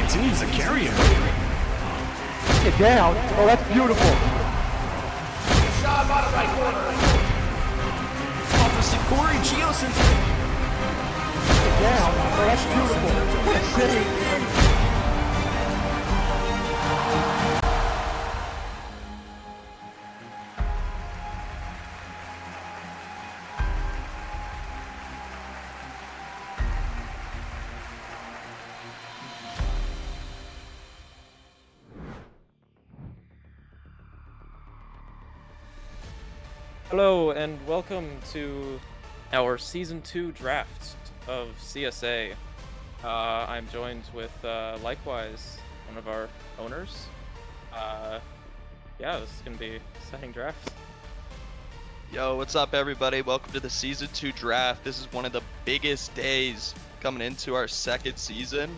Continues to carry him. Get down. Oh, that's beautiful. Shot bottom right corner. Opposite Corey Geosynth. Get down. Oh, that's beautiful. What a save. Hello and welcome to our Season 2 draft of CSA. I'm joined with, likewise, one of our owners. Yeah, this is going to be an exciting draft. Yo, what's up everybody? Welcome to the Season 2 draft. This is one of the biggest days coming into our second season.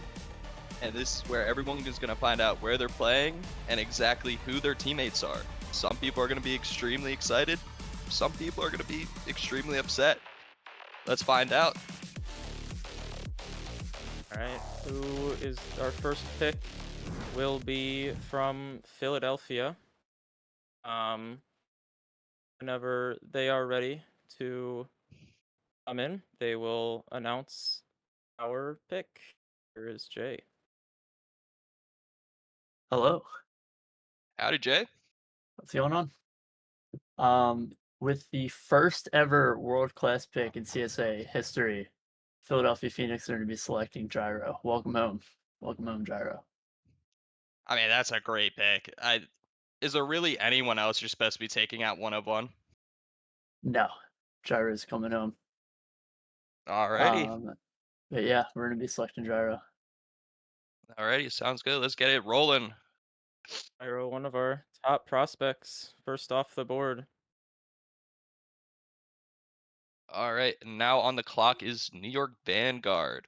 And this is where everyone is going to find out where they're playing and exactly who their teammates are. Some people are going to be extremely excited. Some people are going to be extremely upset. Let's find out. Alright, who is our first pick? Will be from Philadelphia. Whenever they are ready to come in, they will announce our pick. Here is Jay. Hello, Howdy, Jay. what's going on? With the first ever world-class pick in CSA history, Philadelphia Phoenix are going to be selecting Gyro. Welcome home, Gyro. I mean, that's a great pick. Is there really anyone else you're supposed to be taking at 101? No, Gyro's coming home. Alrighty. But yeah, we're going to be selecting Gyro. Alrighty, sounds good. Let's get it rolling. Iro, one of our top prospects, first off the board. All right, and now on the clock is New York Vanguard.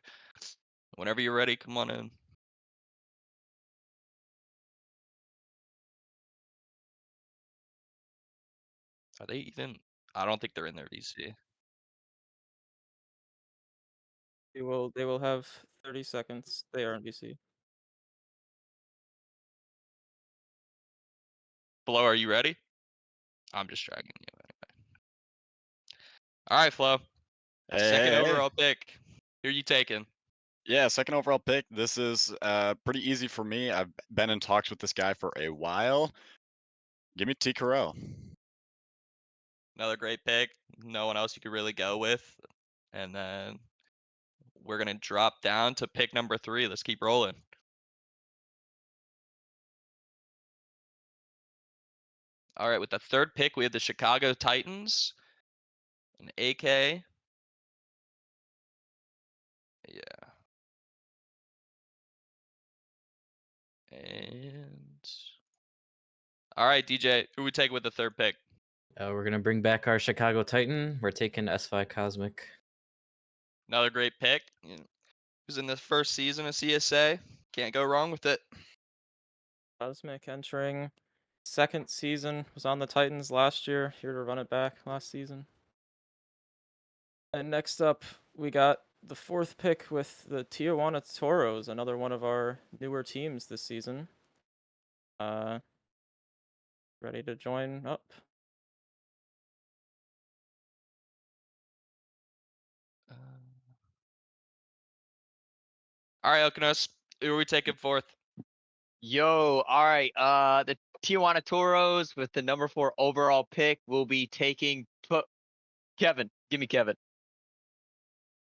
Whenever you're ready, come on in. Are they even? I don't think they're in their VC. They will have 30 seconds. They are in BC. Flo, are you ready? I'm just dragging you anyway. All right, Flo. Second overall pick. Who are you taking? Yeah, second overall pick. This is pretty easy for me. I've been in talks with this guy for a while. Give me T. Carell. Another great pick. No one else you could really go with. And then we're going to drop down to pick number 3. Let's keep rolling. All right, with the third pick, we have the Chicago Titans. An AK. Yeah. And all right, DJ, who we take with the third pick? We're gonna bring back our Chicago Titan. We're taking S5 Cosmic. Another great pick. Who's in the first season of CSA? Can't go wrong with it. Cosmic entering second season, was on the Titans last year, here to run it back last season. And next up, we got the 4th pick with the Tijuana Toros, another one of our newer teams this season. Ready to join up? All right, Elkinos, who are we taking fourth? Yo, all right. The Tijuana Toros with the number 4 overall pick will be taking Kevin. Give me Kevin.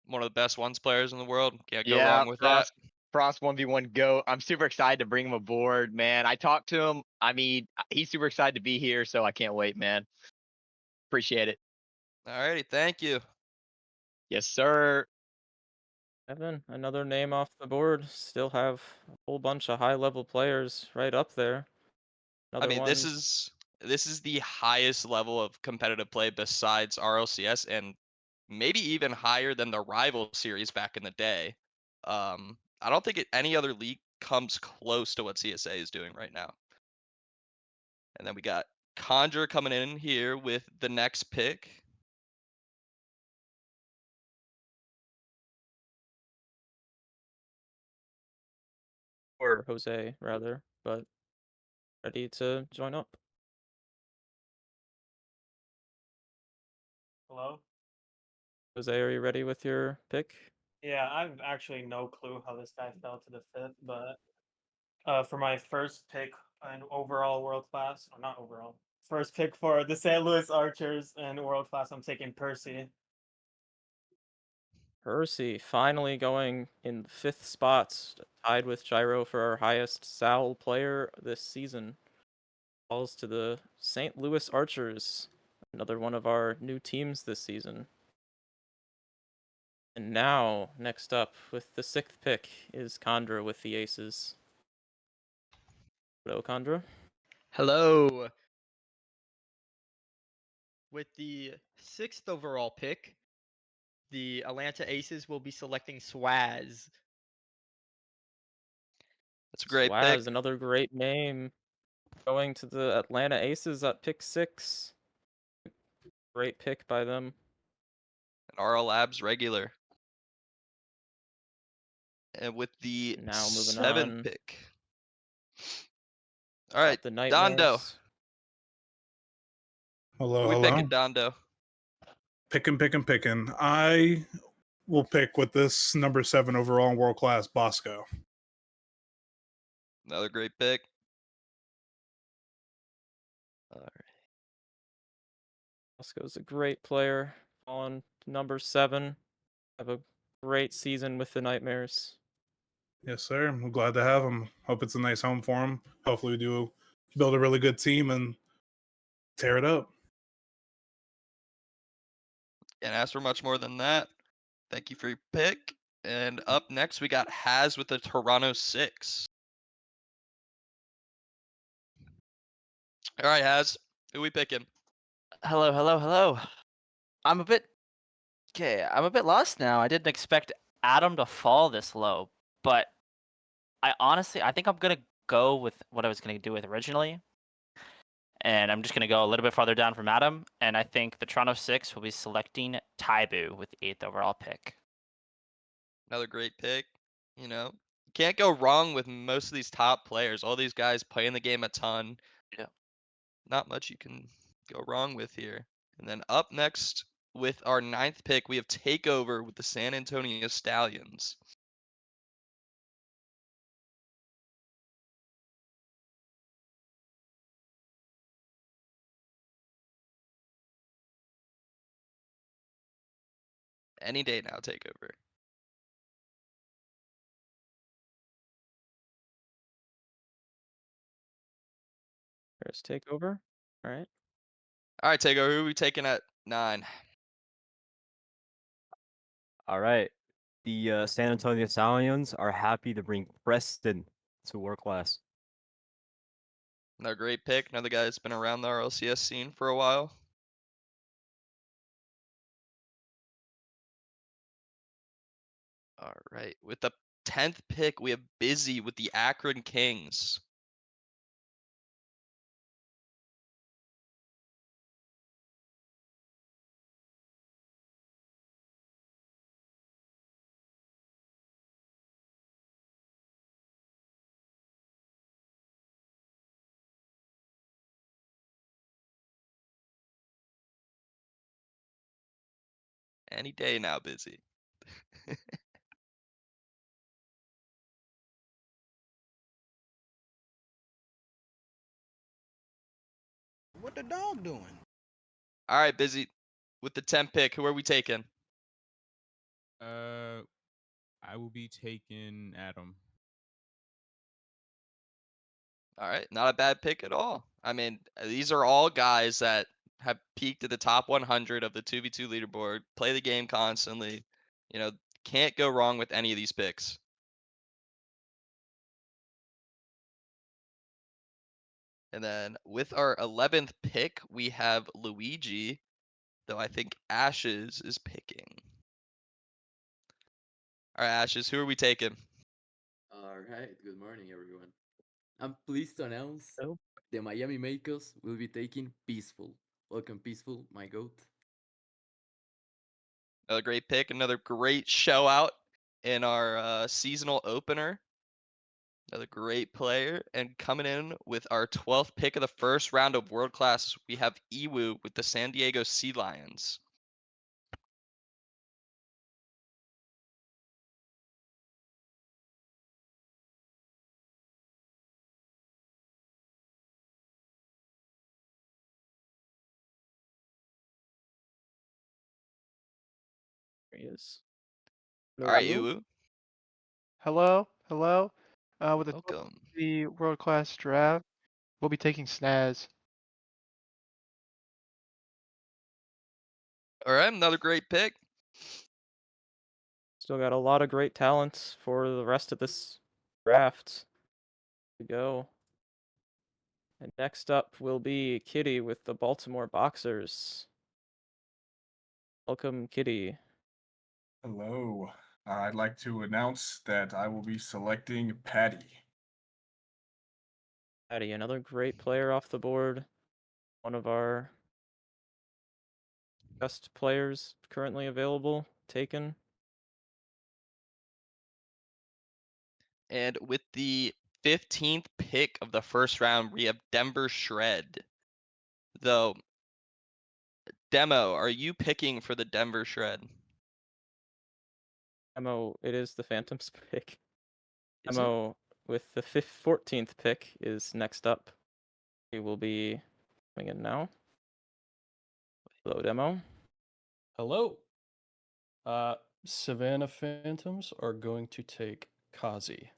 One of the best ones players in the world. Can't go Yeah, wrong with that. Frost 1v1 go. I'm super excited to bring him aboard, man. I talked to him. I mean, he's super excited to be here, so I can't wait, man. Appreciate it. All righty, thank you. Yes, sir. Evan, another name off the board. Still have a whole bunch of high-level players right up there. I Another mean, one. this is the highest level of competitive play besides RLCS, and maybe even higher than the rival series back in the day. I don't think any other league comes close to what CSA is doing right now. And then we got Conjure coming in here with the next pick. Or Jose, rather, but ready to join up. Hello? Jose, are you ready with your pick? Yeah, I've actually no clue how this guy fell to the 5th, but for my first pick in overall world class, or not overall, first pick for the St. Louis Archers in world class, I'm taking Percy. Percy finally going in the 5th spot, tied with Gyro for our highest Sal player this season. Falls to the St. Louis Archers, another one of our new teams this season. And now, next up, with the 6th pick, is Khandra with the Aces. Hello, Khandra. Hello. With the 6th overall pick, the Atlanta Aces will be selecting Swaz. That's a great pick. Swaz, another great name. Going to the Atlanta Aces at pick 6. Great pick by them. An RL Labs regular. And with the Now moving 7th on. pick. All right, Got the Dondo. Nightmares. Hello, Who we hello. picking, Dondo? Picking. I will pick with this number 7 overall in world class Bosco. Another great pick. All right. Bosco's a great player. On number 7. Have a great season with the Nightmares. Yes, sir. I'm glad to have him. Hope it's a nice home for him. Hopefully, we do build a really good team and tear it up. Can't ask for much more than that. Thank you for your pick. And up next, we got Haz with the Toronto 6. All right, Haz, who we picking? Hello. I'm a bit I'm a bit lost now. I didn't expect Adam to fall this low, but I think I'm gonna go with what I was gonna do with originally, and I'm just gonna go a little bit farther down from Adam, and I think the Toronto 6 will be selecting Taibu with the 8th overall pick. Another great pick. You know, can't go wrong with most of these top players. All these guys playing the game a ton. Yeah. Not much you can go wrong with here. And then up next with our 9th pick, we have Takeover with the San Antonio Stallions. Any day now, Takeover. First takeover. All right. All right, Takeover, who are we taking at 9? All right. The San Antonio Stallions are happy to bring Preston to world class. Another great pick. Another guy that's been around the RLCS scene for a while. All right. With the 10th pick, we have Busy with the Akron Kings. Any day now, Busy. What the dog doing? All right, Busy. With the 10th pick, who are we taking? I will be taking Adam. All right, not a bad pick at all. I mean, these are all guys that have peaked at the top 100 of the 2v2 leaderboard, play the game constantly. You know, can't go wrong with any of these picks. And then with our 11th pick, we have Luigi, though I think Ashes is picking. All right, Ashes, who are we taking? All right, good morning, everyone. I'm pleased to announce Hello. the Miami Makers will be taking Peaceful. Welcome, Peaceful, my goat. Another great pick, another great show out in our seasonal opener. Another great player. And coming in with our 12th pick of the first round of World Class, we have Iwu with the San Diego Sea Lions. There he is. All right, Iwu, Hello, hello. With the 12th welcome. the World Class Draft, we'll be taking Snaz. All right, another great pick. Still got a lot of great talents for the rest of this draft to go. And next up will be Kitty with the Baltimore Boxers. Welcome, Kitty. Hello. I'd like to announce that I will be selecting Patty. Patty, another great player off the board. One of our best players currently available, taken. And with the 15th pick of the first round, we have Denver Shred. Though, Demo, are you picking for the Denver Shred? Emo, it is the Phantoms pick. Is it? Emo with the 14th pick is next up. He will be coming in now. Hello, Demo. Hello. Savannah Phantoms are going to take Kazi.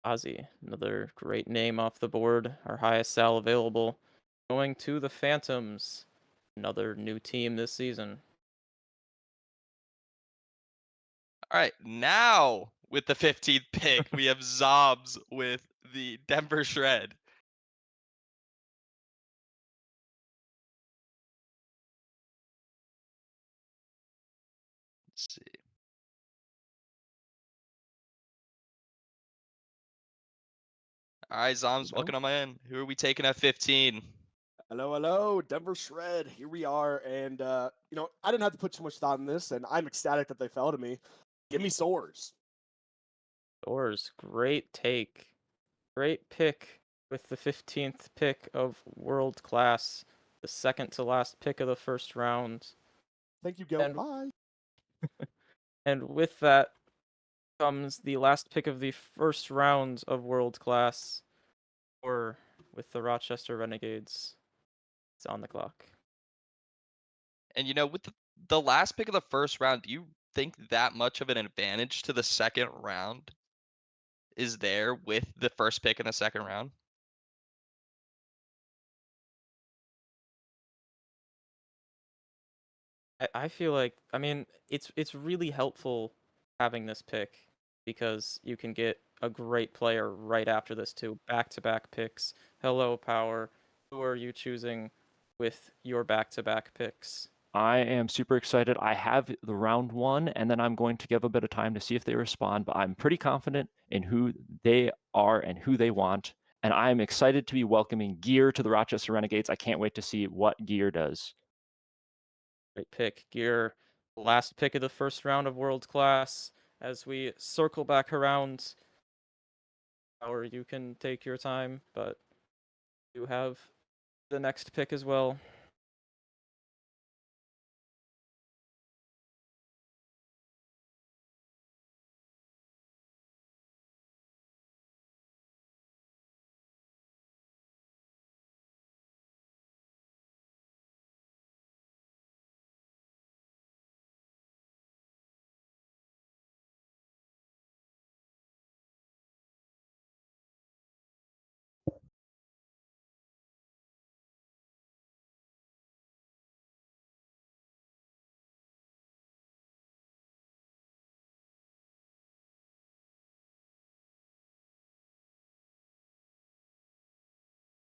Ozzy, another great name off the board. Our highest sal available. Going to the Phantoms. Another new team this season. All right, now with the 15th pick, we have Zobs with the Denver Shred. Let's see. All right, Zoms, welcome on my end. Who are we taking at 15? Hello, Denver Shred. Here we are, and I didn't have to put too much thought in this, and I'm ecstatic that they fell to me. Give me Soars. Soars, great take. Great pick with the 15th pick of World Class. The second to last pick of the first round. Thank you, Gil. Bye. And with that comes the last pick of the first round of World Class, or with the Rochester Renegades. It's on the clock. And with the last pick of the first round, do you think that much of an advantage to the second round is there with the first pick in the second round? I feel like, I mean, it's really helpful having this pick because you can get a great player right after this too. Back-to-back picks. Hello, Power. Who are you choosing with your back-to-back picks? I am super excited. I have the round one, and then I'm going to give a bit of time to see if they respond, but I'm pretty confident in who they are and who they want. And I'm excited to be welcoming Gear to the Rochester Renegades. I can't wait to see what Gear does. Great pick, Gear. Last pick of the first round of World Class. As we circle back around, or you can take your time, but you have the next pick as well.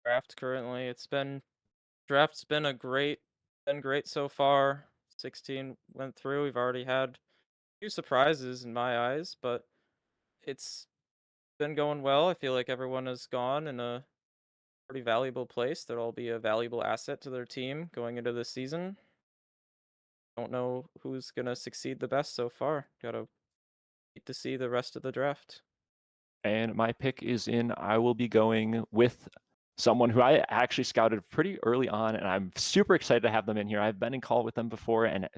draft currently. Draft's been great so far. 16 went through. We've already had a few surprises in my eyes, but it's been going well. I feel like everyone has gone in a pretty valuable place. They'll all be a valuable asset to their team going into this season. Don't know who's gonna succeed the best so far. Gotta wait to see the rest of the draft. And my pick is in. I will be going with someone who I actually scouted pretty early on, and I'm super excited to have them in here. I've been in call with them before, and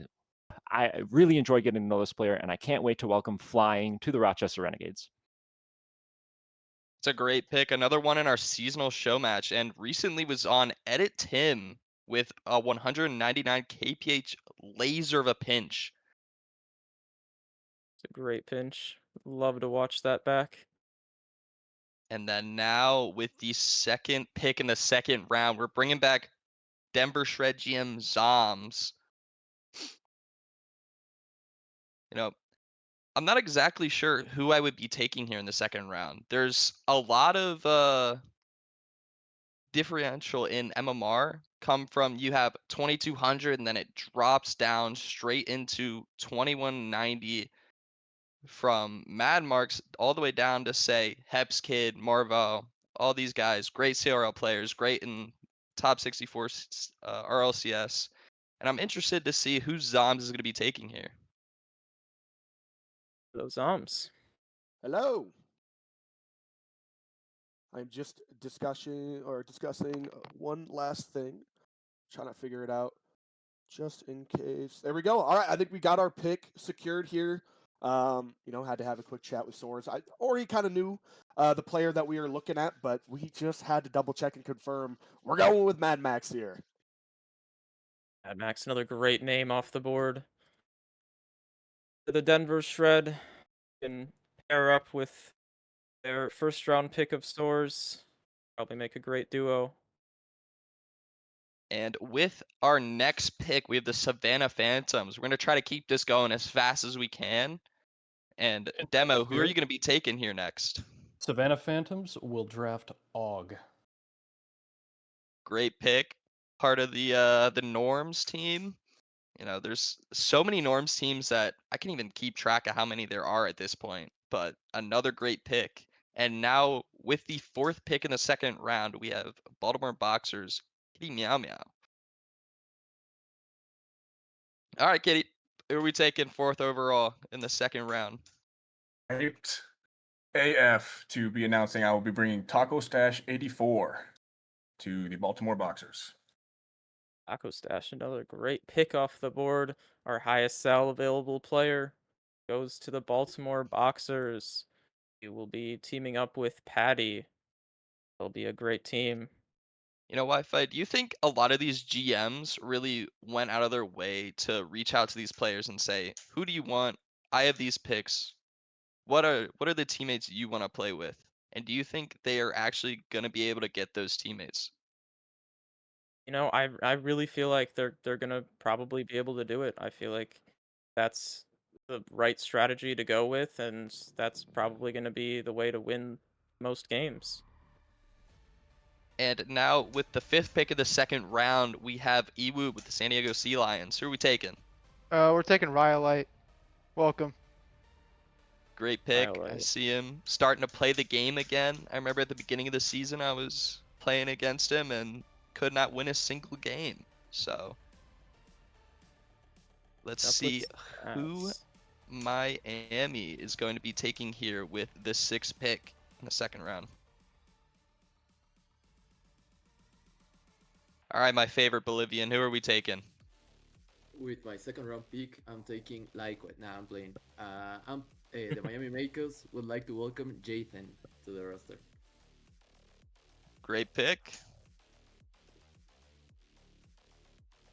I really enjoy getting to know this player, and I can't wait to welcome Flying to the Rochester Renegades. It's a great pick. Another one in our seasonal show match, and recently was on Edit Tim with a 199 kph laser of a pinch. It's a great pinch. Love to watch that back. And then now with the second pick in the second round, we're bringing back Denver Shred GM Zoms. You know, I'm not exactly sure who I would be taking here in the second round. There's a lot of differential in MMR come from you have 2200 and then it drops down straight into 2190 from Mad Marks all the way down to say Heps Kid, Marvo, all these guys, great CRL players, great in top 64 RLCS. And I'm interested to see who Zoms is going to be taking here. Those Zoms. Hello. I'm just discussing one last thing. Trying to figure it out, just in case. There we go. All right, I think we got our pick secured here. Had to have a quick chat with Soares. I already kind of knew the player that we were looking at, but we just had to double check and confirm. We're going with Mad Max here. Mad Max, another great name off the board. The Denver Shred can pair up with their first round pick of Soares. Probably make a great duo. And with our next pick, we have the Savannah Phantoms. We're going to try to keep this going as fast as we can. And Demo, who are you going to be taking here next? Savannah Phantoms will draft Og. Great pick. Part of the Norms team. You know, there's so many Norms teams that I can't even keep track of how many there are at this point. But another great pick. And now with the fourth pick in the second round, we have Baltimore Boxers, Kitty Meow Meow. All right, Kitty, who are we taking fourth overall in the second round? Hyped AF to be announcing I will be bringing Taco Stash 84 to the Baltimore Boxers. Taco Stash, another great pick off the board. Our highest sal available player goes to the Baltimore Boxers. He will be teaming up with Patty. It'll be a great team. You know, Wi-Fi, do you think a lot of these GMs really went out of their way to reach out to these players and say, who do you want? I have these picks. What are the teammates you want to play with? And do you think they are actually going to be able to get those teammates? I really feel like they're gonna probably be able to do it. I feel like that's the right strategy to go with, and that's probably gonna be the way to win most games. And now with the fifth pick of the second round, we have Ewu with the San Diego Sea Lions. Who are we taking? We're taking Rhyolite. Welcome. Great pick. I Rhyolite. see him starting to play the game again. I remember at the beginning of the season I was playing against him and could not win a single game. So let's see who Miami is going to be taking here with the sixth pick in the second round. All right, my favorite Bolivian. Who are we taking? With my second round pick, I'm taking Lyquid. Now I'm playing. The Miami Makers would like to welcome Jathan to the roster. Great pick.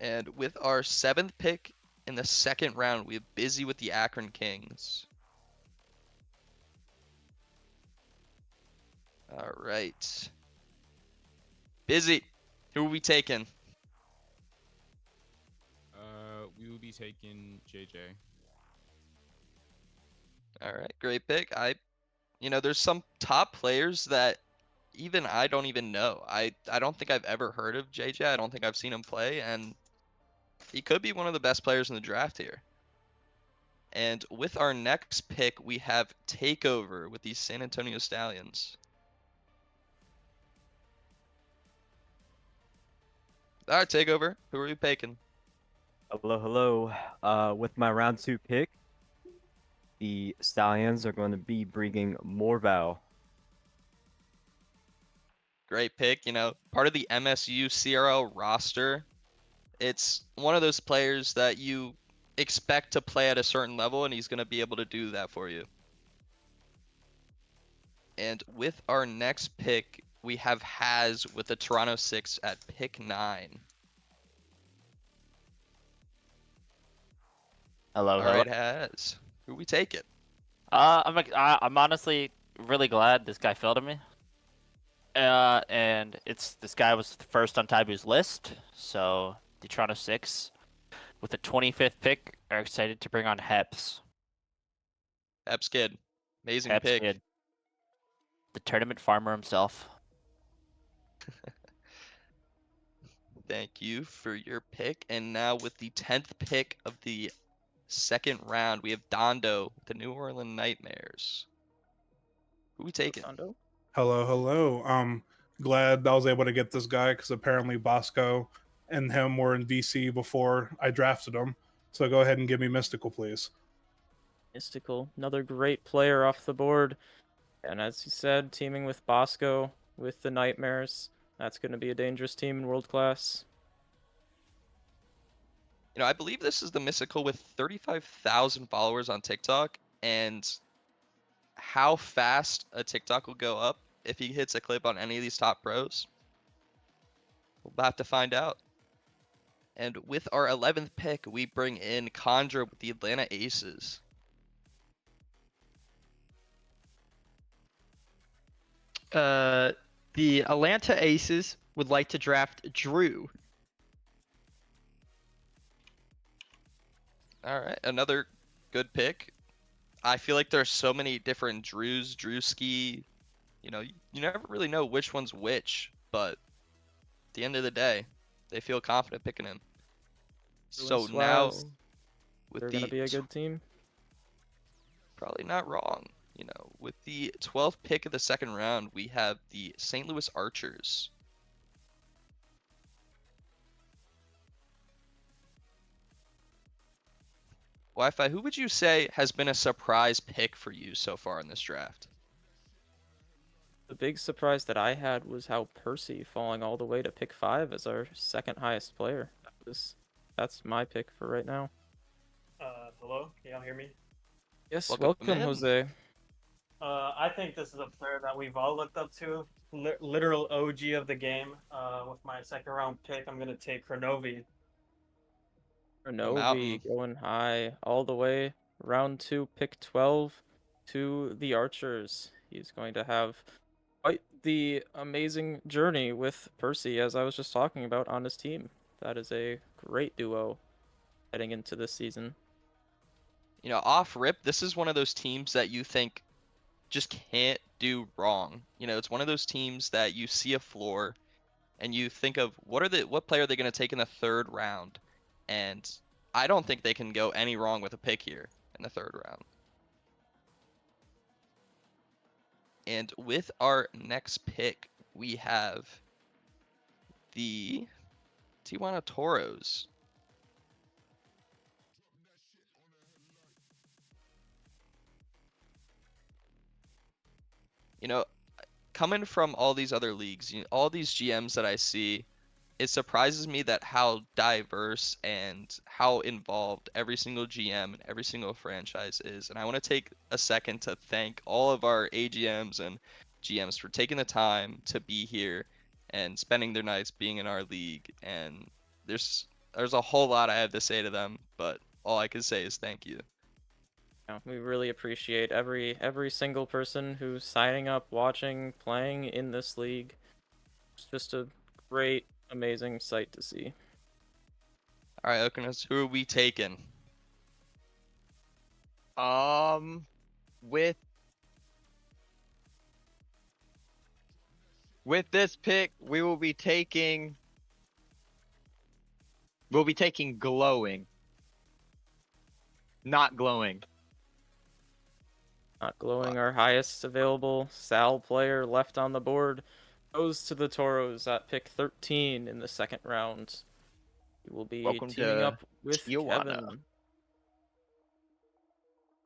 And with our seventh pick in the second round, we have Busy with the Akron Kings. All right. Busy, who are we taking? We will be taking JJ. All right, great pick. There's some top players that even I don't even know. I don't think I've ever heard of JJ. I don't think I've seen him play, and he could be one of the best players in the draft here. And with our next pick, we have Takeover with the San Antonio Stallions. All right, Takeover. Who are we picking? Hello, hello. With my round 2 pick, the Stallions are going to be bringing Morval. Great pick. You know, part of the MSU CRL roster. It's one of those players that you expect to play at a certain level, and he's going to be able to do that for you. And with our next pick, we have Haz with the Toronto 6 at pick 9. Hello, All hello. right, Haz. Who we take it? I'm honestly really glad this guy fell to me. And this guy was first on Taibu's list, so the Toronto 6, with the 25th pick, are excited to bring on Heps. Heps Kid. Amazing Heps pick. Kid. The tournament farmer himself. Thank you for your pick. And now with the 10th pick of the second round, we have Dondo, the New Orleans Nightmares. Who we taking? Dondo? Hello, hello. Glad I was able to get this guy because apparently Bosco and him were in VC before I drafted him. So go ahead and give me Mystical, please. Mystical, another great player off the board. And as you said, teaming with Bosco with the Nightmares, that's going to be a dangerous team in World Class. You know, I believe this is the Mystical with 35,000 followers on TikTok, and how fast a TikTok will go up if he hits a clip on any of these top pros, we'll have to find out. And with our 11th pick, we bring in Condra with the Atlanta Aces. The Atlanta Aces would like to draft Drew. All right, another good pick. I feel like there's so many different Drews, Drewski. You know, you never really know which one's which, but at the end of the day, they feel confident picking him. So now, with they're going to the be a good team. probably not wrong. You know, with the 12th pick of the second round, we have the St. Louis Archers. Wi-Fi, who would you say has been a surprise pick for you so far in this draft? The big surprise that I had was how Percy falling all the way to pick 5 as our second highest player. That's my pick for right now. Hello, can y'all hear me? Yes, Welcome welcome in. Jose. I think this is a player that we've all looked up to, literal OG of the game. With my second round pick, I'm gonna take Kronovi. Novi going high all the way. Round 2, pick 12 to the Archers. He's going to have quite the amazing journey with Percy, as I was just talking about, on his team. That is a great duo heading into this season. You know, off rip, this is one of those teams that you think just can't do wrong. You know, it's one of those teams that you see a floor and you think of what player are they going to take in the third round? And I don't think they can go any wrong with a pick here in the third round. And with our next pick, we have the Tijuana Toros. You know, coming from all these other leagues, all these GMs that I see, it surprises me that how diverse and how involved every single GM and every single franchise is. And I want to take a second to thank all of our AGMs and GMs for taking the time to be here and spending their nights being in our league. And there's a whole lot I have to say to them, but all I can say is thank you. We really appreciate every single person who's signing up, watching, playing in this league. It's just a great, amazing sight to see. All right, Okinas, who are we taking? With With this pick, we'll be taking glowing. Not glowing. Not glowing, our highest available Sal player left on the board goes to the Toros at pick 13 in the second round. He will be Welcome teaming to up with Tijuana. Kevin.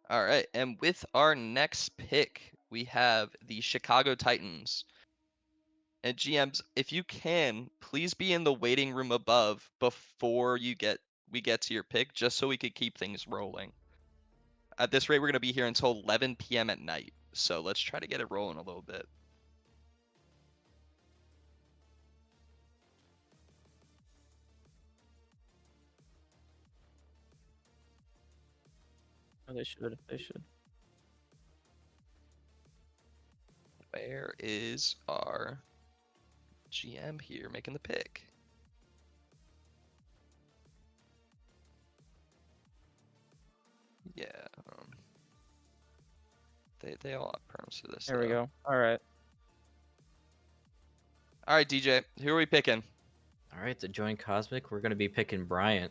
All right, and with our next pick, we have the Chicago Titans. And GMs, if you can, please be in the waiting room above before we get to your pick, just so we could keep things rolling. At this rate, we're gonna be here until 11 p.m. at night, so let's try to get it rolling a little bit. Oh, they should. They should. Where is our GM here making the pick? Yeah. They all have perms for this. There we though. go. All right. All right, DJ, who are we picking? All right, to join Cosmic, we're going to be picking Bryant.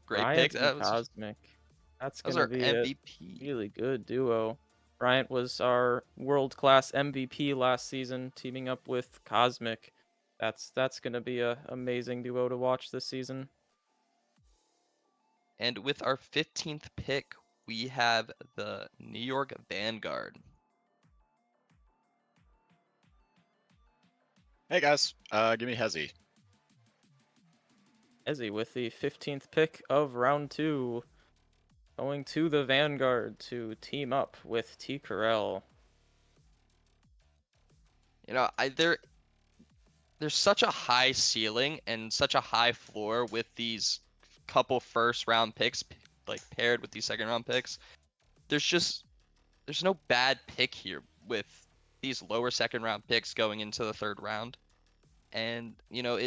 Great Bryant pick. and Cosmic. That's that was gonna our be MVP. a really good duo. Bryant was our world-class MVP last season, teaming up with Cosmic. That's gonna be a amazing duo to watch this season. And with our 15th pick, we have the New York Vanguard. Hey guys, give me Hezzy. Ezzy with the 15th pick of round 2, going to the Vanguard to team up with T. Carell. You know, there's such a high ceiling and such a high floor with these couple first round picks, like paired with these second round picks. There's no bad pick here with these lower second round picks going into the third round. And, you know,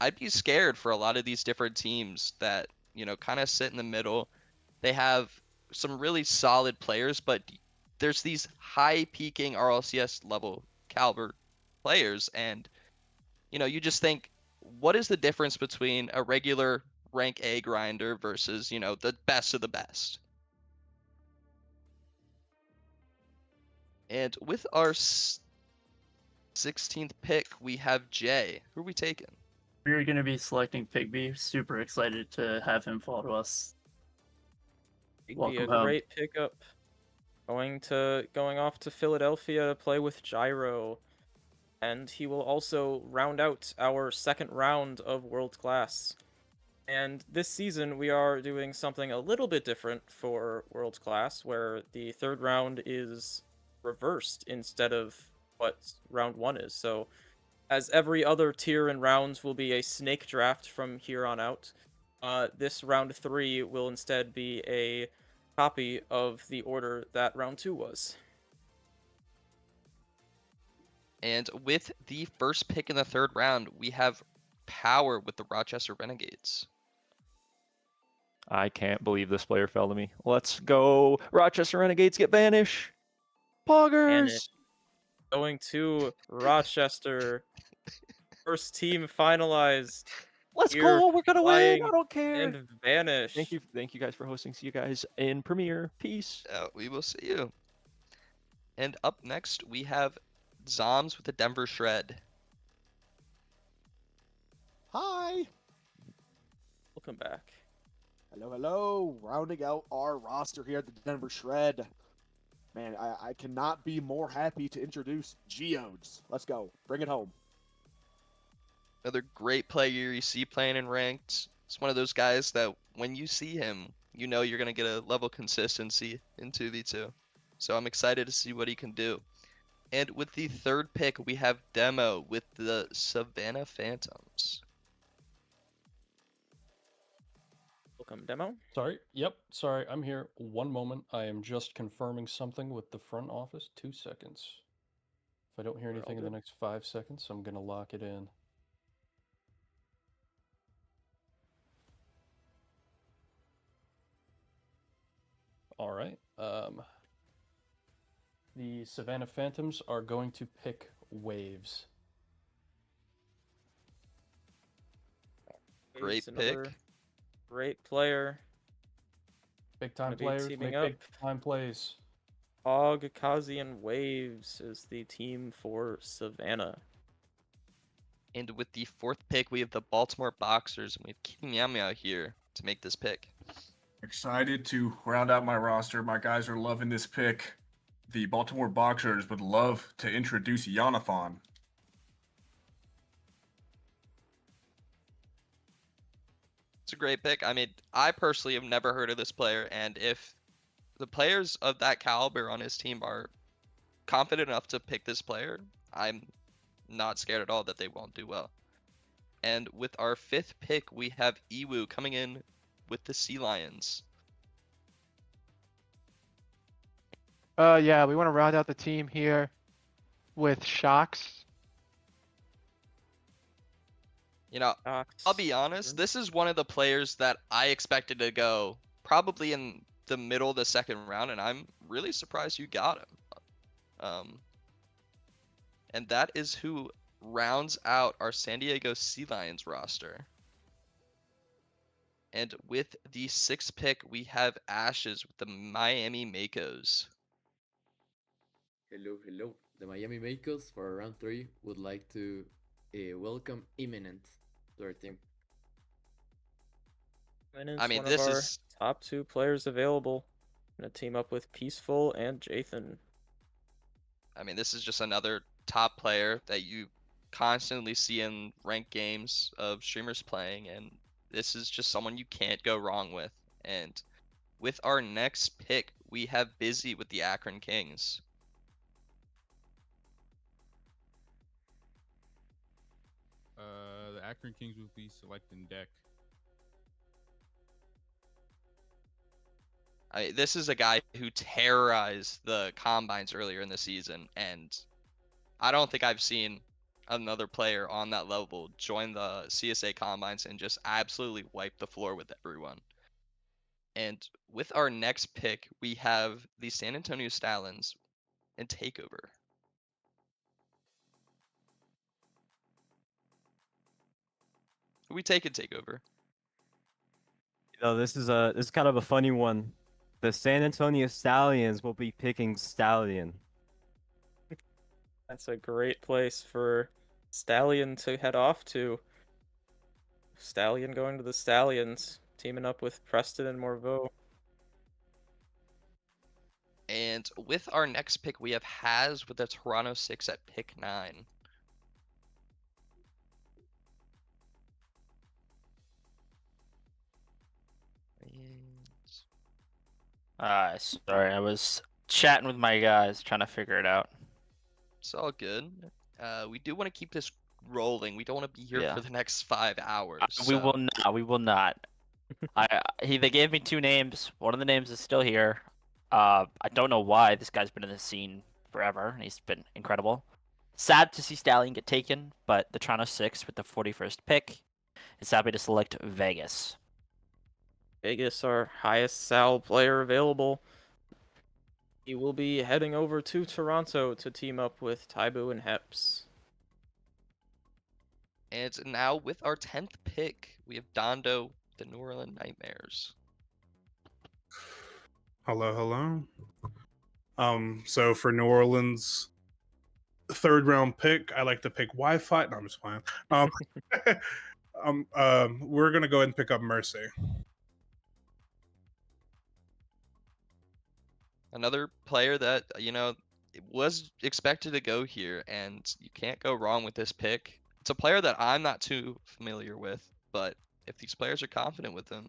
I'd be scared for a lot of these different teams that, you know, kind of sit in the middle. They have some really solid players, but there's these high peaking RLCS level caliber players, and you know, you just think, what is the difference between a regular rank A grinder versus, you know, the best of the best? And with our 16th pick, we have Jay. Who are we taking? We're going to be selecting Pigby. Super excited to have him fall to us. He'd be Welcome a home. great pickup. Going off to Philadelphia to play with Gyro. And he will also round out our second round of World Class. And this season, we are doing something a little bit different for World Class, where the third round is reversed instead of what round 1 is. So, as every other tier in rounds will be a snake draft from here on out, this round 3 will instead be a copy of the order that round 2 was. And with the first pick in the third round, we have Power with the Rochester Renegades. I can't believe this player fell to me. Let's go. Rochester Renegades get Vanish. Poggers. Going to Rochester. First team finalized. Let's Here, go. We're going to win. flying I don't care. And Vanish. Thank you guys for hosting. See you guys in Premiere. Peace. We will see you. And up next, we have Zoms with the Denver Shred. Hi. Welcome back. Hello, hello. Rounding out our roster here at the Denver Shred. Man, I cannot be more happy to introduce Geodes. Let's go. Bring it home. Another great player you see playing in ranked. It's one of those guys that when you see him, you know you're going to get a level consistency in 2v2. So I'm excited to see what he can do. And with the third pick, we have Demo with the Savannah Phantoms. Welcome, Demo. Sorry. Yep. Sorry. I'm here. One moment. I am just confirming something with the front office. 2 seconds. If I don't hear We're all anything in the good. next 5 seconds, I'm going to lock it in. All right. The Savannah Phantoms are going to pick Waves. Great Waves, another pick. great player. Big time Gonna be players teaming make up. big time plays. Hog, Kazi, and Waves is the team for Savannah. And with the 4th pick, we have the Baltimore Boxers, and we have King Meow Meow here to make this pick. Excited to round out my roster. My guys are loving this pick. The Baltimore Boxers would love to introduce Jonathan. It's a great pick. I mean, I personally have never heard of this player, and if the players of that caliber on his team are confident enough to pick this player, I'm not scared at all that they won't do well. And with our 5th pick, we have Iwu coming in with the Sea Lions. Yeah, we want to round out the team here with Shocks. You know, I'll be honest, this is one of the players that I expected to go probably in the middle of the 2nd round, and I'm really surprised you got him. And that is who rounds out our San Diego Sea Lions roster. And with the 6th pick, we have Ashes with the Miami Makos. Hello, hello. The Miami Makers for round 3 would like to welcome Imminent to our team. Imminent's I mean, one of this our is top 2 players available. Gonna team up with Peaceful and Jathan. I mean, this is just another top player that you constantly see in ranked games of streamers playing, and this is just someone you can't go wrong with. And with our next pick, we have Busy with the Akron Kings. The Akron Kings will be selecting deck. This is a guy who terrorized the combines earlier in the season, and I don't think I've seen another player on that level join the CSA combines and just absolutely wipe the floor with everyone. And with our next pick, we have the San Antonio Stallions and Takeover. Who we taking Takeover? This is kind of a funny one. The San Antonio Stallions will be picking Stallion. That's a great place for Stallion to head off to. Stallion going to the Stallions, teaming up with Preston and Morveau. And with our next pick, we have Haz with the Toronto 6 at pick 9. Sorry, I was chatting with my guys, trying to figure it out. It's all good. We do want to keep this rolling. We don't want to be here Yeah. for the next 5 hours. We so- will not. We will not. They gave me 2 names. One of the names is still here. I don't know why. This guy's been in the scene forever, and he's been incredible. Sad to see Stallion get taken, but the Toronto 6 with the 41st pick is happy to select Vegas. Vegas, our highest Sal player available. He will be heading over to Toronto to team up with Taibu and Heps. And now with our 10th pick, we have Dondo, the New Orleans Nightmares. Hello, hello. So for New Orleans, 3rd round pick, I like to pick Wi-Fi. No, I'm just playing. We're gonna go ahead and pick up Mercy. Another player that, was expected to go here, and you can't go wrong with this pick. It's a player that I'm not too familiar with, but if these players are confident with him,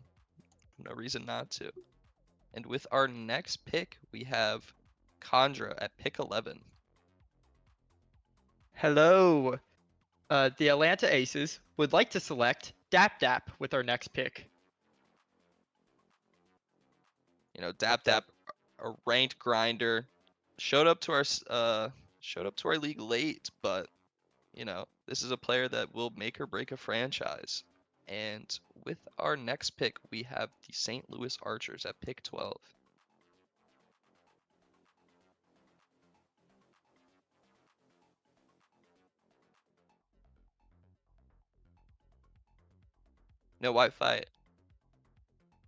no reason not to. And with our next pick, we have Condra at pick 11. Hello. The Atlanta Aces would like to select Dap Dap with our next pick. Dap Dap, a ranked grinder, showed up to our league late, but this is a player that will make or break a franchise. And with our next pick, we have the St. Louis Archers at pick 12. No Wi-Fi.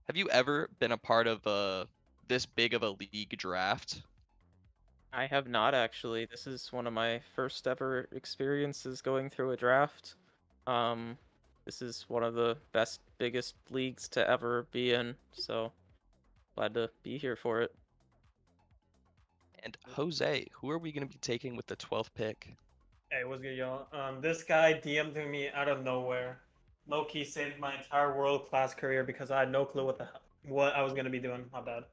Have you ever been a part of this big of a league draft? I have not actually. This is one of my first ever experiences going through a draft. Um, this is one of the best, biggest leagues to ever be in, so glad to be here for it. And Jose, who are we going to be taking with the 12th pick? Hey, what's good, y'all? This guy DM'd me out of nowhere. Low key saved my entire world class career because I had no clue what I was gonna be doing. My bad.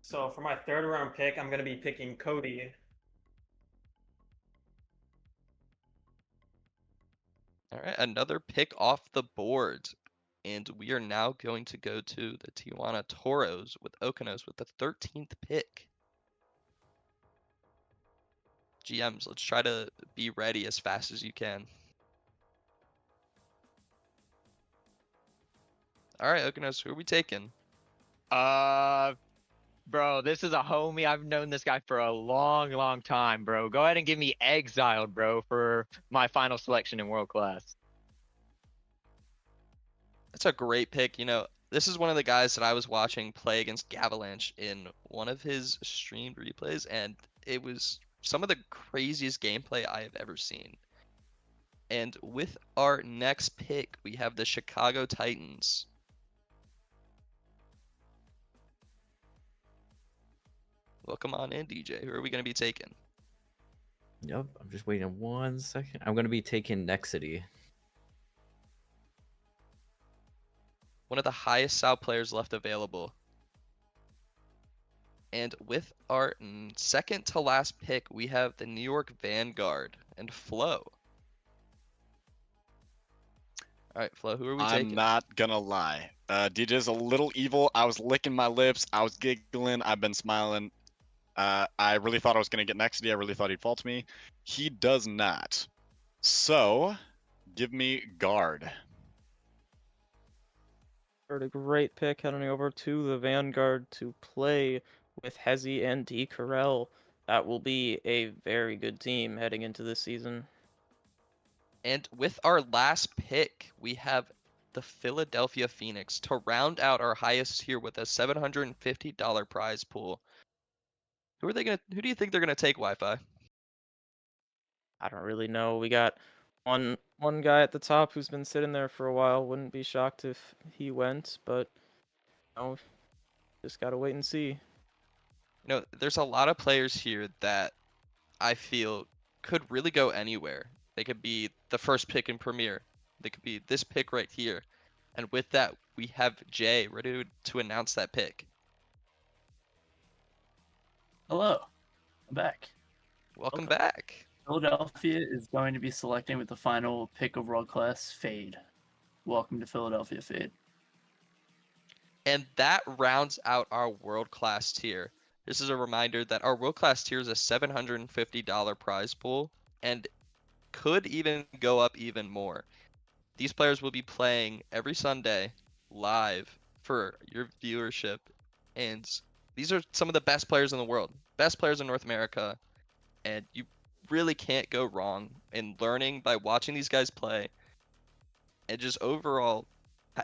So for my third round pick, I'm gonna be picking Cody. All right, another pick off the board. And we are now going to go to the Tijuana Toros with Okonos with the 13th pick. GMs, let's try to be ready as fast as you can. All right, Okonos, who are we taking? Bro, this is a homie. I've known this guy for a long, long time, bro. Go ahead and give me Exiled, bro, for my final selection in World Class. That's a great pick. You know, this is one of the guys that I was watching play against Gavalanche in one of his streamed replays, and it was some of the craziest gameplay I have ever seen. And with our next pick, we have the Chicago Titans. Welcome on in, DJ. Who are we going to be taking? Yep, I'm just waiting 1 second. I'm gonna be taking Nexity. One of the highest SAL players left available. And with our second to last pick, we have the New York Vanguard and Flo. All right, Flo, who are we taking? I'm not gonna lie. DJ's a little evil. I was licking my lips. I was giggling. I've been smiling. I really thought I was gonna get Nexity. I really thought he'd fall to me. He does not. So, give me guard. Heard a great pick heading over to the Vanguard to play with Hezi and D. Carell. That will be a very good team heading into this season. And with our last pick, we have the Philadelphia Phoenix to round out our highest tier with a $750 prize pool. Who do you think they're gonna take, Wi-Fi? I don't really know. We got one guy at the top who's been sitting there for a while. Wouldn't be shocked if he went, but just gotta wait and see. You know, there's a lot of players here that I feel could really go anywhere. They could be the first pick in Premier. They could be this pick right here. And with that, we have Jay ready to announce that pick. Hello, I'm back. Welcome back. Philadelphia is going to be selecting with the final pick of world class Fade. Welcome to Philadelphia, Fade. And that rounds out our world class tier. This is a reminder that our world class tier is a $750 prize pool and could even go up even more. These players will be playing every Sunday live for your viewership. And these are some of the best players in the world, best players in North America. And you really can't go wrong in learning by watching these guys play and just overall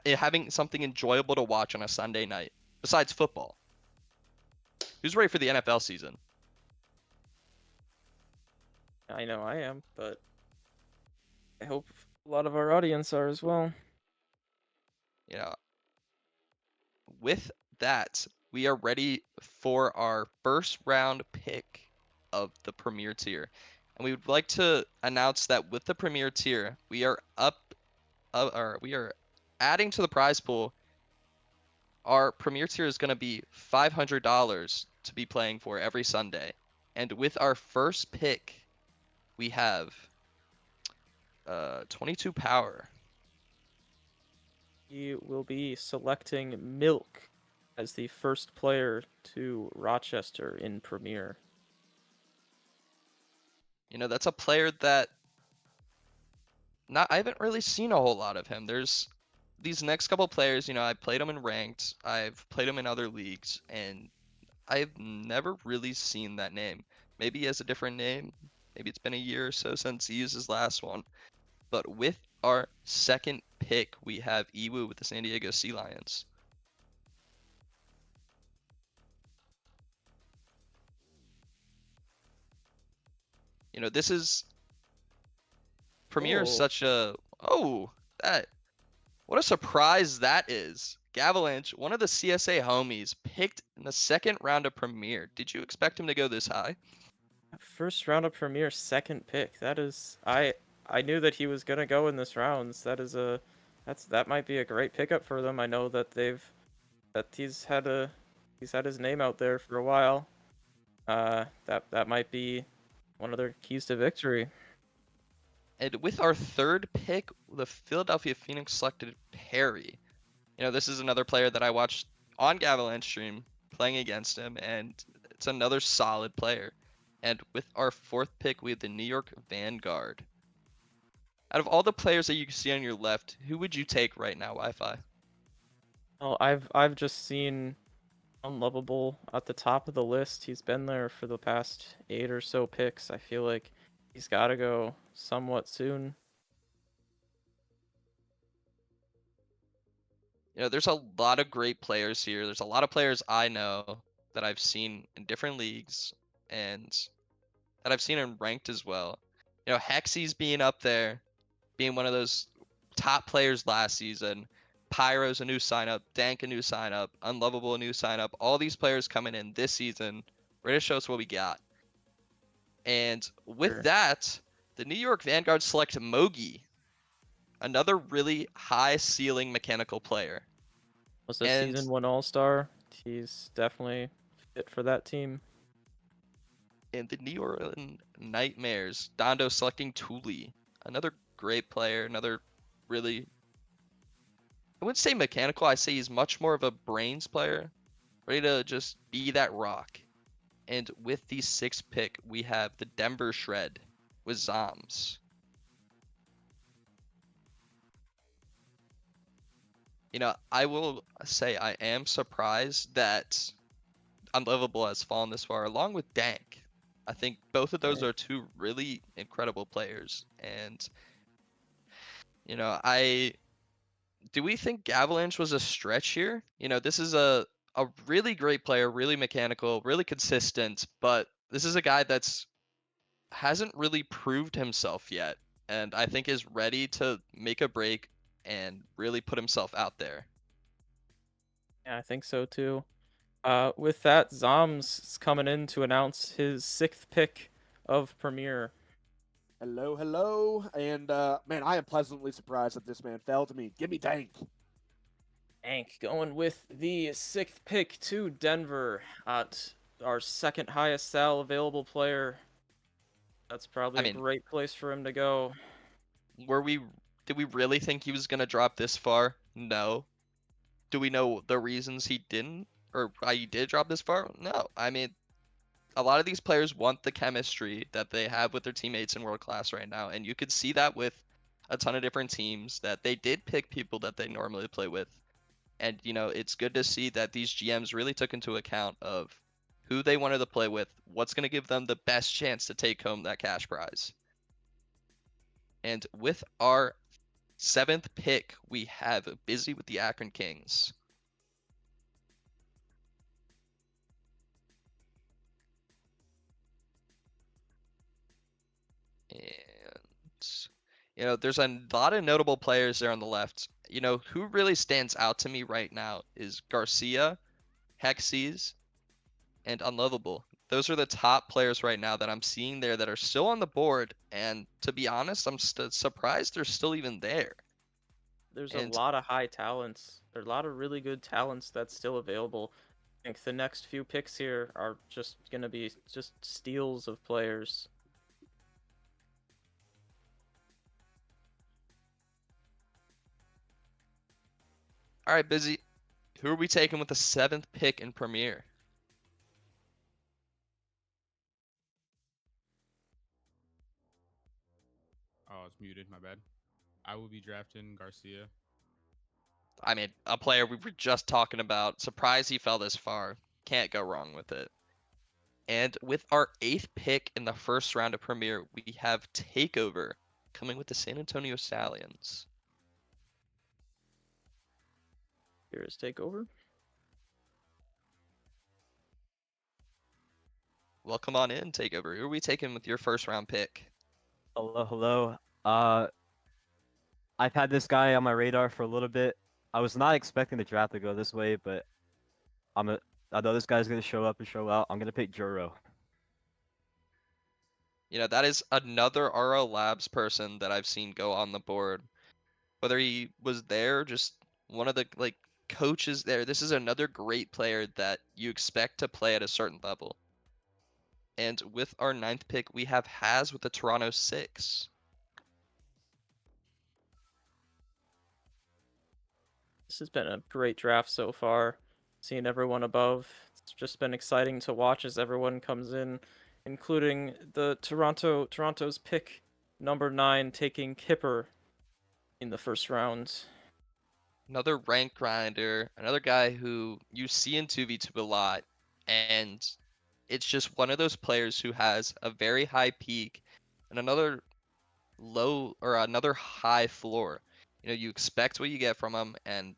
having something enjoyable to watch on a Sunday night besides football. Who's ready for the NFL season? I know I am, but I hope a lot of our audience are as well. You know, with that, we are ready for our first round pick of the Premier tier. And we would like to announce that with the Premier tier, we are we are adding to the prize pool. Our Premier tier is going to be $500 to be playing for every Sunday. And with our first pick, we have 22 power. He will be selecting Milk as the first player to Rochester in Premier. You know, that's a player that I haven't really seen a whole lot of him. There's these next couple players, you know, I played them in ranked, I've played them in other leagues, and I've never really seen that name. Maybe he has a different name. Maybe it's been a year or so since he used his last one. but with our second pick, we have Iwu with the San Diego Sea Lions. You know, this is Premier is Oh. such a what a surprise that is. Gavalanche, one of the CSA homies, picked in the second round of Premier. Did you expect him to go this high? First round of Premier, second pick. That is, I knew that he was gonna go in this rounds. That might be a great pickup for them. I know that he's had his name out there for a while. That might be one of their keys to victory. And with our third pick, the Philadelphia Phoenix selected Perry. You know, this is another player that I watched on Gavalanche stream playing against him, and it's another solid player. And with our fourth pick, we have the New York Vanguard. Out of all the players that you can see on your left, who would you take right now, Wi-Fi? Oh, I've just seen Unlovable at the top of the list. He's been there for the past 8 or so picks. I feel like he's got to go somewhat soon. You know, there's a lot of great players here. There's a lot of players I know that I've seen in different leagues and that I've seen in ranked as well. You know, Hexy's being up there, being one of those top players last season. Pyro's a new sign up, Dank a new sign up, Unlovable a new sign up. All these players coming in this season, ready to show us what we got. And with that, the New York Vanguard select Mogi, another really high ceiling mechanical player. Was a And season 1 All-Star. He's definitely fit for that team. in the New Orleans Nightmares, Dondo selecting Thule, another great player, another really, I wouldn't say mechanical, I say he's much more of a brains player, ready to just be that rock. And with the sixth pick, we have the Denver Shred with Zoms. You know, I will say I am surprised that Unlivable has fallen this far, along with Dank. I think both of those are two really incredible players. And, you know, do we think Gavalanche was a stretch here? You know, this is a really great player, really mechanical, really consistent, but this is a guy that's hasn't really proved himself yet, and I think is ready to make a break and really put himself out there. Yeah, I think so too. With that, Zoms is coming in to announce his 6th pick of Premier. Hello, hello, and man, I am pleasantly surprised that this man fell to me. Give me Dank. Dank going with the 6th pick to Denver at our second highest sal available player. That's probably a great place for him to go. Did we really think he was gonna drop this far? No. Do we know the reasons he didn't, or why he did drop this far? No. I mean, a lot of these players want the chemistry that they have with their teammates in world class right now, and you could see that with a ton of different teams that they did pick people that they normally play with. And you know, it's good to see that these GMs really took into account of who they wanted to play with, what's going to give them the best chance to take home that cash prize. And with our 7th pick, we have Busy with the Akron Kings. And, you know, there's a lot of notable players there on the left. You know, who really stands out to me right now is Garcia, Hexys, and Unlovable. Those are the top players right now that I'm seeing there that are still on the board. And to be honest, I'm surprised they're still even there. There's a lot of high talents. There are a lot of really good talents that's still available. I think the next few picks here are just going to be just steals of players. All right, Busy. Who are we taking with the 7th pick in Premier? Oh, it's muted. My bad. I will be drafting Garcia. I mean, a player we were just talking about. Surprised he fell this far. Can't go wrong with it. And with our 8th pick in the first round of Premier, we have Takeover coming with the San Antonio Stallions. Here is takeover. Welcome on in, Takeover. Who are we taking with your first round pick? Hello, hello. I've had this guy on my radar for a little bit. I was not expecting the draft to go this way, but I know this guy's gonna show up and show out. I'm gonna pick Juro. You know, that is another RL Labs person that I've seen go on the board. Whether he was there, just one of the like coaches there. This is another great player that you expect to play at a certain level. And with our 9th pick, we have Haz with the Toronto 6. This has been a great draft so far. Seeing everyone above, it's just been exciting to watch as everyone comes in, including the Toronto's pick number 9 taking Kipper in the first round. Another rank grinder, another guy who you see in 2v2 a lot, and it's just one of those players who has a very high peak and another low or another high floor. You know, you expect what you get from him, and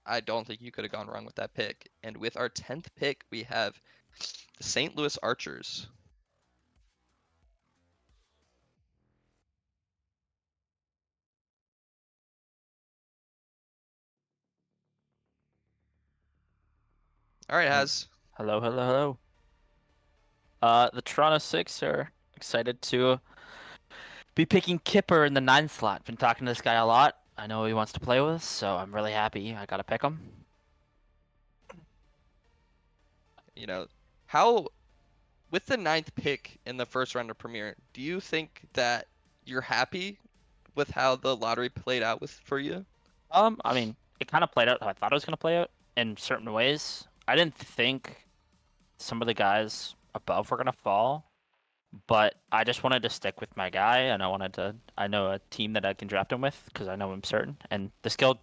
I don't think you could have gone wrong with that pick. And with our 10th pick, we have the St. Louis Archers. All right, Haz. Hello, hello, hello. The Toronto Six are excited to be picking Kipper in the 9th slot. Been talking to this guy a lot. I know he wants to play with us, so I'm really happy I gotta pick him. You know, how with the 9th pick in the first round of Premier, do you think that you're happy with how the lottery played out with for you? I mean, it kind of played out how I thought it was gonna play out in certain ways. I didn't think some of the guys above were gonna fall, but I just wanted to stick with my guy, and I know a team that I can draft him with because I know him certain, and the skill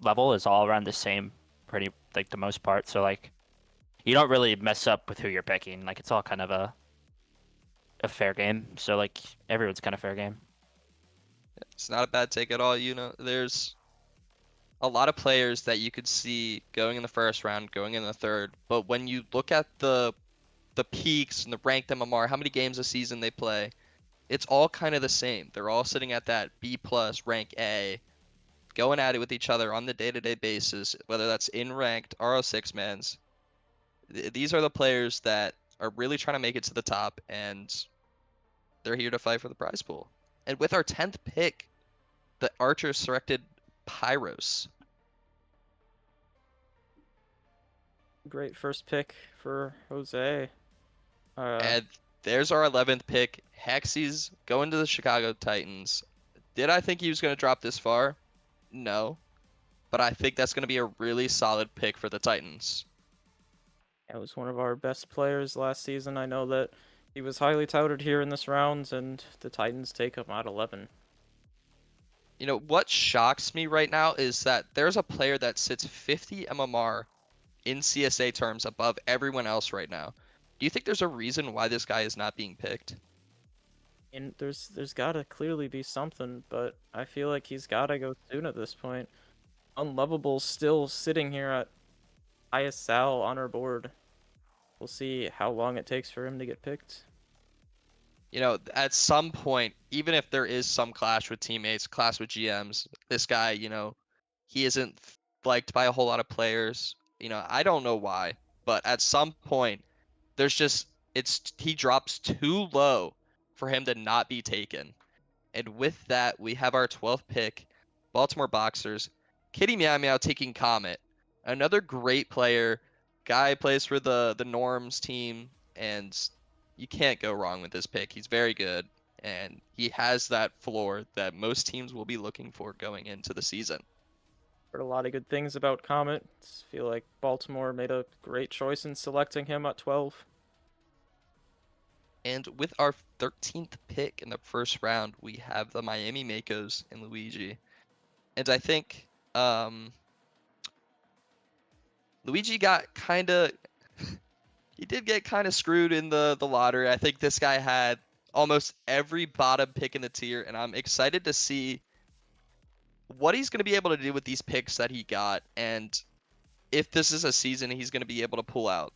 level is all around the same, pretty like the most part. So like, you don't really mess up with who you're picking. Like it's all kind of a fair game. So like everyone's kind of fair game. It's not a bad take at all. You know, there's a lot of players that you could see going in the first round, going in the third, but when you look at the peaks and the ranked MMR, how many games a season they play, it's all kind of the same. They're all sitting at that B plus rank A, going at it with each other on the day-to-day basis, whether that's in ranked RO6 mans. These are the players that are really trying to make it to the top, and they're here to fight for the prize pool. And with our 10th pick, the Archers selected Pyros. Great first pick for Jose. And there's our 11th pick. Hexy's going to the Chicago Titans. Did I think he was going to drop this far? No. But I think that's going to be a really solid pick for the Titans. It was one of our best players last season. I know that he was highly touted here in this round, and the Titans take him at 11. You know, what shocks me right now is that there's a player that sits 50 MMR in CSA terms above everyone else right now. Do you think there's a reason why this guy is not being picked? And there's gotta clearly be something, but I feel like he's gotta go soon at this point. Unlovable's still sitting here at highest Sal on our board. We'll see how long it takes for him to get picked. You know, at some point, even if there is some clash with teammates, clash with GMs, this guy, you know, he isn't liked by a whole lot of players. You know, I don't know why, but at some point, there's just he drops too low for him to not be taken. And with that, we have our 12th pick, Baltimore Boxers, Kitty Meow Meow taking Comet. Another great player. Guy plays for the Norms team, and you can't go wrong with this pick. He's very good, and he has that floor that most teams will be looking for going into the season. Heard a lot of good things about Comet. Feel like Baltimore made a great choice in selecting him at 12. And with our 13th pick in the first round, we have the Miami Makos and Luigi. And I think Luigi got kind of he did get kind of screwed in the lottery. I think this guy had almost every bottom pick in the tier, and I'm excited to see what he's going to be able to do with these picks that he got, and if this is a season he's going to be able to pull out.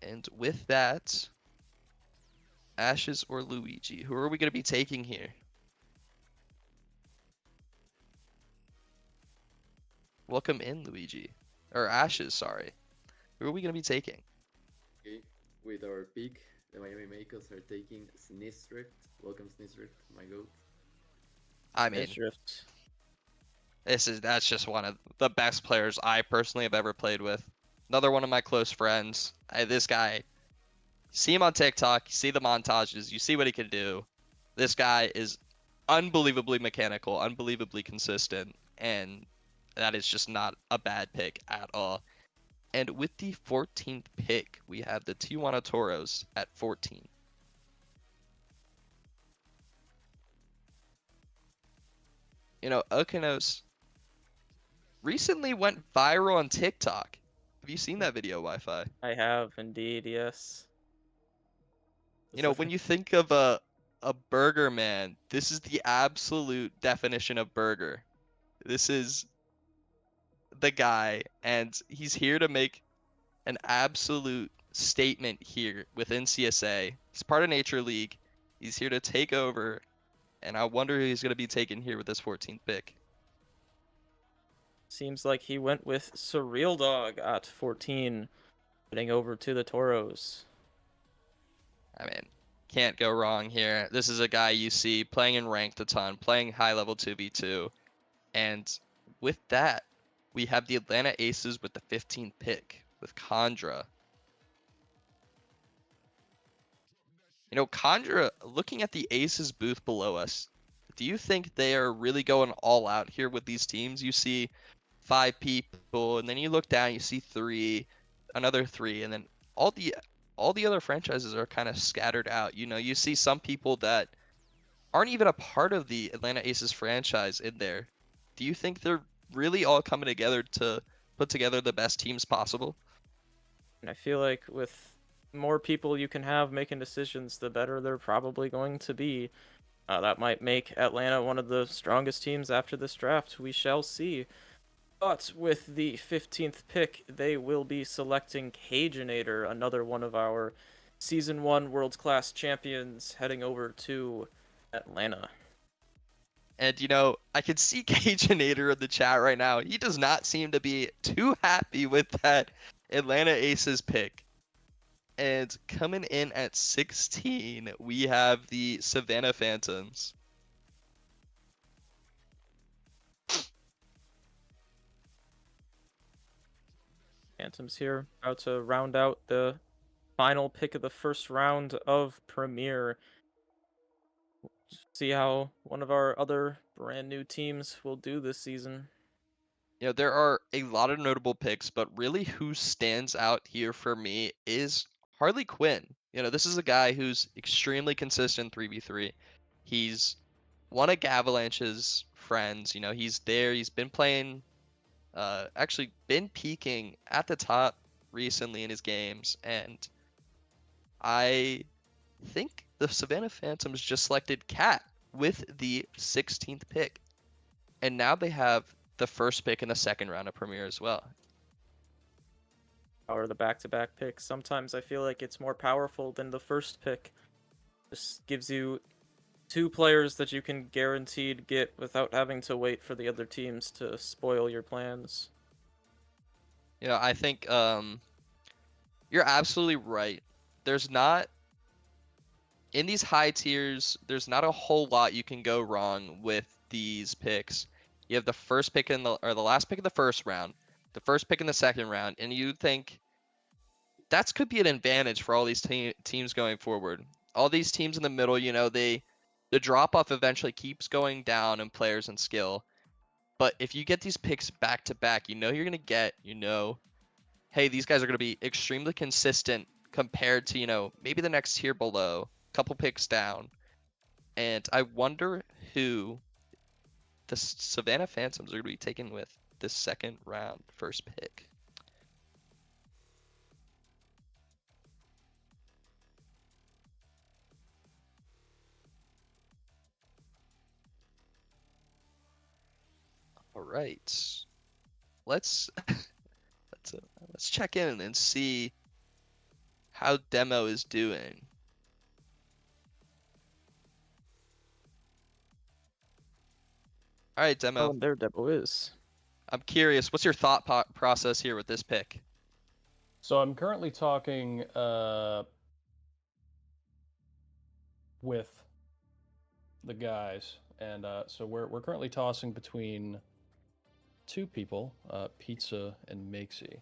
And with that, Ashes or Luigi, who are we going to be taking here? Welcome in, Luigi. Or Ashes, sorry. Who are we going to be taking? Okay, with our pick, the Miami Makers are taking Snistrift. Welcome, Snistrift, my goat. I mean, that's just one of the best players I personally have ever played with. Another one of my close friends. This guy, see him on TikTok, you see the montages, you see what he can do. This guy is unbelievably mechanical, unbelievably consistent, and that is just not a bad pick at all. And with the 14th pick, we have the Tijuana Toros at 14. You know, Okanos recently went viral on TikTok. Have you seen that video, Wi-Fi? I have indeed, yes. You know, when you think of a burger man, this is the absolute definition of burger. This is the guy, and he's here to make an absolute statement here within CSA. He's part of Nature League. He's here to take over, and I wonder who he's going to be taking here with this 14th pick. Seems like he went with Surreal Dog at 14, heading over to the Toros. I mean, can't go wrong here. This is a guy you see playing in ranked a ton, playing high level 2v2. And with that, we have the Atlanta Aces with the 15th pick with Kandra. You know, Kandra, looking at the Aces booth below us, do you think they are really going all out here with these teams? You see 5 people, and then you look down, you see 3, another 3, and then all the other franchises are kind of scattered out. You know, you see some people that aren't even a part of the Atlanta Aces franchise in there. Do you think they're really all coming together to put together the best teams possible? And I feel like with more people you can have making decisions, the better they're probably going to be. That might make Atlanta one of the strongest teams after this draft. We shall see. But with the 15th pick, they will be selecting Cajinator, another one of our Season 1 World Class champions, heading over to Atlanta. And you know, I can see Cajinator in the chat right now. He does not seem to be too happy with that Atlanta Aces pick. And coming in at 16, we have the Savannah Phantoms. Phantoms here, about to round out the final pick of the first round of Premier. See how one of our other brand new teams will do this season. You know, there are a lot of notable picks, but really who stands out here for me is Harley Quinn. You know, this is a guy who's extremely consistent 3v3. He's one of Gavalanche's friends. You know, he's there. He's been playing, actually been peaking at the top recently in his games. And I think the Savannah Phantoms just selected Cat with the 16th pick. And now they have the first pick in the second round of Premier as well. Or the back-to-back picks. Sometimes I feel like it's more powerful than the first pick. Just gives you 2 players that you can guaranteed get without having to wait for the other teams to spoil your plans. You know, I think you're absolutely right. There's not, in these high tiers, there's not a whole lot you can go wrong with these picks. You have the first pick or the last pick in the first round, the first pick in the second round, and you think that could be an advantage for all these teams going forward. All these teams in the middle, you know, the drop off eventually keeps going down in players and skill. But if you get these picks back to back, you know you're gonna get, you know, hey, these guys are gonna be extremely consistent compared to, you know, maybe the next tier below, couple picks down. And I wonder who the Savannah Phantoms are gonna be taking with this second round first pick. right. Let's let's check in and see how Demo is doing. All right, Demo. Oh, and there Demo is. I'm curious, what's your thought process here with this pick? So I'm currently talking with the guys, and so we're currently tossing between two people, Pizza and Makesy.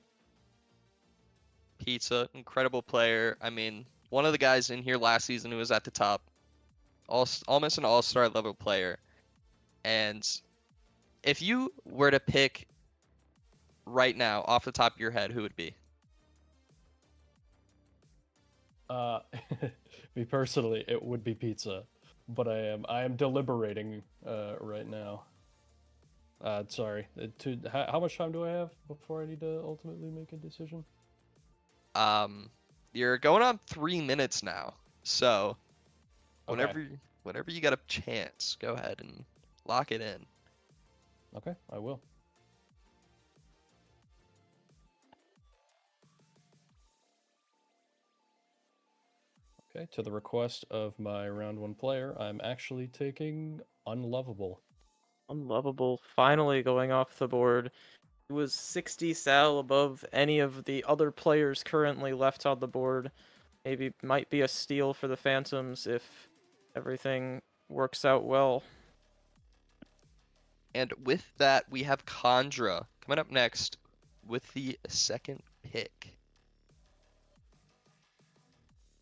Pizza, incredible player. I mean, one of the guys in here last season who was at the top, almost an all-star level player. And if you were to pick right now off the top of your head, who would it be? Me personally, it would be Pizza, but I am deliberating right now. Sorry. How much time do I have before I need to ultimately make a decision? You're going on 3 minutes now, so Okay. whenever you got a chance, go ahead and lock it in. Okay, I will. Okay, to the request of my round one player, I'm actually taking Unlovable. Unlovable finally going off the board. It was 60 sal above any of the other players currently left on the board. Maybe might be a steal for the Phantoms if everything works out well. And with that, we have Khandra coming up next with the second pick.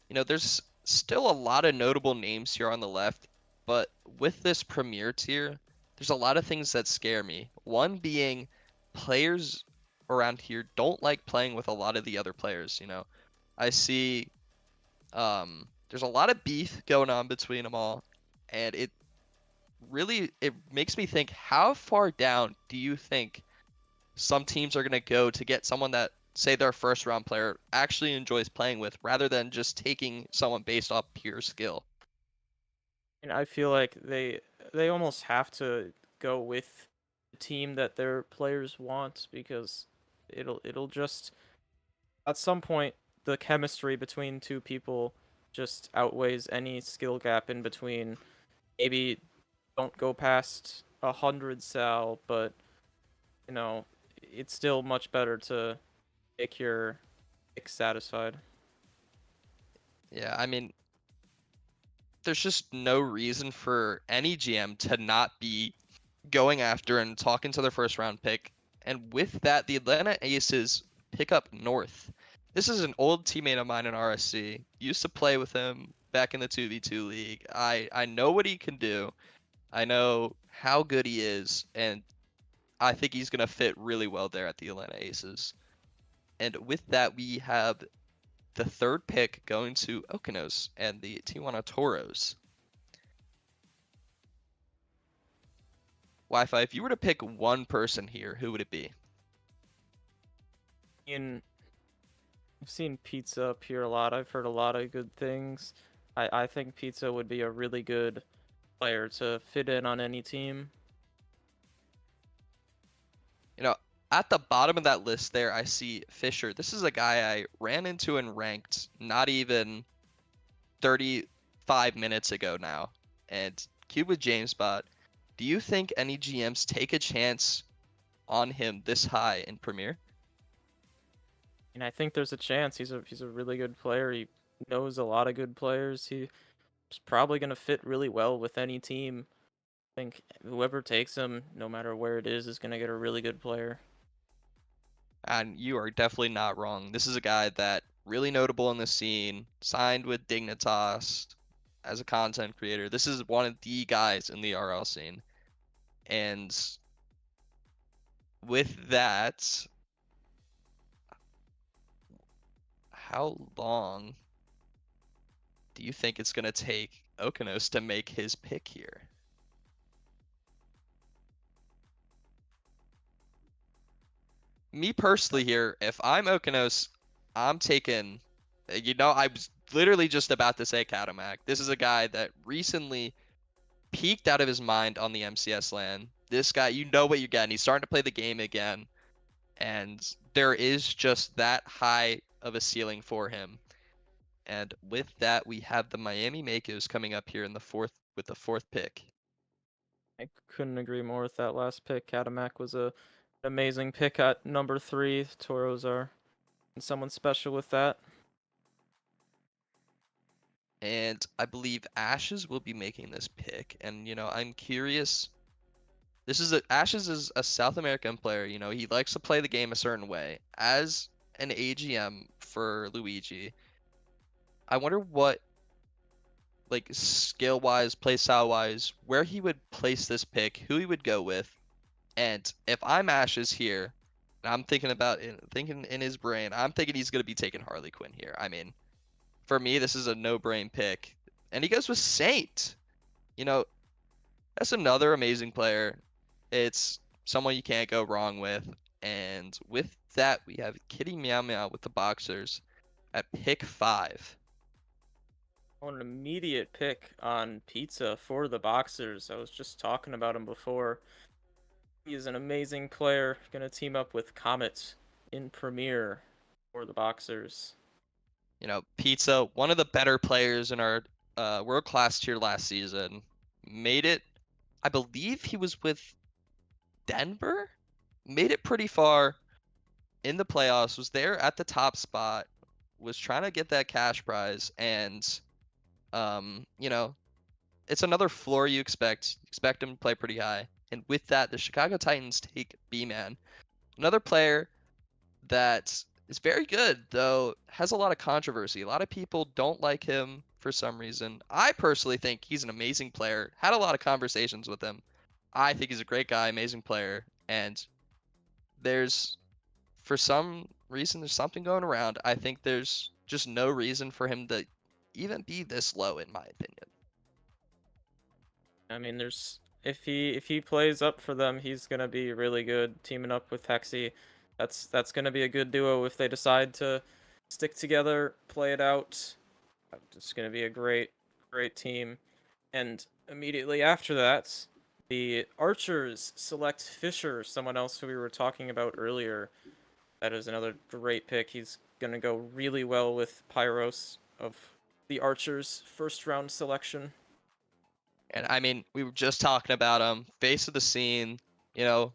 You know, there's still a lot of notable names here on the left, but with this premier tier, there's a lot of things that scare me. One being players around here don't like playing with a lot of the other players, you know. I see there's a lot of beef going on between them all, and it makes me think, how far down do you think some teams are going to go to get someone that, say, their first round player actually enjoys playing with, rather than just taking someone based off pure skill? And I feel like they almost have to go with the team that their players want, because it'll just at some point the chemistry between two people just outweighs any skill gap in between. Maybe don't go past 100 sal, but you know, it's still much better to make your pick satisfied. Yeah, I mean, there's just no reason for any GM to not be going after and talking to their first round pick. And with that, the Atlanta Aces pick up North. This is an old teammate of mine in RSC. Used to play with him back in the 2v2 league. I know what he can do. I know how good he is, and I think he's going to fit really well there at the Atlanta Aces. And with that, we have the third pick going to Okonos and the Tijuana Toros. Wi-Fi, if you were to pick one person here, who would it be? I've seen Pizza up here a lot. I've heard a lot of good things. I think Pizza would be a really good player to fit in on any team. You know, at the bottom of that list there, I see Fisher. This is a guy I ran into and ranked not even 35 minutes ago now. And Cube with JamesBot. Do you think any GMs take a chance on him this high in Premier? And I think there's a chance. He's a really good player. He knows a lot of good players. He's probably going to fit really well with any team. I think whoever takes him, no matter where it is going to get a really good player. And you are definitely not wrong. This is a guy that really notable in the scene, signed with Dignitas as a content creator. This is one of the guys in the RL scene. And with that, how long do you think it's going to take Okonos to make his pick here? Me personally here, if I'm Okonos, I'm taking, I was literally just about to say Katamak. This is a guy that recently peaked out of his mind on the MCS land. This guy, you know what you're getting. He's starting to play the game again. And there is just that high of a ceiling for him. And with that, we have the Miami Makos coming up here in the fourth with the 4th pick. I couldn't agree more with that last pick. Katamak was an amazing pick at number 3. Toros are someone special with that. And I believe Ashes will be making this pick. And, you know, I'm curious. Ashes is a South American player. You know, he likes to play the game a certain way. As an AGM for Luigi, I wonder what, like, skill-wise, playstyle-wise, where he would place this pick, who he would go with. And if I'm Ashes here, and I'm thinking in his brain, I'm thinking he's going to be taking Harley Quinn here. I mean, for me, this is a no-brain pick. And he goes with Saint. You know, that's another amazing player. It's someone you can't go wrong with. And with that, we have Kitty Meow Meow with the Boxers at pick 5. An immediate pick on Pizza for the Boxers. I was just talking about him before. He is an amazing player. Going to team up with Comet in Premier for the Boxers. You know, Pizza, one of the better players in our world class tier last season, made it. I believe he was with Denver, made it pretty far in the playoffs, was there at the top spot, was trying to get that cash prize, and you know, it's another floor you expect. Expect him to play pretty high. And with that, the Chicago Titans take B-Man. Another player that is very good, though has a lot of controversy. A lot of people don't like him for some reason. I personally think he's an amazing player. Had a lot of conversations with him. I think he's a great guy, amazing player, and for some reason, there's something going around. I think there's just no reason for him to even be this low, in my opinion. I mean, if he plays up for them, he's gonna be really good. Teaming up with Hexy, that's gonna be a good duo if they decide to stick together, play it out. It's gonna be a great team. And immediately after that, the Archers select Fisher, someone else who we were talking about earlier. That is another great pick. He's gonna go really well with Pyros of the Archers' first round selection. And I mean, we were just talking about him, face of the scene. You know,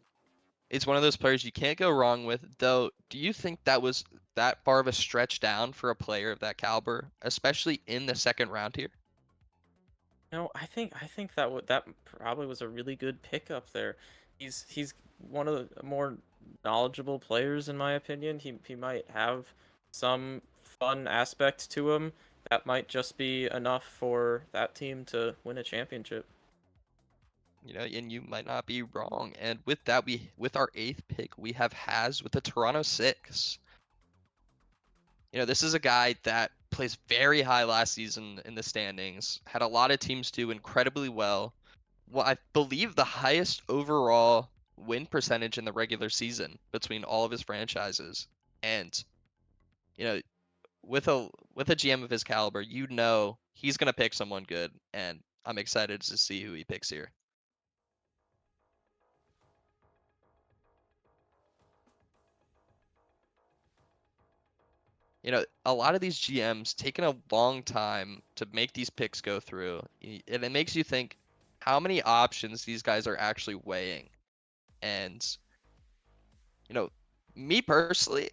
it's one of those players you can't go wrong with. Though, do you think that was that far of a stretch down for a player of that caliber, especially in the second round here? No, I think that probably was a really good pick up there. He's one of the more knowledgeable players in my opinion. He might have some fun aspect to him that might just be enough for that team to win a championship. You know, and you might not be wrong. And with that, with our 8th pick, we have Haz with the Toronto 6. You know, this is a guy that plays very high last season in the standings. Had a lot of teams do incredibly well. Well, I believe the highest overall win percentage in the regular season between all of his franchises. And, you know, with a GM of his caliber, you know he's gonna pick someone good, and I'm excited to see who he picks here. You know, a lot of these GMs taking a long time to make these picks go through, and it makes you think how many options these guys are actually weighing. And, you know, me personally,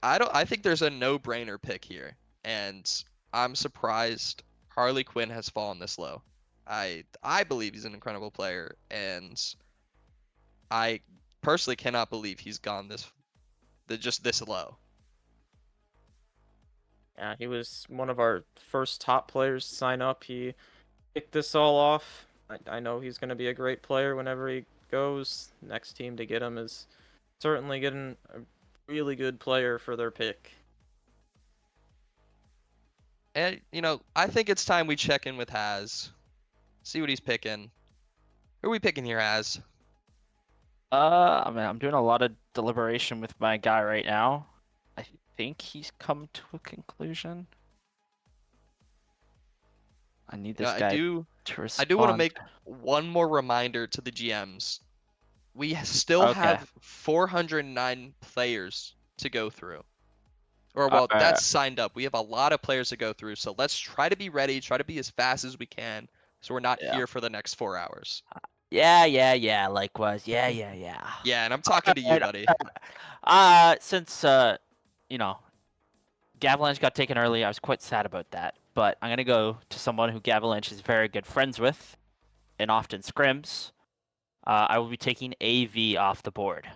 I think there's a no-brainer pick here, and I'm surprised Harley Quinn has fallen this low. I believe he's an incredible player, and I personally cannot believe he's gone just this low. Yeah, he was one of our first top players to sign up. He kicked this all off. I know he's going to be a great player whenever he goes. Next team to get him is certainly getting a really good player for their pick. And, you know, I think it's time we check in with Haz. See what he's picking. Who are we picking here, Haz? I mean, I'm doing a lot of deliberation with my guy right now. I think he's come to a conclusion. I need You know, this guy to I do want to respond. make one more reminder to the GMs. We still Okay. have 409 players to go through. Or well, that's signed up. We have a lot of players to go through, so let's try to be ready, try to be as fast as we can, so we're not Yeah. here for the next 4 hours. Yeah. Likewise. Yeah. Yeah, and I'm talking to you, Alright, buddy. Since you know, Gavalanche got taken early, I was quite sad about that. But I'm gonna go to someone who Gavalanche is very good friends with, and often scrims. I will be taking AV off the board.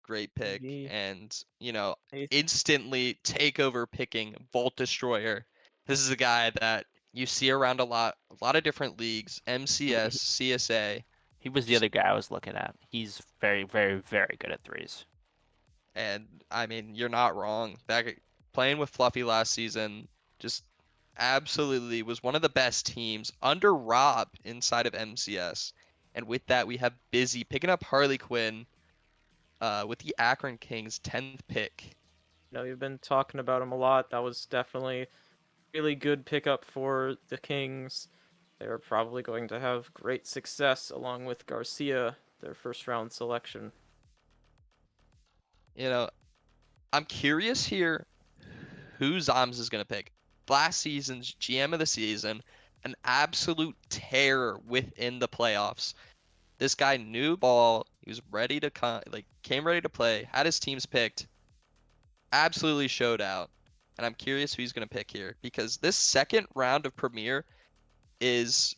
Great pick. Ye- And, you know, Eighth. instantly takeover picking Volt Destroyer. This is a guy that you see around a lot of different leagues, MCS, CSA. He was the other guy I was looking at. He's very good at threes. And I mean, you're not wrong. Playing with Fluffy last season, just absolutely was one of the best teams under Rob inside of MCS. And with that, we have Busy picking up Harley Quinn with the Akron Kings 10th pick. You've been talking about him a lot. That was definitely really good pickup for the Kings. They're probably going to have great success along with Garcia, their first round selection. You know, I'm curious here who Zoms is going to pick. Last season's GM of the season, an absolute terror within the playoffs. This guy knew ball. He was ready to came ready to play. Had his teams picked. Absolutely showed out. And I'm curious who he's going to pick here because this second round of Premier is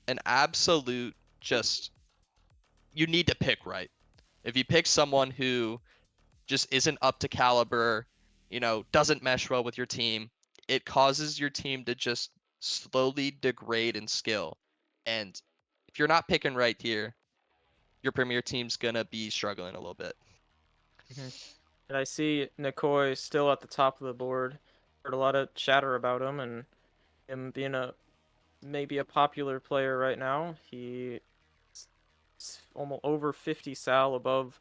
an absolute you need to pick right. If you pick someone who just isn't up to caliber, doesn't mesh well with your team, it causes your team to just slowly degrade in skill. And if you're not picking right here, your Premier team's gonna be struggling a little bit. And I see Nikoi still at the top of the board. Heard a lot of chatter about him and him being maybe a popular player right now. He's almost over 50 sal above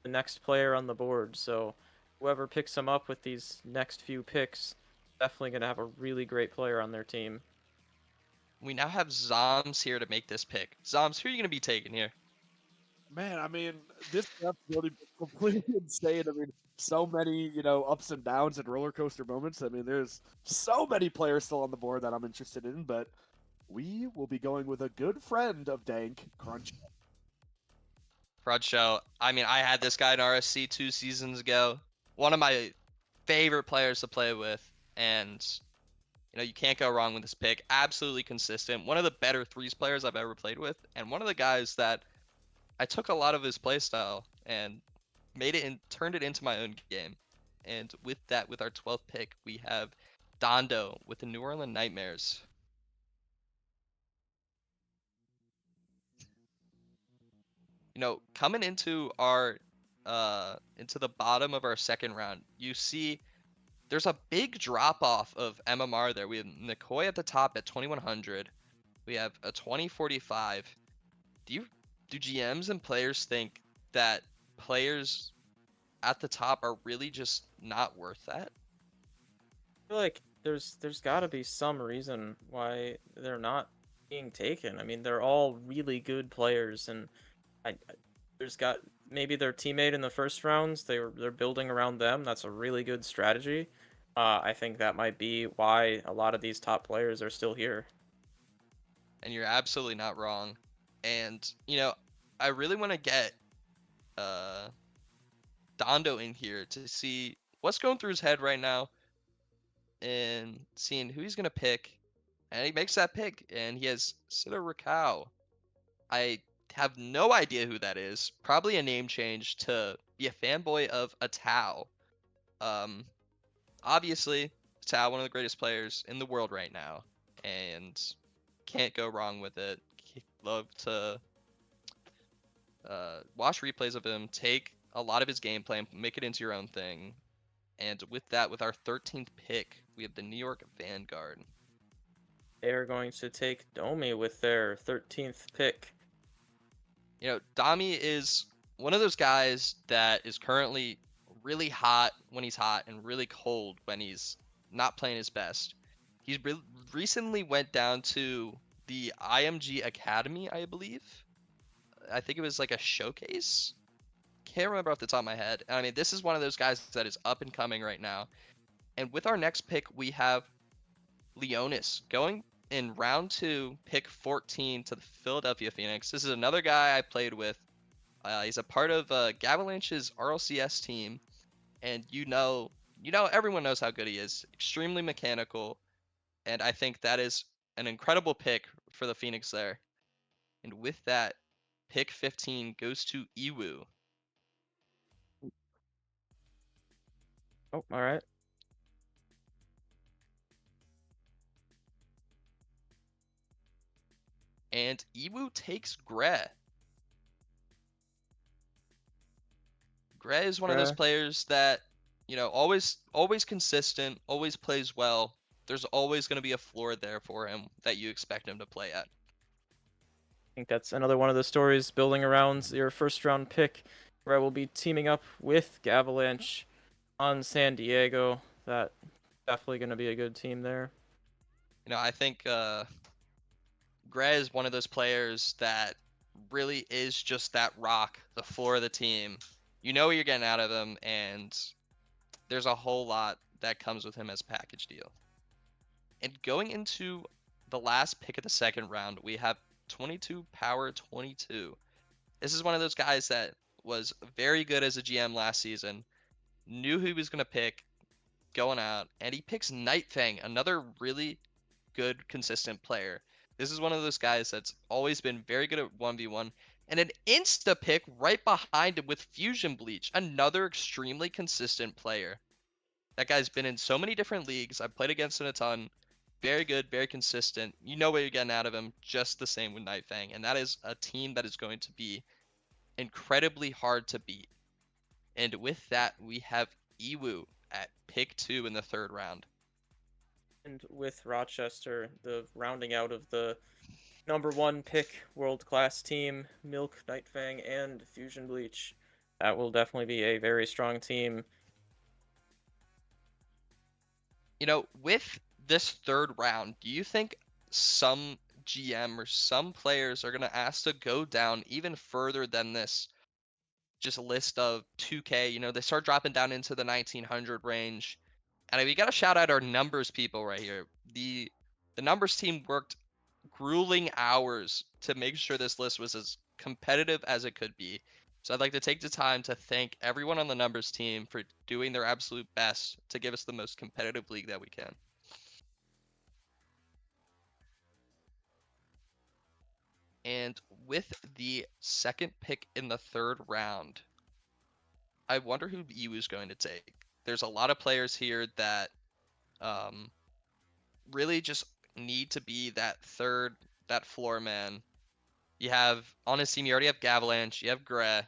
the next player on the board. So whoever picks him up with these next few picks, definitely going to have a really great player on their team. We now have Zoms here to make this pick. Zoms, who are you gonna be taking here? Man, I mean, this draft really completely insane. I mean, so many, ups and downs and roller coaster moments. I mean, there's so many players still on the board that I'm interested in, but we will be going with a good friend of Dank, Crunch. Show. I mean, I had this guy in RSC 2 seasons ago. One of my favorite players to play with, and you can't go wrong with this pick. Absolutely consistent. One of the better threes players I've ever played with, and one of the guys that I took a lot of his playstyle and made it and turned it into my own game. And with that, with our 12th pick, we have Dondo with the New Orleans Nightmares. Coming into into the bottom of our second round, you see there's a big drop off of MMR there. We have Nikoi at the top at 2100. We have a 2045. Do GMs and players think that players at the top are really just not worth that? I feel like there's got to be some reason why they're not being taken. I mean, they're all really good players, and there's got maybe their teammate in the first rounds. They're building around them. That's a really good strategy. I think that might be why a lot of these top players are still here. And you're absolutely not wrong. And I really want to get Dondo in here to see what's going through his head right now and seeing who he's gonna pick. And he makes that pick, and he has Sida Rakau. I have no idea who that is. Probably a name change to be a fanboy of a Tao. Obviously, Tao, one of the greatest players in the world right now, and can't go wrong with it. Love to watch replays of him, take a lot of his gameplay, and make it into your own thing. And with that, with our 13th pick, we have the New York Vanguard. They are going to take Domi with their 13th pick. Domi is one of those guys that is currently really hot when he's hot and really cold when he's not playing his best. He recently went down to the IMG Academy, I believe. I think it was like a showcase. Can't remember off the top of my head. I mean, this is one of those guys that is up and coming right now. And with our next pick, we have Leonis going in round 2, pick 14 to the Philadelphia Phoenix. This is another guy I played with. He's a part of Gavalanche's RLCS team, and everyone knows how good he is. Extremely mechanical, and I think that is an incredible pick for the Phoenix there. And with that, pick 15 goes to Iwu. Oh, all right. And Iwu takes Gre. Gre is one of those Gre. players that, always consistent, always plays well. There's always going to be a floor there for him that you expect him to play at. I think that's another one of the stories building around your first round pick, where I will be teaming up with Gavalanche on San Diego. That definitely going to be a good team there. I think Gre is one of those players that really is just that rock, the floor of the team. You know what you're getting out of him, and there's a whole lot that comes with him as a package deal. And going into the last pick of the second round, we have 22 Power 22. This is one of those guys that was very good as a GM last season, knew who he was going to pick going out, and he picks Night Fang, another really good, consistent player. This is one of those guys that's always been very good at 1v1, and an insta pick right behind him with Fusion Bleach, another extremely consistent player. That guy's been in so many different leagues. I've played against him a ton. Very good, very consistent. You know what you're getting out of him. Just the same with Night Fang, and that is a team that is going to be incredibly hard to beat. And with that, we have Iwu at pick 2 in the third round. And with Rochester, the rounding out of the number 1 pick world-class team, Milk, Nightfang, and Fusion Bleach. That will definitely be a very strong team. With this third round, do you think some GM or some players are going to ask to go down even further than this just list of 2K? They start dropping down into the 1900 range. And we got to shout out our numbers people right here. The numbers team worked grueling hours to make sure this list was as competitive as it could be. So I'd like to take the time to thank everyone on the numbers team for doing their absolute best to give us the most competitive league that we can. And with the second pick in the third round, I wonder who EU is going to take. There's a lot of players here that really just need to be that floor man. You have, on his team, you already have Gavalanche, you have Gre.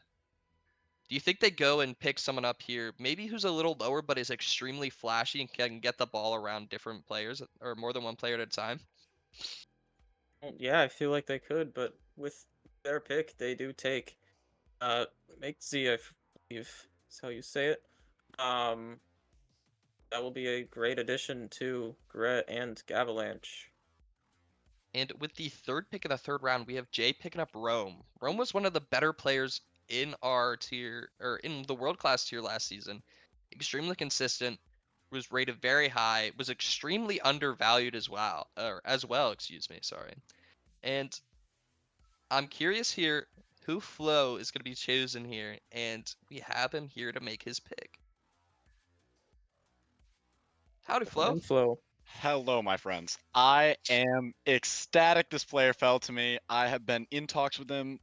Do you think they go and pick someone up here, maybe who's a little lower but is extremely flashy and can get the ball around different players or more than one player at a time? Yeah, I feel like they could, but with their pick, they do take Make Z, I believe is how you say it. That will be a great addition to Gret and Gavalanche. And with the third pick of the third round, we have Jay picking up Rome. Rome was one of the better players in our tier, or in the world class tier last season. Extremely consistent, was rated very high, was extremely undervalued as well, excuse me, sorry. And I'm curious here who Flo is going to be chosen here, and we have him here to make his pick. Howdy, Flo. Flo. Hello, my friends. I am ecstatic this player fell to me. I have been in talks with him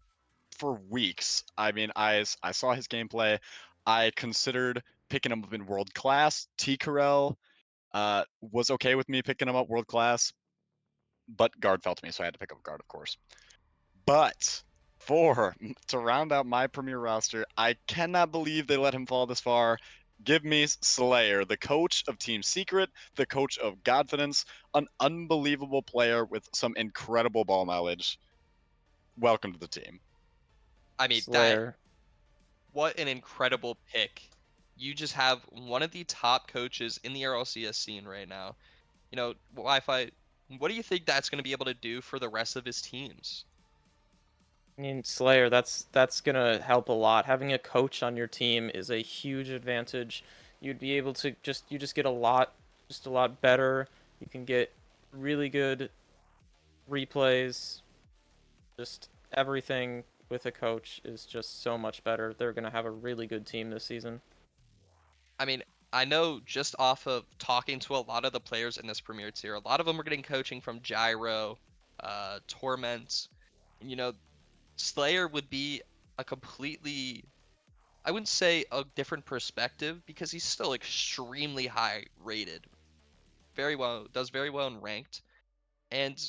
for weeks. I mean, I saw his gameplay. I considered picking him up in world class. T. Carell was okay with me picking him up world class, but guard fell to me, so I had to pick up guard, of course. But to round out my premier roster, I cannot believe they let him fall this far. Give me Slayer, the coach of Team Secret, the coach of Godfidence, an unbelievable player with some incredible ball knowledge. Welcome to the team. I mean, Slayer. What an incredible pick. You just have one of the top coaches in the RLCS scene right now. Wi-Fi. What do you think that's going to be able to do for the rest of his teams? I mean, Slayer, that's gonna help a lot. Having a coach on your team is a huge advantage. You'd be able to just get a lot better. You can get really good replays. Just everything with a coach is just so much better. They're gonna have a really good team this season. I mean, I know just off of talking to a lot of the players in this Premier tier, a lot of them are getting coaching from Gyro, Torment. Slayer would be a completely, I wouldn't say a different perspective because he's still extremely high rated. Very well, does very well in ranked. And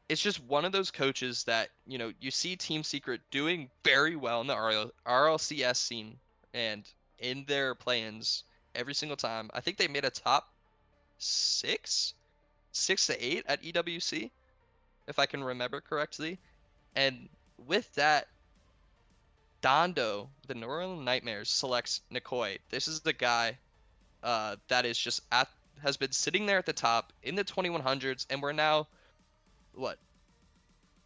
it's just one of those coaches that, you see Team Secret doing very well in the RLCS scene and in their play-ins every single time. I think they made a top 6 to 8 at EWC, if I can remember correctly. And with that, Dondo, the Neural Nightmares, selects Nikoi. This is the guy that is has been sitting there at the top in the 2100s, and we're now, what,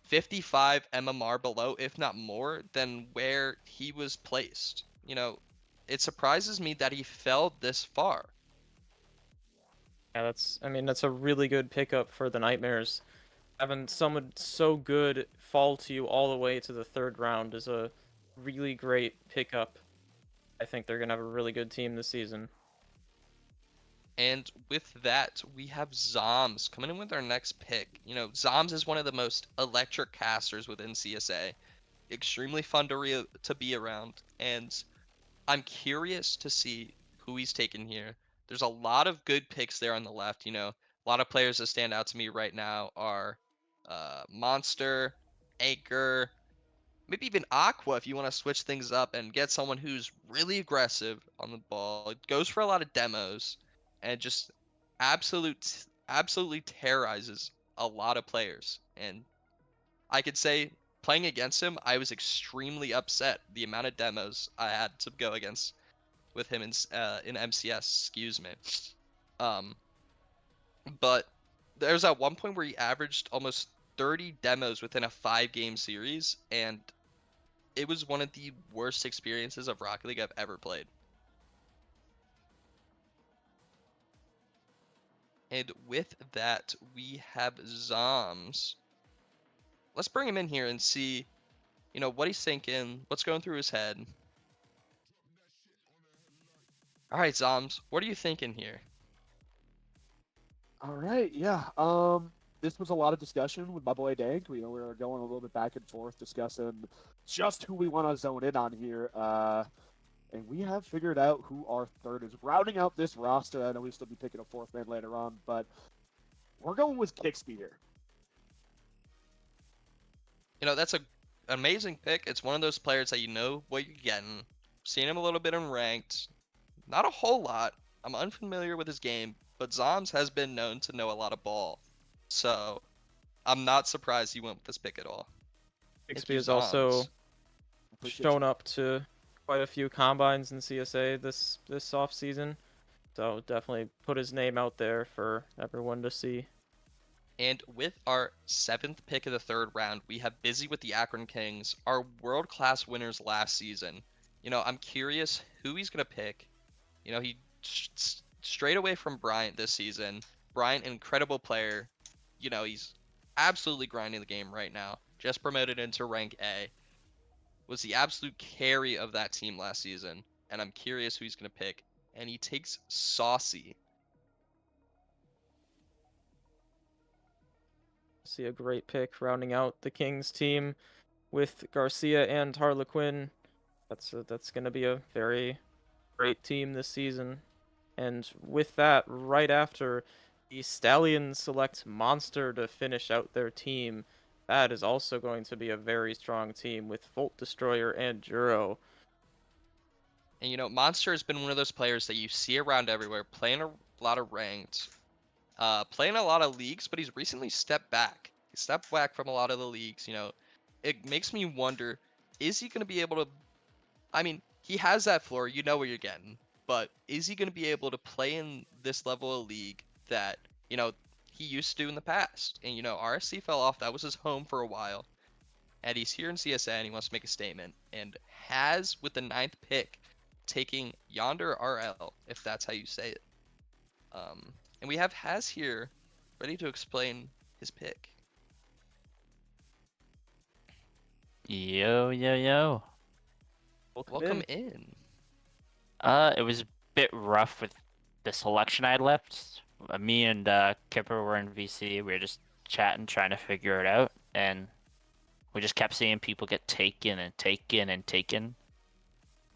55 MMR below, if not more, than where he was placed. It surprises me that he fell this far. Yeah, that's a really good pickup for the Nightmares. Having someone so good fall to you all the way to the third round is a really great pickup. I think they're gonna have a really good team this season. And with that, we have Zoms coming in with our next pick. Zoms is one of the most electric casters within CSA. Extremely fun to be around, and I'm curious to see who he's taken here. There's a lot of good picks there on the left. A lot of players that stand out to me right now are Monster, Anchor, maybe even Aqua if you want to switch things up and get someone who's really aggressive on the ball, goes for a lot of demos, and just absolutely terrorizes a lot of players. And I could say playing against him, I was extremely upset the amount of demos I had to go against with him in MCS, excuse me. Um, but there's at one point where he averaged almost 30 demos within a 5-game series, and it was one of the worst experiences of Rocket League I've ever played. And with that, we have Zoms. Let's bring him in here and see, what he's thinking, what's going through his head. All right, Zoms, what are you thinking here? All right, yeah. This was a lot of discussion with my boy Dank. We were going a little bit back and forth discussing just who we want to zone in on here. And we have figured out who our third is. Rounding out this roster, I know we'll still be picking a fourth man later on, but we're going with Kickspeeder. That's an amazing pick. It's one of those players that you know what you're getting. Seen him a little bit in ranked. Not a whole lot. I'm unfamiliar with his game, but Zoms has been known to know a lot of ball. So I'm not surprised he went with this pick at all. Bixby has also shown up to quite a few combines in CSA this off season, so definitely put his name out there for everyone to see. And with our 7th pick of the 3rd round, we have Busy with the Akron Kings, our world-class winners last season. I'm curious who he's going to pick. He strayed away from Bryant this season. Bryant, incredible player. He's absolutely grinding the game right now. Just promoted into rank A. Was the absolute carry of that team last season. And I'm curious who he's going to pick. And he takes Saucy. See a great pick rounding out the Kings team with Garcia and Harlequin. That's going to be a very great team this season. And with that, right after the Stallions select Monster to finish out their team, that is also going to be a very strong team with Volt Destroyer and Juro. And Monster has been one of those players that you see around everywhere, playing a lot of ranked, playing a lot of leagues, but he's recently stepped back. He stepped back from a lot of the leagues. It makes me wonder, is he going to be able to? I mean, he has that floor. You know what you're getting, but is he going to be able to play in this level of league that you know, he used to do in the past. And, you know, RSC fell off. That was his home for a while. And he's here in CSA and he wants to make a statement. And has, with the 9th pick, taking Yonder RL, if that's how you say it. And we have Has here ready to explain his pick. Yo, yo, yo. Welcome in. It was a bit rough with the selection I had left. Me and Kipper were in VC. We were just chatting, trying to figure it out, and we just kept seeing people get taken and taken and taken.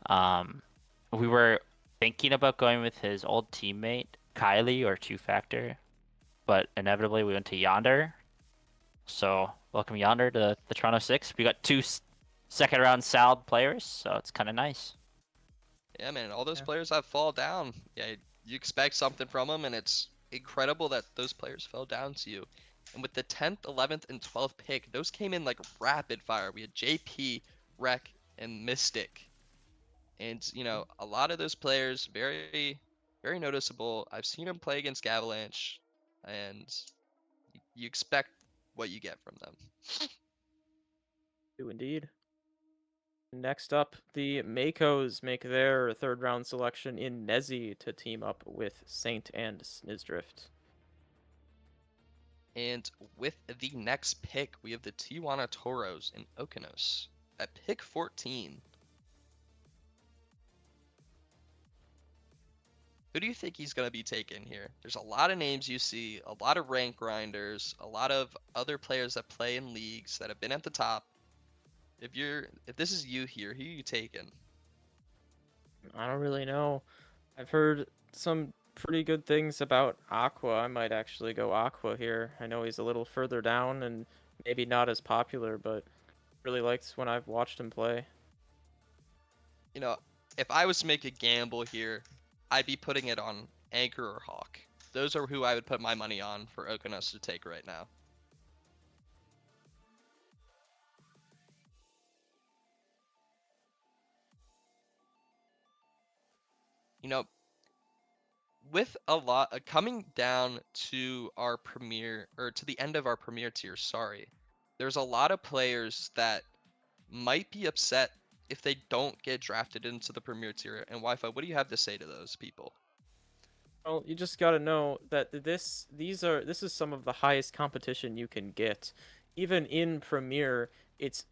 We were thinking about going with his old teammate Kylie or Two Factor, but inevitably we went to Yonder. So welcome Yonder to the Toronto Six. We got two second round Sal players, so it's kind of nice. Yeah, man, all those players that fall down, yeah, you expect something from them, and it's incredible that those players fell down to you. And with the 10th, 11th, and 12th pick, those came in like rapid fire. We had JP, Rec, and Mystic. And, you know, a lot of those players, very, very noticeable. I've seen them play against Avalanche, and you expect what you get from them. Do indeed. Next up, the Makos make their third round selection in Nezi to team up with Saint and Snizdrift. And with the next pick, we have the Tijuana Toros in Okonos at pick 14. Who do you think he's going to be taking here? There's a lot of names you see, a lot of rank grinders, a lot of other players that play in leagues that have been at the top. If this is you here, who are you taking? I don't really know. I've heard some pretty good things about Aqua. I might actually go Aqua here. I know he's a little further down and maybe not as popular, but really liked when I've watched him play. You know, if I was to make a gamble here, I'd be putting it on Anchor or Hawk. Those are who I would put my money on for Okonos to take right now. You know, with a lot coming down to our premier or to the end of our premier tier, sorry, there's a lot of players that might be upset if they don't get drafted into the premier tier. And Wi-Fi, what do you have to say to those people? Well, you just gotta know that this is some of the highest competition you can get. Even in Premier, it's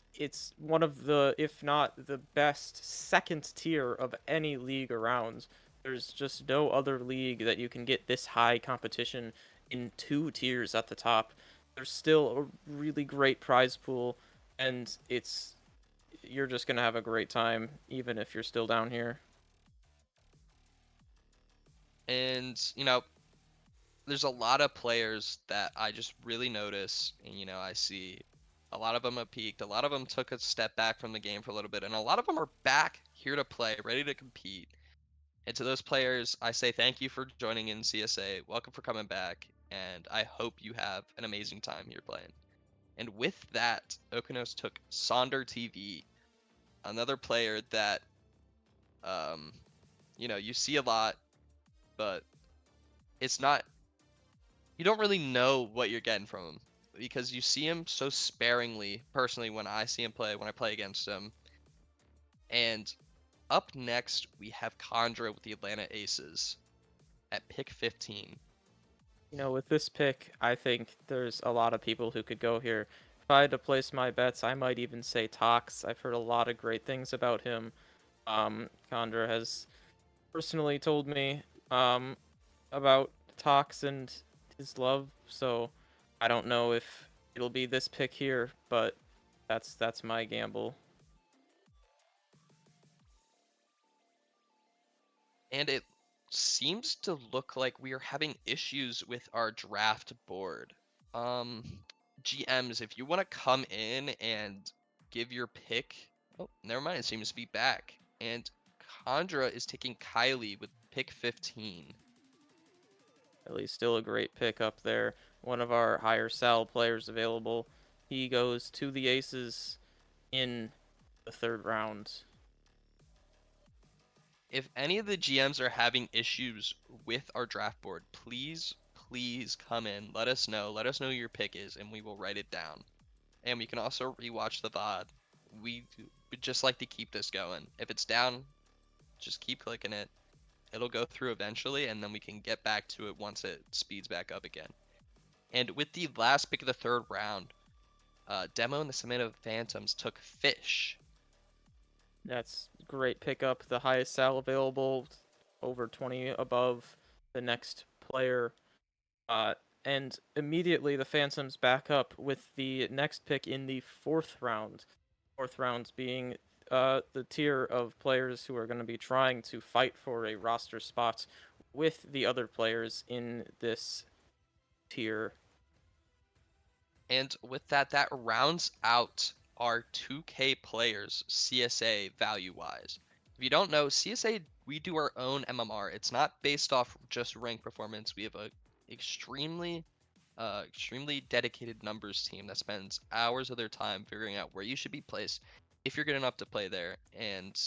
one of the, if not the best second tier of any league around. There's just no other league that you can get this high competition in 2 tiers at the top. There's still a really great prize pool, and you're just gonna have a great time even if you're still down here. And, you know, there's a lot of players that I just really notice, and, you know, I see a lot of them have peaked. A lot of them took a step back from the game for a little bit, and a lot of them are back here to play, ready to compete. And to those players, I say thank you for joining in CSA. Welcome for coming back, and I hope you have an amazing time here playing. And with that, Okonos took Sonder TV, another player that, you know, you see a lot, but it's not, you don't really know what you're getting from him because you see him so sparingly, personally, when I see him play, when I play against him. And up next, we have Condra with the Atlanta Aces at pick 15. You know, with this pick, I think there's a lot of people who could go here. If I had to place my bets, I might even say Tox. I've heard a lot of great things about him. Condra has personally told me about Tox and his love, so I don't know if it'll be this pick here, but that's my gamble. And it seems to look like we are having issues with our draft board. GMs, if you want to come in and give your pick. Oh, never mind. It seems to be back. And Condra is taking Kylie with pick 15. Kylie's still a great pick up there. One of our higher sal players available. He goes to the Aces in the third round. If any of the GMs are having issues with our draft board, please, please come in. Let us know. Let us know who your pick is, and we will write it down. And we can also rewatch the VOD. We'd just like to keep this going. If it's down, just keep clicking it. It'll go through eventually, and then we can get back to it once it speeds back up again. And with the last pick of the third round, Demo and the Savannah Phantoms took Fish. That's great pickup. The highest sal available, over 20 above the next player. And immediately the Phantoms back up with the next pick in the fourth round. Fourth round being the tier of players who are going to be trying to fight for a roster spot with the other players in this tier. And with that, that rounds out our 2K players CSA value-wise. If you don't know, CSA, we do our own MMR. It's not based off just rank performance. We have a extremely dedicated numbers team that spends hours of their time figuring out where you should be placed if you're good enough to play there. And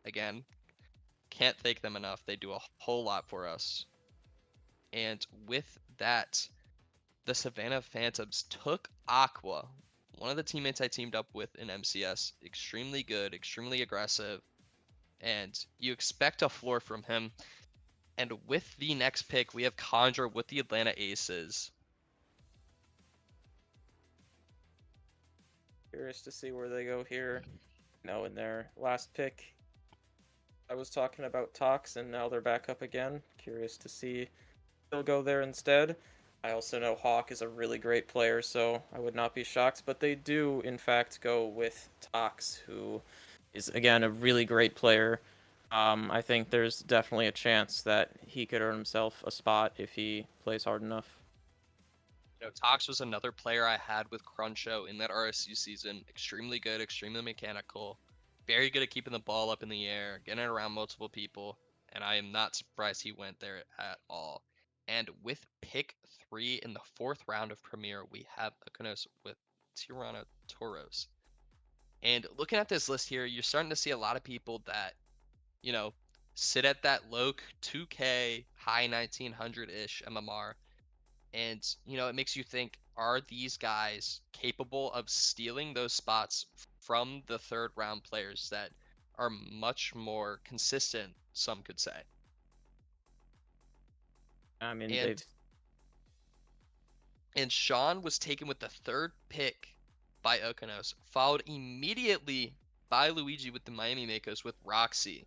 again, can't thank them enough. They do a whole lot for us. And with that, the Savannah Phantoms took Aqua, one of the teammates I teamed up with in MCS. Extremely good, extremely aggressive, and you expect a floor from him. And with the next pick, we have Conjure with the Atlanta Aces. Curious to see where they go here. No, in their last pick, I was talking about Tox, and now they're back up again. Curious to see they'll go there instead. I also know Hawk is a really great player, so I would not be shocked. But they do, in fact, go with Tox, who is, again, a really great player. I think there's definitely a chance that he could earn himself a spot if he plays hard enough. You know, Tox was another player I had with Cruncho in that RSU season. Extremely good, extremely mechanical, very good at keeping the ball up in the air, getting around multiple people, and I am not surprised he went there at all. And with pick 3 in the fourth round of Premier, we have Akunos with Tirana Toros. And looking at this list here, you're starting to see a lot of people that, you know, sit at that low 2K, high 1900-ish MMR. And, you know, it makes you think, are these guys capable of stealing those spots from the third round players that are much more consistent, some could say? I mean, And Sean was taken with the third pick by Okanos, followed immediately by Luigi with the Miami Makos with Roxy.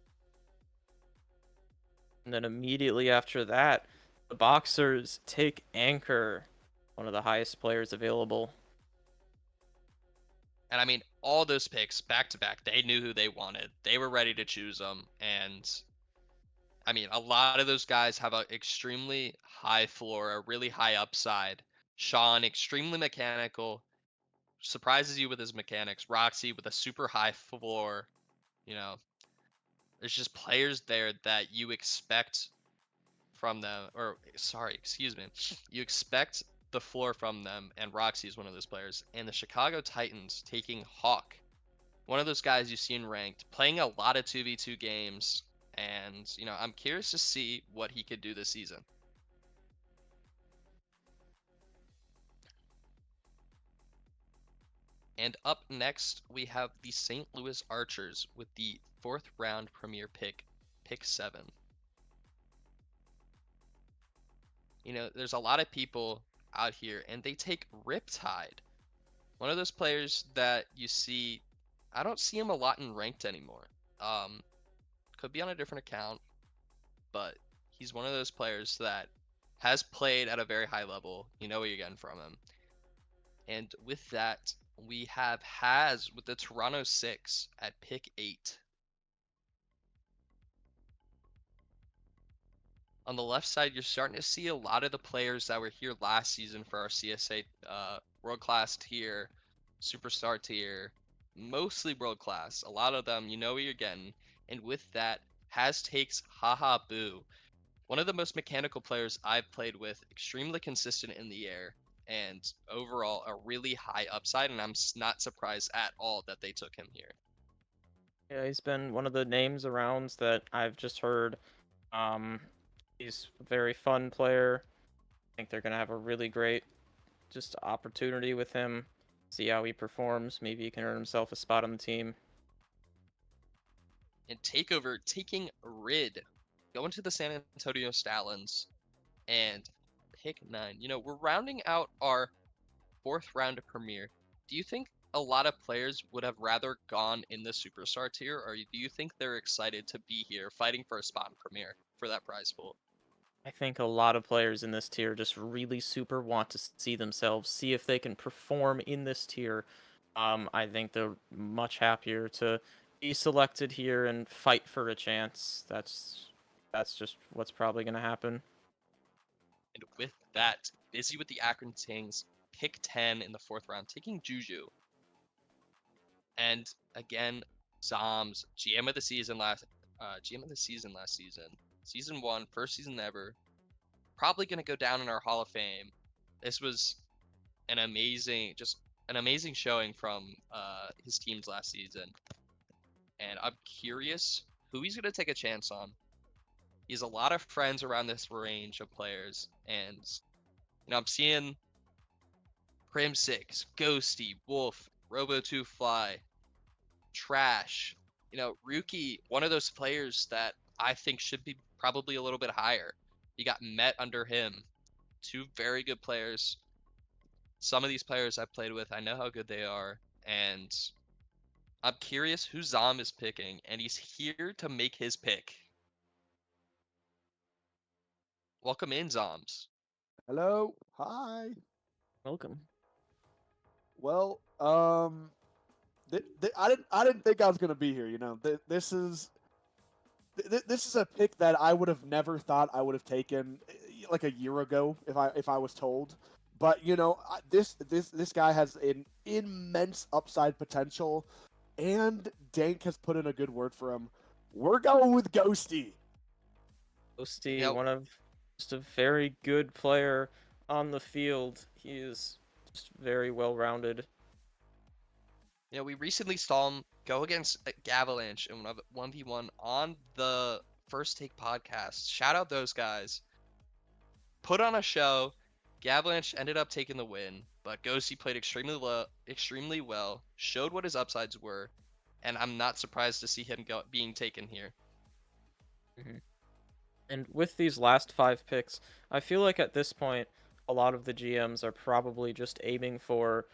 And then immediately after that, the Boxers take Anchor, one of the highest players available. And I mean, all those picks back to back, they knew who they wanted. They were ready to choose them. And I mean, a lot of those guys have an extremely high floor, a really high upside. Sean, extremely mechanical, surprises you with his mechanics. Roxy with a super high floor. You know, there's just players there that you expect from them, or sorry, excuse me, you expect the floor from them, and Roxy is one of those players. And the Chicago Titans taking Hawk, one of those guys you see in ranked, playing a lot of 2v2 games, and you know, I'm curious to see what he could do this season. And up next, we have the St. Louis Archers with the fourth round premier pick, pick 7. You know, there's a lot of people out here, and they take Riptide. One of those players that you see, I don't see him a lot in ranked anymore. Could be on a different account, but he's one of those players that has played at a very high level. You know what you're getting from him. And with that, we have Haz with the Toronto 6 at pick 8. On the left side, you're starting to see a lot of the players that were here last season for our CSA World Class tier, Superstar tier, mostly World Class. A lot of them, you know what you're getting. And with that, Haz takes Haha Boo, one of the most mechanical players I've played with, extremely consistent in the air, and overall a really high upside, and I'm not surprised at all that they took him here. Yeah, he's been one of the names around that I've just heard. He's a very fun player. think they're gonna have a really great just opportunity with him. See how he performs. Maybe he can earn himself a spot on the team. And Takeover taking Rid, going to the San Antonio Stallions, and pick 9. You know, we're rounding out our 4th round of Premier. Do you think a lot of players would have rather gone in the Superstar tier, or do you think they're excited to be here fighting for a spot in Premier for that prize pool? I think a lot of players in this tier just really super want to see themselves, see if they can perform in this tier. I think they're much happier to be selected here and fight for a chance. That's just what's probably going to happen. And with that, Busy with the Akron Kings, pick 10 in the 4th round, taking Juju. And again, Zoms, GM of the season last season. Season 1, first season ever. Probably going to go down in our Hall of Fame. This was an amazing showing from his teams last season. And I'm curious who he's going to take a chance on. He has a lot of friends around this range of players. And, you know, I'm seeing Prim 6, Ghosty, Wolf, Robo2 Fly, Trash. You know, Ruki, one of those players that I think should be probably a little bit higher. You got Met under him. 2 very good players. Some of these players I've played with, I know how good they are. And I'm curious who Zom is picking. And he's here to make his pick. Welcome in, Zoms. Hello. Hi. Welcome. Well, I didn't think I was gonna be here. You know, this is a pick that I would have never thought I would have taken like a year ago if I was told. But you know, this guy has an immense upside potential, and Dank has put in a good word for him. We're going with Ghosty. Ghosty, Yep. one of just a very good player on the field. He is just very well rounded. You know, we recently saw him go against Gavalanche in 1v1 on the First Take podcast. Shout out those guys. Put on a show. Gavalanche ended up taking the win, but Ghosty played extremely well, showed what his upsides were, and I'm not surprised to see him being taken here. Mm-hmm. And with these last 5 picks, I feel like at this point, a lot of the GMs are probably just aiming for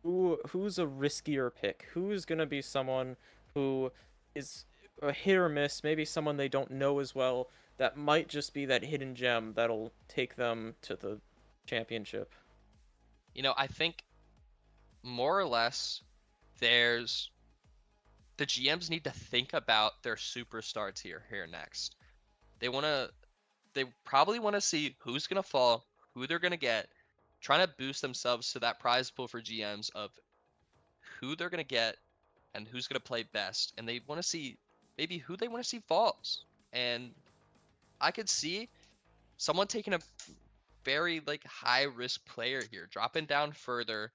who's a riskier pick, who's gonna be someone who is a hit or miss, maybe someone they don't know as well, that might just be that hidden gem that'll take them to the championship. You know, I think more or less there's the GMs need to think about their superstar tier here next. They probably want to see who's going to fall, who they're going to get, trying to boost themselves to that prize pool for GMs of who they're going to get and who's going to play best. And they want to see maybe who they want to see falls. And I could see someone taking a very like high risk player here, dropping down further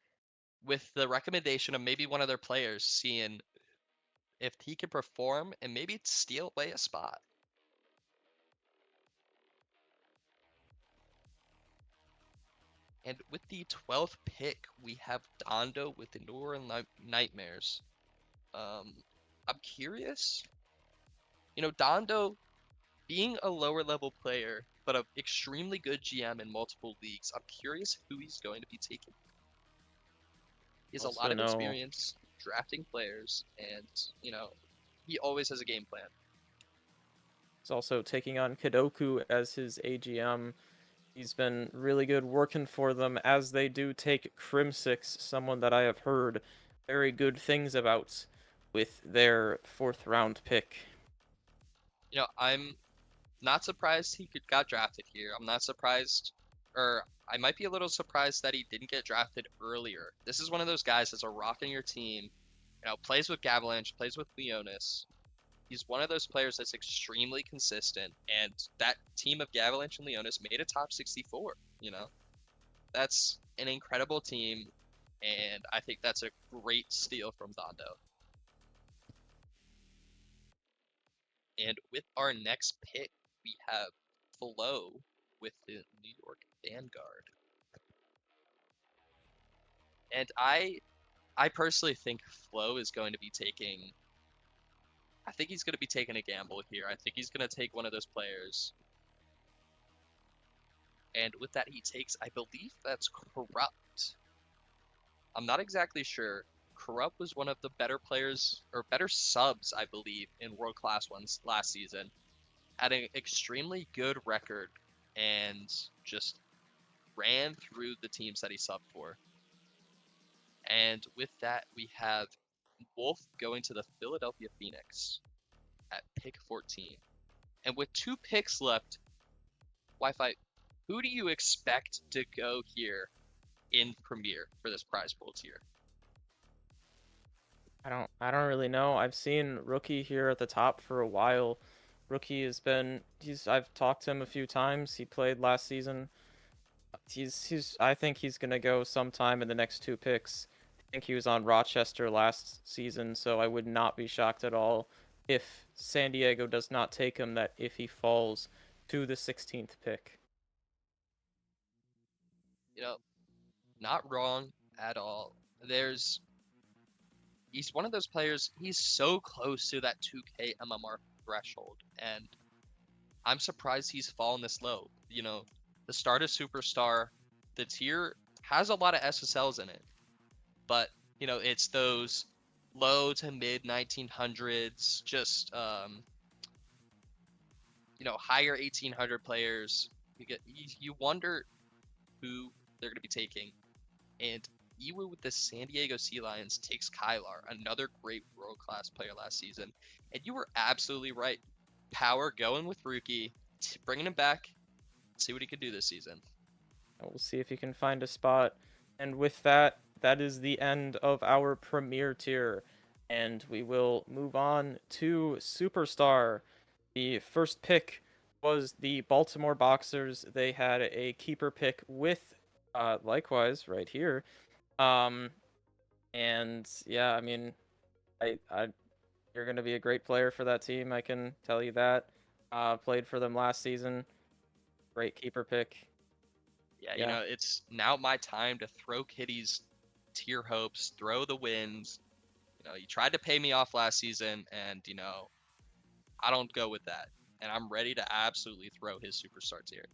with the recommendation of maybe one of their players, seeing if he can perform and maybe steal away a spot. And with the 12th pick, we have Dondo with the Neural Nightmares. I'm curious. You know, Dondo being a lower level player, but an extremely good GM in multiple leagues, I'm curious who he's going to be taking. He has a lot of experience drafting players, and, you know, he always has a game plan. He's also taking on Kadoku as his AGM. He's been really good working for them as they do take Crimsix, someone that I have heard very good things about with their 4th round pick. You know, I'm not surprised he got drafted here. I'm not surprised, or I might be a little surprised that he didn't get drafted earlier. This is one of those guys that's a rock in your team. You know, plays with Gavalanche, plays with Leonis. He's one of those players that's extremely consistent, and that team of Gavalanche and Leonis made a top 64. You know, that's an incredible team, and I think that's a great steal from Dondo. And with our next pick, we have Flo with the New York Vanguard. And I personally think Flo is going to be taking. I think he's going to be taking a gamble here. I think he's going to take one of those players. And with that, he takes, I believe that's Corrupt. I'm not exactly sure. Corrupt was one of the better players, or better subs, I believe, in World Class ones last season. Had an extremely good record and just ran through the teams that he subbed for. And with that, we have Wolf going to the Philadelphia Phoenix at pick 14. And with 2 picks left, Wi-Fi, who do you expect to go here in Premier for this prize pool tier? I don't really know. I've seen Rookie here at the top for a while. Rookie has been I've talked to him a few times. He played last season. I think he's gonna go sometime in the next 2 picks. I think he was on Rochester last season, so I would not be shocked at all if San Diego does not take him, that if he falls to the 16th pick. You know, not wrong at all. He's one of those players, he's so close to that 2K MMR threshold, and I'm surprised he's fallen this low. You know, the start of Superstar, the tier has a lot of SSLs in it, but, you know, it's those low to mid 1900s, just, you know, higher 1800 players. You wonder who they're going to be taking. And Iwu with the San Diego Sea Lions takes Kylar, another great world-class player last season. And you were absolutely right. Power going with Rookie, bringing him back, see what he could do this season. We'll see if he can find a spot. And with that, that is the end of our Premier tier. And we will move on to Superstar. The first pick was the Baltimore Boxers. They had a keeper pick with, likewise, right here. And yeah, I mean, you're going to be a great player for that team. I can tell you that. Played for them last season. Great keeper pick. Yeah, you know, it's now my time to throw Kitty's tier hopes, throw the wins. You know, you tried to pay me off last season, and, you know, I don't go with that. And I'm ready to absolutely throw his Superstar tier.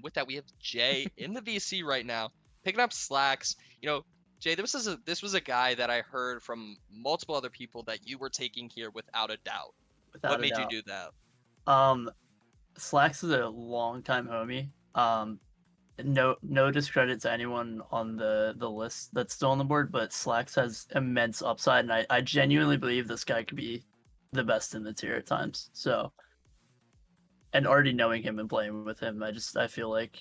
With that, we have Jay in the VC right now, picking up slacks. You know, Jay, this was a guy that I heard from multiple other people that you were taking here without a doubt. What made you do that? Slacks is a longtime homie. No discredit to anyone on the list that's still on the board, but Slacks has immense upside, and I genuinely believe this guy could be the best in the tier at times. So, and already knowing him and playing with him, I feel like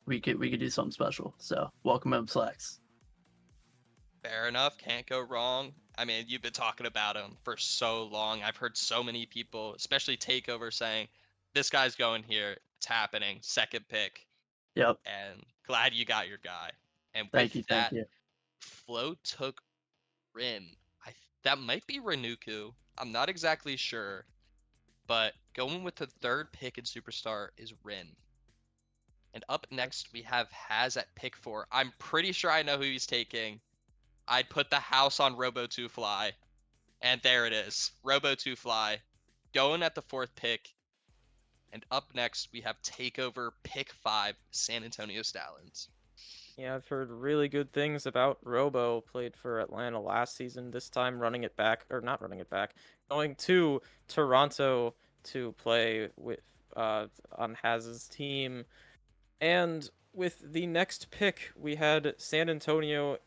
we could do something special. So, welcome home, Slacks. Fair enough, can't go wrong. I mean, you've been talking about him for so long. I've heard so many people, especially Takeover, saying, this guy's going here. It's happening. Second pick. Yep. And glad you got your guy. And Thank with you, that, thank you. Flo took Rin. That might be Renuku. I'm not exactly sure. But going with the 3rd pick in Superstar is Rin. And up next, we have Haz at pick 4. I'm pretty sure I know who he's taking. I'd put the house on Robo2 Fly. And there it is. Robo2 Fly. Going at the 4th pick. And up next, we have Takeover pick 5, San Antonio Stallions. Yeah, I've heard really good things about Robo. Played for Atlanta last season, this time running it back, or not running it back, going to Toronto to play with on Haz's team. And with the next pick, we had San Antonio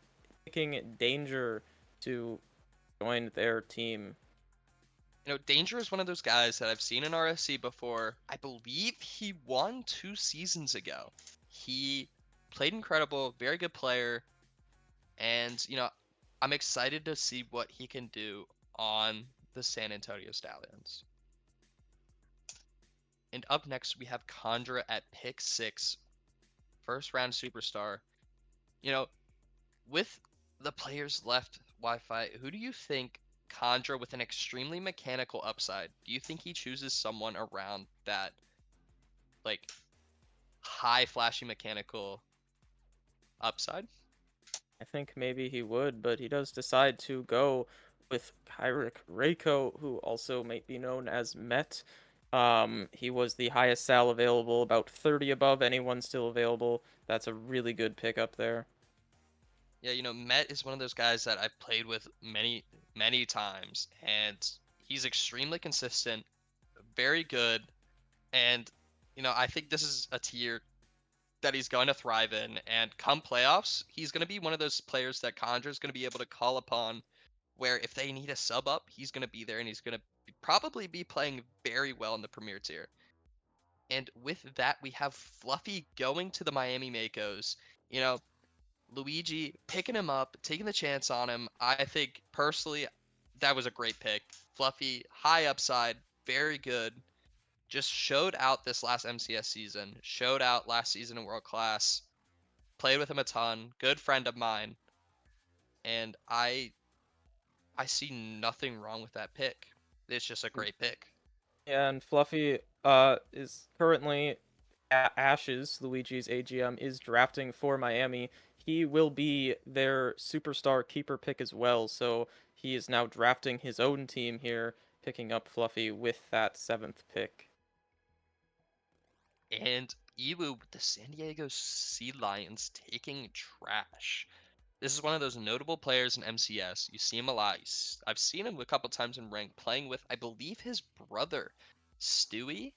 picking Danger to join their team. You know, Danger is one of those guys that I've seen in RSC before. I believe he won 2 seasons ago. He played incredible, very good player. And, you know, I'm excited to see what he can do on the San Antonio Stallions. And up next, we have Condra at pick 6, first round Superstar. You know, with the players left Wi-Fi, who do you think Condra with an extremely mechanical upside, do you think he chooses someone around that, like, high flashy mechanical upside? I think maybe he would, but he does decide to go with Kyric Reiko, who also might be known as Met. He was the highest sal available, about 30 above anyone still available. That's a really good pickup there. Yeah, you know, Met is one of those guys that I've played with many times, and he's extremely consistent, very good, and you know, I think this is a tier that he's going to thrive in. And come playoffs, he's going to be one of those players that Conjure's going to be able to call upon, where if they need a sub up, he's going to be there, and he's going to probably be playing very well in the Premier tier. And with that, we have Fluffy going to the Miami Makos. You know, Luigi picking him up, taking the chance on him. I think personally, that was a great pick. Fluffy, high upside, very good. Just showed out this last MCS season, showed out last season in World Class. Played with him a ton, good friend of mine, and I see nothing wrong with that pick. It's just a great pick. Yeah, and Fluffy is currently Ashes, Luigi's AGM, is drafting for Miami. He will be their superstar keeper pick as well, so he is now drafting his own team here, picking up Fluffy with that 7th pick. And Ewu with the San Diego Sea Lions taking trash. This is one of those notable players in MCS. You see him a lot. I've seen him a couple times in rank playing with, I believe, his brother, Stewie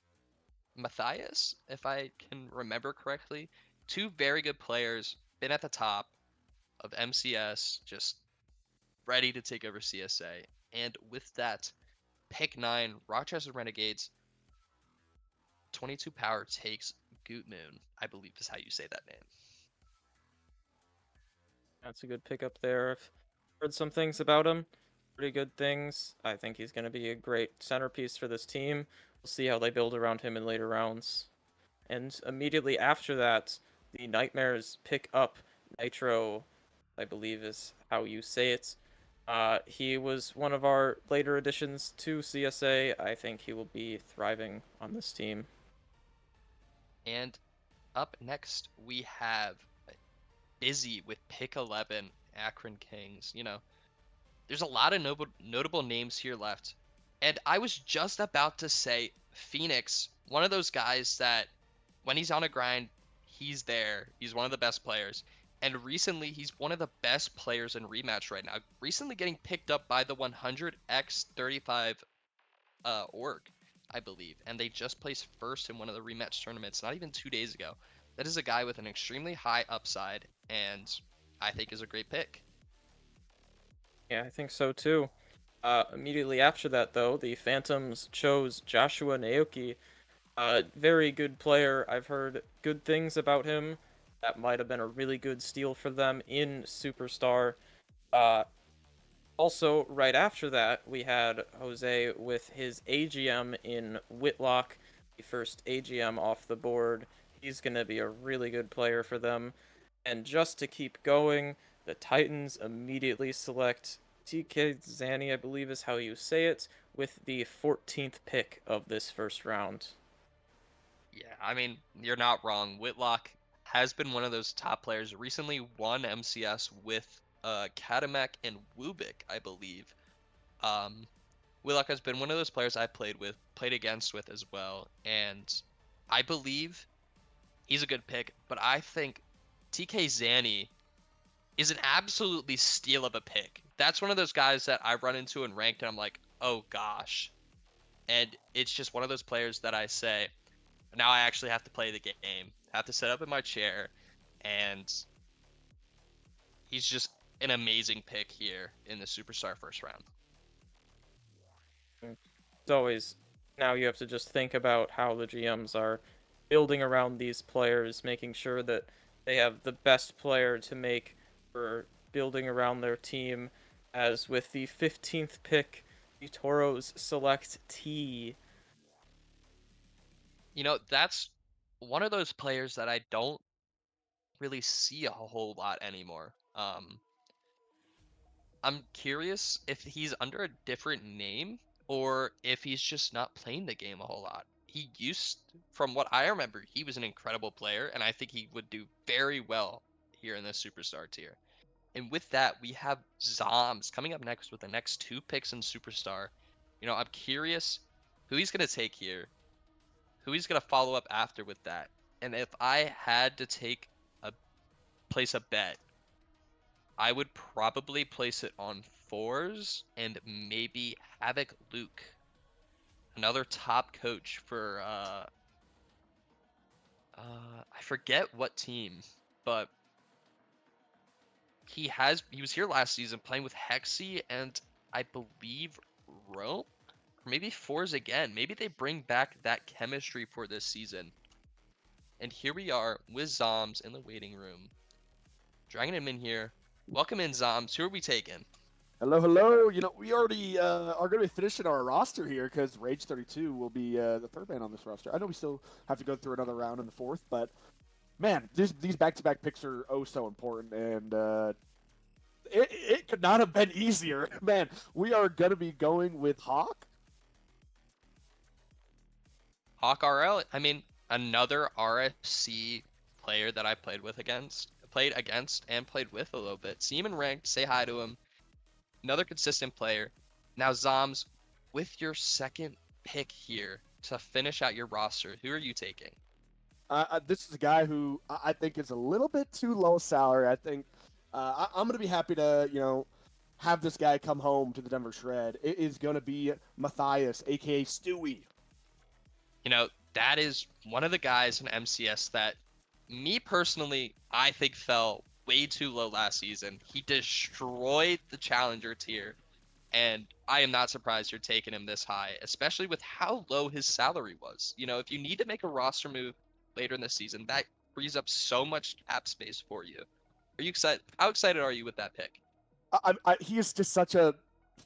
Matthias, if I can remember correctly. Two very good players, been at the top of MCS, just ready to take over CSA. And with that, pick 9, Rochester Renegades, 22 power takes Goot Moon, I believe is how you say that name. That's a good pickup there. I've heard some things about him. Pretty good things. I think he's going to be a great centerpiece for this team. We'll see how they build around him in later rounds. And immediately after that, the Nightmares pick up Nitro, I believe is how you say it. He was one of our later additions to CSA. I think he will be thriving on this team. And up next, we have Busy with pick 11, Akron Kings. You know, there's a lot of notable names here left. And I was just about to say Phoenix, one of those guys that when he's on a grind, he's there. He's one of the best players. And recently, he's one of the best players in rematch right now. Recently getting picked up by the 100x35 org, I believe. And they just placed first in one of the rematch tournaments not even 2 days ago. That is a guy with an extremely high upside, and I think is a great pick. Yeah, I think so too. Immediately after that, though, the Phantoms chose Joshua Naoki. Very good player. I've heard good things about him. That might have been a really good steal for them in Superstar. Uh, Also, right after that, we had Jose with his AGM in Whitlock, the first AGM off the board. He's going to be a really good player for them. And just to keep going, the Titans immediately select TK Zani, I believe is how you say it, with the 14th pick of this first round. Yeah, I mean, you're not wrong. Whitlock has been one of those top players. Recently won MCS with Katamek and Wubik, I believe. Um, Whitlock has been one of those players I played against with as well, and I believe he's a good pick. But I think TK Zani is an absolutely steal of a pick. That's one of those guys that I run into in ranked, and I'm like, oh gosh. And it's just one of those players that I say, now I actually have to play the game, have to sit up in my chair, and he's just an amazing pick here in the Superstar first round. It's always, now you have to just think about how the GMs are building around these players, making sure that they have the best player to make for building around their team. As with the 15th pick, the Toros select T. You know, that's one of those players that I don't really see a whole lot anymore. I'm curious if he's under a different name or if he's just not playing the game a whole lot. he used, from what I remember, he was an incredible player, and I think he would do very well here in this superstar tier. And with that, we have Zoms coming up next with the next 2 picks in superstar. You know, I'm curious who he's going to take here, who he's going to follow up after with that. And if I had to place a bet, I would probably place it on Fours and maybe Havoc Luke, another top coach for I forget what team, but he was here last season playing with Hexy and I believe Rome, or maybe Fours again. Maybe they bring back that chemistry for this season. And here we are with Zoms in the waiting room, dragging him in here. Welcome in, Zoms. Who are we taking? Hello, hello. You know, we already are going to be finishing our roster here because Rage 32 will be the third man on this roster. I know we still have to go through another round in the fourth, but man, these back-to-back picks are oh so important, and it could not have been easier. Man, we are going to be going with Hawk. Hawk RL. I mean, another RSC player that I played against, and played with a little bit. See him in ranked. Say hi to him. Another consistent player. Now, Zoms, with your second pick here to finish out your roster, who are you taking? This is a guy who I think is a little bit too low salary. I think I'm going to be happy to, you know, have this guy come home to the Denver Shred. It is going to be Matthias, aka Stewie. You know, that is one of the guys in MCS that, me personally, I think fell way too low last season. He destroyed the Challenger tier, and I am not surprised you're taking him this high, especially with how low his salary was. You know, if you need to make a roster move later in the season, that frees up so much cap space for you. Are you excited? How excited are you with that pick? He is just such a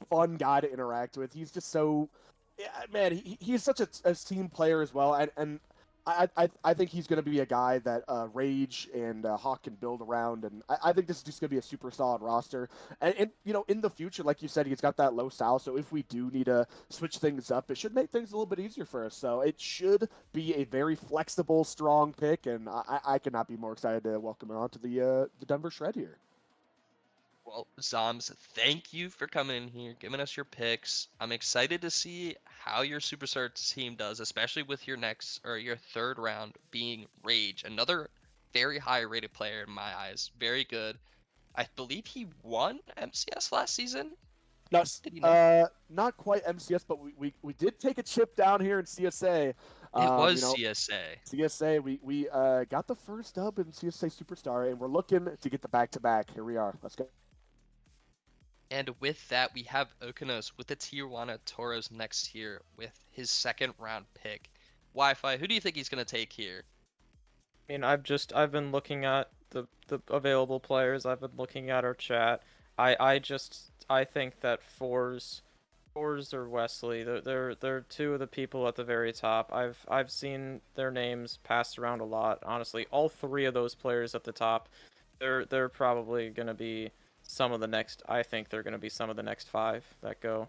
fun guy to interact with. He's just so, yeah, man. He's such a team player as well, and I think he's going to be a guy that Rage and Hawk can build around, and I think this is just going to be a super solid roster. And you know, in the future, like you said, he's got that low sal, so if we do need to switch things up, it should make things a little bit easier for us. So it should be a very flexible, strong pick, and I cannot be more excited to welcome him onto the Denver Shred here. Well, Zoms, thank you for coming in here, giving us your picks. I'm excited to see how your Superstar team does, especially with your your third round being Rage, another very high rated player in my eyes. Very good. I believe he won MCS last season. No, Did he not? not quite MCS, but we did take a chip down here in CSA. It was you know, CSA. CSA, we got the first dub in CSA Superstar, and we're looking to get the back-to-back. Here we are. Let's go. And with that, we have Okanos with the Tijuana Toros next here with his second round pick. Wi-Fi, who do you think he's going to take here? I mean, I've been looking at the available players. I've been looking at our chat. I think that Fours or Wesley, they're two of the people at the very top. I've seen their names passed around a lot. Honestly, all three of those players at the top, they're probably gonna be some of the next. I think they're gonna be some of the next 5 that go.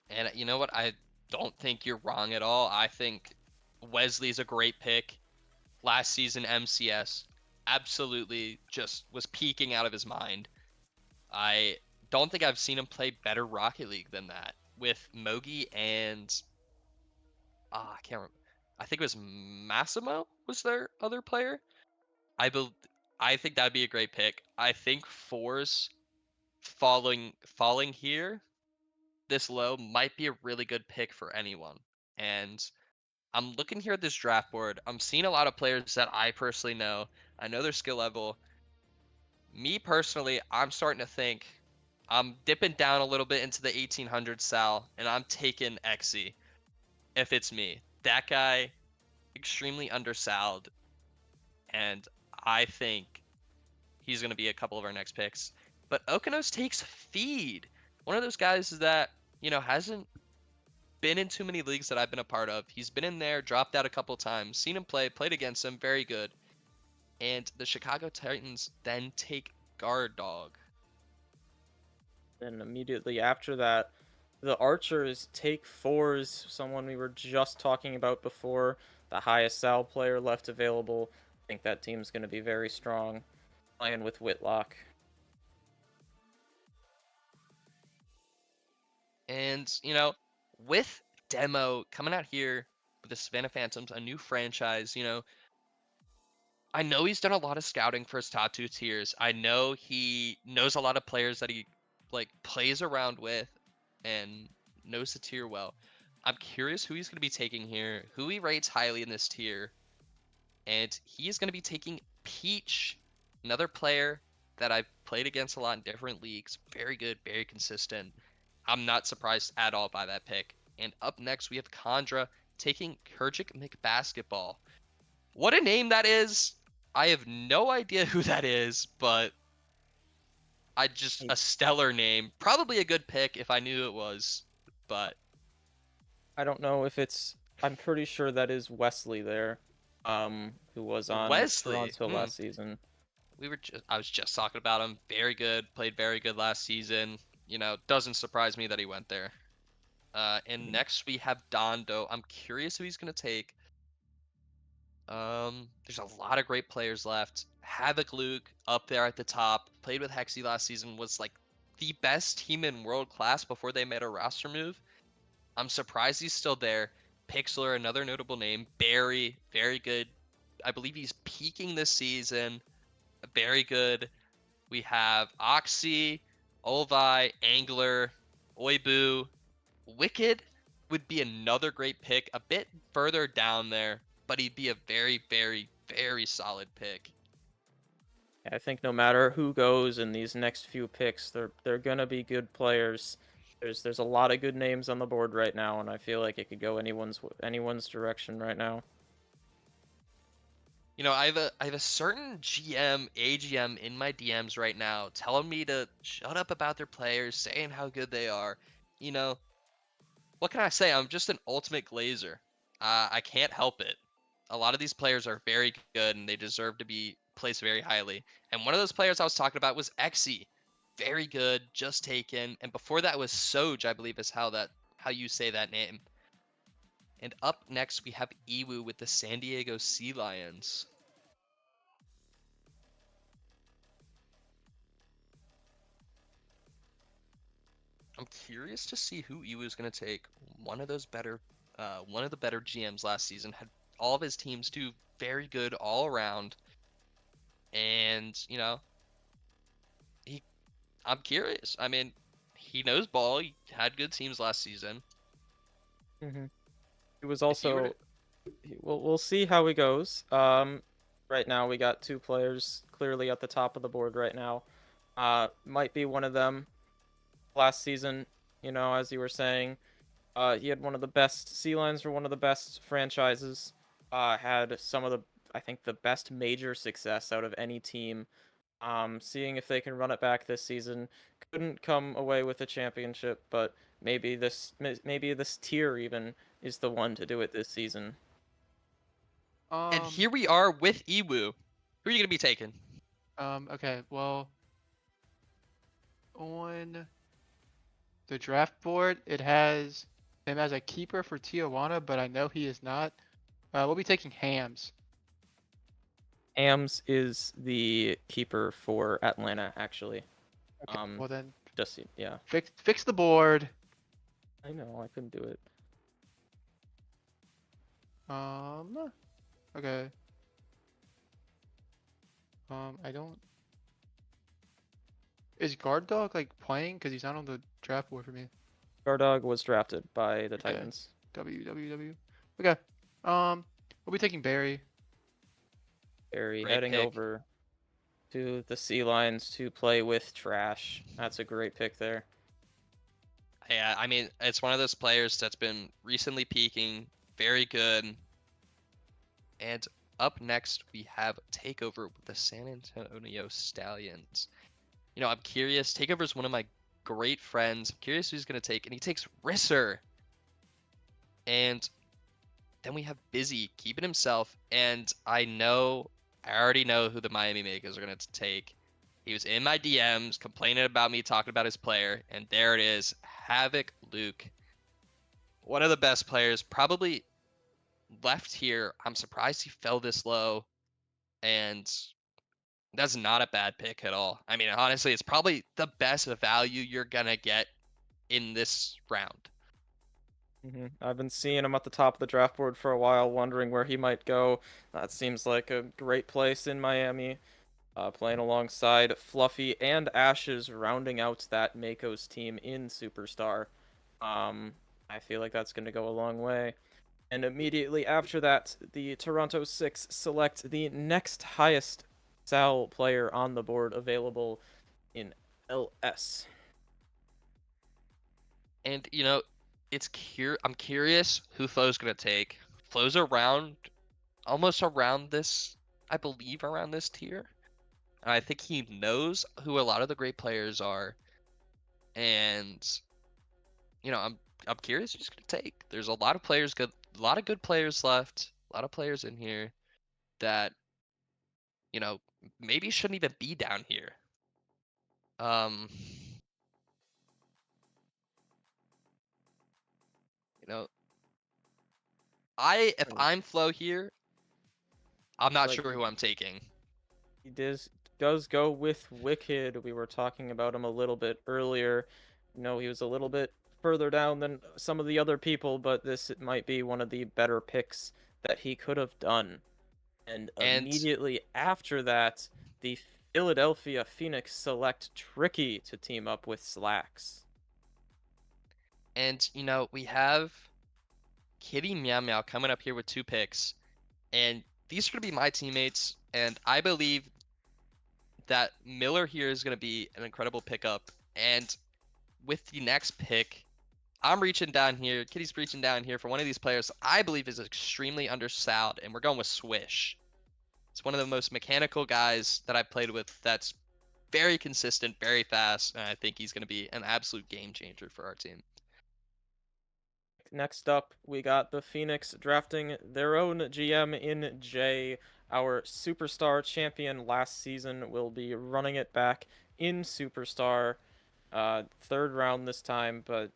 And you know what? I don't think you're wrong at all. I think Wesley's a great pick. Last season MCS absolutely just was peaking out of his mind. I don't think I've seen him play better Rocket League than that with Mogi and I can't remember. I think it was Massimo was their other player. I think that'd be a great pick. I think Fours falling here this low might be a really good pick for anyone. And I'm looking here at this draft board. I'm seeing a lot of players that I personally know. I know their skill level. Me personally, I'm starting to think I'm dipping down a little bit into the 1800 Sal, and I'm taking Exy if it's me. That guy, extremely undersaled, and I think he's going to be a couple of our next picks. But Okanos takes Feed. One of those guys that, you know, hasn't been in too many leagues that I've been a part of. He's been in there, dropped out a couple times, seen him play, played against him, very good. And the Chicago Titans then take Guard Dog. And immediately after that, the Archers take 4s, someone we were just talking about before, the highest Sal player left available. I think that team's going to be very strong, playing with Whitlock. And, with Demo coming out here with the Savannah Phantoms, a new franchise, I know he's done a lot of scouting for his top 2 tiers. I know he knows a lot of players that he plays around with and knows the tier well. I'm curious who he's going to be taking here, who he rates highly in this tier. And he is going to be taking Peach, another player that I've played against a lot in different leagues. Very good, very consistent. I'm not surprised at all by that pick. And up next, we have Kandra taking Kurgic McBasketball. What a name that is! I have no idea who that is, but a stellar name. Probably a good pick if I knew it was, but I don't know if it's. I'm pretty sure that is Wesley there, who was on Wesley. Toronto last season. I was just talking about him. Very good. Played very good last season. Doesn't surprise me that he went there. And next we have Dondo. I'm curious who he's gonna take. There's a lot of great players left. Havoc Luke up there at the top. Played with Hexy last season. Was the best team in world class before they made a roster move. I'm surprised he's still there. Pixlr, another notable name. Barry, very good. I believe he's peaking this season. Very good. We have Oxy, Olvi, Angler, Oibu. Wicked would be another great pick, a bit further down there, but he'd be a very, very, very solid pick. I think no matter who goes in these next few picks, they're gonna be good players. There's a lot of good names on the board right now, and I feel like it could go anyone's direction right now. I have a certain GM, AGM in my DMs right now telling me to shut up about their players, saying how good they are. What can I say? I'm just an ultimate glazer. I can't help it. A lot of these players are very good and they deserve to be placed very highly. And one of those players I was talking about was Exy. Very good, just taken. And before that was Soj, I believe is how you say that name. And up next we have Iwu with the San Diego Sea Lions. I'm curious to see who Iwu is going to take. One of the better GMs last season had all of his teams do very good all around, and I'm curious. I mean, he knows ball. He had good teams last season. It was also. We'll see how he goes. Right now we got 2 players clearly at the top of the board right now. Might be one of them. Last season, as you were saying, he had one of the best Sea Lions for one of the best franchises. Had some of I think the best major success out of any team. Seeing if they can run it back this season. Couldn't come away with a championship, but maybe this tier even is the one to do it this season. And here we are with Iwu. Who are you gonna be taking? Okay, well, on the draft board, it has him as a keeper for Tijuana, but I know he is not. We'll be taking Hams. Hams is the keeper for Atlanta, actually. Okay, well then, just yeah. Fix the board. I know I couldn't do it. Okay. I don't. Is Guard Dog playing? Because he's not on the draft board for me. Guard Dog was drafted by the Titans. W. Okay. We'll be taking Barry. Barry Great heading pick. over to the Sea Lions to play with Trash. That's a great pick there. Yeah, I mean, it's one of those players that's been recently peaking. Very good. And up next, we have Takeover with the San Antonio Stallions. I'm curious. Takeover is one of my great friends. I'm curious who he's going to take. And he takes Risser. And then we have Busy keeping himself. And I already know who the Miami Makers are going to take. He was in my DMs complaining about me talking about his player, and there it is, Havoc Luke. One of the best players, probably left here. I'm surprised he fell this low, and that's not a bad pick at all. I mean, honestly, it's probably the best value you're gonna get in this round. I've been seeing him at the top of the draft board for a while, wondering where he might go. That seems like a great place in Miami. Playing alongside Fluffy and Ashes, rounding out that Mako's team in Superstar. I feel like that's going to go a long way. And immediately after that, the Toronto Six select the next highest Sal player on the board available in LS. And I'm curious who Flo's gonna take. Flo's around, almost around this, I believe around this tier. And I think he knows who a lot of the great players are. And I'm curious who's gonna take. There's a lot of players good, a lot of good players left, a lot of players in here that you know maybe shouldn't even be down here. Um, you know, if I'm Flo here, I'm not Like sure who I'm taking. he does go with Wicked. We were talking about him a little bit earlier. He was a little bit further down than some of the other people, but this might be one of the better picks that he could have done. And And immediately after that, the Philadelphia Phoenix select Tricky to team up with Slacks. and we have Kitty Meow Meow coming up here with 2 picks, and these are gonna be my teammates, and I believe that Miller here is gonna be an incredible pickup. And with the next pick, I'm reaching down here. Kitty's reaching down here for one of these players I believe is extremely undersold, and we're going with Swish. It's one of the most mechanical guys that I've played with that's very consistent, very fast, and I think he's going to be an absolute game changer for our team. Next up, we got the Phoenix drafting their own GM in Jay. Our Superstar champion last season will be running it back in Superstar. Third round this time, but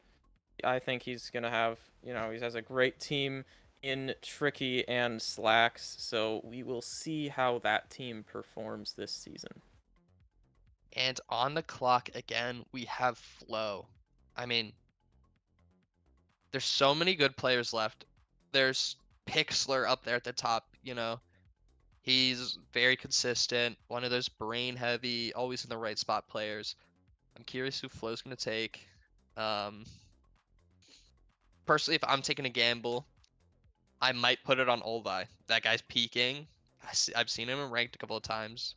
I think he's going to have, he has a great team in Tricky and Slacks, so we will see how that team performs this season. And on the clock again, we have Flo. I mean, there's so many good players left. There's Pixlr up there at the top, He's very consistent, one of those brain heavy, always in the right spot players. I'm curious who Flo's going to take. Personally, if I'm taking a gamble, I might put it on Olvi. That guy's peaking. I've seen him ranked a couple of times.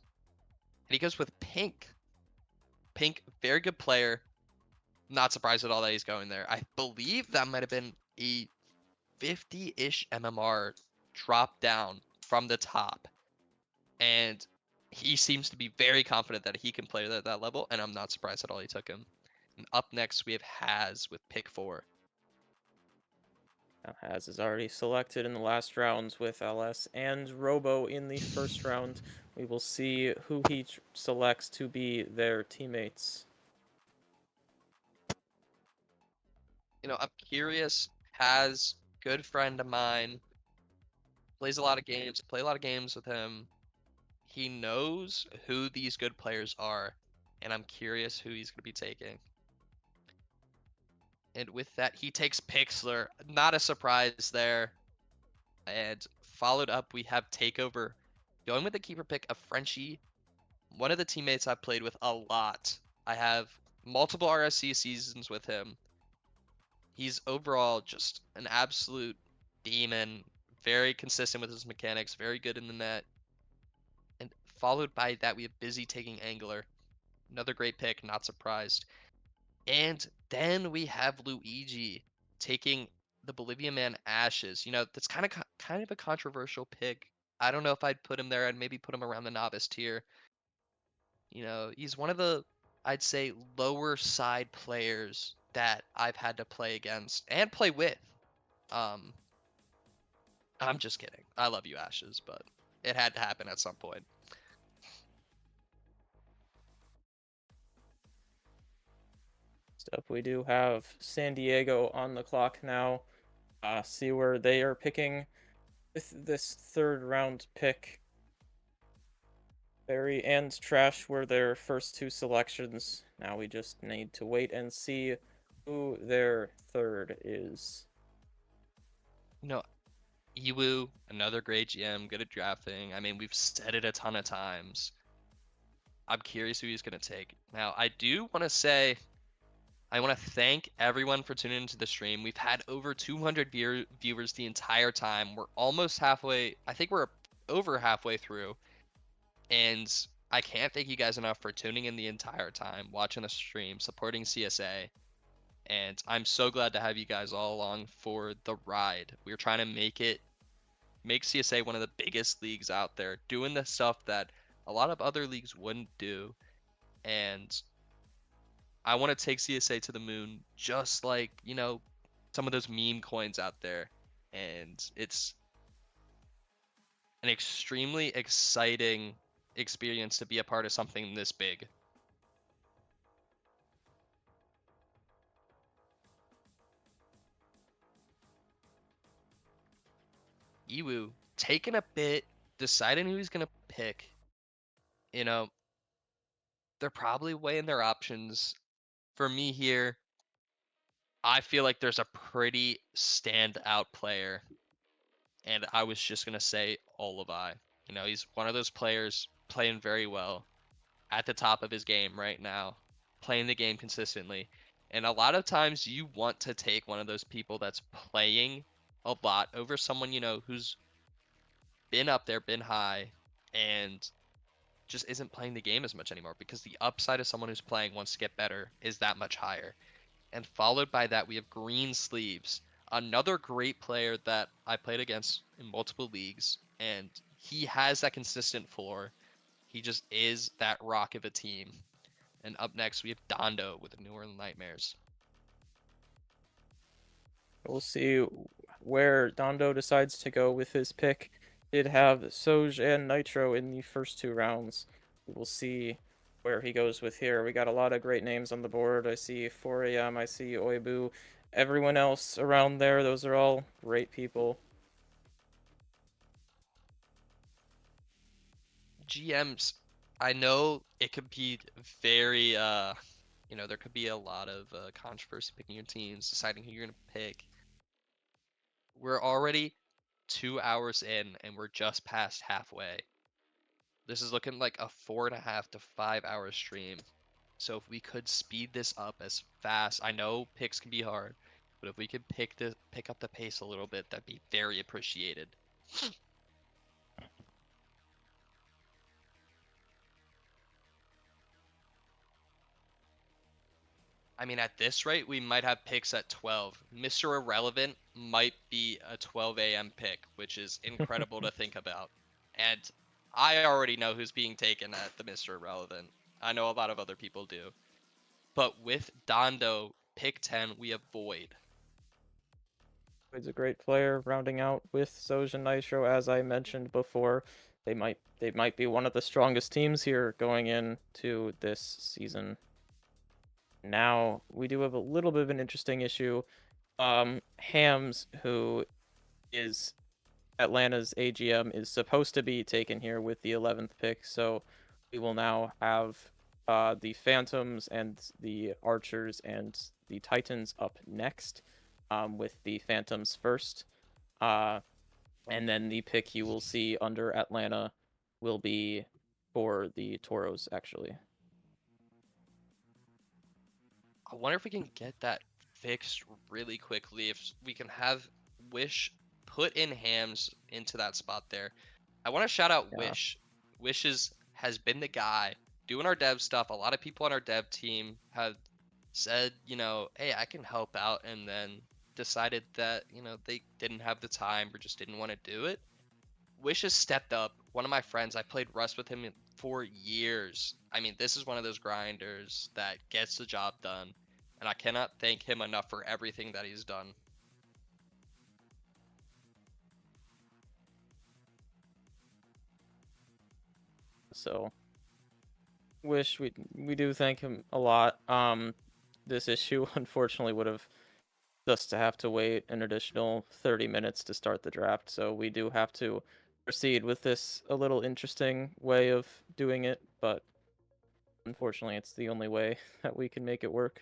And he goes with Pink. Pink, very good player. Not surprised at all that he's going there. I believe that might have been a 50-ish MMR drop down from the top. And he seems to be very confident that he can play at that level, and I'm not surprised at all he took him. And up next, we have Haz with pick 4. Now, Haz is already selected in the last rounds with LS and Robo in the first round. We will see who he selects to be their teammates. I'm curious. Haz, good friend of mine, plays a lot of games, play a lot of games with him. He knows who these good players are, and I'm curious who he's going to be taking. And with that, he takes Pixlr. Not a surprise there. And followed up, we have Takeover. Going with the keeper pick of Frenchie, one of the teammates I've played with a lot. I have multiple RSC seasons with him. He's overall just an absolute demon. Very consistent with his mechanics, very good in the net. And followed by that, we have Busy taking Angler. Another great pick, not surprised. And then we have Luigi taking the Bolivian man Ashes. That's kind of a controversial pick. I don't know if I'd put him there. I'd maybe put him around the novice tier. He's one of the, I'd say, lower side players that I've had to play against and play with. I'm just kidding. I love you, Ashes, but it had to happen at some point. Next up, we do have San Diego on the clock now. See where they are picking with this third round pick. Berry and Trash were their first two selections. Now we just need to wait and see who their third is. You know, Iwu, another great GM, good at drafting. I mean, we've said it a ton of times. I'm curious who he's going to take. Now, I do want to say, I want to thank everyone for tuning into the stream. We've had over 200 viewers the entire time. We're almost halfway. I think we're over halfway through. And I can't thank you guys enough for tuning in the entire time, watching the stream, supporting CSA. And I'm so glad to have you guys all along for the ride. We're trying to make CSA one of the biggest leagues out there, doing the stuff that a lot of other leagues wouldn't do. And I want to take CSA to the moon, just like, you know, some of those meme coins out there. And it's an extremely exciting experience to be a part of something this big. Iwu taking a bit, deciding who he's going to pick. You know, they're probably weighing their options. For me here, I feel like there's a pretty standout player. And I was just going to say Olivai. You know, he's one of those players playing very well at the top of his game right now, playing the game consistently. And a lot of times you want to take one of those people that's playing a lot over someone, you know, who's been up there, been high, and just isn't playing the game as much anymore, because the upside of someone who's playing wants to get better is that much higher. And followed by that, we have Green Sleeves, another great player that I played against in multiple leagues, and he has that consistent floor. He just is that rock of a team. And up next, we have Dondo with the New Orleans Nightmares. We'll see where Dondo decides to go with his pick. Did have Soj and Nitro in the first two rounds. We will see where he goes with here. We got a lot of great names on the board. I see 4am, I see Oibu. Everyone else around there, those are all great people. GMs, I know it could be very, you know, there could be a lot of controversy picking your teams, deciding who you're going to pick. We're already 2 hours in, and we're just past halfway. This is looking like a 4.5 to 5 hour stream. So if we could speed this up as fast, I know picks can be hard, but if we could pick up the pace a little bit, that'd be very appreciated. I mean, at this rate, we might have picks at 12. Mr. Irrelevant might be a 12 a.m. pick, which is incredible to think about. And I already know who's being taken at the Mr. Irrelevant. I know a lot of other people do. But with Dondo, pick 10, we have Void. He's a great player, rounding out with Soj and Nitro, as I mentioned before. They might be one of the strongest teams here going into this season. Now, we do have a little bit of an interesting issue. Hams, who is Atlanta's AGM, is supposed to be taken here with the 11th pick, so we will now have the Phantoms and the Archers and the Titans up next, with the Phantoms first. And then the pick you will see under Atlanta will be for the Toros, actually. I wonder if we can get that fixed really quickly. If we can have Wish put in Hams into that spot there. I want to shout out Wish. Wish has been the guy doing our dev stuff. A lot of people on our dev team have said, you know, hey, I can help out, and then decided that, you know, they didn't have the time or just didn't want to do it. Wish has stepped up. One of my friends, I played Rust with him for years. I mean, this is one of those grinders that gets the job done, and I cannot thank him enough for everything that he's done. So, Wish, we do thank him a lot. this issue unfortunately would have just to have to wait an additional 30 minutes to start the draft. So we do have to proceed with this a little interesting way of doing it, but unfortunately it's the only way that we can make it work.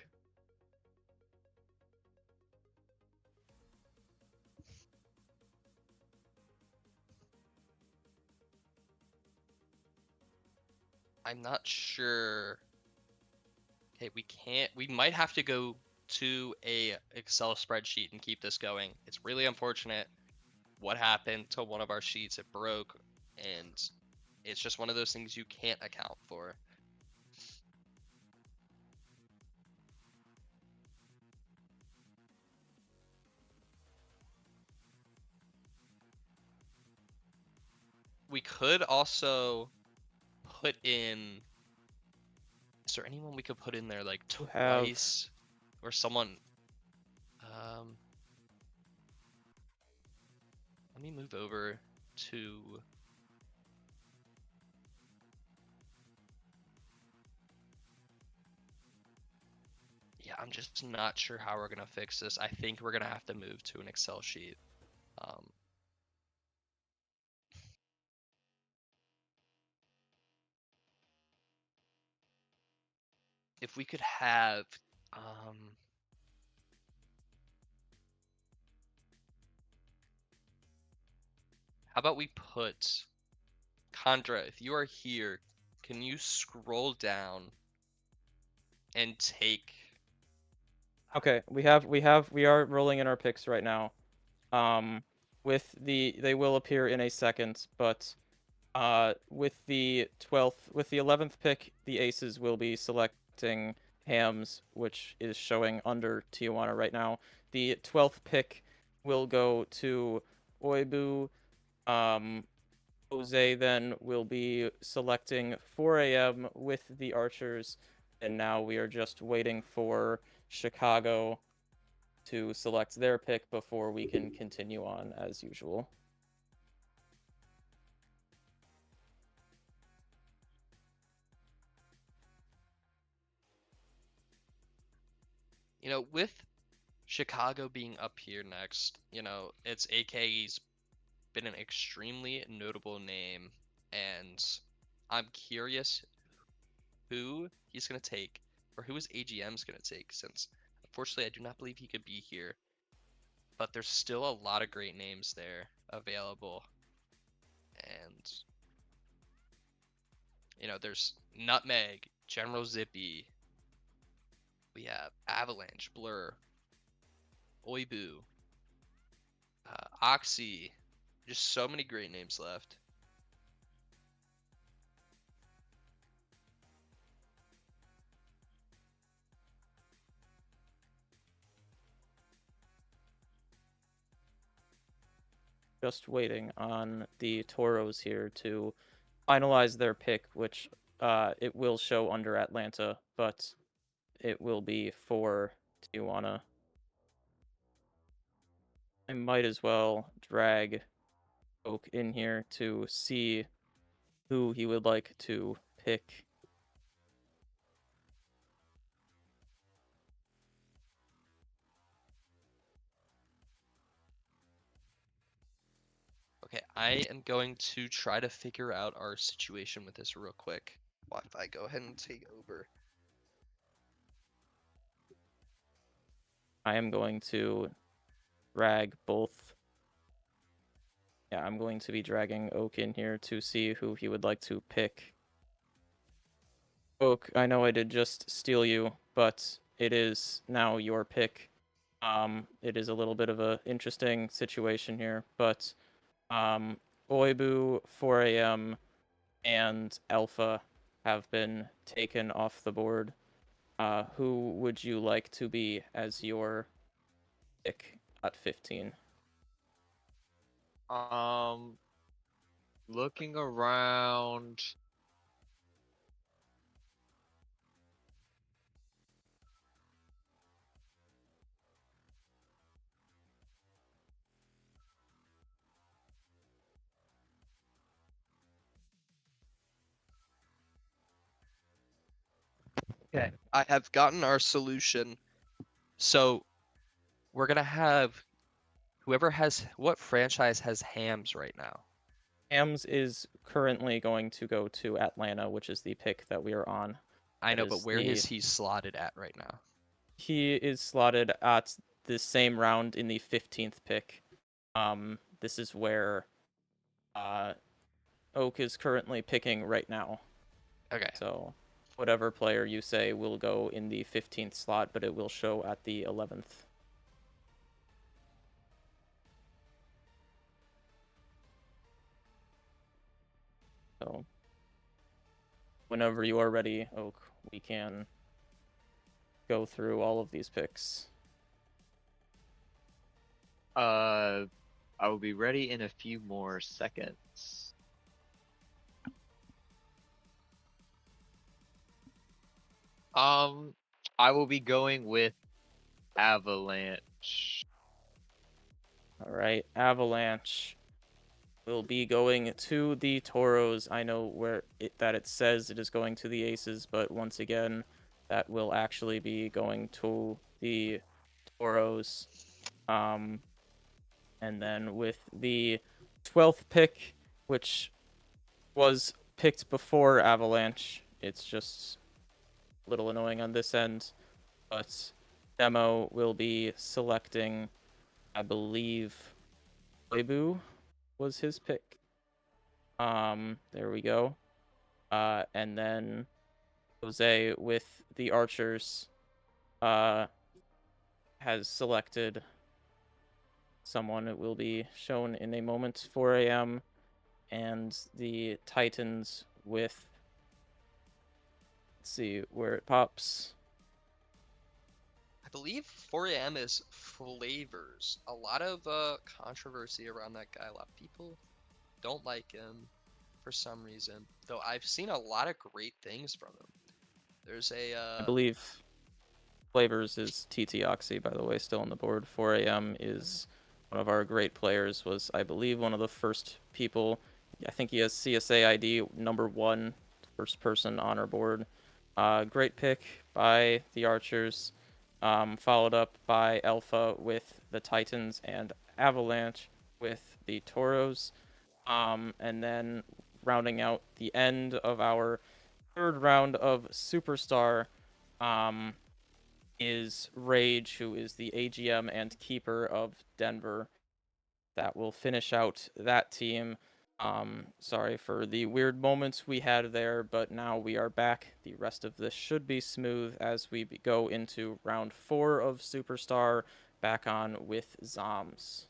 I'm not sure. Okay, we might have to go to a Excel spreadsheet and keep this going. It's really unfortunate what happened to one of our sheets. It broke, and it's just one of those things you can't account for. We could also put in. Is there anyone we could put in there like twice, or someone? Let me move over to. Yeah, I'm just not sure how we're gonna fix this. I think we're gonna have to move to an Excel sheet. If we could have, how about we put Condra, if you are here, can you scroll down and take. Okay, we are rolling in our picks right now. They will appear in a second, but with the 11th pick, the aces will be selecting Hams, which is showing under Tijuana right now. The 12th pick will go to Oibu. Jose then will be selecting 4 a.m. with the Archers, and now we are just waiting for Chicago to select their pick before we can continue on as usual. With Chicago being up here next, it's AK's been an extremely notable name, and I'm curious who he's going to take, or who his AGM's going to take, since unfortunately I do not believe he could be here. But there's still a lot of great names there available. And, there's Nutmeg, General Zippy. We have Avalanche, Blur, Oibu, Oxy. Just so many great names left. Just waiting on the Toros here to finalize their pick, which it will show under Atlanta, but it will be for Tijuana. I might as well drag Oak in here to see who he would like to pick. Okay, I am going to try to figure out our situation with this real quick. Wi-Fi, go ahead and take over. I am going to drag both. Yeah, I'm going to be dragging Oak in here to see who he would like to pick. Oak, I know I did just steal you, but it is now your pick. It is a little bit of a interesting situation here, but Oibu, 4 a.m., and Alpha have been taken off the board. Who would you like to be as your pick at 15? Looking around. Okay. I have gotten our solution. So we're gonna have whoever has what franchise has Hams right now. Hams is currently going to go to Atlanta, which is the pick that we are on. I That know, but is where is he slotted at right now? He is slotted at the same round in the 15th pick. This is where Oak is currently picking right now. Okay. So whatever player you say will go in the 15th slot, but it will show at the 11th. So whenever you are ready, Oak, we can go through all of these picks. I will be ready in a few more seconds. I will be going with Avalanche. All right, Avalanche will be going to the Toros. I know where that it says it is going to the Aces, but once again, that will actually be going to the Toros. And then with the 12th pick, which was picked before Avalanche, it's just a little annoying on this end, but Demo will be selecting, I believe, Weibu was his pick. There we go. And then Jose with the Archers has selected someone. It will be shown in a moment. 4 a.m. And the Titans with, let's see where it pops. I believe 4am is Flavors. A lot of controversy around that guy. A lot of people don't like him for some reason. Though I've seen a lot of great things from him. There's a I believe Flavors is TT Oxy, by the way, still on the board. 4 a.m. is one of our great players, was, I believe, one of the first people. I think he has CSA ID #1, first person on our board. Great pick by the Archers, followed up by Alpha with the Titans and Avalanche with the Toros. And then rounding out the end of our third round of Superstar, is Rage, who is the AGM and keeper of Denver. That will finish out that team. Sorry for the weird moments we had there, but now we are back. The rest of this should be smooth as we go into round 4 of Superstar, back on with Zoms.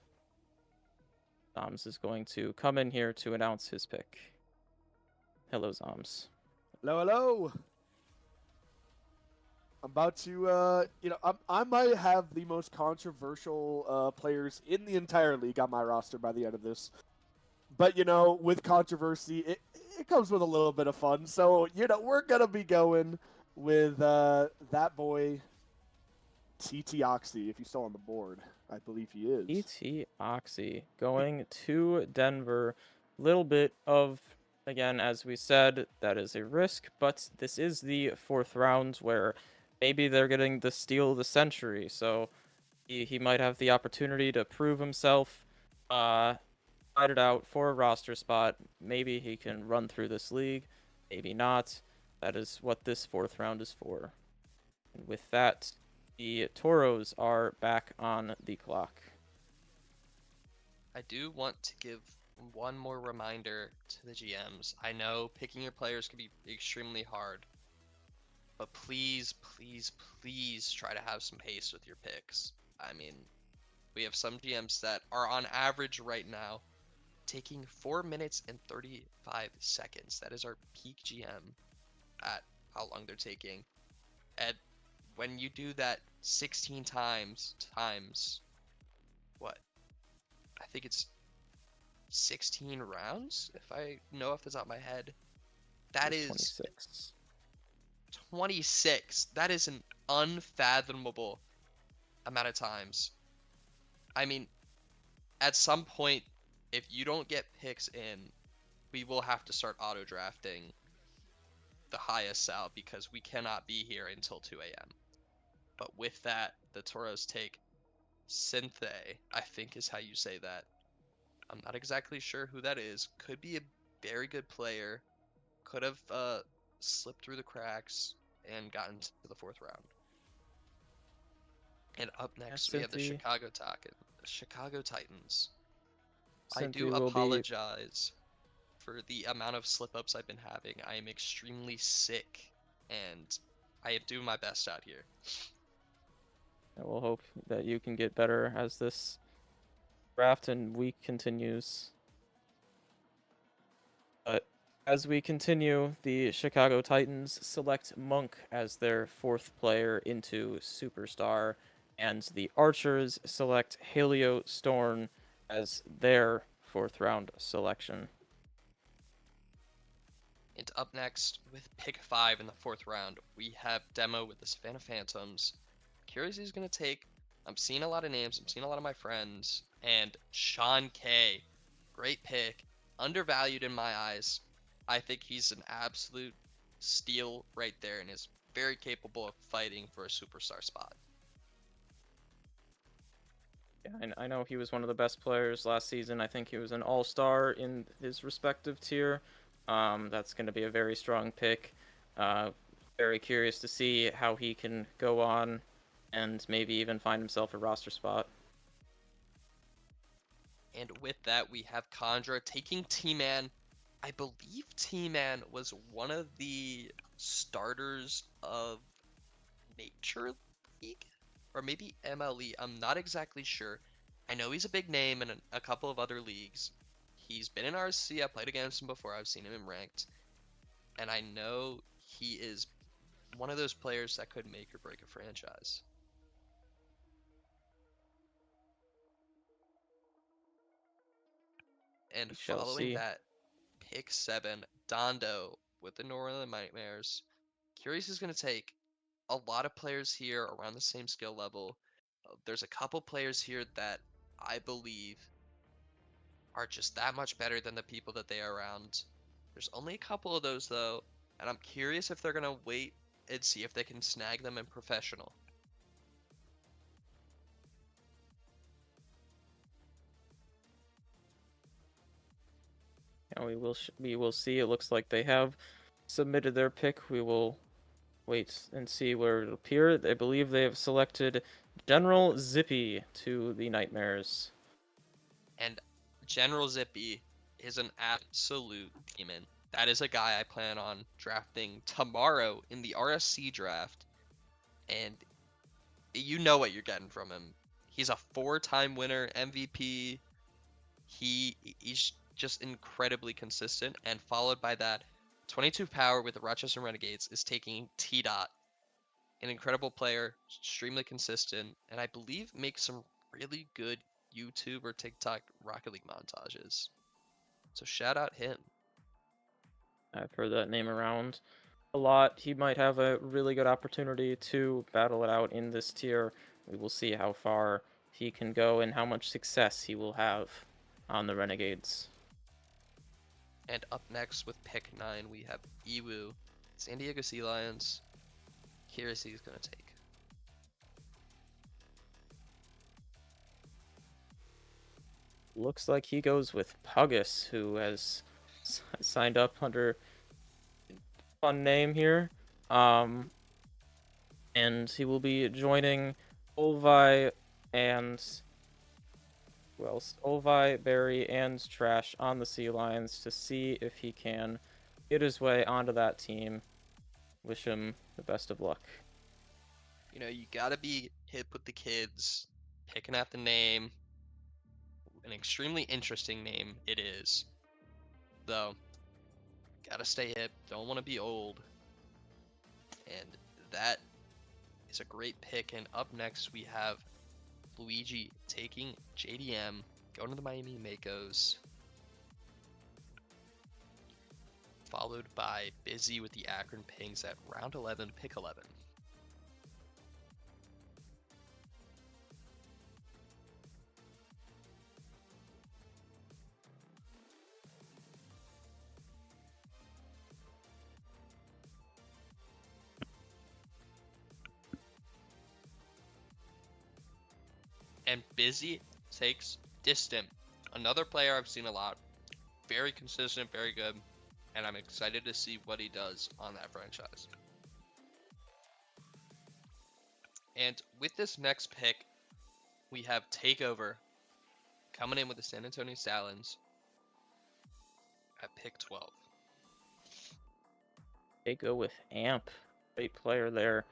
Zoms is going to come in here to announce his pick. Hello, Zoms. Hello, hello. I'm about to, I might have the most controversial players in the entire league on my roster by the end of this. But, with controversy, it comes with a little bit of fun. So, we're going to be going with that boy, TT Oxy, if he's still on the board. I believe he is. TT Oxy going to Denver. Little bit of, again, as we said, that is a risk, but this is the 4th round where maybe they're getting the steal of the century, so he might have the opportunity to prove himself, fight it out for a roster spot. Maybe he can run through this league, maybe not. That is what this 4th round is for. And with that, the Toros are back on the clock. I do want to give one more reminder to the GMs. I know picking your players can be extremely hard, but please, please, please try to have some pace with your picks. I mean, we have some GMs that are on average right now taking 4 minutes and 35 seconds. That is our peak GM at how long they're taking. And when you do that 16 times what? I think it's 16 rounds, if I know off the top of my head. That is 26. 26. That is an unfathomable amount of times. I mean, at some point, if you don't get picks in, we will have to start auto drafting the highest Sal because we cannot be here until 2 a.m. But with that, the Toros take Synthé, I think is how you say that. I'm not exactly sure who that is. Could be a very good player. Could have slipped through the cracks and gotten to the 4th round. And up next, we have the Chicago Titans. I do Cynthia will be apologize for the amount of slip-ups I've been having. I am extremely sick, and I am doing my best out here. I will hope that you can get better as this draft and week continues. But as we continue, the Chicago Titans select Monk as their 4th player into Superstar, and the Archers select Halio Storn as their 4th round selection. And up next, with pick 5 in the 4th round, we have Demo with the Savannah Phantoms. Curious who's going to take. I'm seeing a lot of names. I'm seeing a lot of my friends. And Sean K. Great pick. Undervalued in my eyes. I think he's an absolute steal right there and is very capable of fighting for a superstar spot. Yeah, I know he was one of the best players last season. I think he was an all-star in his respective tier. That's going to be a very strong pick. Very curious to see how he can go on and maybe even find himself a roster spot. And with that, we have Condra taking T-Man. I believe T-Man was one of the starters of Nature League? Or maybe MLE. I'm not exactly sure. I know he's a big name in a couple of other leagues. He's been in RC. I played against him before. I've seen him in ranked. And I know he is one of those players that could make or break a franchise. And following that, pick 7, Dondo with the Northern Nightmares. Curious is going to take a lot of players here around the same skill level. There's a couple players here that I believe are just that much better than the people that they are around. There's only a couple of those though, and I'm curious if they're going to wait and see if they can snag them in professional. Yeah, we will see. It looks like they have submitted their pick. We will wait and see where it'll appear. I believe they have selected General Zippy to the Nightmares. And General Zippy is an absolute demon. That is a guy I plan on drafting tomorrow in the RSC draft. And you know what you're getting from him. He's a 4-time winner, MVP. He's just incredibly consistent. And followed by that, 22 power with the Rochester Renegades is taking T-Dot. An incredible player, extremely consistent, and I believe makes some really good YouTube or TikTok Rocket League montages. So shout out him. I've heard that name around a lot. He might have a really good opportunity to battle it out in this tier. We will see how far he can go and how much success he will have on the Renegades. And up next with pick 9, we have Iwu, San Diego Sea Lions. Curious who he's going to take. Looks like he goes with Puggus, who has signed up under fun name here. And he will be joining Olvi and who else? Olvi, Barry, and Trash on the Sea Lions to see if he can get his way onto that team. Wish him the best of luck. You know, you gotta be hip with the kids, picking out the name. An extremely interesting name it is. Though, gotta stay hip, don't want to be old. And that is a great pick. And up next, we have Luigi taking JDM, going to the Miami Makos. Followed by Busy with the Akron Pings at round 11, pick 11. And Busy takes Distant. Another player I've seen a lot. Very consistent, very good. And I'm excited to see what he does on that franchise. And with this next pick, we have Takeover coming in with the San Antonio Stallions at pick 12. They go with Amp. Great player there.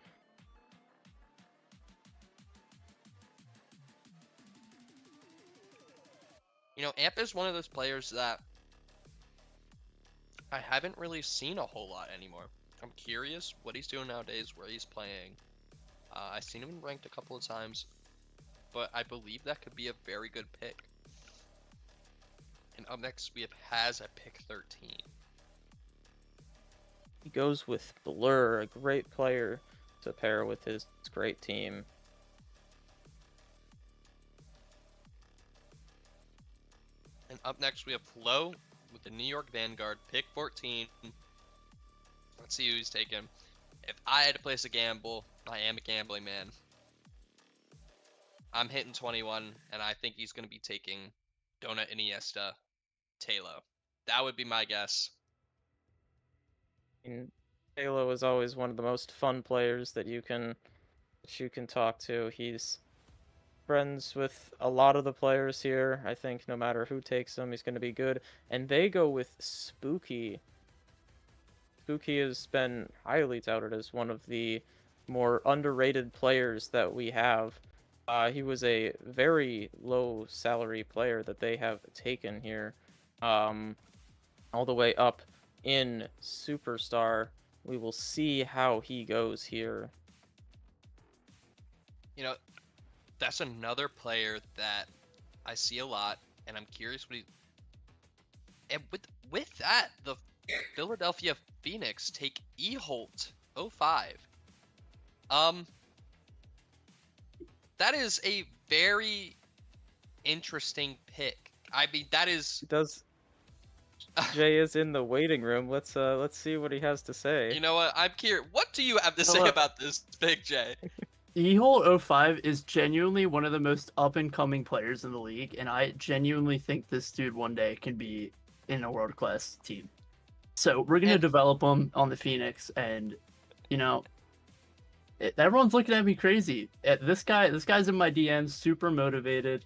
You know, Amp is one of those players that I haven't really seen a whole lot anymore. I'm curious what he's doing nowadays, where he's playing. I've seen him ranked a couple of times, but I believe that could be a very good pick. And up next, we have Haz at pick 13. He goes with Blur, a great player to pair with his great team. And up next, we have Flo with the New York Vanguard, pick 14. Let's see who he's taking. If I had to place a gamble, I am a gambling man. I'm hitting 21, and I think he's going to be taking Donut Iniesta, Taylor. That would be my guess. And Halo is always one of the most fun players that you can talk to. He's friends with a lot of the players here. I think no matter who takes him, he's going to be good. And they go with Spooky. Spooky has been highly touted as one of the more underrated players that we have. He was a very low salary player that they have taken here, all the way up in Superstar. We will see how he goes here. You know, that's another player that I see a lot, and I'm curious what he. And with that, the Philadelphia Phoenix take Eholt 05. That is a very interesting pick. I mean, that is. Jay is in the waiting room. Let's see what he has to say. You know what? I'm curious. What do you have to say about this pick, Jay? Ehole 05 is genuinely one of the most up and coming players in the league, and I genuinely think this dude one day can be in a world class team. So we're gonna develop him on the Phoenix, and you know, everyone's looking at me crazy. This guy's in my DMs, super motivated.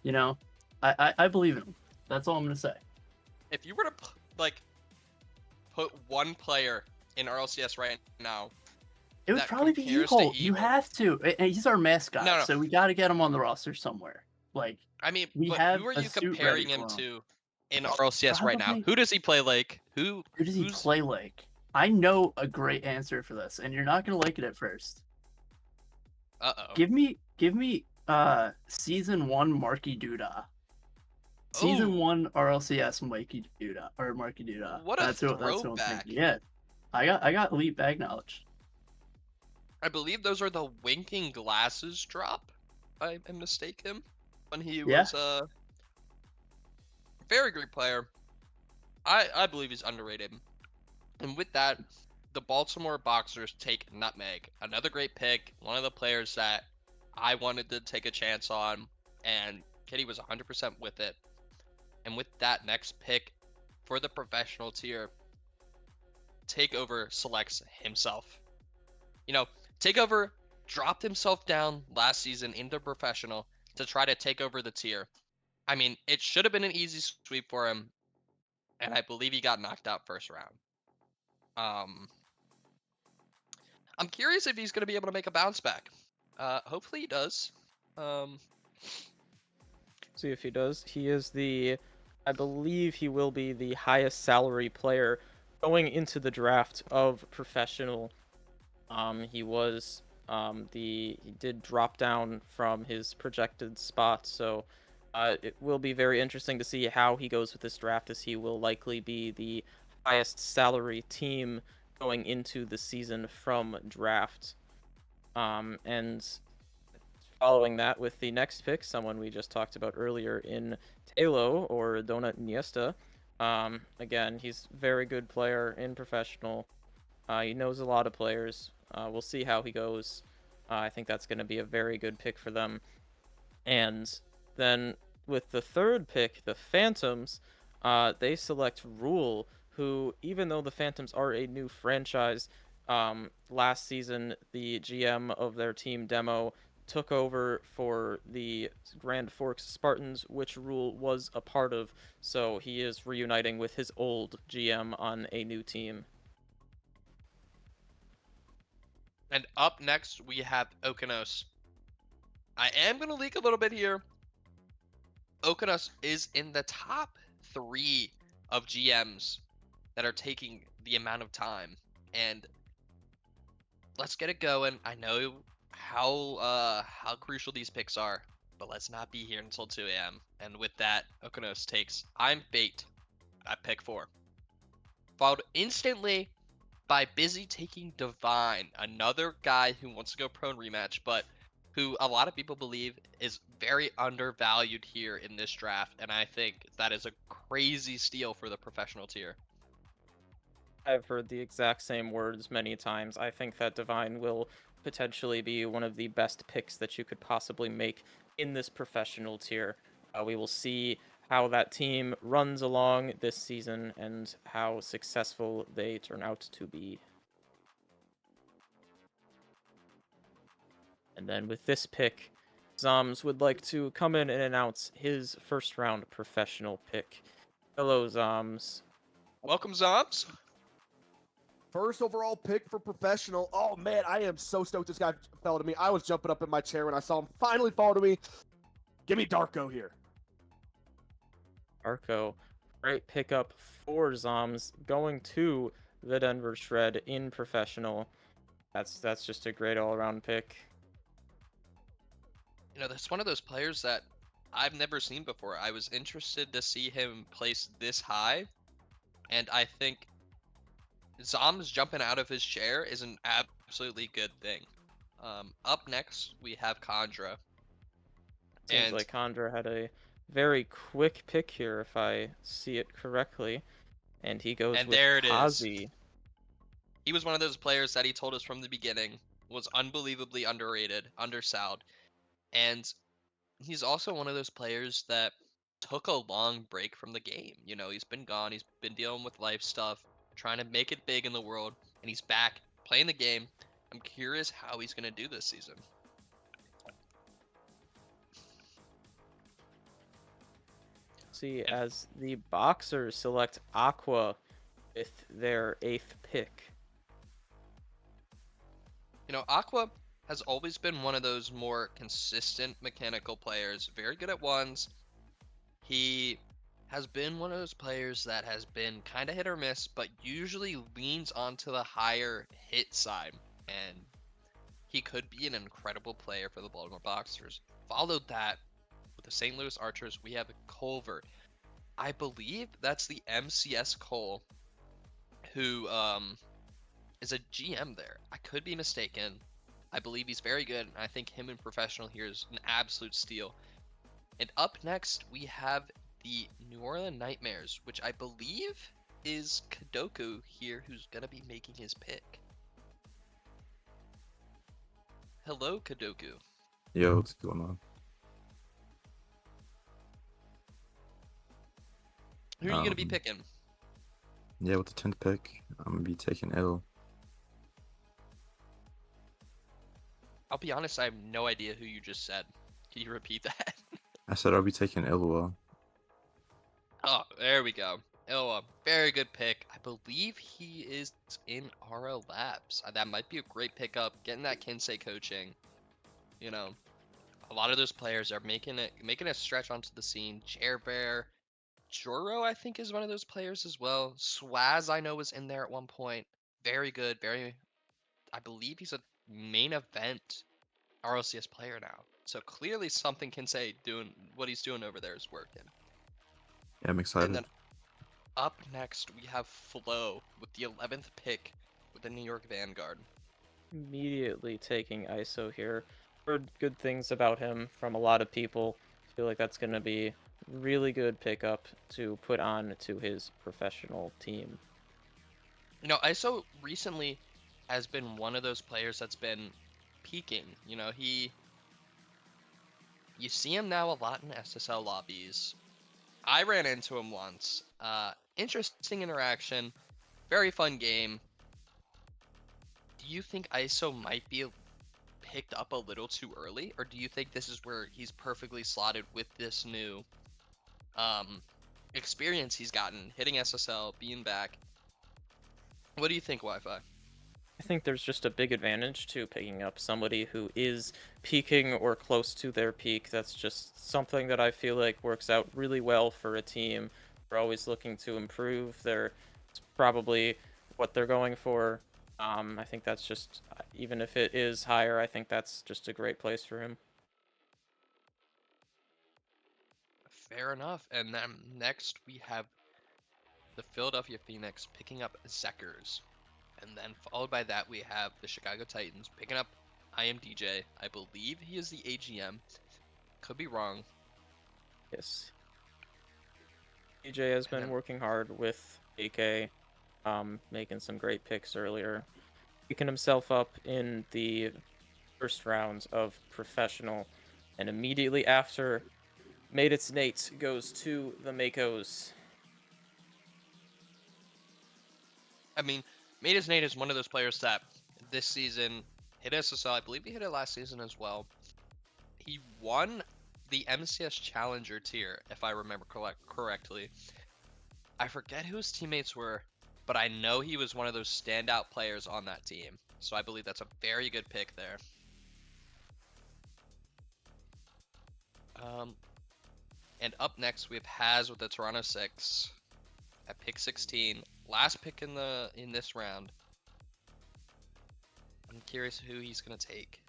You know, I believe in him. That's all I'm gonna say. If you were to put one player in RLCS right now, It would probably be Ehole. You have to. And he's our mascot, No. so we got to get him on the roster somewhere. Like, I mean, we but have who are a you suit comparing ready him for to in RLCS right now? Probably- Who does he play like? Who does he play like? I know a great answer for this, and you're not gonna like it at first. Uh-oh. Give me season 1 Marky Duda. Season 1 RLCS Marky Duda. What a That's what I'm throwback. thinking. Yeah. I got elite bag knowledge. I believe those are the Winking Glasses drop. I am mistaken. When he Yeah. was a very great player. I believe he's underrated. And with that, the Baltimore Boxers take Nutmeg. Another great pick. One of the players that I wanted to take a chance on. And Kitty was 100% with it. And with that next pick for the professional tier, Takeover selects himself. You know, Takeover dropped himself down last season into professional to try to take over the tier. I mean, it should have been an easy sweep for him, and I believe he got knocked out first round. I'm curious if he's going to be able to make a bounce back. Hopefully he does. See if he does. He is I believe he will be the highest salary player going into the draft of professional. He was he did drop down from his projected spot, so it will be very interesting to see how he goes with this draft, as he will likely be the highest salary team going into the season from draft. And following that with the next pick, someone we just talked about earlier in Talo, or Donut Iniesta. Again, he's a very good player in professional. He knows a lot of players. We'll see how he goes. I think that's going to be a very good pick for them. And then with the third pick, the Phantoms, they select Rule, who, even though the Phantoms are a new franchise, last season the GM of their team demo took over for the Grand Forks Spartans, which Rule was a part of. So he is reuniting with his old GM on a new team. And up next, we have Okonos. I am going to leak a little bit here. Okonos is in the top 3 of GMs that are taking the amount of time. And let's get it going. I know how crucial these picks are, but let's not be here until 2 a.m. And with that, Okonos takes I'm Fate at pick 4. Followed instantly by Busy taking Divine, another guy who wants to go prone rematch, but who a lot of people believe is very undervalued here in this draft, and I think that is a crazy steal for the professional tier. I've heard the exact same words many times. I think that Divine will potentially be one of the best picks that you could possibly make in this professional tier. We will see how that team runs along this season and how successful they turn out to be. And then with this pick, Zoms would like to come in and announce his first round professional pick. Hello, Zoms. Welcome, Zoms. First overall pick for professional. Oh man, I am so stoked this guy fell to me. I was jumping up in my chair when I saw him finally fall to me. Give me Darko here. Arco, great pickup for Zoms, going to the Denver Shred in professional. That's just a great all-around pick. You know, that's one of those players that I've never seen before. I was interested to see him placed this high, and I think Zoms jumping out of his chair is an absolutely good thing. Up next, we have Kandra. Seems like Kandra had a very quick pick here, if I see it correctly. And he goes And with there it is. Kazi. He was one of those players that he told us from the beginning was unbelievably underrated, undersold. And he's also one of those players that took a long break from the game. You know, he's been gone, he's been dealing with life stuff, trying to make it big in the world, and he's back playing the game. I'm curious how he's going to do this season. See, as the Boxers select Aqua with their 8th pick. You know, Aqua has always been one of those more consistent mechanical players, very good at ones. He has been one of those players that has been kind of hit or miss, but usually leans onto the higher hit side, and he could be an incredible player for the Baltimore Boxers. Followed that with the St. Louis Archers, we have Culver. I believe that's the MCS Cole, who is a GM there. I could be mistaken. I believe he's very good, and I think him in professional here is an absolute steal. And up next, we have the New Orleans Nightmares, which I believe is Kadoku here, who's going to be making his pick. Hello, Kadoku. Yo, what's going on? Who are you going to be picking? Yeah, with the 10th pick, I'm gonna be taking L. I'll be honest, I have no idea who you just said. Can you repeat that? I said I'll be taking Elwell. Oh, there we go. Oh, very good pick. I believe he is in RL Labs. That might be a great pickup. Getting that Kensei coaching. You know, a lot of those players are making a stretch onto the scene. Bear, Joro, I think, is one of those players as well. Swaz, I know, was in there at one point. Very good. I believe he's a main event RLCS player now. So clearly something Kensei doing what he's doing over there is working. Yeah, I'm excited. And then up next, we have Flo with the 11th pick with the New York Vanguard. Immediately taking ISO here. Heard good things about him from a lot of people. Feel like that's going to be really good pickup to put on to his professional team. You know, ISO recently has been one of those players that's been peaking. You know, he You see him now a lot in SSL lobbies. I ran into him once. Interesting interaction. Very fun game. Do you think ISO might be picked up a little too early, or do you think this is where he's perfectly slotted with this new experience he's gotten, hitting SSL, being back? What do you think, Wi-Fi? I think there's just a big advantage to picking up somebody who is peaking or close to their peak. That's just something that I feel like works out really well for a team. They're always looking to improve. It's probably what they're going for. I think that's just, even if it is higher, I think that's just a great place for him. Fair enough. And then next we have the Philadelphia Phoenix picking up Zekers. And then followed by that, we have the Chicago Titans picking up IMDJ. I believe he is the AGM. Could be wrong. Yes. DJ has been working hard with AK, making some great picks earlier. Picking himself up in the first rounds of professional, and immediately after, Made It's Nate goes to the Makos. I mean, Matus Nate is one of those players that this season hit SSL. I believe he hit it last season as well. He won the MCS Challenger tier, if I remember correctly. I forget who his teammates were, but I know he was one of those standout players on that team. So I believe that's a very good pick there. And up next we have Haz with the Toronto 6 at pick 16. Last pick in this round. I'm curious who he's gonna take.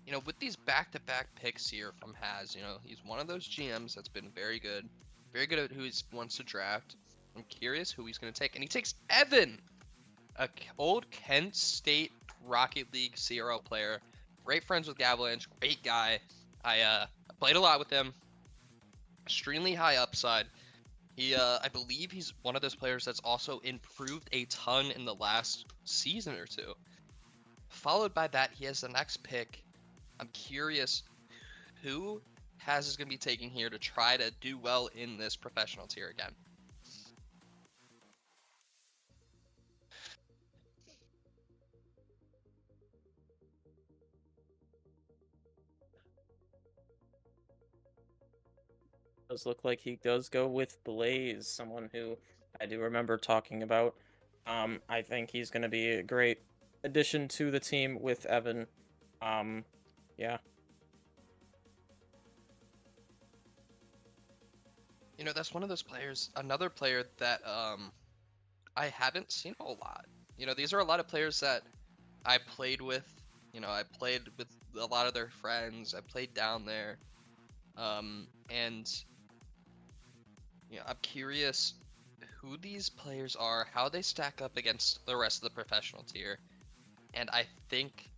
You know, with these back-to-back picks here from Haz, you know, he's one of those GMs that's been very good at who he wants to draft. I'm curious who he's going to take, and he takes Evan, a old Kent State Rocket League CRL player, great friends with Gavalanche, great guy. I played a lot with him, extremely high upside. I believe he's one of those players that's also improved a ton in the last season or two. Followed by that, he has the next pick. I'm curious who Haz is going to be taking here to try to do well in this professional tier again. Does look like he does go with Blaze, someone who I do remember talking about. I think he's going to be a great addition to the team with Evan. Yeah. You know, that's one of those players, another player that I haven't seen a whole lot. You know, these are a lot of players that I played with. You know, I played with a lot of their friends. I played down there. And you know, I'm curious who these players are, how they stack up against the rest of the professional tier. And I think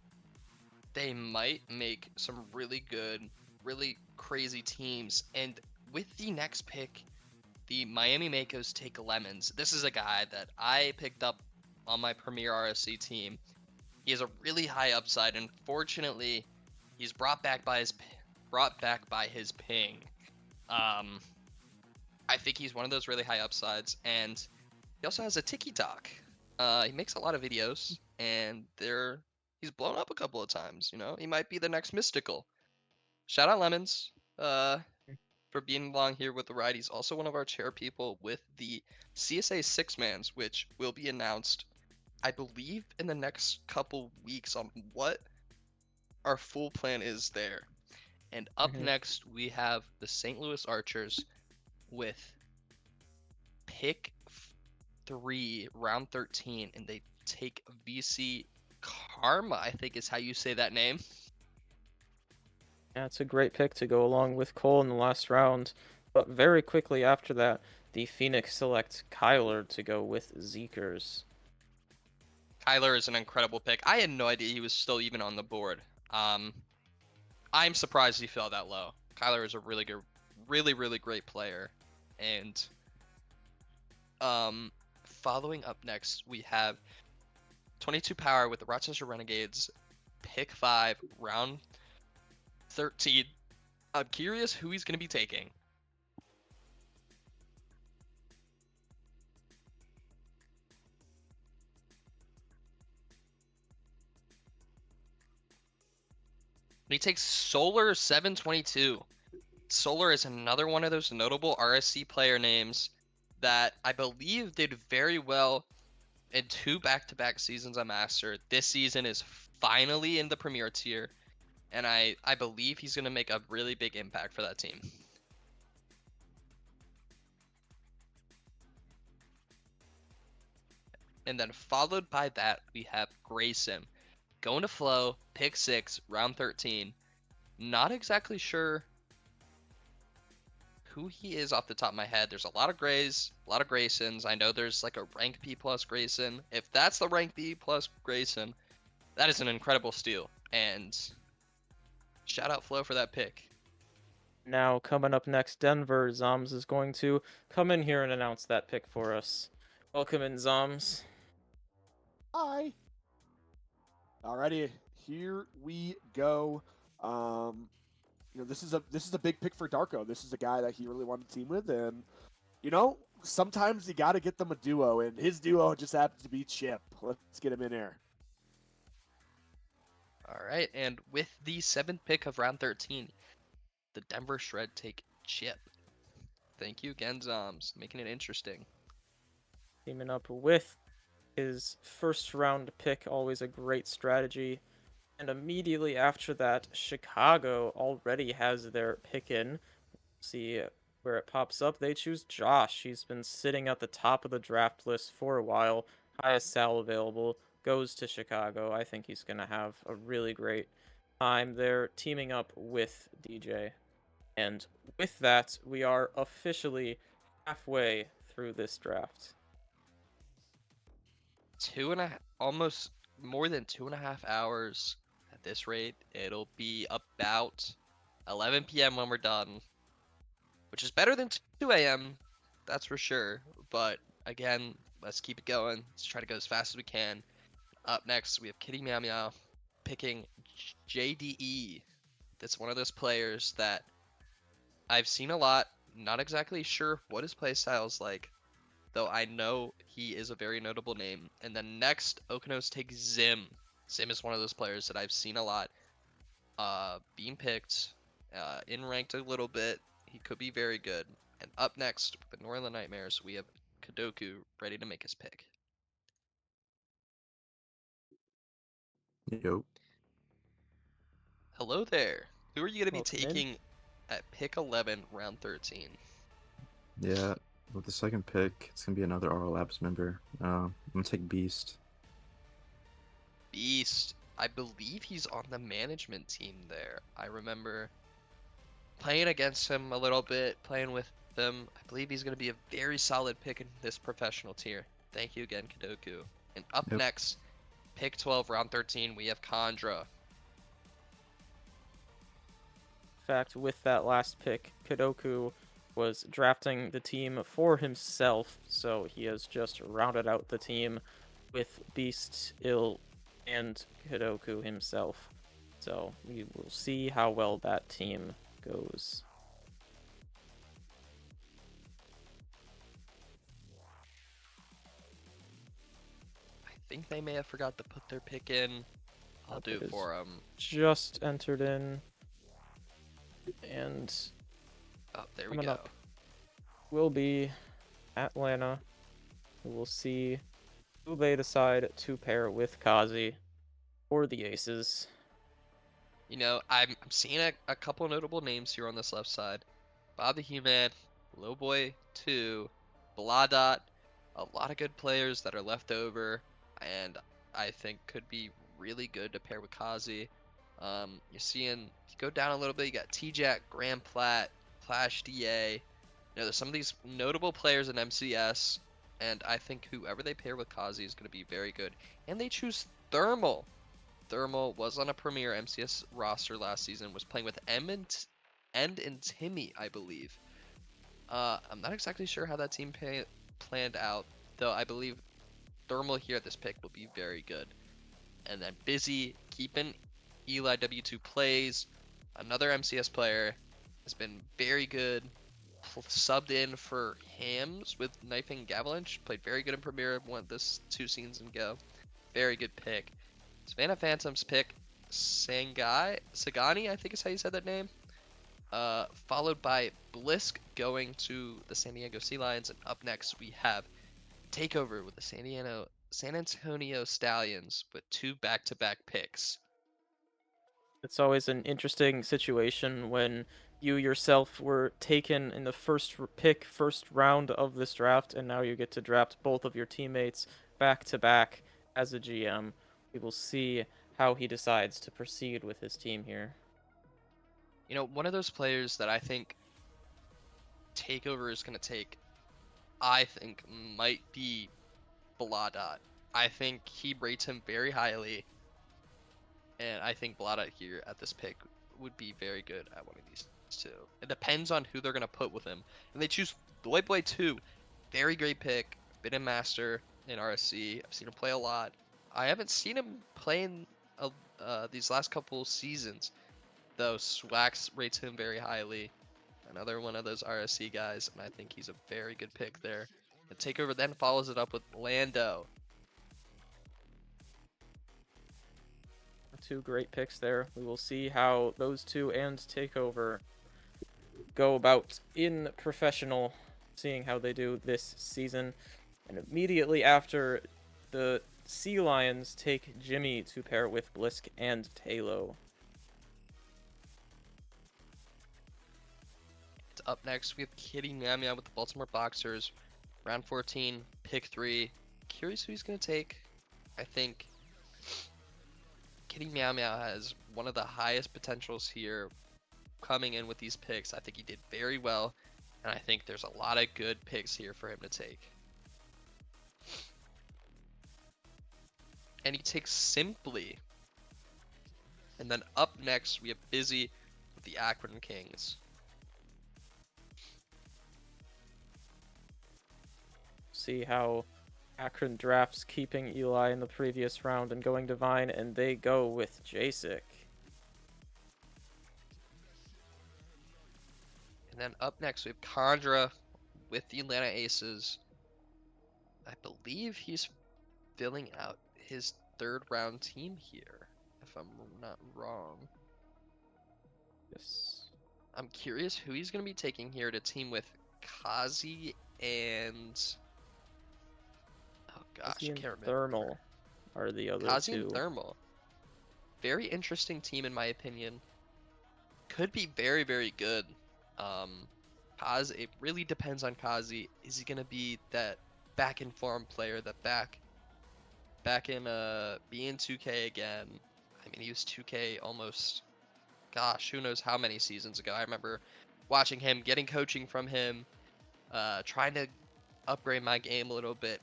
they might make some really good, really crazy teams. And with the next pick, the Miami Makos take Lemons. This is a guy that I picked up on my Premier RSC team. He has a really high upside, and fortunately, he's brought back by his ping. I think he's one of those really high upsides, and he also has a TikTok. He makes a lot of videos, and he's blown up a couple of times. You know, he might be the next Mystical. Shout out Lemons for being along here with the ride. He's also one of our chair people with the CSA 6-mans, which will be announced, I believe, in the next couple weeks on what our full plan is there. And up next, we have the St. Louis Archers with pick 3, round 13, and they take VC Karma, I think is how you say that name. Yeah, it's a great pick to go along with Cole in the last round. But very quickly after that, the Phoenix selects Kyler to go with Zeekers. Kyler is an incredible pick. I had no idea he was still even on the board. I'm surprised he fell that low. Kyler is a really good, really great player. And following up next, we have 22 power with the Rochester Renegades, pick 5, round 13. I'm curious who he's going to be taking. He takes Solar 722. Solar is another one of those notable RSC player names that I believe did very well in 2 back-to-back seasons on Master. This season is finally in the Premier tier, and I believe he's going to make a really big impact for that team. And then followed by that, we have Grayson. Going to Flow, pick 6, round 13. Not exactly sure who he is off the top of my head. There's a lot of Grays, a lot of Graysons. I know there's like a rank B plus Grayson. If that's the rank B plus Grayson, that is an incredible steal. And shout out Flo for that pick. Now, coming up next, Denver. Zoms is going to come in here and announce that pick for us. Welcome in, Zoms. Hi. Alrighty, here we go. This is a big pick for Darko. This is a guy that he really wanted to team with, and sometimes you got to get them a duo, and his duo just happens to be Chip. Let's get him in here. All right, and with the 7th pick of round 13, the Denver Shred take Chip. Thank you again, Zoms, making it interesting. Teaming up with his first round pick, always a great strategy. And immediately after that, Chicago already has their pick in. See where it pops up. They choose Josh. He's been sitting at the top of the draft list for a while. Highest sal available. Goes to Chicago. I think he's going to have a really great time there, teaming up with DJ. And with that, we are officially halfway through this draft. Almost more than 2.5 hours at this rate. It'll be about 11 p.m. when we're done, which is better than 2 a.m. That's for sure. But again, let's keep it going. Let's try to go as fast as we can. Up next, we have Kitty Meow Meow picking JDE. That's one of those players that I've seen a lot. Not exactly sure what his playstyle is like, though I know he is a very notable name. And then next, Okanos takes Zim. Zim is one of those players that I've seen a lot being picked, in ranked a little bit. He could be very good. And up next, with the Northern Nightmares, we have Kadoku ready to make his pick. Yo. Hello there. Who are you going to be Welcome in. taking at pick 11, round 13? Yeah, with the second pick, it's gonna be another RL Labs member. I'm gonna take Beast. Beast. I believe he's on the management team there. I remember playing against him a little bit, playing with him. I believe he's going to be a very solid pick in this professional tier. Thank you again, Kadoku. And up next, pick 12, round 13, we have Khandra. In fact, with that last pick, Kadoku was drafting the team for himself, so he has just rounded out the team with Beast, Ill, and Kadoku himself. So we will see how well that team goes. I think they may have forgot to put their pick in. I'll do it for them. Just entered in. And there we coming go. up will be Atlanta. We will see who they decide to pair with Kazi or the Aces. You know, I'm seeing a couple notable names here on this left side. Bob the Human, Lowboy 2, Bladot, a lot of good players that are left over, and I think could be really good to pair with Kazi. You're seeing, you go down a little bit, you got T-Jack, Grand Plat, Clash DA. You know, there's some of these notable players in MCS And I think whoever they pair with Kazi is going to be very good. And they choose Thermal. Thermal was on a premier MCS roster last season, was playing with End and Timmy, I believe. I'm not exactly sure how that team planned out, though I believe Thermal here at this pick will be very good. And then Busy, keeping Eli W2 plays. Another MCS player has been very good. Subbed in for Hams with Knifing Gavalanche. Played very good in Premier. Won this 2 seasons ago. Very good pick. Savannah Phantoms pick Sagani, I think is how you said that name. Followed by Blisk going to the San Diego Sea Lions. And up next we have Takeover with the San Antonio Stallions with 2 back-to-back picks. It's always an interesting situation when you yourself were taken in the first round of this draft, and now you get to draft both of your teammates back to back as a GM. We will see how he decides to proceed with his team here. You know, one of those players that I think Takeover is going to take, I think, might be Bladat. I think he rates him very highly, and I think Bladat here at this pick would be very good at one of these two. It depends on who they're going to put with him. And they choose Boy 2. Very great pick. Been a master in RSC. I've seen him play a lot. I haven't seen him play in these last couple seasons, though Swax rates him very highly. Another one of those RSC guys, and I think he's a very good pick there. The Takeover then follows it up with Lando. 2 great picks there. We will see how those 2 and Takeover go about in professional, seeing how they do this season. And immediately after, the Sea Lions take Jimmy to pair with Blisk and Talo. Up next, we have Kitty Meow Meow with the Baltimore Boxers. Round 14, pick 3. Curious who he's going to take. I think Kitty Meow Meow has one of the highest potentials here coming in with these picks. I think he did very well, and I think there's a lot of good picks here for him to take. And he takes Simply. And then up next, we have Busy with the Akron Kings. See how Akron drafts, keeping Eli in the previous round and going Divine, and they go with Jacek. And then up next, we have Condra with the Atlanta Aces. I believe he's filling out his 3rd round team here, if I'm not wrong. Yes. I'm curious who he's going to be taking here to team with Kazi and... Oh gosh, Kazi I and can't remember. Thermal are the other Kazi 2. and Thermal. Very interesting team in my opinion. Could be very, very good. Kazi, it really depends on Kazi. Is he going to be that back in form player, that back in being 2K again? I mean, he was 2K almost, gosh, who knows how many seasons ago. I remember watching him, getting coaching from him, trying to upgrade my game a little bit,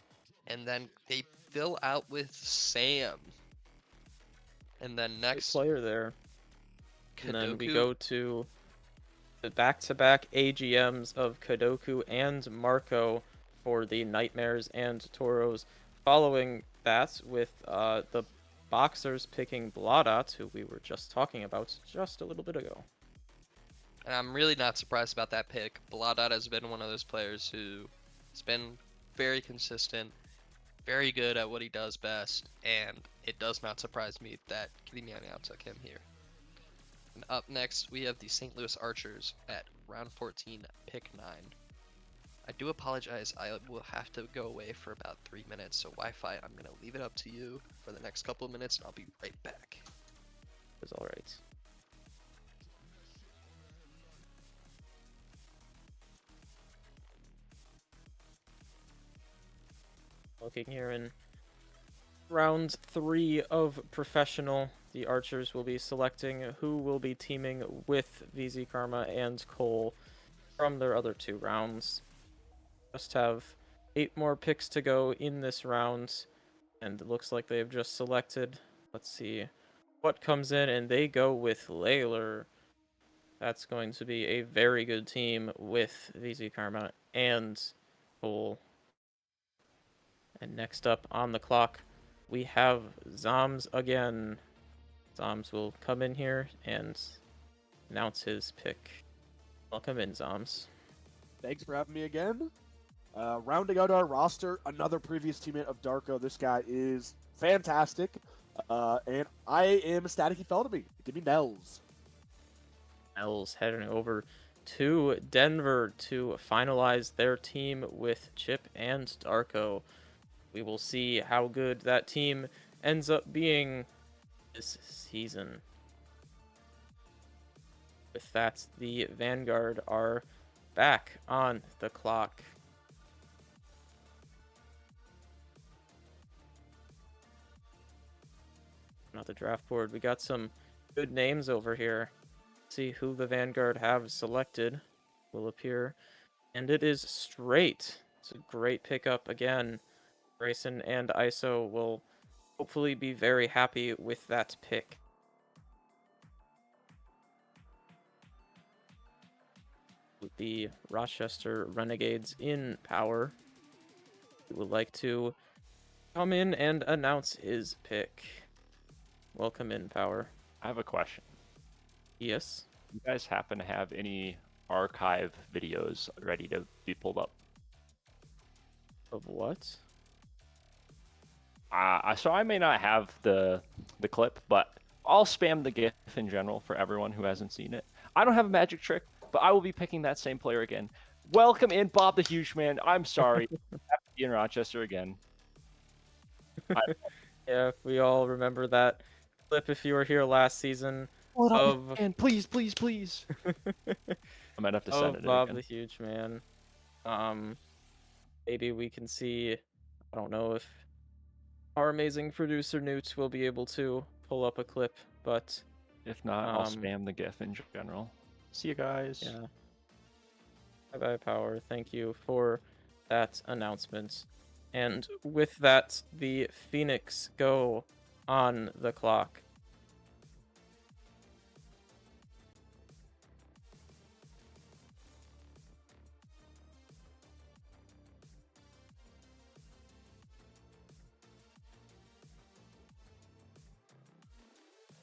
and then they fill out with Sam. And then next, great player there. Kadoku. And then we go to the back-to-back AGMs of Kadoku and Marco for the Nightmares and Toros. Following that, with the Boxers picking Bladat, who we were just talking about just a little bit ago. And I'm really not surprised about that pick. Bladat has been one of those players who has been very consistent, very good at what he does best, and it does not surprise me that Kitty Meow Meow took him here. And up next, we have the St. Louis Archers at round 14, pick 9. I do apologize, I will have to go away for about 3 minutes, so Wi-Fi, I'm going to leave it up to you for the next couple of minutes, and I'll be right back. It's alright. Looking here in round 3 of professional, the Archers will be selecting who will be teaming with VZ Karma and Cole from their other 2 rounds. Just have 8 more picks to go in this round, and it looks like they've just selected. Let's see what comes in, and they go with Layler. That's going to be a very good team with VZ Karma and Bull. And next up on the clock, we have Zoms again. Zoms will come in here and announce his pick. Welcome in, Zoms. Thanks for having me again. Rounding out our roster, another previous teammate of Darko. This guy is fantastic. And I am ecstatic he fell to me. Give me Nels. Nels heading over to Denver to finalize their team with Chip and Darko. We will see how good that team ends up being this season. With that, the Vanguard are back on the clock. Not the draft board. We got some good names over here. See who the Vanguard have selected will appear. And it is Straight. It's a great pickup again. Grayson and ISO will hopefully be very happy with that pick. With the Rochester Renegades in power, we would like to come in and announce his pick. Welcome in, Power. I have a question. Yes? You guys happen to have any archive videos ready to be pulled up? Of what? So I may not have the clip, but I'll spam the GIF in general for everyone who hasn't seen it. I don't have a magic trick, but I will be picking that same player again. Welcome in, Bob the Huge Man. I'm sorry. I have to be in Rochester again. Yeah, we all remember that clip if you were here last season And please, please, please. I might have to send it Bob again. the Huge Man. Maybe we can see, I don't know if our amazing producer Newt will be able to pull up a clip, but If not, I'll spam the GIF in general. See you guys. Yeah. Bye-bye, Power. Thank you for that announcement. And with that, the Phoenix go on the clock.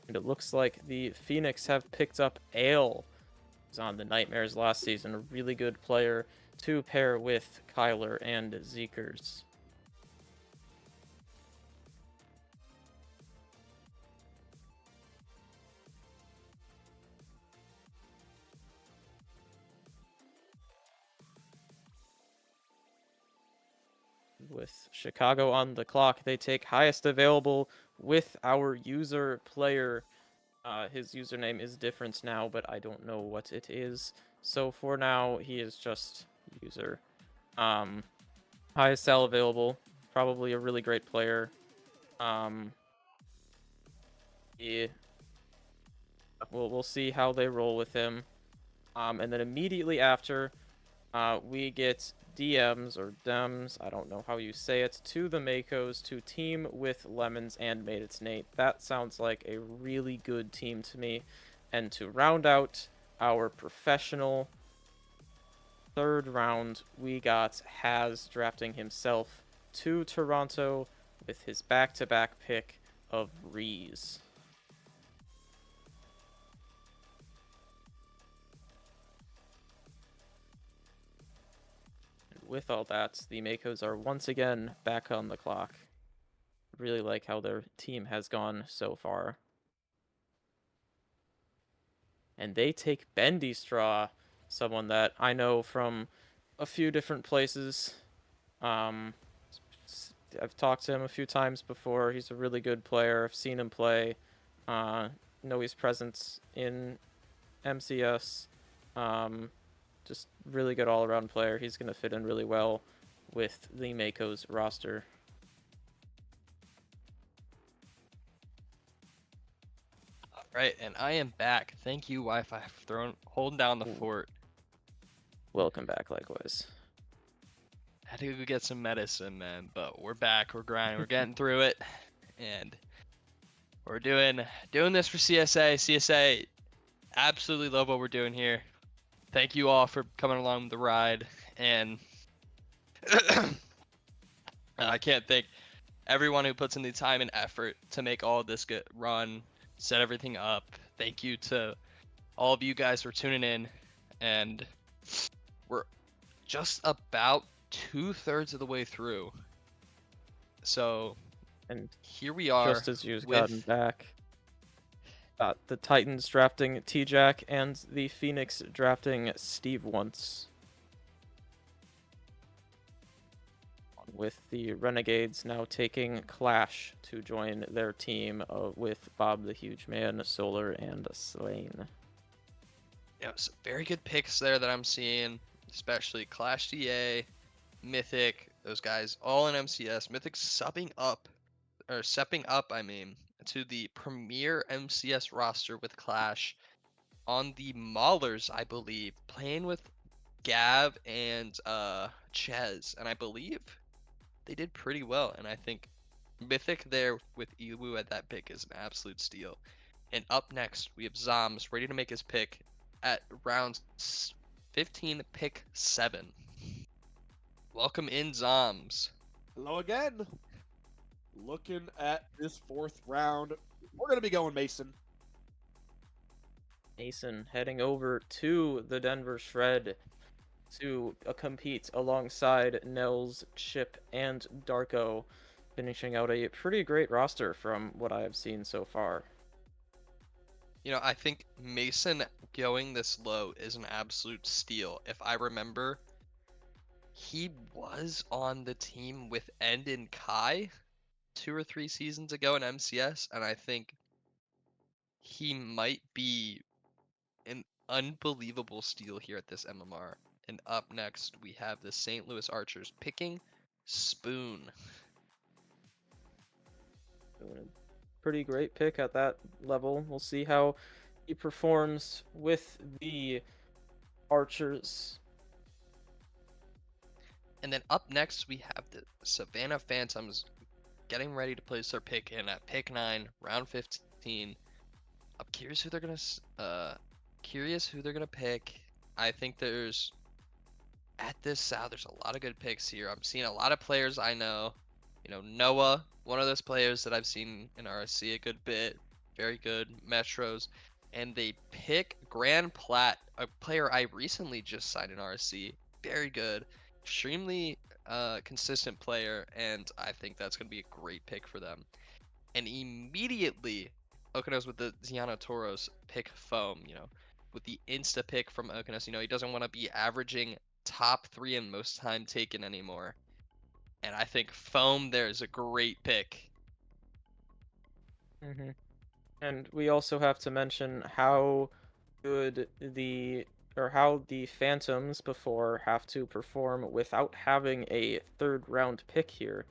And it looks like the Phoenix have picked up Ale. He's on the Nightmares last season, a really good player to pair with Kyler and Zeekers. With Chicago on the clock, they take highest available with our user player. His username is different now, but I don't know what it is. So for now, he is just user. Highest sell available. Probably a really great player. Yeah. We'll see how they roll with him. And then immediately after, we get DMs or Dems, I don't know how you say it, to the Makos to team with Lemons and Made It's Nate. That sounds like a really good team to me. And to round out our professional third round, we got Haz drafting himself to Toronto with his back-to-back pick of Rees. With all that, the Makos are once again back on the clock. Really like how their team has gone so far. And they take Bendy Straw, someone that I know from a few different places. I've talked to him a few times before. He's a really good player. I've seen him play. Know he's present in MCS. Just really good all-around player. He's going to fit in really well with the Mako's roster. All right, and I am back. Thank you, Wi-Fi, for holding down the fort. Welcome back, likewise. had to go get some medicine, man. But we're back. We're grinding. We're getting through it, and we're doing this for CSA. CSA, absolutely love what we're doing here. Thank you all for coming along the ride, and I can't thank everyone who puts in the time and effort to make all of this good run, set everything up. Thank you to all of you guys for tuning in, and we're just about 2/3 of the way through. So, and here we are. Just as you've with gotten back, the Titans drafting T-Jack and the Phoenix drafting Steve Once. With the Renegades now taking Clash to join their team with Bob the Huge Man, Solar, and Slain. Yeah, some very good picks there that I'm seeing, especially Clash DA, Mythic, those guys all in MCS. Mythic stepping up, I mean, to the premier MCS roster with Clash on the Maulers, I believe, playing with Gav and Ches, and I believe they did pretty well. And I think Mythic there with Iwu at that pick is an absolute steal. And up next, we have Zoms ready to make his pick at round 15, pick 7. Welcome in, Zoms. Hello again. Looking at this 4th round, we're going to be going Mason. Mason heading over to the Denver Shred to compete alongside Nels, Chip, and Darko, finishing out a pretty great roster from what I have seen so far. You know, I think Mason going this low is an absolute steal. If I remember, he was on the team with End and Kai 2 or 3 seasons ago in MCS, and I think he might be an unbelievable steal here at this MMR. And up next, we have the St. Louis Archers picking Spoon. Pretty great pick at that level. We'll see how he performs with the Archers. And then up next, we have the Savannah Phantoms getting ready to place their pick in at pick 9, round 15. I'm curious who they're gonna pick. I think there's at this South, there's a lot of good picks here. I'm seeing a lot of players I know. You know, Noah, one of those players that I've seen in RSC a good bit. Very good. Metros. And they pick Grand Plat, a player I recently just signed in RSC. Very good. Extremely consistent player, and I think that's going to be a great pick for them. And immediately, Okonos with the Ziano Toros pick Foam, you know, with the insta pick from Okonos. You know, he doesn't want to be averaging top 3 in most time taken anymore. And I think Foam there is a great pick. And we also have to mention how good how the Phantoms before have to perform without having a 3rd round pick here.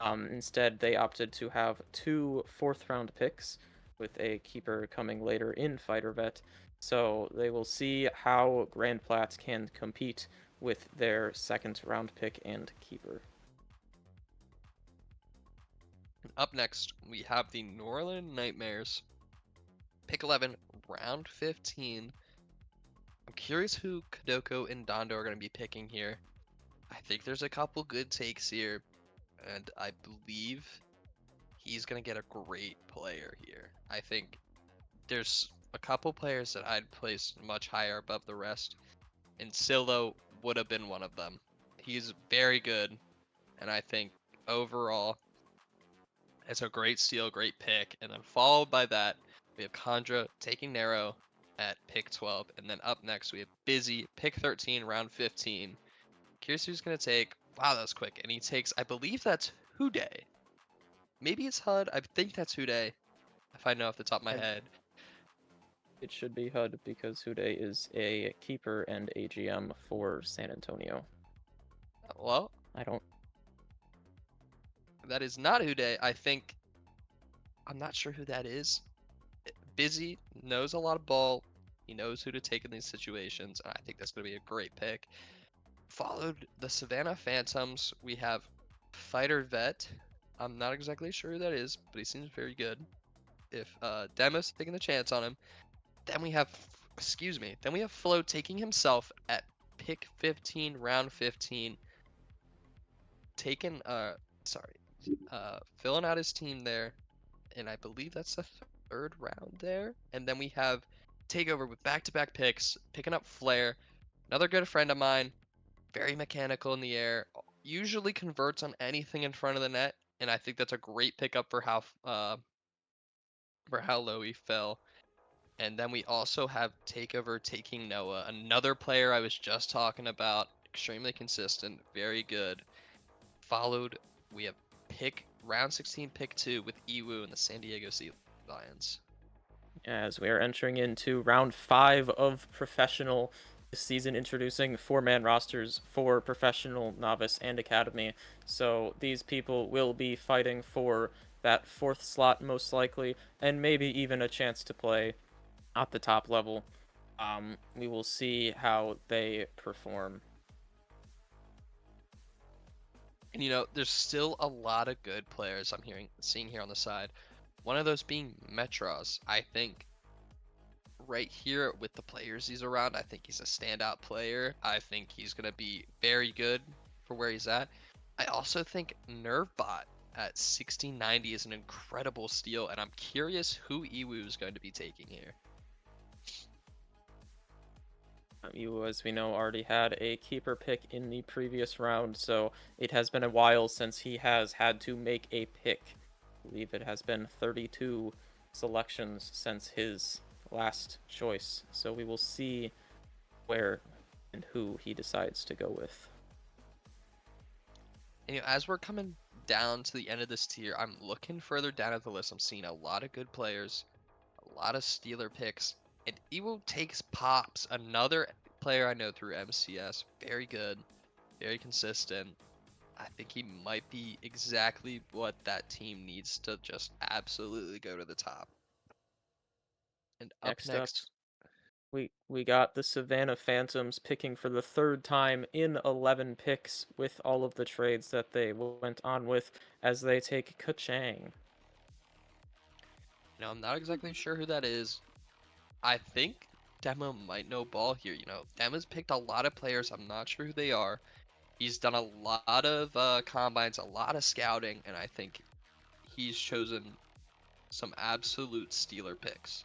Instead, they opted to have 2 4th round picks, with a keeper coming later in Fighter Vet. So they will see how Grand Plat can compete with their 2nd round pick and keeper. Up next, we have the Norland Nightmares. Pick 11, round 15. I'm curious who Kadoko and Dondo are going to be picking here. I think there's a couple good takes here, and I believe he's going to get a great player here. I think there's a couple players that I'd place much higher above the rest, and Silo would have been one of them. He's very good, and I think overall it's a great steal, great pick. And then followed by that, we have Khandra taking Narrow at pick 12. And then up next, we have Busy, pick 13, round 15. Curious who's going to take. Wow, that was quick. And he takes, I believe that's Huday. Maybe it's HUD. I think that's Huday, if I know off the top of my head. It should be HUD because Huday is a keeper and AGM for San Antonio. Well, I don't. That is not Huday. I'm not sure who that is. Busy, knows a lot of ball. He knows who to take in these situations. And I think that's going to be a great pick. Followed the Savannah Phantoms, we have Fighter Vet. I'm not exactly sure who that is, but he seems very good. If Demo's taking the chance on him, then we have, excuse me, then we have Flo taking himself at pick 15, round 15, taking filling out his team there, and I believe that's the third round there. And then we have Takeover with back-to-back picks, picking up Flare, another good friend of mine, very mechanical in the air, usually converts on anything in front of the net, and I think that's a great pickup for how low he fell. And then we also have Takeover taking Noah, another player I was just talking about, extremely consistent, very good. Followed, we have round 16 pick 2 with Iwu and the San Diego Sea Lions. As we are entering into round 5 of professional this season, introducing 4-man rosters for professional, novice, and academy. So these people will be fighting for that 4th slot most likely, and maybe even a chance to play at the top level. We will see how they perform. And there's still a lot of good players I'm seeing here on the side. One of those being Metros. I think right here with the players he's around, I think he's a standout player. I think he's going to be very good for where he's at. I also think Nervebot at 1690 is an incredible steal, and I'm curious who Iwu is going to be taking here. Iwu, as we know, already had a keeper pick in the previous round, so it has been a while since he has had to make a pick. I believe it has been 32 selections since his last choice, so we will see where and who he decides to go with. And, as we're coming down to the end of this tier, I'm looking further down at the list. I'm seeing a lot of good players, a lot of Steeler picks, and Iwu takes Pops, another player I know through MCS. Very good, very consistent. I think he might be exactly what that team needs to just absolutely go to the top. And up next, we got the Savannah Phantoms picking for the 3rd time in 11 picks with all of the trades that they went on with as they take Kachang. I'm not exactly sure who that is. I think Demo might know ball here. Demo's picked a lot of players. I'm not sure who they are. He's done a lot of combines, a lot of scouting, and I think he's chosen some absolute Steeler picks.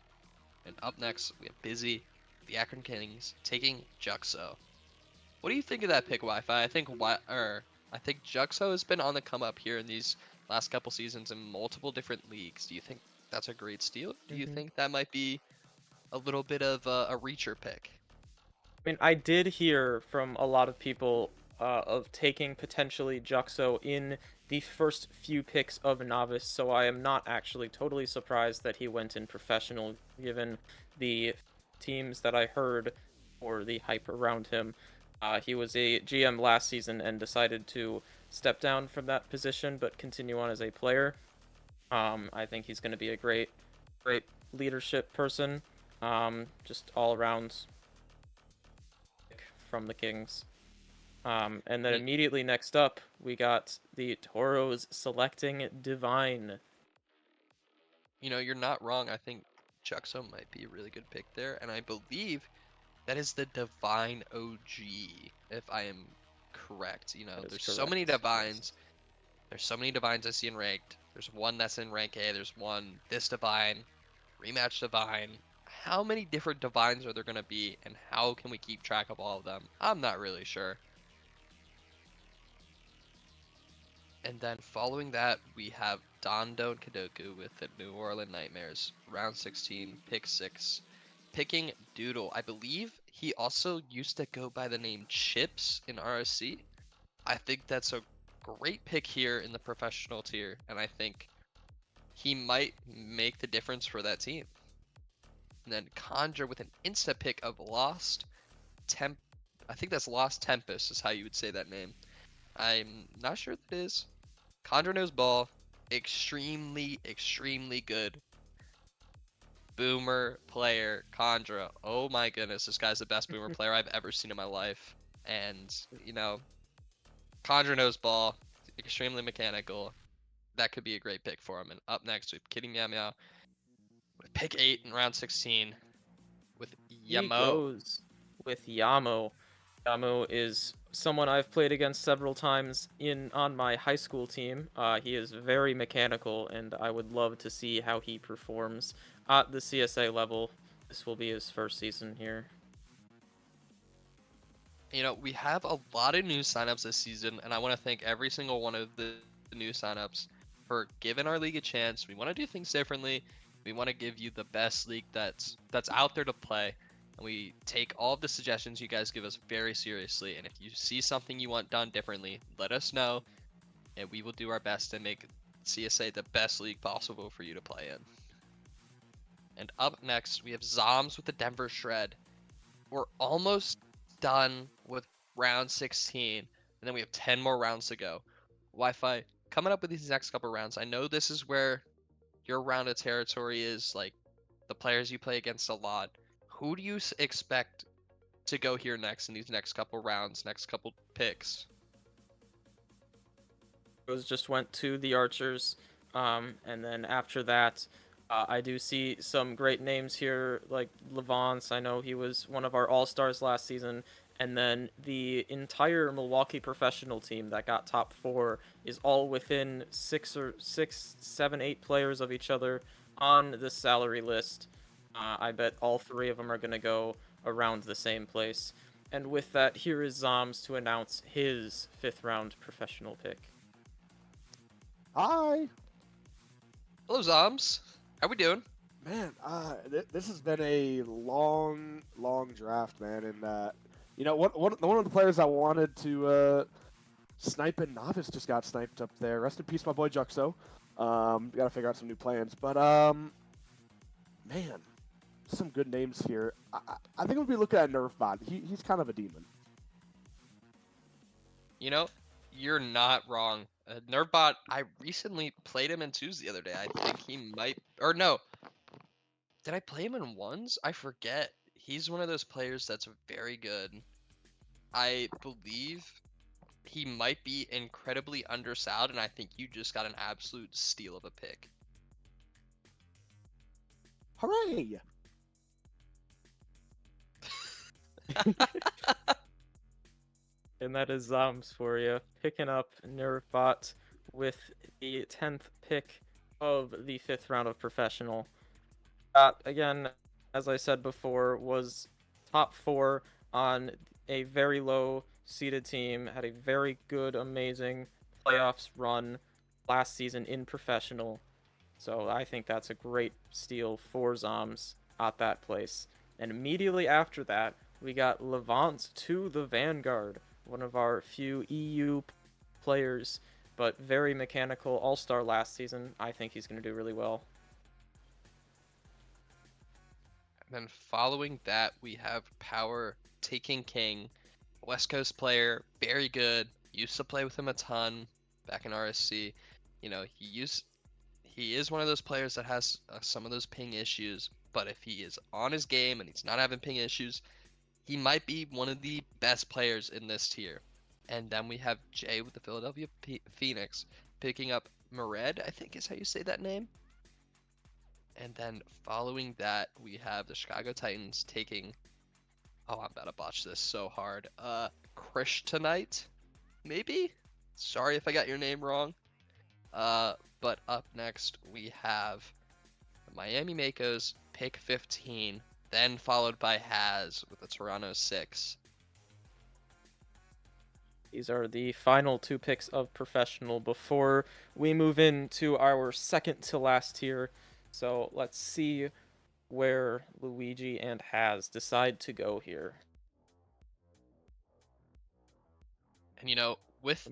And up next, we have Busy, the Akron Kings, taking Juxo. What do you think of that pick, Wi-Fi? I think Juxo has been on the come up here in these last couple seasons in multiple different leagues. Do you think that's a great steal? Do you think that might be a little bit of a reacher pick? I mean, I did hear from a lot of people of taking potentially Juxo in the first few picks of Novice, so I am not actually totally surprised that he went in professional, given the teams that I heard or the hype around him. He was a GM last season and decided to step down from that position, but continue on as a player. I think he's going to be a great leadership person. Just all around from the Kings. And then immediately next up, we got the Toros selecting Divine. You're not wrong. I think Juxo might be a really good pick there, and I believe that is the Divine OG, if I am correct. There's so many Divines. There's so many Divines I see in Ranked. There's one that's in Rank A. There's one, this Divine, Rematch Divine. How many different Divines are there going to be, and how can we keep track of all of them? I'm not really sure. And then following that, we have Dondo and Kadoku with the New Orleans Nightmares. Round 16, pick 6. Picking Doodle. I believe he also used to go by the name Chips in RSC. I think that's a great pick here in the professional tier, and I think he might make the difference for that team. And then Conjure with an insta pick of Lost I think that's Lost Tempest is how you would say that name. I'm not sure what that is. Conjure knows ball. Extremely, extremely good. Boomer player, Conjure. Oh my goodness, this guy's the best boomer player I've ever seen in my life. And, you know, Conjure knows ball, extremely mechanical. That could be a great pick for him. And up next, we have Kitty Meow Meow with pick 8 in round 16 with He Yamo. goes with Yamo. Yamo is someone I've played against several times on my high school team. He is very mechanical, and I would love to see how he performs at the CSA level. This will be his first season here. You know, we have a lot of new signups this season, and I want to thank every single one of the new signups for giving our league a chance. We want to do things differently. We want to give you the best league that's out there to play. And we take all of the suggestions you guys give us very seriously. And if you see something you want done differently, let us know, and we will do our best to make CSA the best league possible for you to play in. And up next, we have Zoms with the Denver Shred. We're almost done with round 16, and then we have 10 more rounds to go. Wi-Fi, coming up with these next couple rounds, I know this is where your round of territory is, like the players you play against a lot. Who do you expect to go here next in these next couple rounds, next couple picks? Just went to the Archers, and then after that, I do see some great names here, like Levance. I know he was one of our all-stars last season. And then the entire Milwaukee professional team that got top 4 is all within 6, 7, 8 players of each other on the salary list. I bet all 3 of them are going to go around the same place. And with that, here is Zoms to announce his 5th round professional pick. Hi. Hello, Zoms. How we doing? Man, this has been a long draft, man, and you know, one of the players I wanted to snipe in Novice just got sniped up there. Rest in peace, my boy Juxo. Got to figure out some new plans, but man, some good names here. I think we'll be looking at Nerfbot. He's kind of a demon. You know, you're not wrong. Nerfbot, I recently played him in 2s the other day. I think he might, or no. Did I play him in 1s? I forget. He's one of those players that's very good. I believe he might be incredibly undersold, and I think you just got an absolute steal of a pick. Hooray! And that is Zoms for you, picking up Nerfbot with the 10th pick of the 5th round of professional. Again, as I said before, was top 4 on a very low seeded team, had a very good, amazing playoffs run last season in professional. So I think that's a great steal for Zoms at that place. And immediately after that, we got Levance to the Vanguard, one of our few EU players, but very mechanical, all-star last season. I think he's going to do really well. And then following that, we have Power taking King, West Coast player, very good. Used to play with him a ton back in RSC. You know, he is one of those players that has some of those ping issues, but if he is on his game and he's not having ping issues, he might be one of the best players in this tier. And then we have Jay with the Philadelphia Phoenix picking up Mered, I think is how you say that name. And then following that, we have the Chicago Titans taking, oh, I'm about to botch this so hard. Krish tonight, maybe? Sorry if I got your name wrong. But up next, we have the Miami Makos pick 15, then followed by Haz with the Toronto 6. These are the final 2 picks of professional before we move into our second to last tier. So let's see where Luigi and Haz decide to go here. And you know, with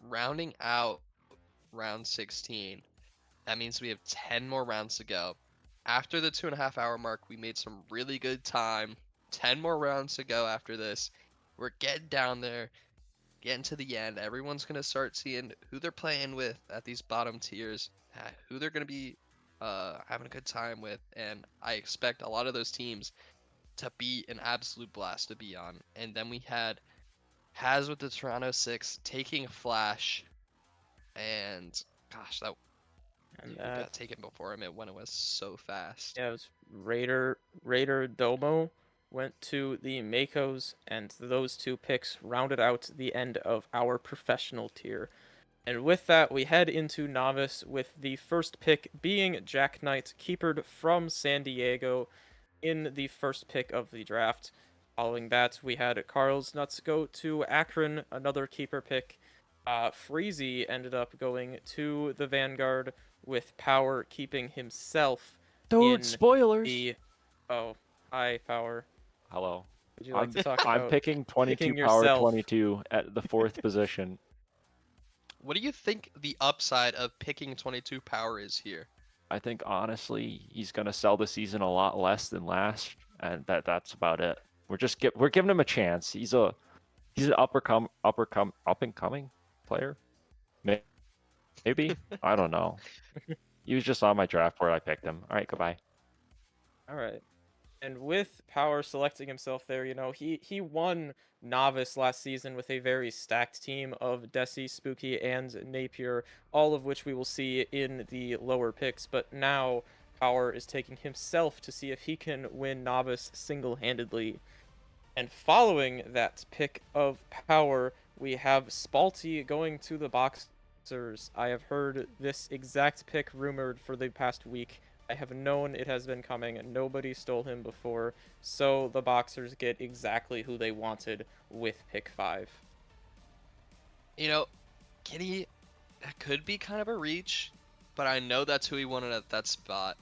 rounding out round 16, that means we have 10 more rounds to go. After the 2.5 hour mark, we made some really good time. 10 more rounds to go after this. We're getting down there, getting to the end. Everyone's going to start seeing who they're playing with at these bottom tiers, who they're going to be having a good time with. And I expect a lot of those teams to be an absolute blast to be on. And then we had Has with the Toronto 6 taking Flash, and gosh, that And dude that, got taken before him. It went so fast. yeah, it was Raider Domo went to the Makos, and those two picks rounded out the end of our professional tier. And with that, we head into Novice with the first pick being Jack Knight, keepered from San Diego in the first pick of the draft. Following that, we had Carl's Nuts go to Akron, another keeper pick. Freezy ended up going to the Vanguard with Power keeping himself Dude, in spoilers. the... Oh, hi, Power. Hello. Would you like to talk I'm about picking 22 picking power yourself? 22 at the 4th position. What do you think the upside of picking 22 Power is here? I think honestly he's gonna sell the season a lot less than last, and that's about it. We're giving him a chance. He's an up and coming player. Maybe I don't know. He was just on my draft board. I picked him. All right, goodbye. All right. And with Power selecting himself there, he won Novice last season with a very stacked team of Desi, Spooky, and Napier, all of which we will see in the lower picks. But now Power is taking himself to see if he can win Novice single-handedly. And following that pick of Power, we have Spalty going to the Boxers. I have heard this exact pick rumored for the past week. I have known it has been coming. Nobody stole him before, so the Boxers get exactly who they wanted with pick 5. Kitty, that could be kind of a reach, but I know that's who he wanted at that spot.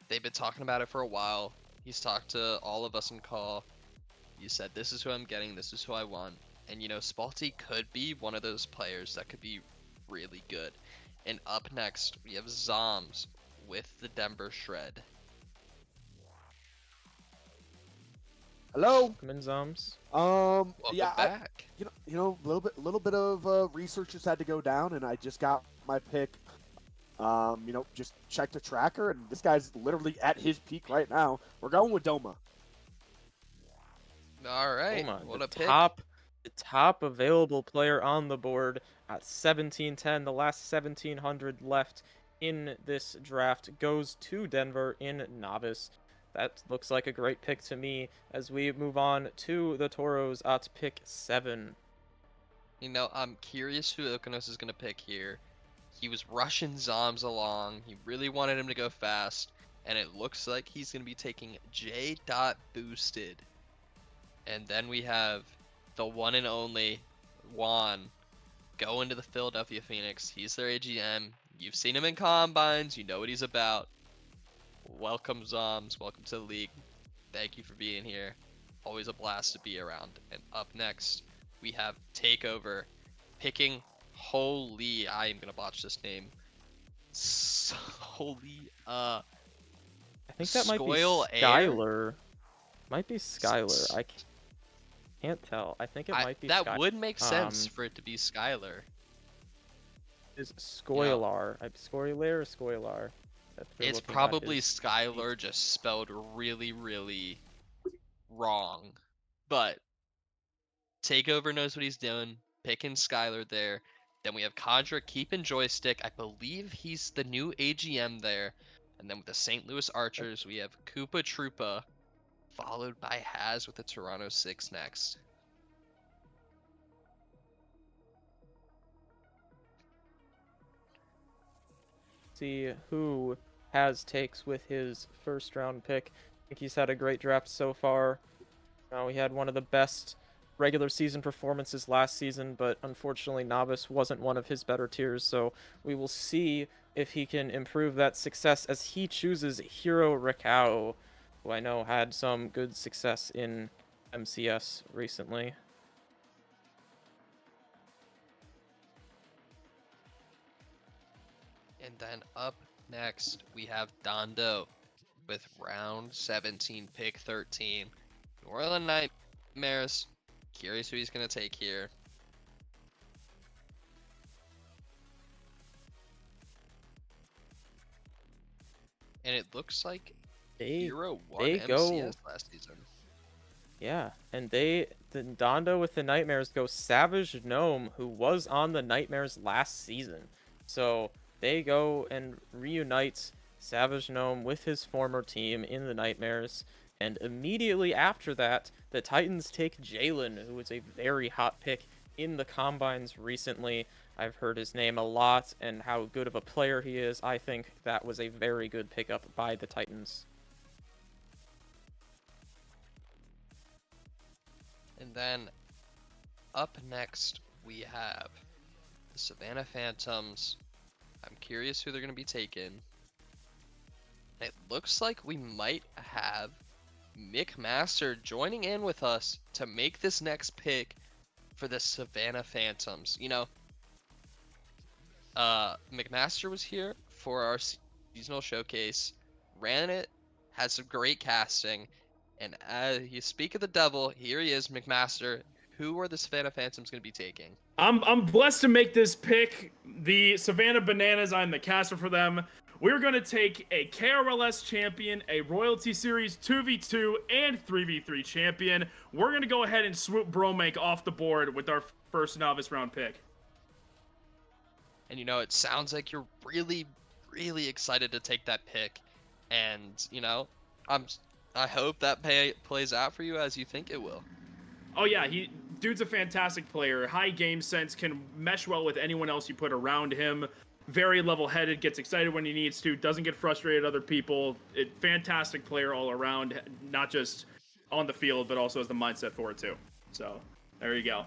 They've been talking about it for a while. He's talked to all of us in call. You said, this is who I'm getting, this is who I want. And Spalty could be one of those players that could be really good. And up next, we have Zoms with the Denver Shred. Hello. Come in, Zoms. Welcome Yeah, back. A little bit of research just had to go down, and I just got my pick. Just check the tracker, and this guy's literally at his peak right now. We're going with Doma. All right, Doma, what the a pick. the top available player on the board at 1710. The last 1700 left in this draft goes to Denver in Novice. That looks like a great pick to me as we move on to the Toros at pick 7. I'm curious who Okonos is going to pick here. He was rushing Zoms along. He really wanted him to go fast. And it looks like he's going to be taking J. Boosted. And then we have the one and only Juan going to the Philadelphia Phoenix. He's their AGM. You've seen him in combines. You know what he's about. Welcome, Zoms. Welcome to the league. Thank you for being here. Always a blast to be around. And up next, we have Takeover picking Holy. I am gonna botch this name. Holy. I think that might be Scoil Air? Skylar. Might be Skylar. I can't tell. I think it might be That Sky- would make sense for it to be Skylar. Is Scoilar. Scoilar or Scoilar? It's probably Skylar just spelled really, really wrong. But Takeover knows what he's doing. Picking Skylar there. Then we have Conjure keeping Joystick. I believe he's the new AGM there. And then with the St. Louis Archers, we have Koopa Troopa, followed by Has with the Toronto 6 next. See who has takes with his first round pick. I think he's had a great draft so far. He had one of the best regular season performances last season, but unfortunately Novice wasn't one of his better tiers, so we will see if he can improve that success as he chooses Hiro Rakao, who I know had some good success in MCS recently. And then up next, we have Dondo with round 17, pick 13. New Orleans Nightmares. Curious who he's going to take here. And it looks like Hero won they go. MCS last season. Yeah, and the Donda with the Nightmares go Savage Gnome, who was on the Nightmares last season. So they go and reunite Savage Gnome with his former team in the Nightmares. And immediately after that, the Titans take Jalen, who was a very hot pick in the Combines recently. I've heard his name a lot and how good of a player he is. I think that was a very good pickup by the Titans. And then up next, we have the Savannah Phantoms. I'm curious who they're going to be taking. It looks like we might have McMaster joining in with us to make this next pick for the Savannah Phantoms. You know, McMaster was here for our seasonal showcase, ran it, had some great casting, and as you speak of the devil, here he is, McMaster. Who are the Savannah Phantoms going to be taking? I'm blessed to make this pick. The Savannah Bananas, I'm the caster for them. We're going to take a KRLS champion, a Royalty Series 2v2 and 3v3 champion. We're going to go ahead and swoop Bromake off the board with our first novice round pick. And you know, it sounds like you're really, really excited to take that pick. And you know, I hope that plays out for you as you think it will. Oh yeah, dude's a fantastic player. High game sense, can mesh well with anyone else you put around him. Very level-headed, gets excited when he needs to, doesn't get frustrated at other people. Fantastic player all around, not just on the field, but also has the mindset for it too. So, there you go.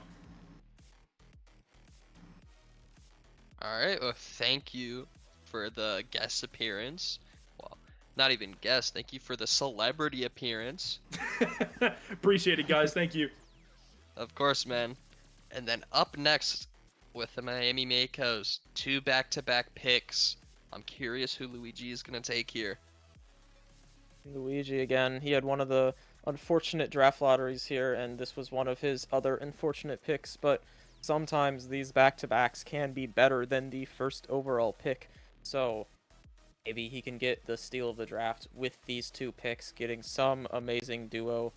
All right, well, thank you for the guest appearance. Well, not even guest, thank you for the celebrity appearance. Appreciate it, guys. Thank you. Of course, man. And then up next with the Miami Makos, 2 back-to-back picks. I'm curious who Luigi is going to take here. Luigi again. He had one of the unfortunate draft lotteries here, and this was one of his other unfortunate picks, but sometimes these back-to-backs can be better than the first overall pick. So maybe he can get the steal of the draft with these 2 picks, getting some amazing duo.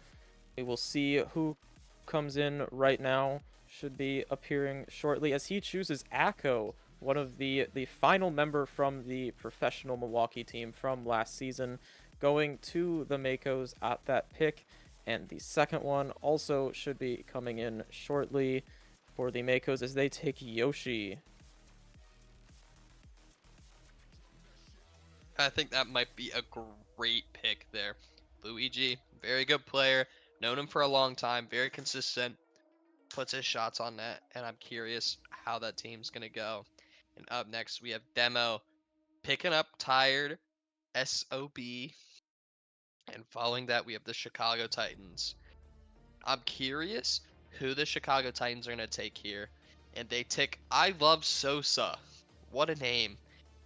We will see who comes in right now. Should be appearing shortly as he chooses Akko, one of the final member from the professional Milwaukee team from last season, going to the Makos at that pick. And the second one also should be coming in shortly for the Makos as they take Yoshi. I think that might be a great pick there. Luigi, very good player. Known him for a long time, very consistent. Puts his shots on net, and I'm curious how that team's going to go. And up next, we have Demo picking up Tired, SOB. And following that, we have the Chicago Titans. I'm curious who the Chicago Titans are going to take here. And they take I Love Sosa. What a name.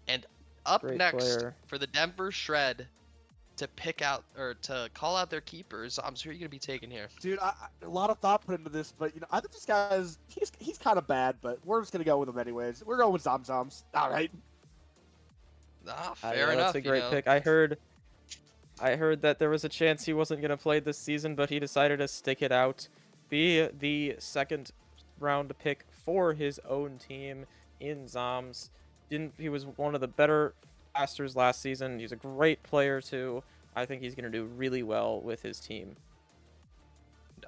And up Great next player. for the Denver Shred to pick out or to call out their keepers, I'm sure you're going to be taking here. Dude, a lot of thought put into this, but you know, I think this guy he's kind of bad, but we're just gonna go with him anyways. We're going with Zomzoms. All right. Ah, Yeah, fair enough. that's a great pick. I heard that there was a chance he wasn't going to play this season, but he decided to stick it out, be the second round pick for his own team in Zoms. He was one of the better casters last season. He's a great player too. I think he's going to do really well with his team.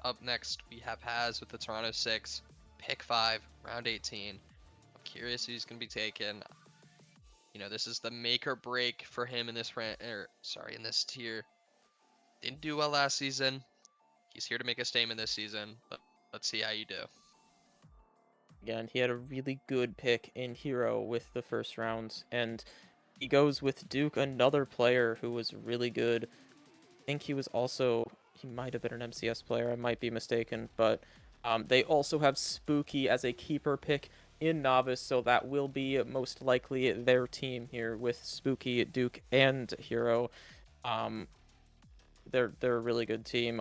Up next, we have Haz with the Toronto 6, pick 5, round 18. I'm curious who's going to be taken. You know, this is the make or break for him in this in this tier. Didn't do well last season. He's here to make a statement this season, but let's see how you do. Again, he had a really good pick in Hero with the first round, and he goes with Duke, another player who was really good. I think he might have been an MCS player, I might be mistaken, but they also have Spooky as a keeper pick in Novice, so that will be most likely their team here with Spooky, Duke, and Hero. They're a really good team.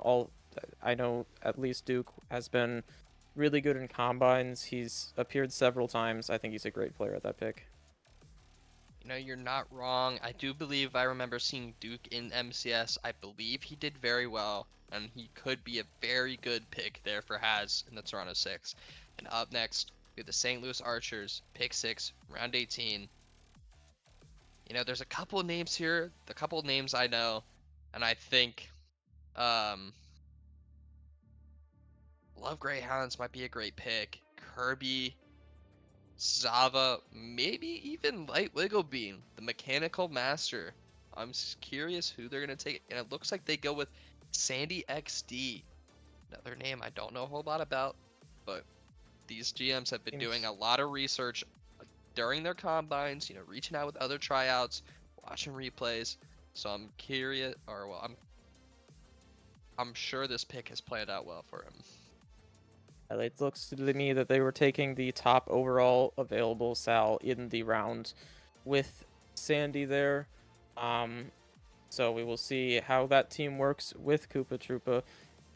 I know at least Duke has been really good in combines. He's appeared several times. I think he's a great player at that pick. You know, you're not wrong. I do believe I remember seeing Duke in MCS. I believe he did very well, and he could be a very good pick there for Haz in the Toronto 6. And up next, we have the St. Louis Archers, pick 6, round 18. You know, there's a couple of names here, a couple of names I know, and I think Love Greyhounds might be a great pick. Kirby, Zava, maybe even Light Wigglebean, the Mechanical Master. I'm curious who they're going to take, and it looks like they go with Sandy XD. Another name I don't know a whole lot about, but these GMs have been doing a lot of research during their combines, you know, reaching out with other tryouts, watching replays. So I'm curious, or well, I'm sure this pick has played out well for him. It looks to me that they were taking the top overall available Sal in the round with Sandy there. So we will see how that team works with Koopa Troopa.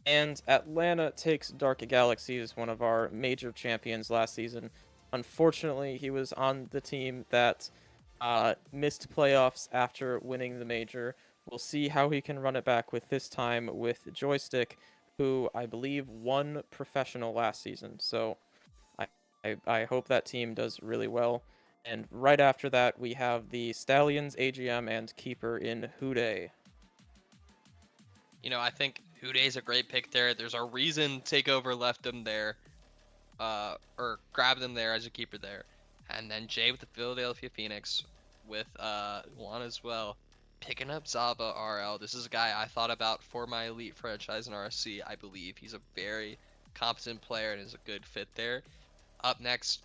And Atlanta takes Dark Galaxies, one of our major champions last season. Unfortunately, he was on the team that missed playoffs after winning the major. We'll see how he can run it back with this time with Joystick, who I believe won professional last season. So I hope that team does really well. And right after that, we have the Stallions, AGM, and Keeper in Houday. You know, I think Huday's a great pick there. There's a reason Takeover left him there, or grabbed him there as a keeper there. And then Jay with the Philadelphia Phoenix with Juan as well. Picking up Zaba RL. This is a guy I thought about for my elite franchise in RSC. I believe he's a very competent player and is a good fit there. Up next,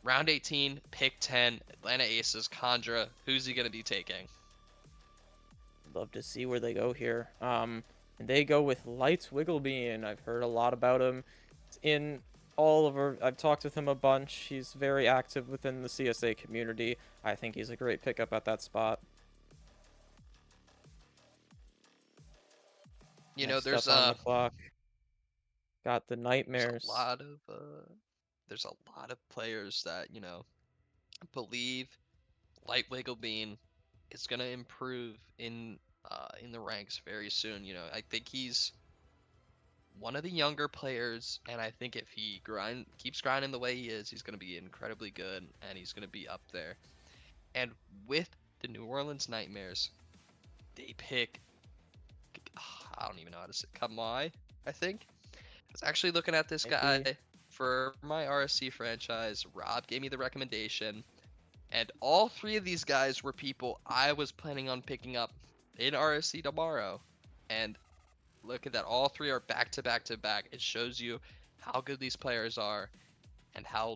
round 18, pick 10, Atlanta Aces, Condra. Who's he going to be taking? Love to see where they go here. And they go with Lights Wigglebean. I've heard a lot about him. In all of our, I've talked with him a bunch. He's very active within the CSA community. I think he's a great pickup at that spot. You know, Next there's up on the clock. Got the Nightmares. There's a lot of players that, you know, believe Light Wigglebean is gonna improve in the ranks very soon. You know, I think he's one of the younger players, and I think if he keeps grinding the way he is, he's gonna be incredibly good, and he's gonna be up there. And with the New Orleans Nightmares, they pick I don't even know how to say Kamai, I think. I was actually looking at this guy for my RSC franchise. Rob gave me the recommendation, and all three of these guys were people I was planning on picking up in RSC tomorrow. And look at that, all three are back to back to back. It shows you how good these players are and how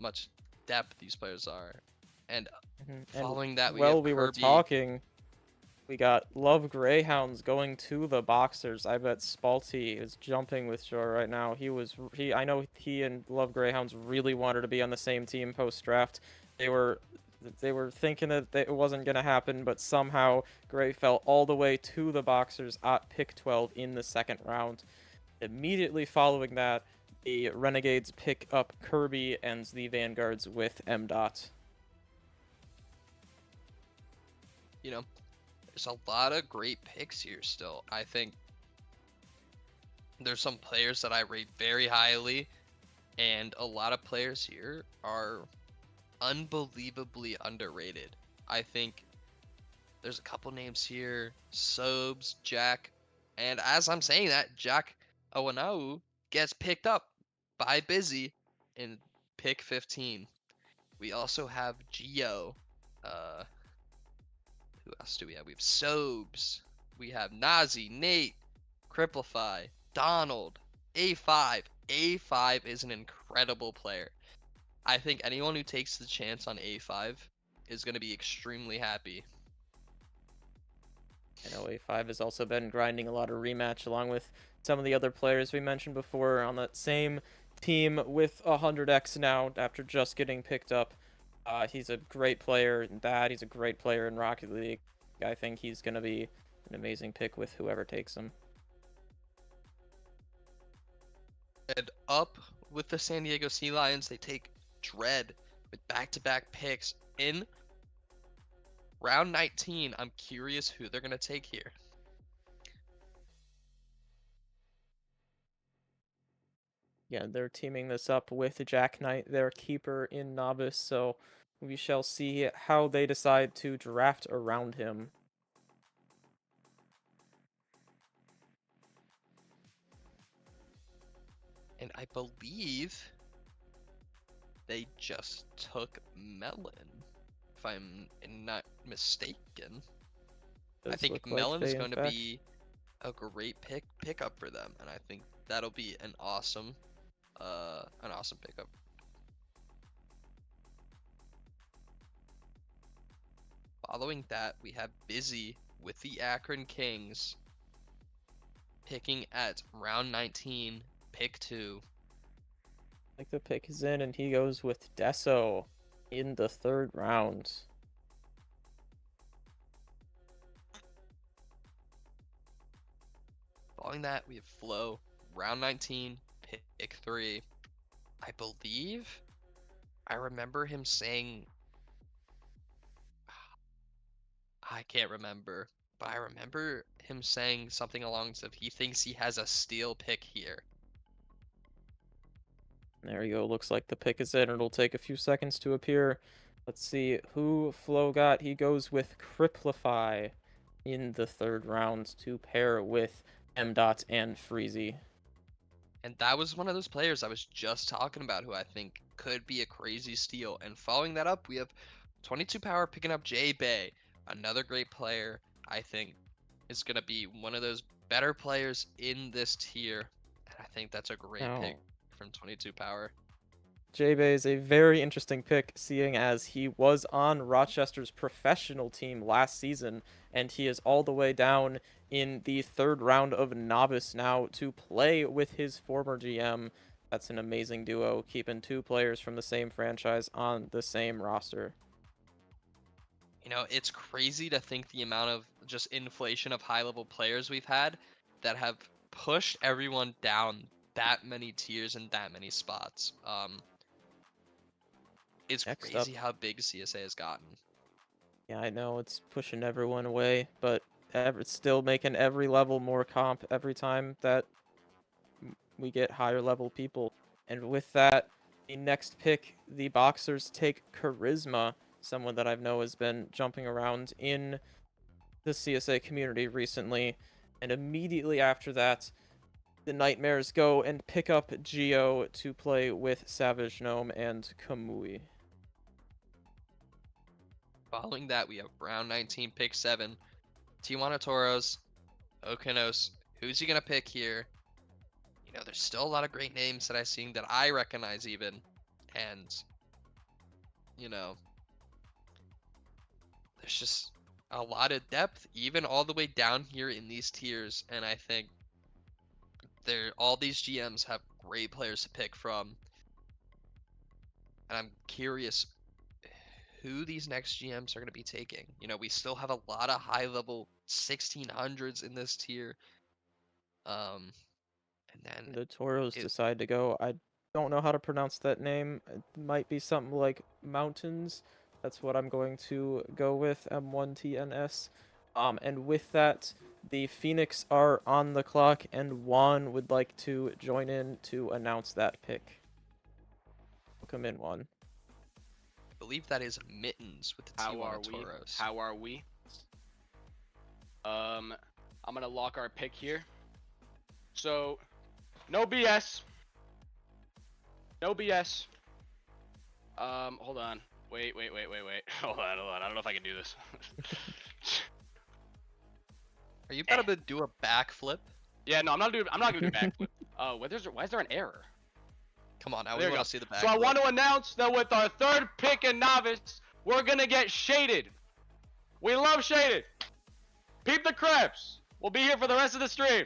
much depth these players are. And following that, we have we were Kirby. talking. We got Love Greyhounds going to the Boxers. I bet Spalty is jumping with joy right now. I know he and Love Greyhounds really wanted to be on the same team post draft. They were thinking that it wasn't going to happen, but somehow Gray fell all the way to the Boxers at pick 12 in the second round. Immediately following that, the Renegades pick up Kirby and the Vanguards with M. You know, there's a lot of great picks here still. I think there's some players that I rate very highly, and a lot of players here are unbelievably underrated. I think there's a couple names here, Sobes, Jack, and as I'm saying that, Jack Owanau gets picked up by Busy in pick 15. We also have Geo. Who else do we have? We have Sobes. We have Nazi, Nate, Cripplify, Donald, A5. A5 is an incredible player. I think anyone who takes the chance on A5 is going to be extremely happy. I know A5 has also been grinding a lot of rematch along with some of the other players we mentioned before on that same team with 100x now after just getting picked up. He's a great player in that. He's a great player in Rocket League. I think he's going to be an amazing pick with whoever takes him. And up with the San Diego Sea Lions, they take Dread with back-to-back picks in round 19, I'm curious who they're going to take here. Yeah, they're teaming this up with Jack Knight, their keeper in Novice, so we shall see how they decide to draft around him. And I believe they just took Melon, if I'm not mistaken. I Does think look like Melon's they, in going to fact, be a great pickup for them, and I think that'll be an awesome pickup. Following that, we have Busy with the Akron Kings, picking at round 19, pick 2. like the pick is in, and he goes with Deso in the 3rd round. Following that, we have Flo, round 19, pick 3. I believe I remember him saying, I can't remember, but I remember him saying something along the lines of he thinks he has a steal pick here. There you go. Looks like the pick is in. It'll take a few seconds to appear. Let's see who Flo got. He goes with Criplify in the 3rd round to pair with M-Dot and Freezy. And that was one of those players I was just talking about who I think could be a crazy steal. And following that up, we have 22 Power picking up J Bay, another great player. I think is going to be one of those better players in this tier. And I think that's a great pick from 22 Power. J-Bay is a very interesting pick, seeing as he was on Rochester's professional team last season, and he is all the way down in the 3rd round of Novice now to play with his former GM. That's an amazing duo, keeping 2 players from the same franchise on the same roster. You know, it's crazy to think the amount of just inflation of high-level players we've had that have pushed everyone down that many tiers and that many spots. It's Next crazy up. how big CSA has gotten. Yeah, I know it's pushing everyone away, but it's still making every level more comp every time that we get higher level people. And with that, the next pick, the Boxers take Charisma, someone that I know has been jumping around in the CSA community recently. And immediately after that, the Nightmares go and pick up Geo to play with Savage Gnome and Kamui. Following that, we have round 19, pick 7. Tijuana Toros, Okanos. Who's he going to pick here? You know, there's still a lot of great names that I've seen that I recognize even. And, you know, there's just a lot of depth, even all the way down here in these tiers. And I think all these GMs have great players to pick from. And I'm curious who these next GMs are going to be taking. You know, we still have a lot of high-level 1600s in this tier. And then The Toros decide to go. I don't know how to pronounce that name. It might be something like Mountains. That's what I'm going to go with, M1TNS. And with that, the Phoenix are on the clock, and Juan would like to join in to announce that pick. Welcome in, Juan. I believe that is Mittens with the Tijuana Toros. How are we? I'm gonna lock our pick here. So, no BS. No BS. Hold on. Wait. Hold on. I don't know if I can do this. Are you about to do a backflip? Yeah, no, I'm not gonna do a backflip. Why is there an error? Come on, now There we we want go. to see the backflip. So I want to announce that with our 3rd pick in Novice, we're gonna get shaded. We love shaded. Peep the Krebs. We'll be here for the rest of the stream.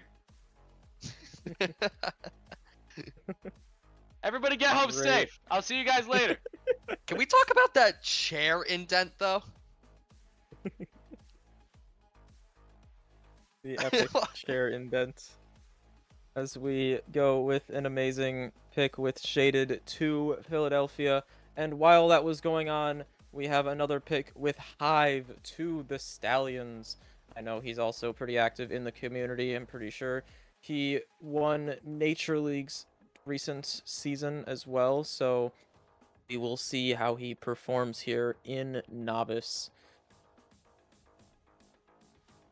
Everybody get home safe. I'll see you guys later. Can we talk about that chair indent though? The epic chair indent. As we go with an amazing pick with Shaded to Philadelphia. And while that was going on, we have another pick with Hive to the Stallions. I know he's also pretty active in the community. I'm pretty sure he won Nature League's recent season as well, so we will see how he performs here in Novice.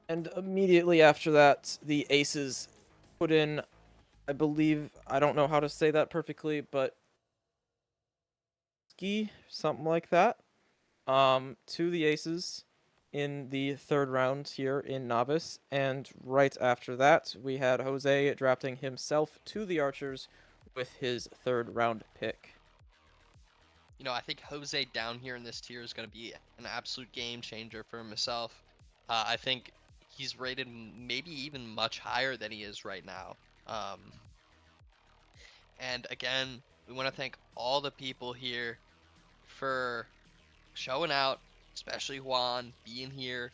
And immediately after that, the Aces put in, I believe, I don't know how to say that perfectly, but ski, something like that, to the Aces in the third round here in Novice. And right after that, we had Jose drafting himself to the Archers with his third round pick. You know, I think Jose down here in this tier is going to be an absolute game changer for himself. I think he's rated maybe even much higher than he is right now. And again, we want to thank all the people here for showing out, especially Juan being here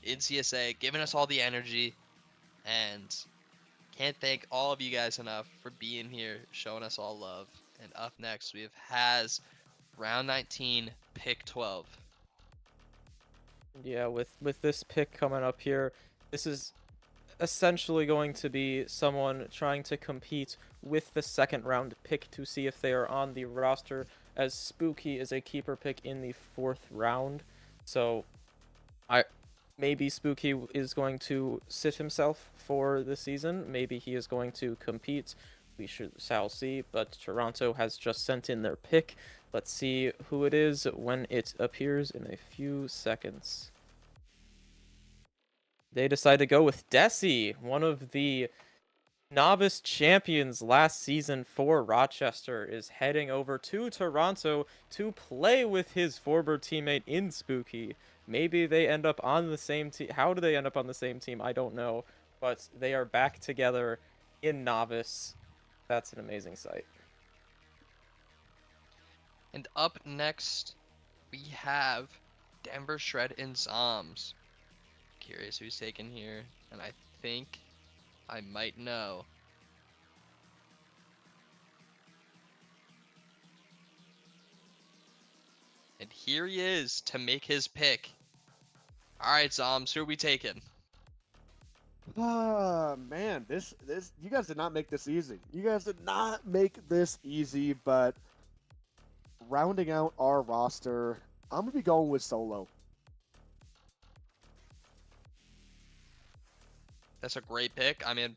in CSA, giving us all the energy, and can't thank all of you guys enough for being here, showing us all love. And up next, we have Haz, round 19, pick 12. Yeah, with this pick coming up here, this is essentially going to be someone trying to compete with the second round pick to see if they are on the roster, as Spooky is a keeper pick in the fourth round. So maybe Spooky is going to sit himself for the season. Maybe he is going to compete. We shall see. But Toronto has just sent in their pick. Let's see who it is when it appears in a few seconds. They decide to go with Desi, one of the novice champions last season for Rochester, is heading over to Toronto to play with his former teammate in Spooky. Maybe they end up on the same team. How do they end up on the same team? I don't know. But they are back together in Novice. That's an amazing sight. And up next, we have Denver Shred and Zoms. Curious who's taken here, and I think I might know. And here he is to make his pick. Alright, Zoms, who are we taking? Man, this you guys did not make this easy. You guys did not make this easy, but rounding out our roster, I'm gonna be going with Solo. That's a great pick. I mean,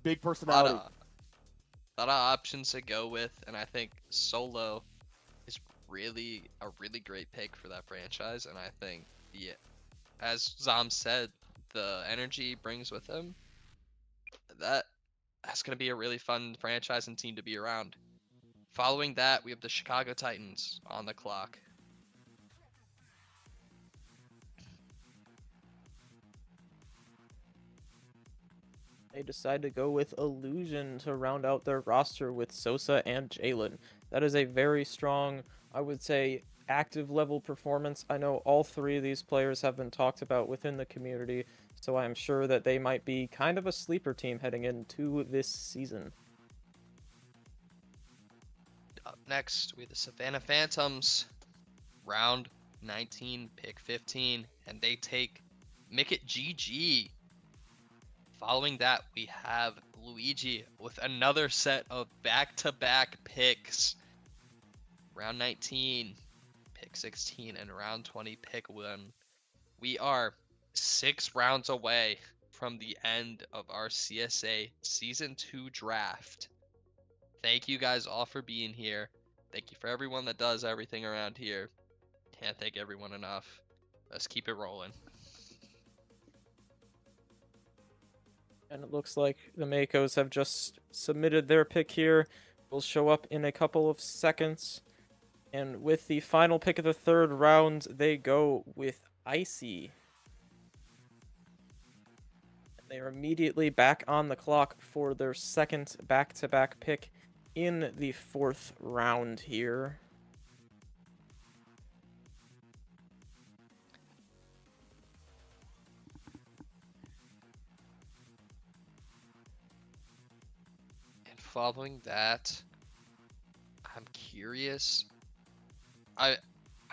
Big lot personality. of options to go with, and I think Solo is really a really great pick for that franchise. And I think as Zom said, the energy he brings with him, that's gonna be a really fun franchise and team to be around. Following that, we have the Chicago Titans on the clock. They decide to go with Illusion to round out their roster with Sosa and Jalen. That is a very strong, I would say, active level performance. I know all three of these players have been talked about within the community, so I am sure that they might be kind of a sleeper team heading into this season. Up next, we have the Savannah Phantoms, round 19, pick 15, and they take Mickett GG. Following that, we have Luigi with another set of back-to-back picks. Round 19, pick 16, and round 20, pick 1. We are 6 rounds away from the end of our CSA Season 2 draft. Thank you guys all for being here. Thank you for everyone that does everything around here. Can't thank everyone enough. Let's keep it rolling. And it looks like the Makos have just submitted their pick here. Will show up in a couple of seconds. And with the final pick of the third round, they go with Icy. They are immediately back on the clock for their second back-to-back pick in the fourth round here. And following that, I'm curious.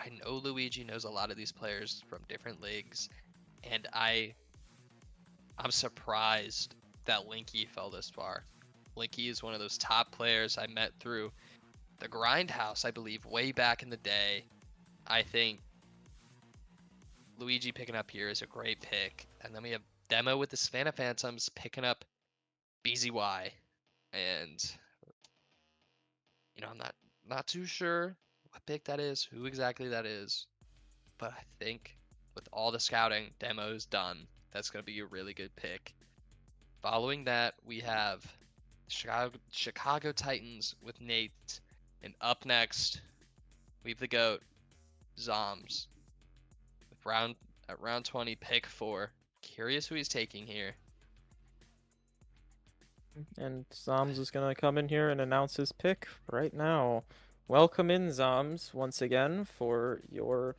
I know Luigi knows a lot of these players from different leagues, and I'm surprised that Linky fell this far. Linky is one of those top players I met through the Grindhouse, I believe, way back in the day. I think Luigi picking up here is a great pick. And then we have Demo with the Savannah Phantoms picking up BZY. And, you know, I'm not too sure what pick that is, who exactly that is. But I think with all the scouting Demo's done, that's going to be a really good pick. Following that, we have Chicago Titans with Nate. And up next, we have the GOAT, Zoms. At round 20, pick 4. Curious who he's taking here. And Zoms is going to come in here and announce his pick right now. Welcome in, Zoms, once again for your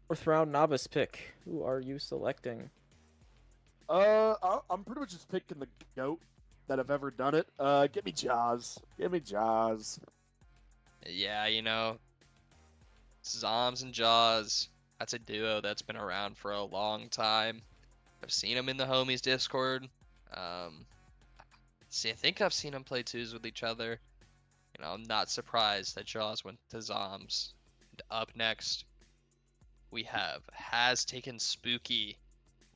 4th round novice pick. Who are you selecting? I'm pretty much just picking the GOAT that have ever done it. Give me Jaws. Give me Jaws. Yeah, you know, Zoms and Jaws, that's a duo that's been around for a long time. I've seen them in the homies Discord. I think I've seen them play twos with each other. You know, I'm not surprised that Jaws went to Zoms. And up next, we have Has taken Spooky,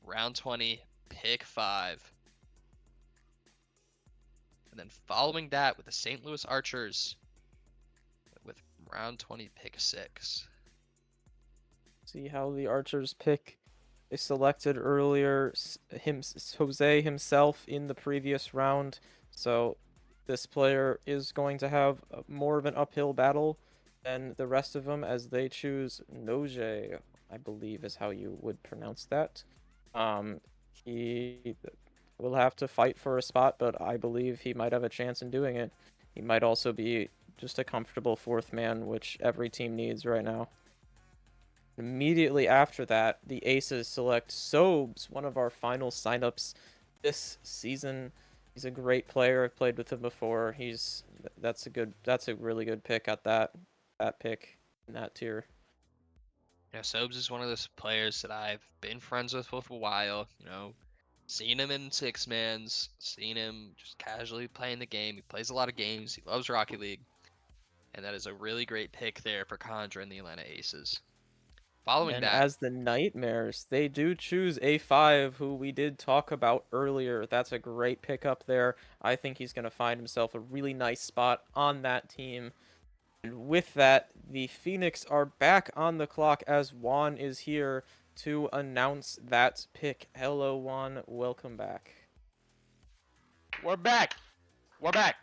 round 20, pick 5. And then following that with the St. Louis Archers with round 20, pick 6. See how the Archers pick. They selected earlier Jose himself in the previous round, so this player is going to have more of an uphill battle than the rest of them as they choose Noje, I believe is how you would pronounce that. He will have to fight for a spot, but I believe he might have a chance in doing it. He might also be just a comfortable 4th man, which every team needs right now. Immediately after that, the Aces select Sobes, one of our final signups this season. He's a great player. I've played with him before. That's a really good pick at that pick in that tier. You know, Sobes is one of those players that I've been friends with for a while. You know, seen him in 6-mans, seen him just casually playing the game. He plays a lot of games. He loves Rocket League. And that is a really great pick there for Condra and the Atlanta Aces. Following And that, as the Nightmares, they do choose A5, who we did talk about earlier. That's a great pickup there. I think he's going to find himself a really nice spot on that team. And with that, the Phoenix are back on the clock as Juan is here to announce that pick. Hello, Juan. Welcome back. We're back. We're back.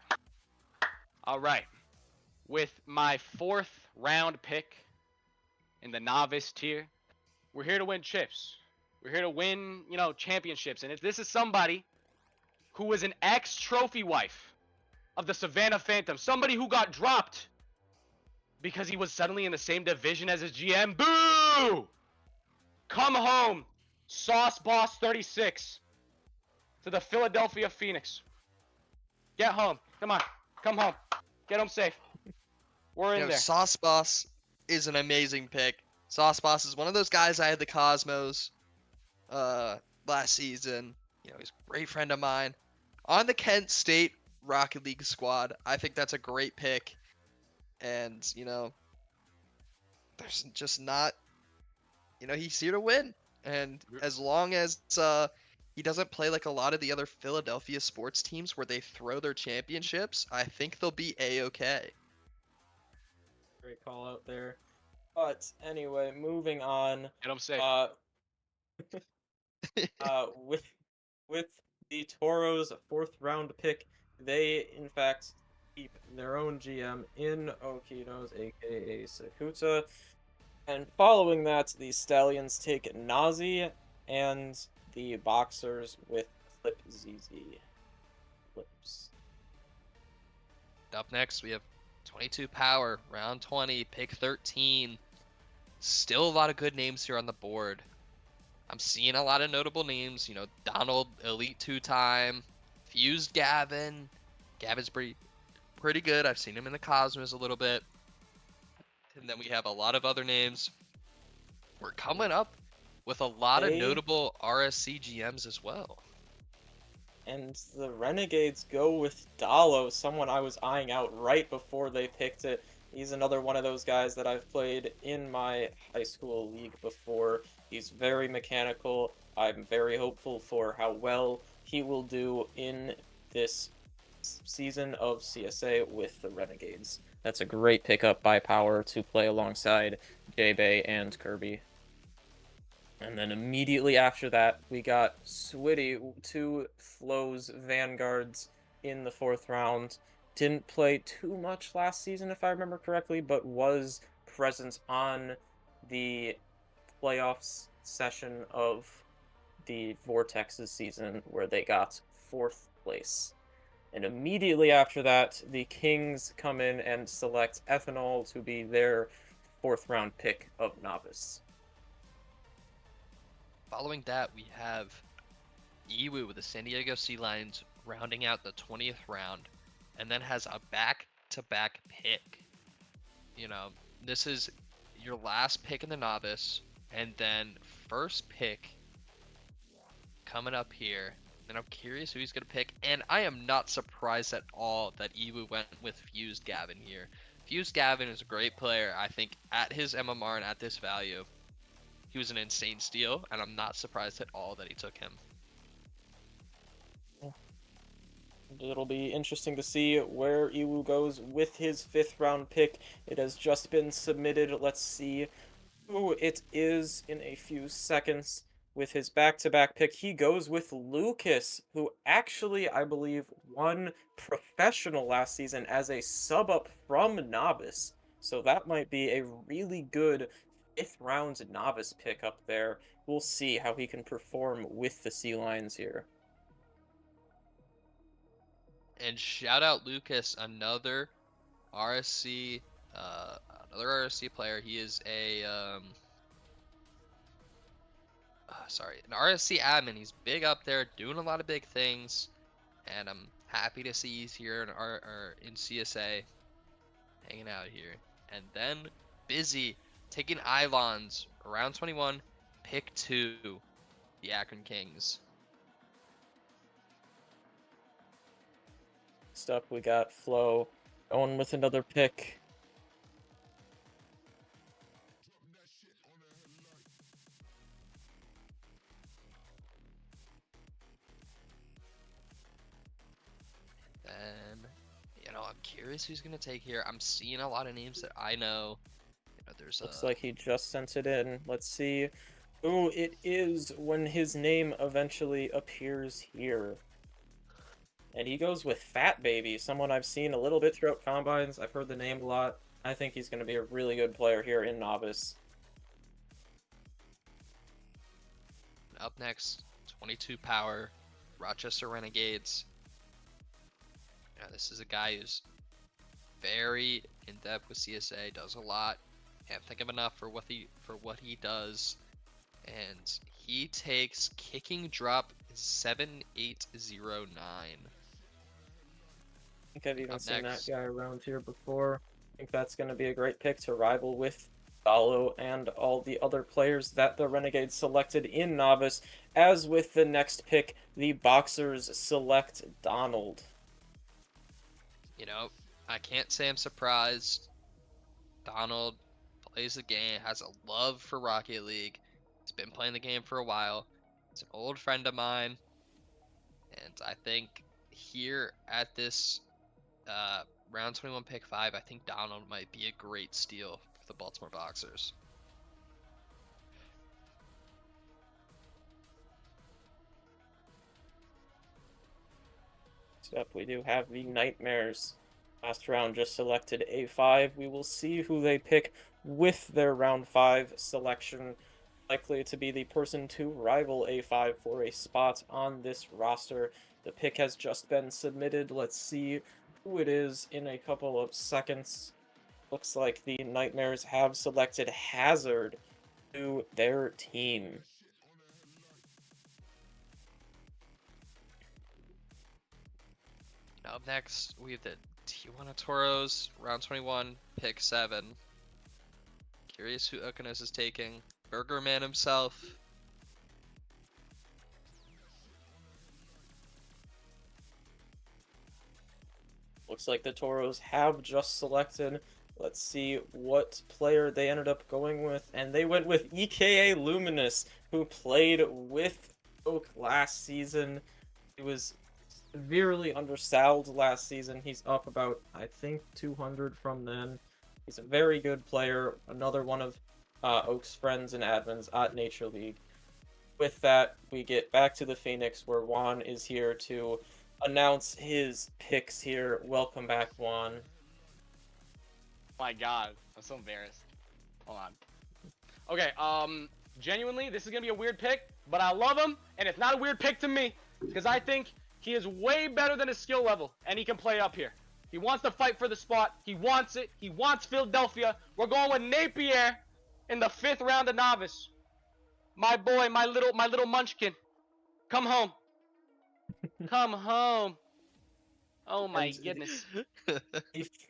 All right. With my 4th round pick in the novice tier, we're here to win chips. We're here to win, you know, championships. And if this is somebody who was an ex-trophy wife of the Savannah Phantom, somebody who got dropped because he was suddenly in the same division as his GM. Boo! Come home, Sauce Boss 36, to the Philadelphia Phoenix. Get home. Come on. Come home. Get home safe. We're in there. Sauce Boss is an amazing pick. Sauce Boss is one of those guys I had the Cosmos last season. You know, he's a great friend of mine. On the Kent State Rocket League squad, I think that's a great pick. And, you know, there's just not, you know, he's here to win. And as long as he doesn't play like a lot of the other Philadelphia sports teams where they throw their championships, I think they'll be A-okay. Great call out there. But anyway, moving on. Get him safe. With the Toros' 4th round pick, they in fact keep their own GM in Okinos, aka Sakuta. And following that, the Stallions take Nazi and the Boxers with Clip ZZ. Clips. Up next, we have 22 Power, round 20, pick 13. Still a lot of good names here on the board. I'm seeing a lot of notable names. You know, Donald, Elite 2-time. Fused Gavin. Gavin's pretty good. I've seen him in the Cosmos a little bit. And then we have a lot of other names. we're coming up with a lot of They- notable RSC GMs as well. And the Renegades go with Dalo, someone I was eyeing out right before they picked it. He's another one of those guys that I've played in my high school league before. He's very mechanical. I'm very hopeful for how well he will do in this season of CSA with the Renegades. That's a great pickup by Power to play alongside J-Bay and Kirby. And then immediately after that, we got Switty, 2 Flows Vanguards in the 4th round. Didn't play too much last season, if I remember correctly, but was present on the playoffs session of the Vortex's season where they got 4th place. And immediately after that, the Kings come in and select Ethanol to be their 4th round pick of Novice. Following that, we have Iwu with the San Diego Sea Lions rounding out the 20th round, and then has a back-to-back pick. You know, this is your last pick in the Novice, and then first pick coming up here. And I'm curious who he's going to pick, and I am not surprised at all that Iwu went with Fused Gavin here. Fused Gavin is a great player. I think at his MMR and at this value, he was an insane steal, and I'm not surprised at all that he took him. It'll be interesting to see where Iwu goes with his 5th round pick. It has just been submitted. Let's see who it is in a few seconds. With his back-to-back pick, he goes with Lucas, who actually, I believe, won professional last season as a sub-up from Novice. So that might be a really good 5th round Novice pick up there. We'll see how he can perform with the Sea Lions here. And shout out Lucas, another RSC player. He is a an RSC admin. He's big up there, doing a lot of big things, and I'm happy to see he's here in CSA, hanging out here. And then Busy taking Ilons, round 21, pick 2, the Akron Kings. Next up, we got Flo going with another pick. And, I'm curious who's going to take here. I'm seeing a lot of names that I know. There's Looks like he just sent it in. Let's see who it is when his name eventually appears here. And he goes with Fat Baby, someone I've seen a little bit throughout combines. I've heard the name a lot. I think he's going to be a really good player here in Novice. Up next, 22 Power, Rochester Renegades. This is a guy who's very in-depth with CSA, does a lot. Can't think of enough for what he does. And he takes Kicking Drop 7809. I think I've even Up seen next. that guy around here before. I think that's going to be a great pick to rival with Dalo and all the other players that the Renegades selected in Novice. As with the next pick, the Boxers select Donald. I can't say I'm surprised. Donald plays the game, has a love for Rocket League. He's been playing the game for a while. He's an old friend of mine. And I think here at this round 21 pick 5, I think Donald might be a great steal for the Baltimore Boxers. Next up, we do have the Nightmares. Last round just selected A5. We will see who they pick with their round 5 selection. Likely to be the person to rival A5 for a spot on this roster. The pick has just been submitted. Let's see who it is in a couple of seconds. Looks like the Nightmares have selected Hazard to their team. Up next, we have the Tijuana Toros, round 21, pick 7. Curious who Ukanos is taking. Burger Man himself. Looks like the Toros have just selected. Let's see what player they ended up going with. And they went with EKA Luminous, who played with Oak last season. He was severely undersaddled last season. He's up about, I think, 200 from then. He's a very good player. Another one of Oak's friends and admins at Nature League. With that, we get back to the Phoenix, where Juan is here to announce his picks here. Welcome back, Juan. My God, I'm so embarrassed. Hold on. Okay, genuinely, this is gonna be a weird pick, but I love him, and it's not a weird pick to me, because I think he is way better than his skill level, and he can play up here. He wants to fight for the spot. He wants it. He wants Philadelphia. We're going with Napier in the 5th round of novice. My boy, my little munchkin. Come home. Come home. Oh my And goodness. the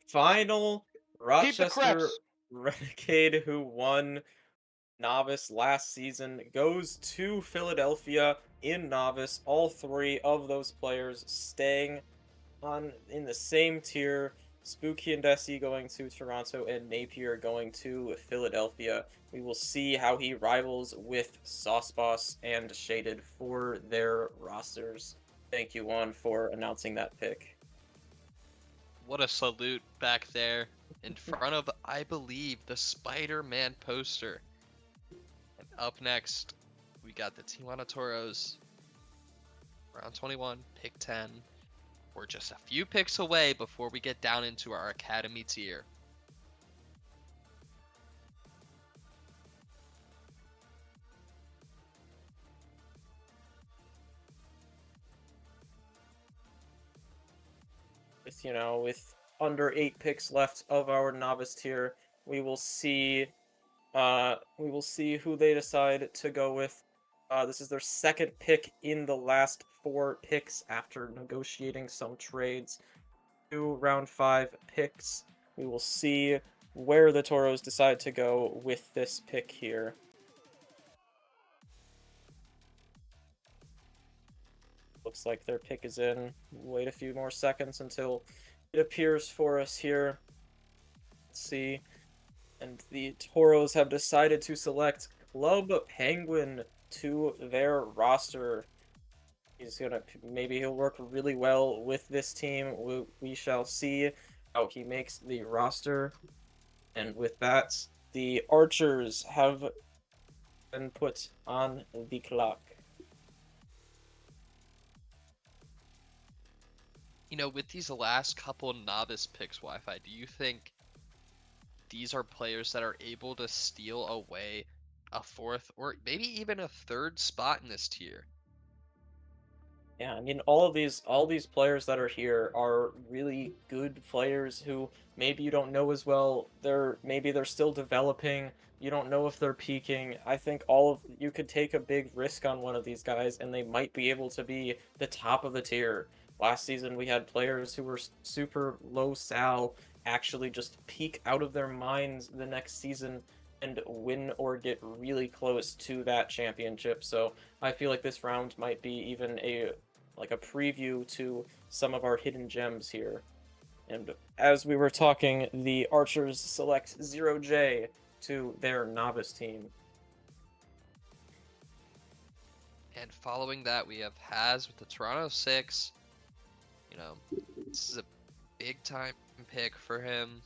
final Keep the Rochester Krebs. Renegade, who won Novice last season, goes to Philadelphia in Novice. All 3 of those players staying on in the same tier. Spooky and Desi going to Toronto, and Napier going to Philadelphia. We will see how he rivals with Sauce Boss and Shaded for their rosters. Thank you, Juan, for announcing that pick. What a salute back there in front of, I believe, the Spider-Man poster. And up next, we got the Tijuana Toros. Round 21, pick 10. We're just a few picks away before we get down into our Academy tier. With under 8 picks left of our novice tier, we will see who they decide to go with. This is their 2nd pick in the last 4 picks after negotiating some trades. 2 round 5 picks. We will see where the Toros decide to go with this pick here. Looks like their pick is in. Wait a few more seconds until it appears for us here. Let's see. And the Toros have decided to select Club Penguin to their roster. Maybe he'll work really well with this team. We shall see how he makes the roster. And with that, the Archers have been put on the clock. With these last couple novice picks, Wi-Fi, do you think these are players that are able to steal away a 4th or maybe even a 3rd spot in this tier? Yeah, I mean, all these players that are here are really good players who maybe you don't know as well. Maybe they're still developing. You don't know if they're peaking. I think you could take a big risk on one of these guys, and they might be able to be the top of the tier. Last season, we had players who were super low sal actually just peak out of their minds the next season and win or get really close to that championship. So I feel like this round might be even a preview to some of our hidden gems here. And as we were talking, the Archers select 0J to their novice team. And following that, we have Haz with the Toronto 6. This is a big time pick for him.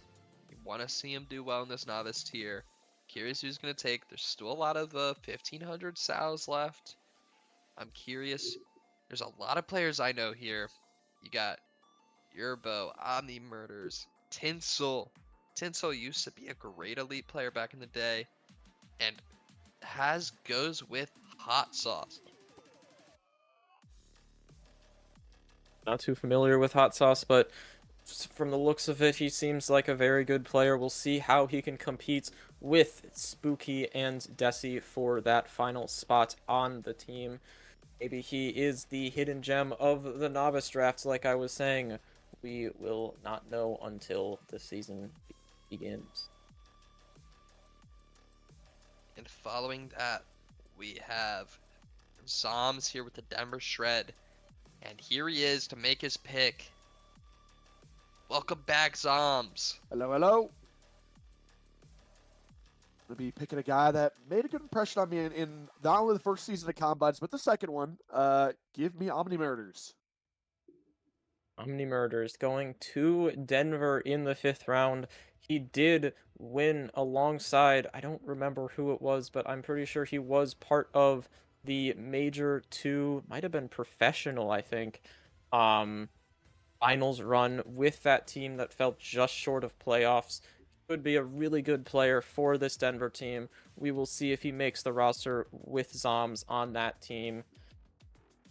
You want to see him do well in this novice tier. Curious who's going to take. There's still a lot of 1,500 sows left. I'm curious. There's a lot of players I know here. You got Yerbo, Omni Murders, Tinsel. Tinsel used to be a great elite player back in the day. And Haz goes with Hot Sauce. Not too familiar with Hot Sauce, but from the looks of it, he seems like a very good player. We'll see how he can compete with Spooky and Desi for that final spot on the team. Maybe he is the hidden gem of the novice draft, like I was saying. We will not know until the season begins. And following that, we have Zoms here with the Denver Shred. And here he is to make his pick. Welcome back, Zoms. Hello, hello. Gonna be picking a guy that made a good impression on me in not only the first season of Combines, but the second one. Give me Omni Murders. Omni Murders going to Denver in the 5th round. He did win alongside, I don't remember who it was, but I'm pretty sure he was part of the Major 2, might have been Professional, I think, finals run with that team that fell just short of playoffs. Could be a really good player for this Denver team. We will see if he makes the roster with Zoms on that team.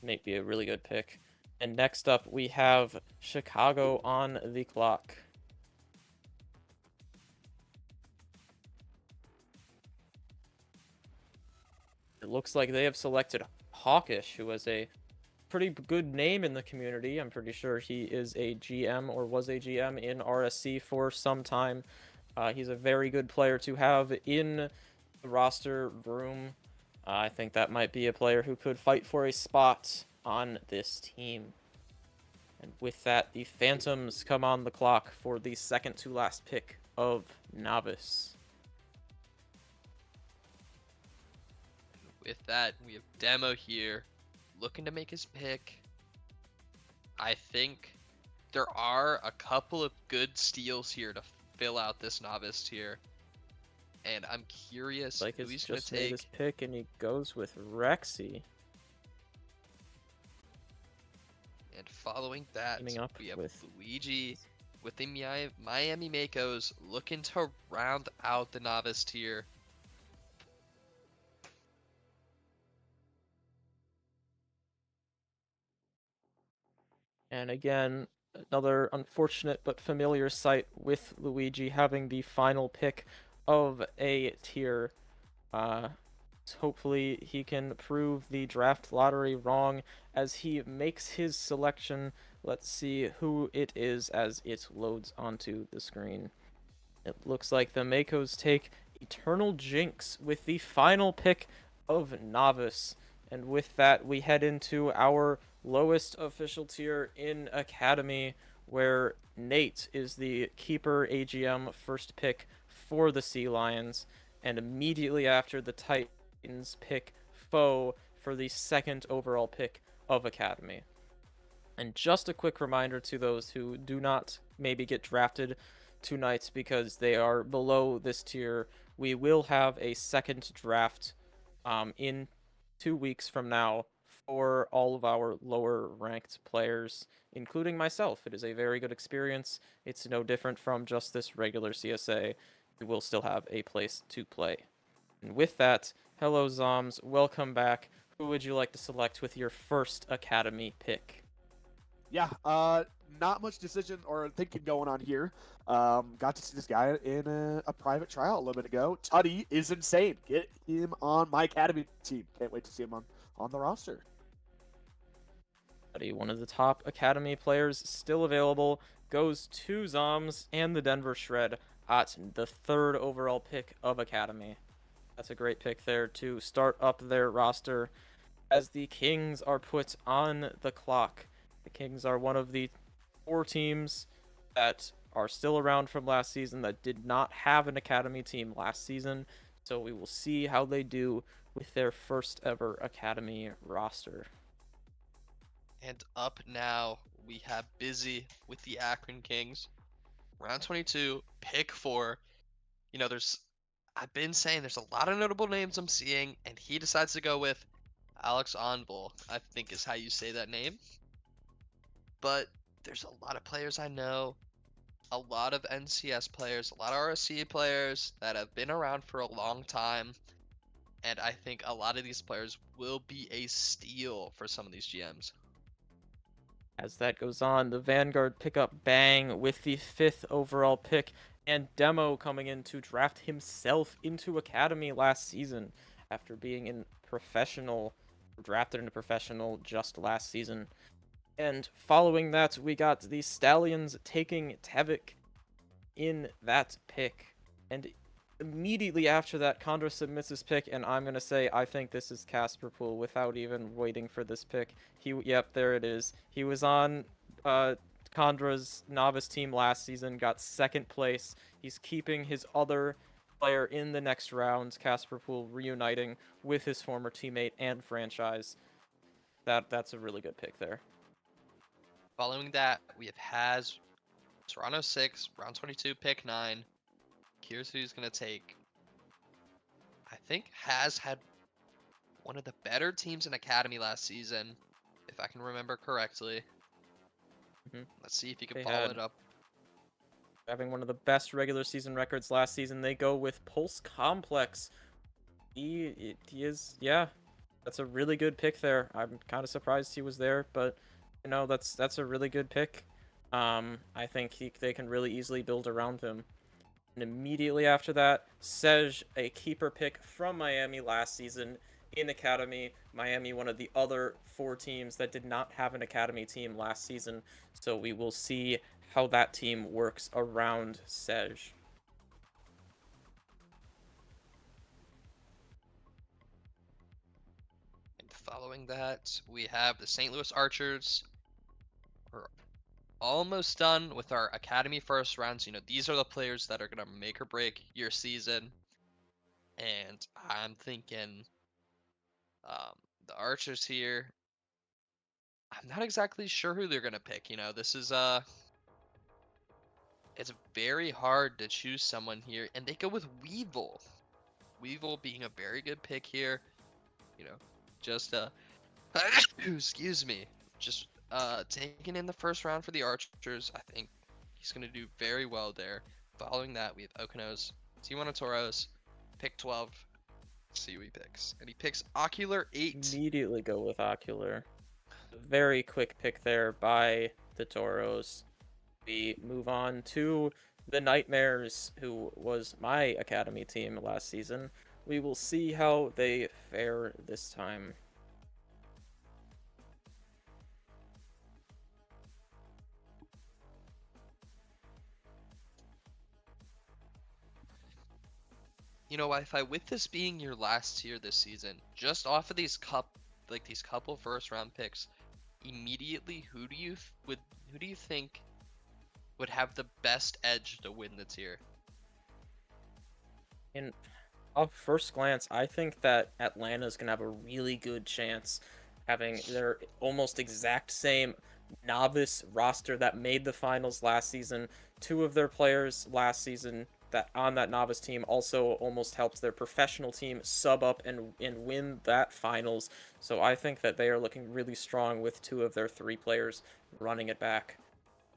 May be a really good pick. And next up, we have Chicago on the clock. It looks like they have selected Hawkish, who has a pretty good name in the community. I'm pretty sure he is a GM or was a GM in RSC for some time. He's a very good player to have in the roster room. I think that might be a player who could fight for a spot on this team. And with that, the Phantoms come on the clock for the second to last pick of Novice. With that, we have Demo here, looking to make his pick. I think there are a couple of good steals here to fill out this Novice tier. And I'm curious Like who he's he's going just to made take. his pick, and he goes with Rexy. And following that, Teaming up we have with Luigi with the Miami Makos looking to round out the Novice tier. And again, another unfortunate but familiar sight with Luigi having the final pick of a tier. Hopefully he can prove the draft lottery wrong as he makes his selection. Let's see who it is as it loads onto the screen. It looks like the Makos take Eternal Jinx with the final pick of Novice. And with that, we head into our lowest official tier in Academy, where Nate is the keeper AGM first pick for the Sea Lions, and immediately after the Titans pick Foe for the second overall pick of Academy. And just a quick reminder to those who do not maybe get drafted tonight because they are below this tier, we will have a second draft in 2 weeks from now for all of our lower ranked players, including myself. It is a very good experience. It's no different from just this regular CSA. We will still have a place to play. And with that, hello Zoms, welcome back. Who would you like to select with your first Academy pick? Yeah, not much decision or thinking going on here. Got to see this guy in a private trial a little bit ago. Tutty is insane. Get him on my Academy team. Can't wait to see him on the roster. Tutty, one of the top Academy players still available, goes to Zoms and the Denver Shred at the third overall pick of Academy. That's a great pick there to start up their roster as the Kings are put on the clock. The Kings are one of the 4 teams that are still around from last season that did not have an Academy team last season, so we will see how they do with their first ever Academy roster. And up now, we have Busy with the Akron Kings. Round 22, pick 4. You know, I've been saying there's a lot of notable names I'm seeing, and he decides to go with Alex Onvol, I think is how you say that name. But there's a lot of players I know, a lot of NCS players, a lot of RSC players that have been around for a long time, and I think a lot of these players will be a steal for some of these GMs. As that goes on, the Vanguard pick up Bang with the 5th overall pick, and Demo coming in to draft himself into Academy last season after being in professional, drafted into professional just last season. And following that, we got the Stallions taking Tevik in that pick. And immediately after that, Condra submits his pick, and I'm gonna say I think this is Casper Pool without even waiting for this pick. Yep, there it is. He was on Condra's novice team last season, got second place. He's keeping his other player in the next round, Casper Pool reuniting with his former teammate and franchise. That's a really good pick there. Following that, we have Has, Toronto 6, round 22, pick 9. Here's who he's going to take. I think Has had one of the better teams in Academy last season, if I can remember correctly. Let's see if he can They follow had- it up. Having one of the best regular season records last season, they go with Pulse Complex. He is, yeah, that's a really good pick there. I'm kind of surprised he was there, but you know, that's a really good pick. I think they can really easily build around him. And immediately after that, Sej, a keeper pick from Miami last season in Academy. Miami, one of the other 4 teams that did not have an Academy team last season. So we will see how that team works around Sej. And following that, we have the St. Louis Archers. We're almost done with our Academy first rounds. You know, these are the players that are going to make or break your season. And I'm thinking the Archers here. I'm not exactly sure who they're going to pick. You know, this is it's very hard to choose someone here, and they go with Weevil. Weevil being a very good pick here. You know, just excuse me, just taken in the first round for the Archers. I think he's gonna do very well there. Following that, we have Okonos, Tijuana Toros, pick 12. Let's see who he picks, and he picks Ocular 8. Immediately go with Ocular. Very quick pick there by the Toros. We move on to the Nightmares, who was my Academy team last season. We will see how they fare this time. You know, Wi-Fi, with this being your last tier this season, just off of these couple first round picks, immediately who do you think would have the best edge to win the tier? And off first glance, I think that Atlanta's gonna have a really good chance having their almost exact same novice roster that made the finals last season. 2 of their players last season that on that novice team also almost helped their professional team sub up and win that finals. So I think that they are looking really strong with 2 of their 3 players running it back.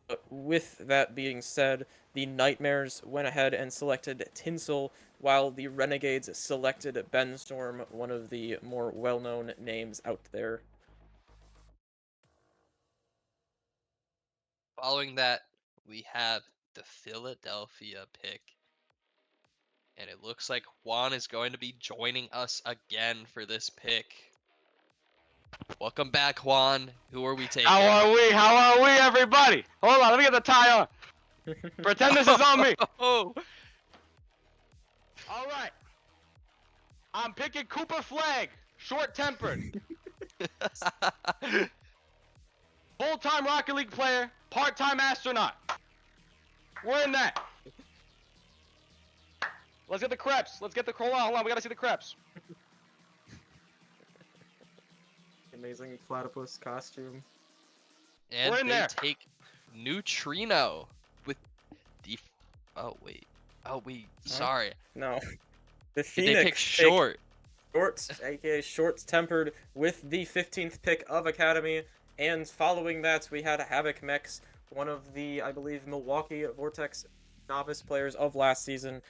But with that being said, the Nightmares went ahead and selected Tinsel, while the Renegades selected Benstorm, one of the more well-known names out there. Following that, we have the Philadelphia pick. And it looks like Juan is going to be joining us again for this pick. Welcome back, Juan. Who are we taking? How are we? How are we, everybody? Hold on, let me get the tie on. Pretend this is on me. Oh. All right. I'm picking Cooper Flag, short-tempered. Full-time Rocket League player, part-time astronaut. We're in that. Let's get the crepes. Let's get the hold on. We gotta see the crepes. Amazing platypus costume. And We're in they there. take Neutrino with the. Oh wait. Sorry. No. The Did Phoenix they pick short? Shorts, aka Shorts Tempered, with the 15th pick of Academy. And following that, we had Havoc Mex, one of the, I believe, Milwaukee Vortex novice players of last season.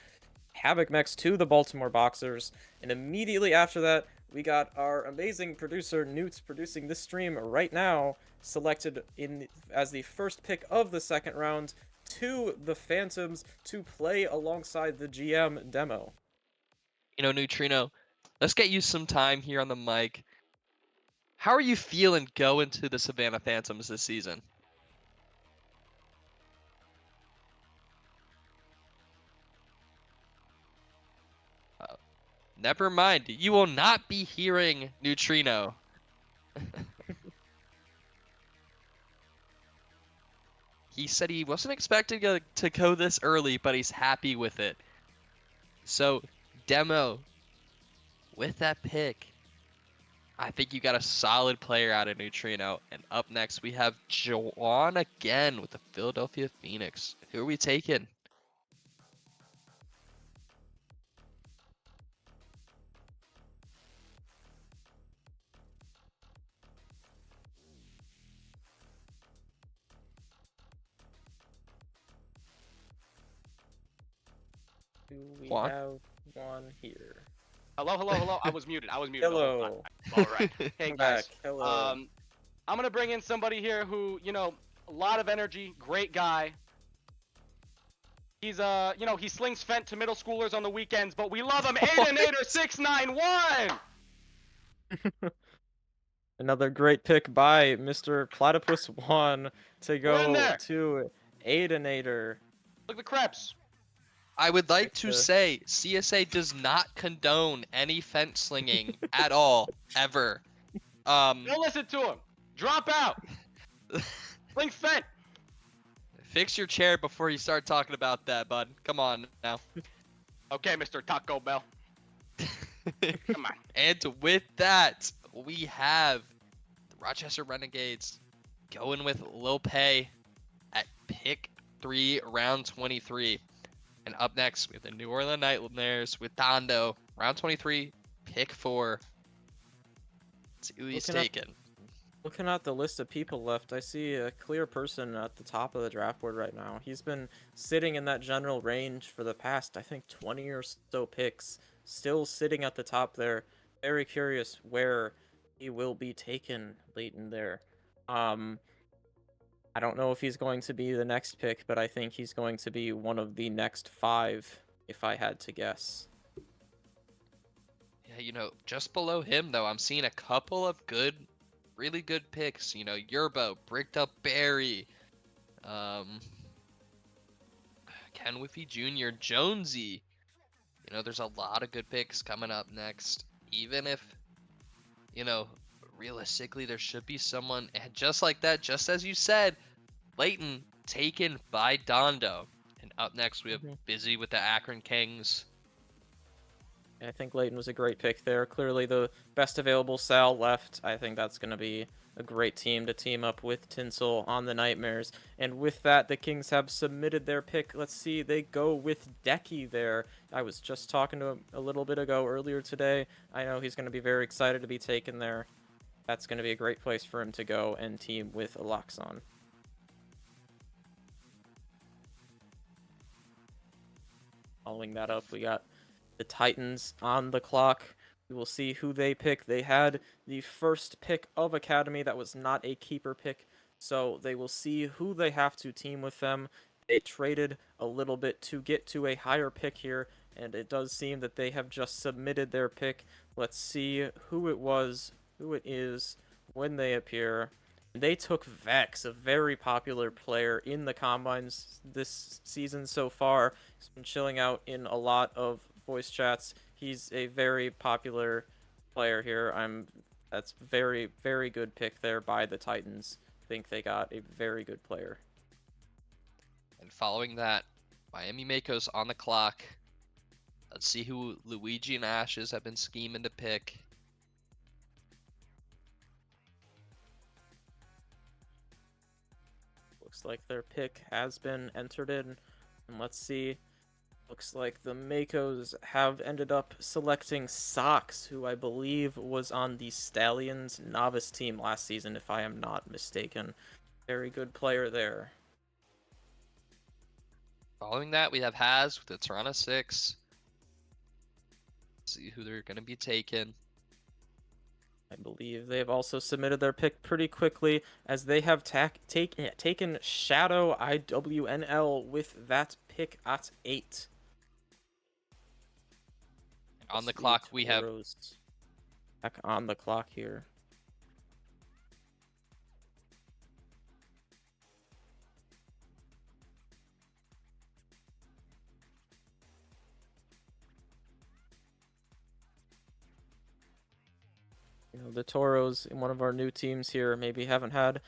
Havoc Mex to the Baltimore Boxers. And immediately after that, we got our amazing producer, Newts, producing this stream right now, selected as the first pick of the second round to the Phantoms to play alongside the GM demo. You know, Neutrino, let's get you some time here on the mic. How are you feeling going to the Savannah Phantoms this season? Never mind. You will not be hearing Neutrino. He said he wasn't expecting to go this early, but he's happy with it. So, Demo, with that pick, I think you got a solid player out of Neutrino. And up next, we have Juwan again with the Philadelphia Phoenix. Who are we taking? Do we Juan? have one here? Hello, hello, hello. I was muted. I was muted the whole time. Hello. All right. Hey I'm guys. back. Hello. I'm gonna bring in somebody here who, a lot of energy, great guy. He's he slings Fent to middle schoolers on the weekends, but we love him. Aiden691. Another great pick by Mr. Platypus One to We're in go there. to Aidenator. Look at the Krebs. I would like Like to the- say CSA does not condone any fence slinging at all, ever. Don't listen to him. Drop out. Sling Fent. Fix your chair before you start talking about that, bud. Come on now. Okay, Mr. Taco Bell. Come on. And with that, we have the Rochester Renegades going with Lil Pay at pick 3, round 23. And up next, we have the New Orleans Nightmares with Dondo, round 23, pick 4. Let's see who he's taking. Looking at the list of people left, I see a clear person at the top of the draft board right now. He's been sitting in that general range for the past, I think, 20 or so picks. Still sitting at the top there. Very curious where he will be taken late in there. I don't know if he's going to be the next pick, but I think he's going to be one of the next 5, if I had to guess. Yeah, just below him, though, I'm seeing a couple of really good picks. Yerbo, Bricked Up Barry, Ken Whiffy Jr., Jonesy. There's a lot of good picks coming up next. Even if, realistically, there should be someone, and just like that, just as you said, Leighton taken by Dondo. And up next, we have Busy with the Akron Kings. I think Leighton was a great pick there. Clearly the best available Sal left. I think that's going to be a great team to team up with Tinsel on the Nightmares. And with that, the Kings have submitted their pick. Let's see, they go with Decky there. I was just talking to him a little bit ago earlier today. I know he's going to be very excited to be taken there. That's going to be a great place for him to go and team with Aloxon. Following that up, we got the Titans on the clock. We will see who they pick. They had the first pick of Academy that was not a keeper pick, so they will see who they have to team with them. They traded a little bit to get to a higher pick here, and it does seem that they have just submitted their pick. Let's see who it is when they appear. They took Vex, a very popular player in the Combines this season so far. He's been chilling out in a lot of voice chats. He's a very popular player here. That's very, very good pick there by the Titans. I think they got a very good player. And following that, Miami Mako's on the clock. Let's see who Luigi and Ashes have been scheming to pick. Looks like their pick has been entered in. And let's see. Looks like the Makos have ended up selecting Sox, who I believe was on the Stallions novice team last season, if I am not mistaken. Very good player there. Following that, we have Haz with the Toronto 6. See who they're going to be taking. I believe they've also submitted their pick pretty quickly, as they have taken Shadow IWNL with that pick at 8. On the clock, we have back on the clock here. The Toros, in one of our new teams here, maybe haven't had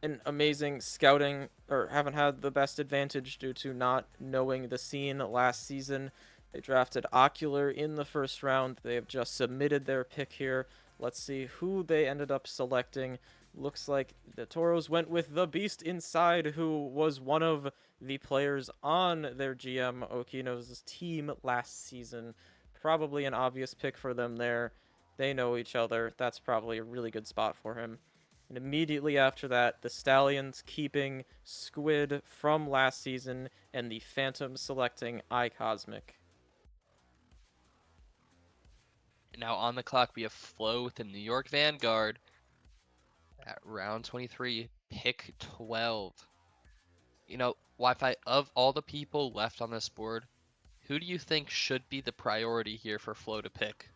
an amazing scouting or haven't had the best advantage due to not knowing the scene last season. They drafted Ocular in the first round. They have just submitted their pick here. Let's see who they ended up selecting. Looks like the Toros went with the Beast Inside, who was one of the players on their GM Okino's team last season. Probably an obvious pick for them there. They know each other. That's probably a really good spot for him. And immediately after that, the Stallions keeping Squid from last season and the Phantom selecting iCosmic. Now on the clock, we have Flo with the New York Vanguard at round 23, pick 12. Wi-Fi, of all the people left on this board, who do you think should be the priority here for Flo to pick?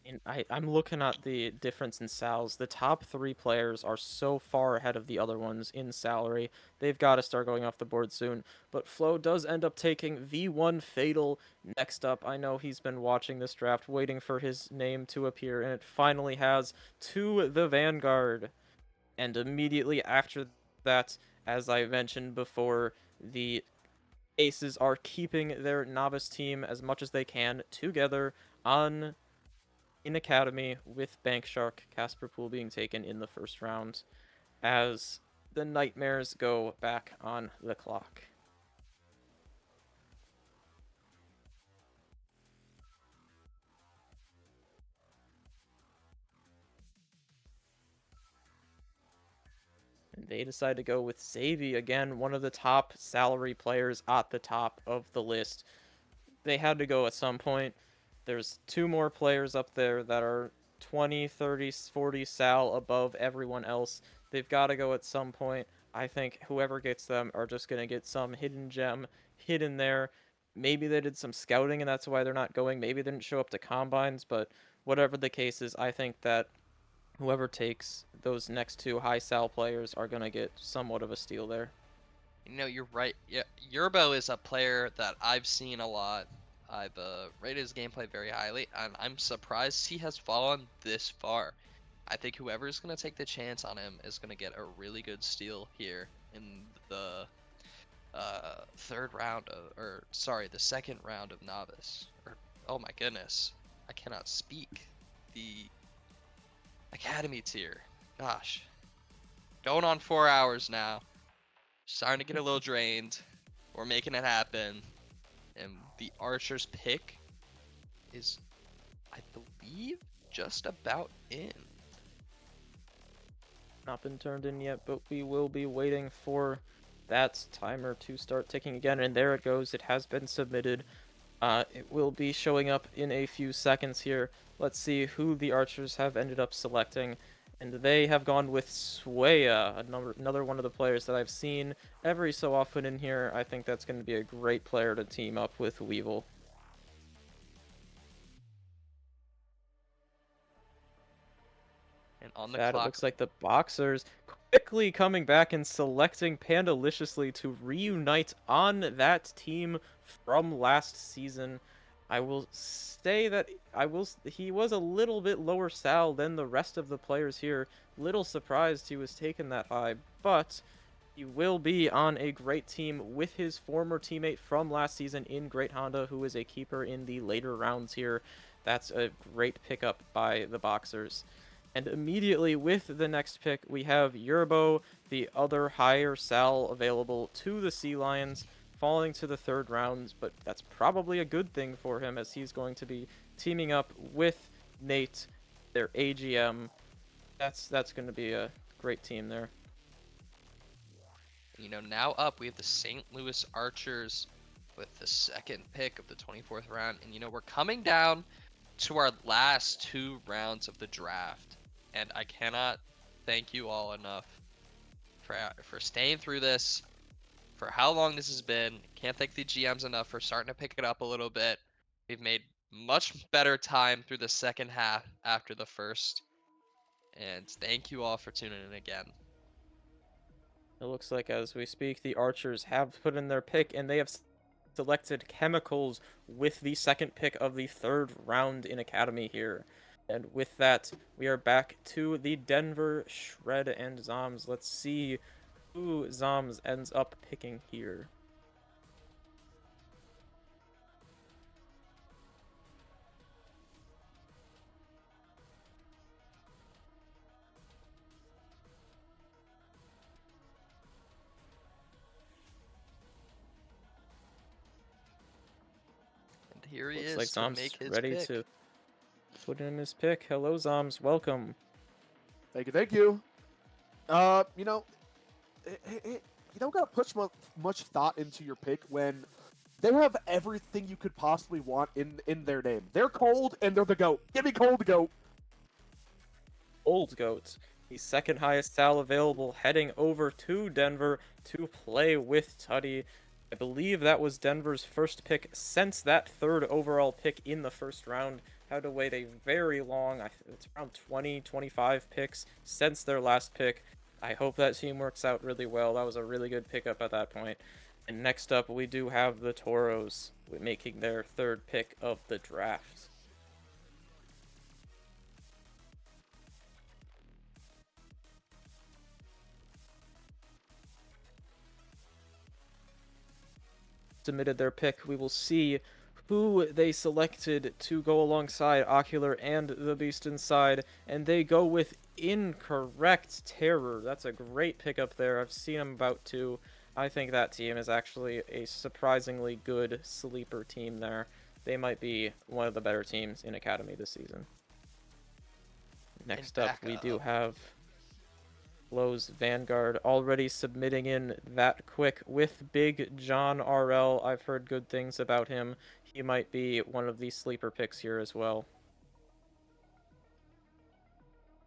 And I'm looking at the difference in sals. The top 3 players are so far ahead of the other ones in salary. They've got to start going off the board soon. But Flo does end up taking V1 Fatal next up. I know he's been watching this draft, waiting for his name to appear, and it finally has, to the Vanguard. And immediately after that, as I mentioned before, the Aces are keeping their novice team as much as they can together in Academy, with Bank Shark, Casper Pool being taken in the first round, as the Nightmares go back on the clock. And they decide to go with Savy, again, one of the top salary players at the top of the list. They had to go at some point. There's 2 more players up there that are 20, 30, 40 sal above everyone else. They've got to go at some point. I think whoever gets them are just going to get some hidden gem hidden there. Maybe they did some scouting and that's why they're not going. Maybe they didn't show up to combines, but whatever the case is, I think that whoever takes those next 2 high sal players are going to get somewhat of a steal there. You're right. Yeah, Yerbo is a player that I've seen a lot. I've rated his gameplay very highly, and I'm surprised he has fallen this far. I think whoever's going to take the chance on him is going to get a really good steal here in the the second round of Novice. Oh my goodness, I cannot speak. The Academy tier. Gosh. Going on 4 hours now. Starting to get a little drained. We're making it happen. And the Archer's pick is, I believe, just about in. Not been turned in yet, but we will be waiting for that timer to start ticking again. And there it goes. It has been submitted. It will be showing up in a few seconds here. Let's see who the Archers have ended up selecting. And they have gone with Swaya, another one of the players that I've seen every so often in here. I think that's going to be a great player to team up with Weevil. And on the It clock, looks like the Boxers quickly coming back and selecting Pandaliciously to reunite on that team from last season. I will say that he was a little bit lower sal than the rest of the players here. Little surprised he was taken that high, but he will be on a great team with his former teammate from last season in Great Honda, who is a keeper in the later rounds here. That's a great pickup by the Boxers. And immediately with the next pick, we have Yerbo, the other higher sal available to the Sea Lions, falling to the 3rd round, but that's probably a good thing for him as he's going to be teaming up with Nate, their AGM. That's going to be a great team there. Now up, we have the St. Louis Archers with the 2nd pick of the 24th round. And, we're coming down to our last 2 rounds of the draft. And I cannot thank you all enough for staying through this, for how long this has been. Can't thank the GMs enough for starting to pick it up a little bit. We've made much better time through the second half after the first. And thank you all for tuning in again. It looks like as we speak, the Archers have put in their pick, and they have selected Chemicals with the 2nd pick of the 3rd round in Academy here. And with that, we are back to the Denver Shred and Zoms. Let's see who Zoms ends up picking here. And here he Looks is like to Zoms make his ready pick. to put in his pick. Hello, Zoms. Welcome. Thank you, thank you. You know, you don't gotta put much thought into your pick when they have everything you could possibly want in their name. They're cold and they're the GOAT. Give me cold GOAT. Old Goat, the second highest sal available, heading over to Denver to play with Tuddy. I believe that was Denver's first pick since that third overall pick in the first round. Had to wait a very long, it's around 20, 25 picks since their last pick. I hope that team works out really well. That was a really good pickup at that point. And next up, we do have the Toros making their third pick of the draft. Submitted their pick. We will see who they selected to go alongside Ocular and the Beast Inside, and they go with Incorrect Terror. That's a great pickup there. I've seen them about two. I think that team is actually a surprisingly good sleeper team there. They might be one of the better teams in Academy this season. Next up, we do have Flow's Vanguard already submitting in that quick with Big John RL. I've heard good things about him. He might be one of the sleeper picks here as well.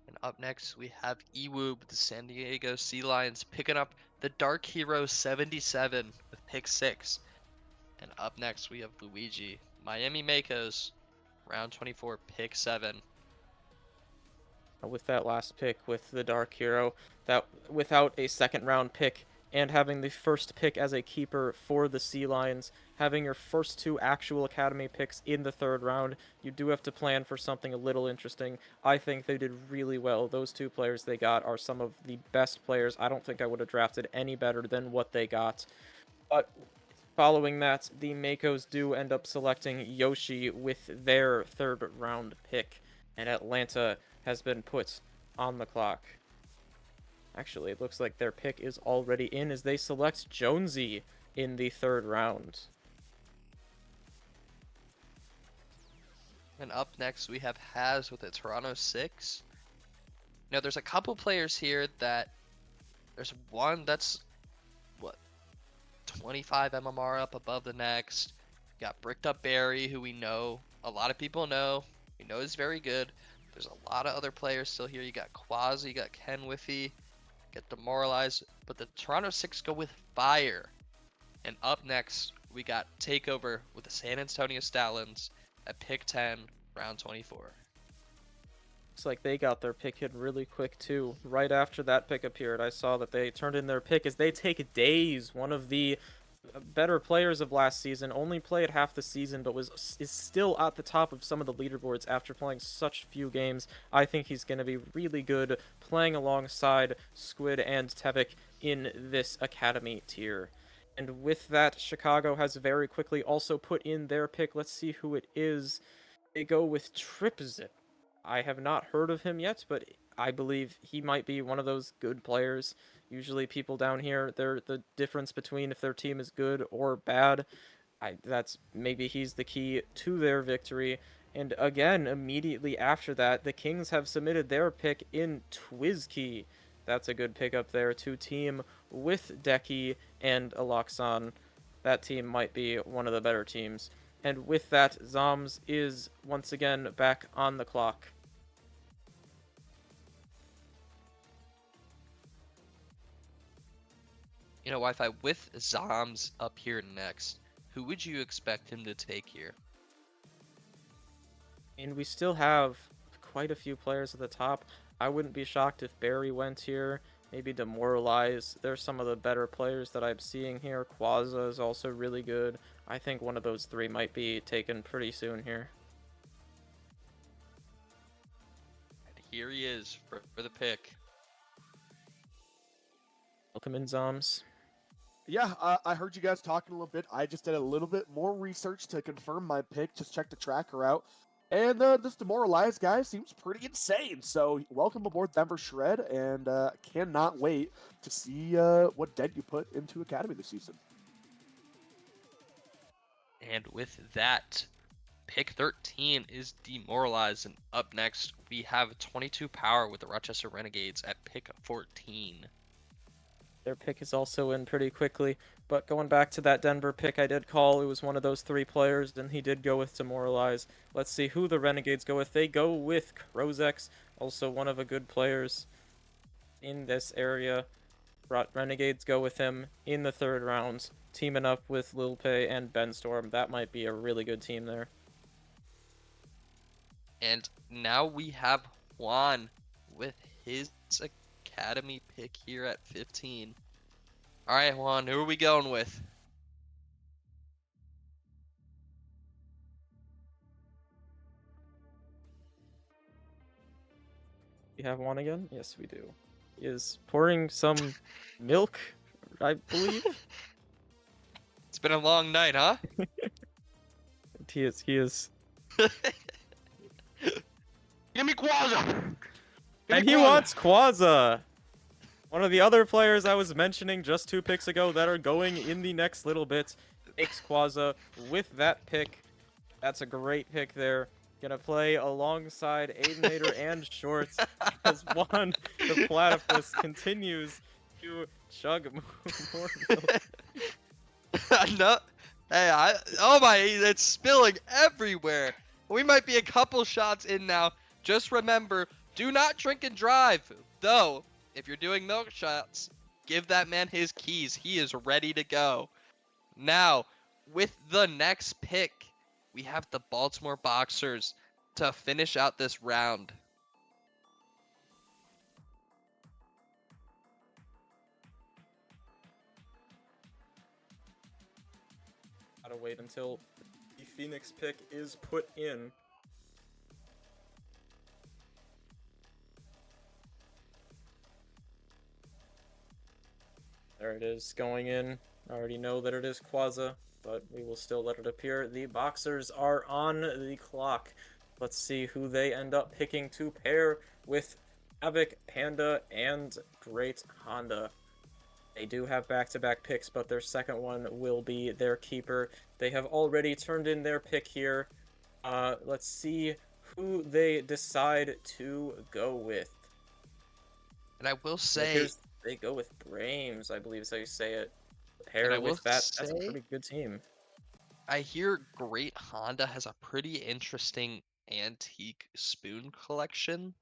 And up next, we have Ewoob, the San Diego Sea Lions, picking up the Dark Hero 77 with pick 6. And up next, we have Luigi, Miami Makos, round 24, pick 7. With that last pick with the Dark Hero, that without a second round pick and having the first pick as a keeper for the Sea Lions, having your first two actual Academy picks in the third round, you do have to plan for something a little interesting. I think they did really well. Those two players they got are some of the best players. I don't think I would have drafted any better than what they got. But following that, the Makos do end up selecting Yoshi with their third round pick, and Atlanta has been put on the clock. Actually, it looks like their pick is already in as they select Jonesy in the third round. And up next, we have Haz with a Toronto 6. Now, there's a couple players here that... There's one that's, 25 MMR up above the next. Got Bricked Up Barry, who we know, a lot of people know. We know is very good. There's a lot of other players still here. You got Quasi, you got Ken Whiffy, get Demoralized. But the Toronto 6 go with Fire. And up next, we got Takeover with the San Antonio Stallions at pick 10, round 24. Looks like they got their pick in really quick too. Right after that pick appeared, I saw that they turned in their pick as they take Days, one of the better players of last season, only played half the season but is still at the top of some of the leaderboards after playing such few games. I think he's going to be really good playing alongside Squid and Tevik in this Academy tier. And with that, Chicago has very quickly also put in their pick. Let's see who it is. They go with TripZip. I have not heard of him yet, but I believe he might be one of those good players. Usually people down here, they're the difference between if their team is good or bad. That's maybe he's the key to their victory. And again, immediately after that, the Kings have submitted their pick in Twizkey. That's a good pickup there to team with Deki and Aloxon. That team might be one of the better teams. And with that, Zoms is once again back on the clock. You know, Wi-Fi, with Zoms up here next, who would you expect him to take here? And we still have quite a few players at the top. I wouldn't be shocked if Barry went here. Maybe Demoralize. There's some of the better players that I'm seeing here. Quaza is also really good. I think one of those three might be taken pretty soon here. here he is for the pick. Welcome in, Zoms. Yeah, I heard you guys talking a little bit. I just did a little bit more research to confirm my pick. Just check the tracker out. And this demoralized guy seems pretty insane. So welcome aboard Denver Shred, and cannot wait to see what dent you put into Academy this season. And with that, pick 13 is demoralized. And up next, we have 22 power with the Rochester Renegades at pick 14. Their pick is also in pretty quickly. But going back to that Denver pick I did call, it was one of those 3 players, and he did go with Demoralize. Let's see who the Renegades go with. They go with Krozex, also one of the good players in this area. Renegades go with him in the 3rd round, teaming up with Lil Pei and Ben Storm. That might be a really good team there. And now we have Juan with his Academy pick here at 15. All right, Juan, who are we going with? We have Juan again? Yes, we do. He is pouring some milk, I believe. It's been a long night, huh? He is. Give me Quaza! And he wants Quaza! One of the other players I was mentioning just 2 picks ago that are going in the next little bit takes Quaza with that pick. That's a great pick there. Gonna play alongside Aidenator and Shorts as Juan, the platypus, continues to chug more milk. No, hey, oh my, it's spilling everywhere. We might be a couple shots in now. Just remember, do not drink and drive. Though, if you're doing milk shots, give that man his keys. He is ready to go. Now, with the next pick, we have the Baltimore Boxers to finish out this round. Gotta wait until the Phoenix pick is put in. There it is, going in. I already know that it is Quaza, but we will still let it appear. The Boxers are on the clock. Let's see who they end up picking to pair with Havoc, Panda, and Great Honda. They do have back-to-back picks, but their second one will be their keeper. They have already turned in their pick here. Let's see who they decide to go with. And I will say, they go with Brames, I believe is how you say it. And I Pair will with that, that's a say- pretty good team. I hear Great Honda has a pretty interesting antique spoon collection.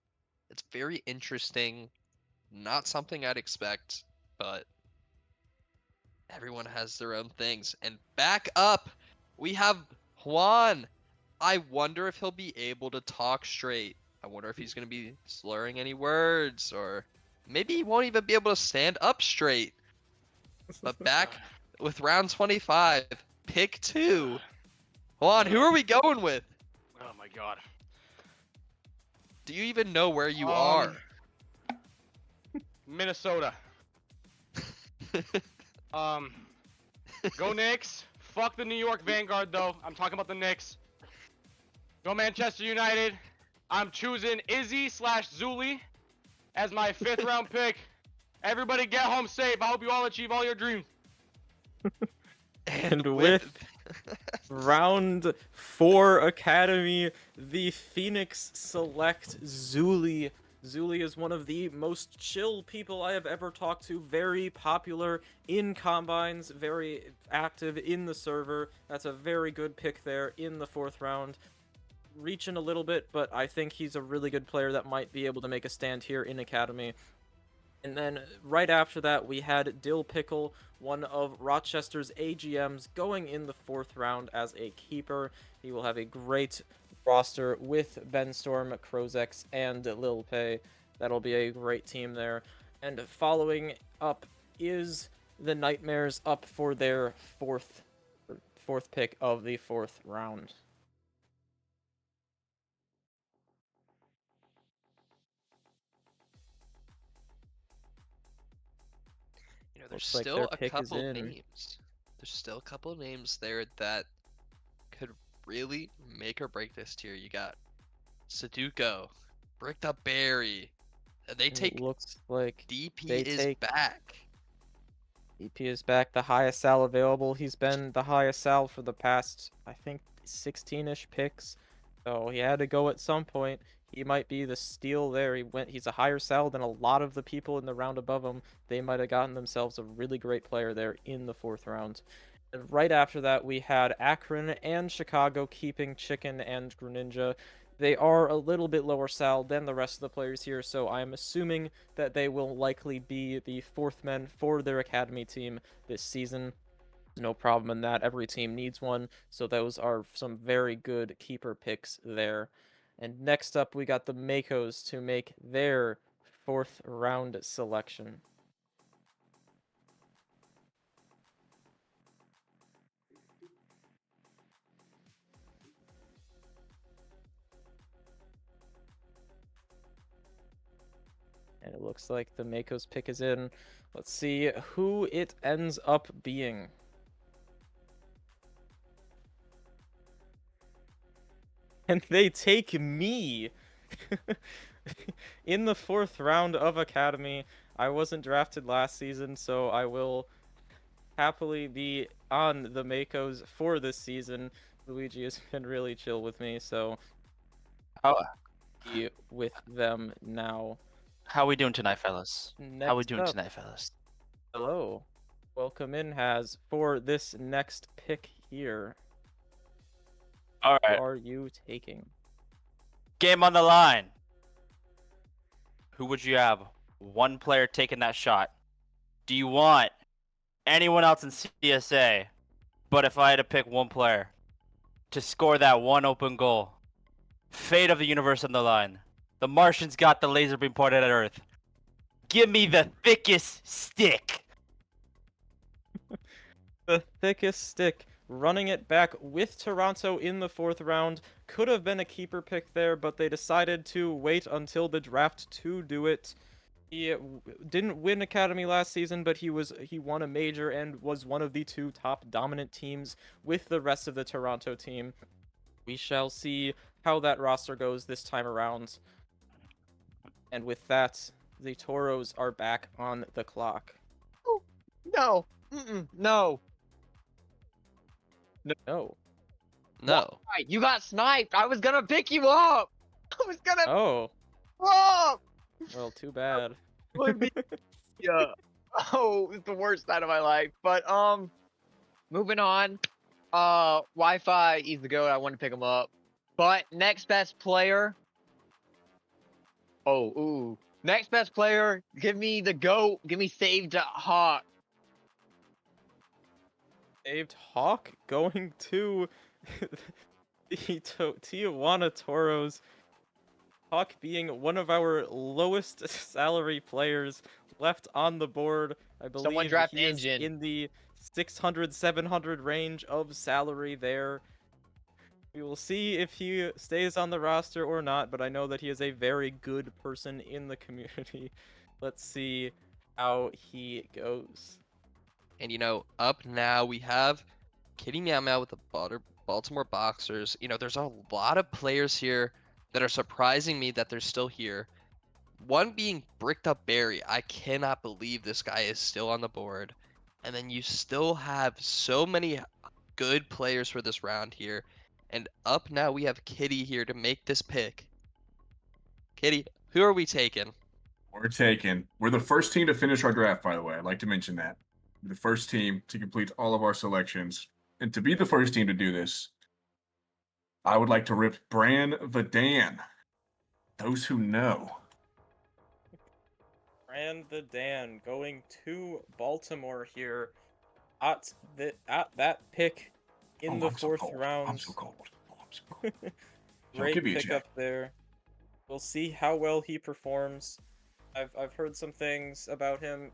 It's very interesting. Not something I'd expect, but everyone has their own things. And back up, we have Juan. I wonder if he'll be able to talk straight. I wonder if he's going to be slurring any words, or maybe he won't even be able to stand up straight. But back with round 25, pick 2. Juan, who are we going with? Oh my god. Do you even know where you are? Minnesota. Go Knicks. Fuck the New York Vanguard though. I'm talking about the Knicks. Go Manchester United. I'm choosing Izzy/Zuli as my 5th round pick. Everybody get home safe. I hope you all achieve all your dreams. And with round 4 Academy, the Phoenix select Zuli. Zuli is one of the most chill people I have ever talked to. Very popular in combines, very active in the server. That's a very good pick there in the 4th round. Reaching a little bit, but I think he's a really good player that might be able to make a stand here in Academy. And then right after that, we had Dill Pickle, one of Rochester's AGMs, going in the 4th round as a keeper. He will have a great roster with Ben Storm, Krozex, and Lil Pei. That'll be a great team there. And following up is the Nightmares up for their fourth pick of the 4th round. there's Looks like still their a pick is couple in. names. There's still a couple names there that could really make or break this tier. You got Sudoku, Bricked Up Berry. They It take looks like DP they is take back. DP is back, the highest sal available. He's been the highest sal for the past, I think, 16-ish picks. So he had to go at some point. He might be the steal there. He's a higher sal than a lot of the people in the round above him. They might have gotten themselves a really great player there in the 4th round. And right after that, we had Akron and Chicago keeping Chicken and Greninja. They are a little bit lower sal than the rest of the players here, so I'm assuming that they will likely be the 4th men for their academy team this season. No problem in that. Every team needs one, so those are some very good keeper picks there. And next up, we got the Makos to make their 4th round selection. And it looks like the Mako's pick is in. Let's see who it ends up being. And they take me in the 4th round of Academy. I wasn't drafted last season, so I will happily be on the Makos for this season. Luigi has been really chill with me, so be with them now. How we doing tonight, fellas? How we Next doing up. tonight, fellas? Hello. Welcome in, Has, for this next pick here. All Who right. are you taking? Game on the line. Who would you have? One player taking that shot. Do you want anyone else in CSA? But if I had to pick one player to score that one open goal, fate of the universe on the line. The Martians got the laser beam pointed at Earth. Give me the thickest stick. The thickest stick, running it back with Toronto in the 4th round. Could have been a keeper pick there, but they decided to wait until the draft to do it. He didn't win Academy last season, but he won a major and was one of the 2 top dominant teams with the rest of the Toronto team. We shall see how that roster goes this time around. And with that, the Toros are back on the clock. No. No. No. No. Why? You got sniped. I was gonna pick you up. I was gonna. Oh. Up. Well, too bad. Yeah. Oh, it's the worst night of my life. But moving on. Wi-Fi, he's the goat. I want to pick him up. But next best player. Oh, ooh. Next best player. Give me the goat. Give me Saved Hawk. Saved Hawk going to the Tijuana Toros. Hawk being one of our lowest salary players left on the board. I believe draft he is Engine. in the 600, 700 range of salary there. We will see if he stays on the roster or not, but I know that he is a very good person in the community. Let's see how he goes. And up now we have Kitty Meow Meow with the Baltimore Boxers. There's a lot of players here that are surprising me that they're still here. One being Bricked Up Berry. I cannot believe this guy is still on the board. And then you still have so many good players for this round here. And up now we have Kitty here to make this pick. Kitty, who are we taking? We're the first team to finish our draft, by the way. I'd like to mention that. We're the first team to complete all of our selections. And to be the first team to do this, I would like to rip Bran Vadan. Those who know. Bran the Dan going to Baltimore here at that pick in the 4th round. I'm so cold. Great give me a pickup check. there. We'll see how well he performs. I've heard some things about him.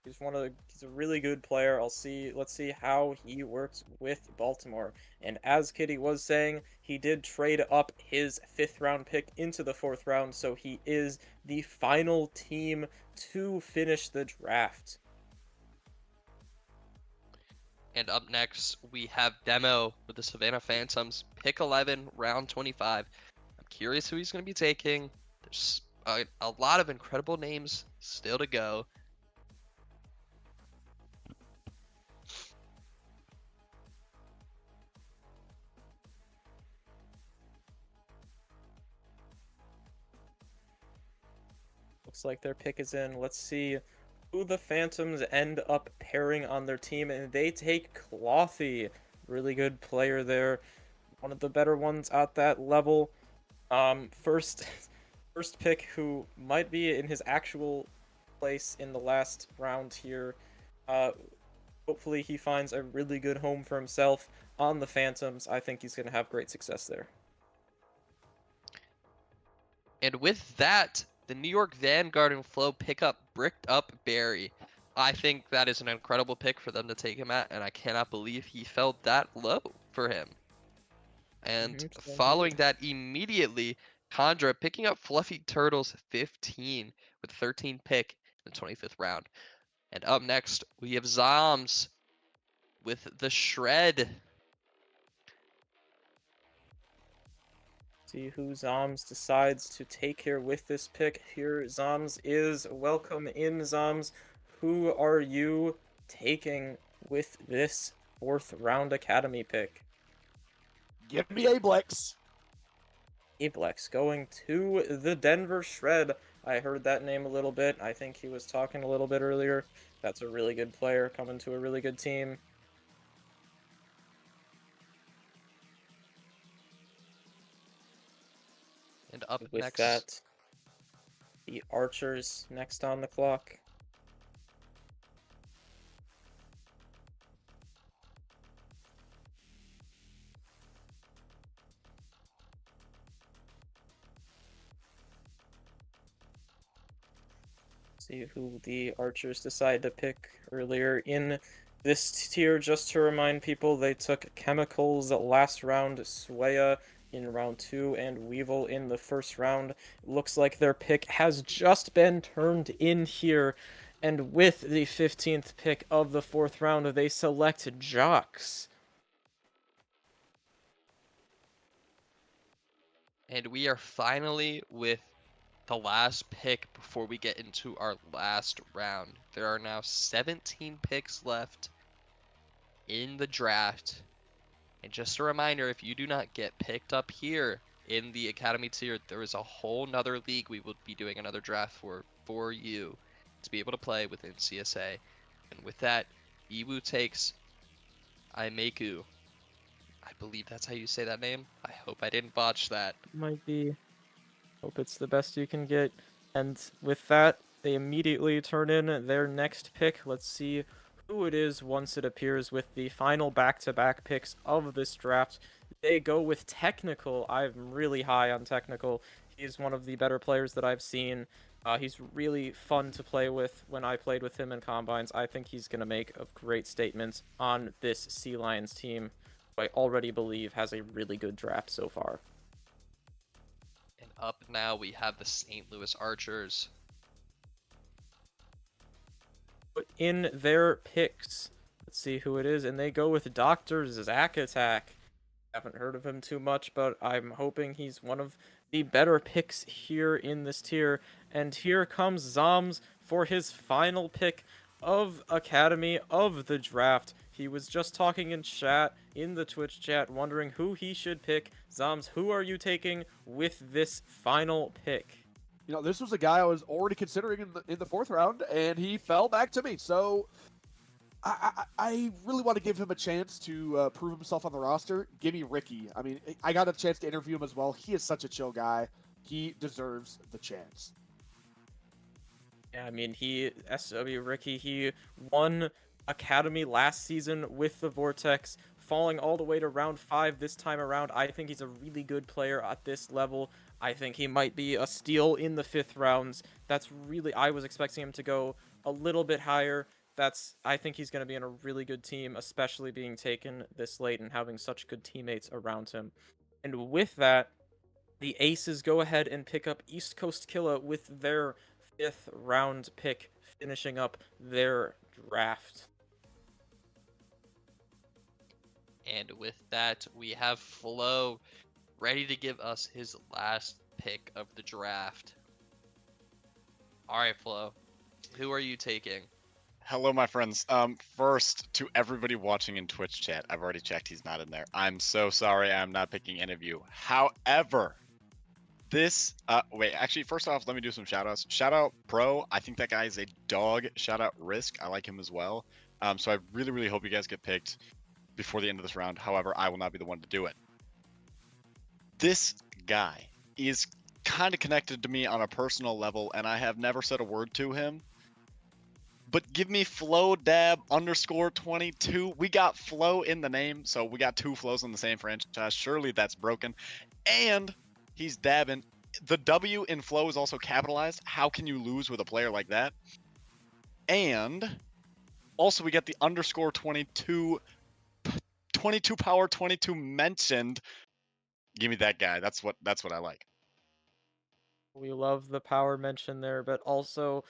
He's a really good player. Let's see how he works with Baltimore. And as Kitty was saying, he did trade up his 5th round pick into the 4th round, so he is the final team to finish the draft. And up next, we have Demo with the Savannah Phantoms, pick 11, round 25. I'm curious who he's going to be taking. There's a lot of incredible names still to go. Looks like their pick is in. Let's see who the Phantoms end up pairing on their team, and they take Clothy. Really good player there. One of the better ones at that level. First pick, who might be in his actual place in the last round here. Hopefully he finds a really good home for himself on the Phantoms. I think he's going to have great success there. And with that, the New York Vanguard and Flow pick up Bricked Up Barry. I think that is an incredible pick for them to take him at, and I cannot believe he fell that low for him. And following that immediately, Condra picking up Fluffy Turtles 15 with 13 pick in the 25th round. And up next, we have Zoms with the Shred. See who Zoms decides to take here with this pick. Here Zoms is. Welcome in, Zoms. Who are you taking with this 4th round Academy pick? Give me Ablex. Ablex going to the Denver Shred. I heard that name a little bit. I think he was talking a little bit earlier. That's a really good player coming to a really good team. And up with next, that, the Archers next on the clock. See who the Archers decide to pick earlier in this tier. Just to remind people, they took Chemicals last round, Swaya in round 2, and Weevil in the first round. Looks like their pick has just been turned in here. And with the 15th pick of the 4th round, they select Jocks. and we are finally with the last pick before we get into our last round. There are now 17 picks left in the draft. And just a reminder, if you do not get picked up here in the Academy tier, there is a whole nother league we will be doing another draft for you to be able to play within CSA. And with that, Iwu takes Aimeku. I believe that's how you say that name. I hope I didn't botch that. Might be. Hope it's the best you can get. And with that, they immediately turn in their next pick. Let's see who it is once it appears with the final back-to-back picks of this draft. They go with Technical. I'm really high on Technical. He's one of the better players that I've seen. He's really fun to play with when I played with him in Combines. I think he's going to make a great statement on this Sea Lions team, who I already believe has a really good draft so far. And up now we have the St. Louis Archers. Put in their picks. Let's see who it is, and they go with Dr. Zack Attack. Haven't heard of him too much, but I'm hoping he's one of the better picks here in this tier. And here comes Zoms for his final pick of Academy of the draft. He was just talking in chat, in the Twitch chat, wondering who he should pick. Zoms, who are you taking with this final pick? You know, this was a guy I was already considering in the 4th round, and he fell back to me. So I really want to give him a chance to prove himself on the roster. Give me Ricky. I mean, I got a chance to interview him as well. He is such a chill guy. He deserves the chance. Yeah, I mean, SW Ricky, he won Academy last season with the Vortex, falling all the way to round 5 this time around. I think he's a really good player at this level. I think he might be a steal in the 5th rounds. I was expecting him to go a little bit higher. I think he's going to be in a really good team, especially being taken this late and having such good teammates around him. And with that, the Aces go ahead and pick up East Coast Killa with their 5th round pick, finishing up their draft. And with that, we have Flo ready to give us his last pick of the draft. All right, Flo, who are you taking? Hello, my friends. First, to everybody watching in Twitch chat, I've already checked he's not in there. I'm so sorry I'm not picking any of you. However, actually, first off, let me do some shout outs. Shout out Pro. I think that guy is a dog. Shout out Risk. I like him as well. So I really, really hope you guys get picked before the end of this round. However, I will not be the one to do it. This guy is kind of connected to me on a personal level, and I have never said a word to him. But give me FlowDab_22. We got Flow in the name, so we got two Flows in the same franchise. Surely that's broken. And he's dabbing. The W in Flow is also capitalized. How can you lose with a player like that? And also we get the _22, 22 power 22 mentioned. Give me that guy. That's what I like. We love the power mention there, but also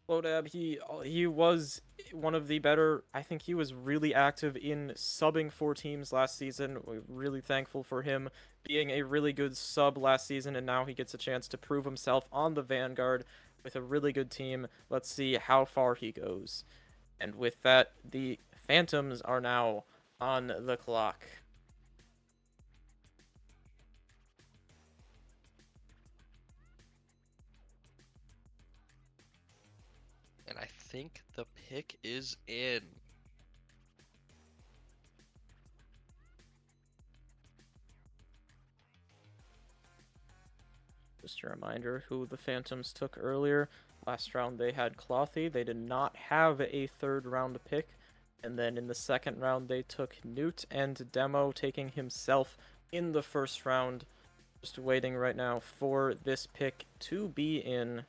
Flodab, he was one of the better. I think he was really active in subbing for teams last season. We're really thankful for him being a really good sub last season, and now he gets a chance to prove himself on the Vanguard with a really good team. Let's see how far he goes. And with that, the Phantoms are now on the clock. And I think the pick is in. Just a reminder who the Phantoms took earlier. Last round they had Clothy. They did not have a third round pick. And then in the second round they took Newt and Demo, taking himself in the first round. Just waiting right now for this pick to be in.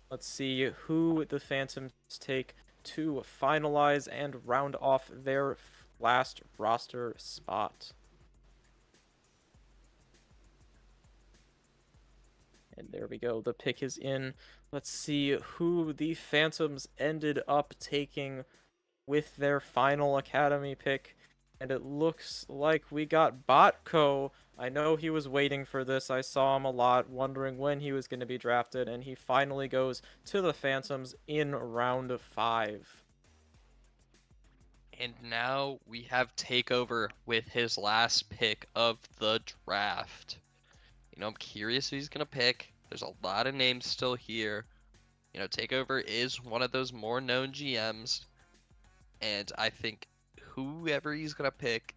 Let's see who the Phantoms take to finalize and round off their last roster spot. And there we go. The pick is in. Let's see who the Phantoms ended up taking with their final Academy pick. And it looks like we got Botco. I know he was waiting for this. I saw him a lot, wondering when he was going to be drafted. And he finally goes to the Phantoms in round 5. And now we have Takeover with his last pick of the draft. You know, I'm curious who he's going to pick. There's a lot of names still here. You know, Takeover is one of those more known GMs. And I think whoever he's going to pick,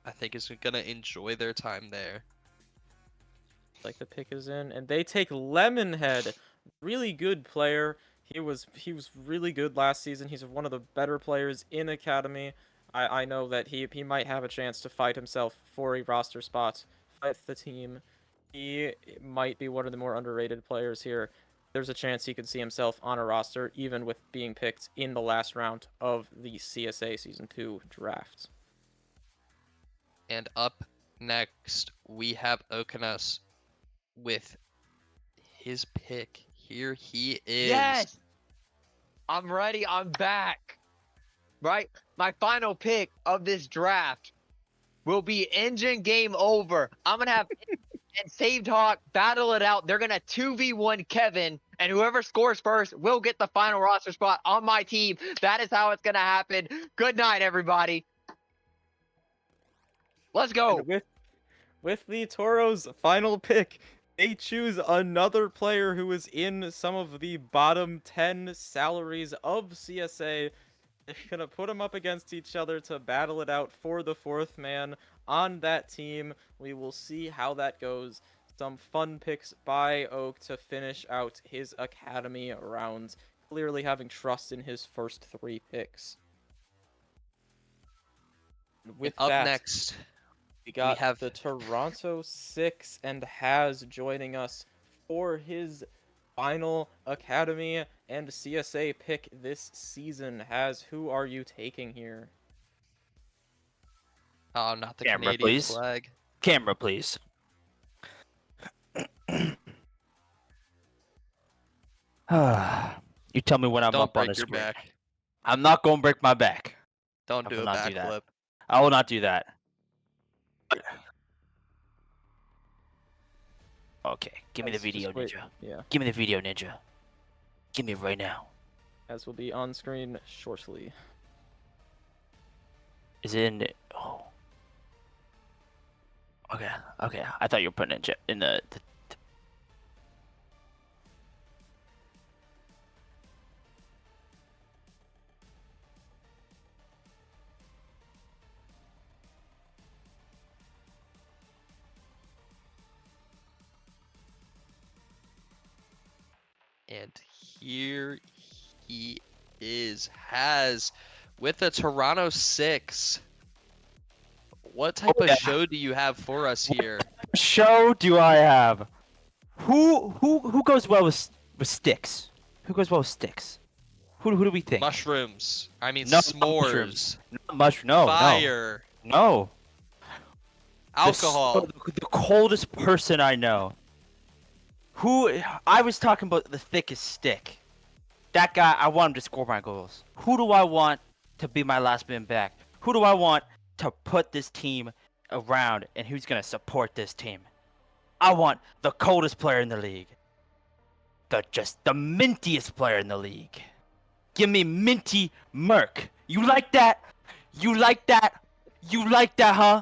I think is going to enjoy their time there. Like the pick is in. And they take Lemonhead. Really good player. He was really good last season. He's one of the better players in Academy. I know that he might have a chance to fight himself for a roster spot. Fight the team. He might be one of the more underrated players here. There's a chance he could see himself on a roster, even with being picked in the last round of the CSA Season 2 draft. And up next, we have Okanas with his pick. Here he is. Yes! I'm ready. I'm back. Right? My final pick of this draft will be Engine Game Over. I'm going to have and Save Talk battle it out. They're going to 2v1 Kevin, and whoever scores first will get the final roster spot on my team. That is how it's going to happen. Good night, everybody. Let's go. And with the Toros' final pick, they choose another player who is in some of the bottom 10 salaries of CSA. They're going to put them up against each other to battle it out for the fourth man on that team. We will see how that goes. Some fun picks by Oak to finish out his Academy rounds, clearly having trust in his first 3 picks. With up that, next, we got the Toronto 6 and Has joining us for his final Academy and CSA pick this season. Has, who are you taking here? Oh, not the Camera, Canadian please. flag. Camera, please. You tell me when I'm Don't up on break the your screen. back. I'm not gonna break my back. Don't I do will a not do that. backflip. I will not do that. Okay, give me the As- just video, wait, Ninja. yeah. Give me the video, Ninja. Give me it right now. As will be on screen shortly. Is it in? Oh. Okay. Okay. I thought you were putting it in the. And here he is, Has, with the Toronto 6. What type of show do you have for us here? Show do I have? Who goes well with sticks? Who goes well with sticks? Who do we think? Mushrooms. I mean, No, not s'mores. mushrooms. Not no, Fire. no. No. Alcohol. The coldest person I know. I was talking about the thickest stick. That guy, I want him to score my goals. Who do I want to be my last man back? Who do I want to put this team around, and who's gonna support this team? I want the coldest player in the league. The mintiest player in the league. Give me Minty Merc. You like that? You like that? You like that, huh?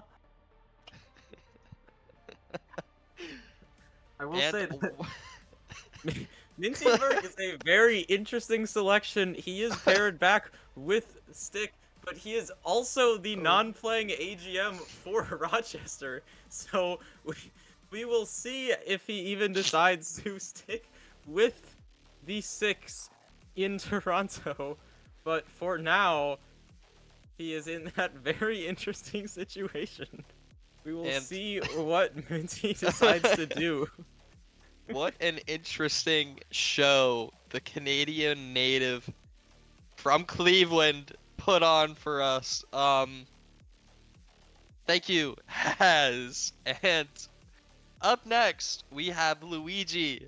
I will say that Minty Merc is a very interesting selection. He is paired back with Stick, but he is also the non-playing AGM for Rochester. So we will see if he even decides to stick with the 6 in Toronto. But for now, he is in that very interesting situation. We will see what Minty decides to do. What an interesting show the Canadian native from Cleveland put on for us. Thank you, Has. And up next, we have Luigi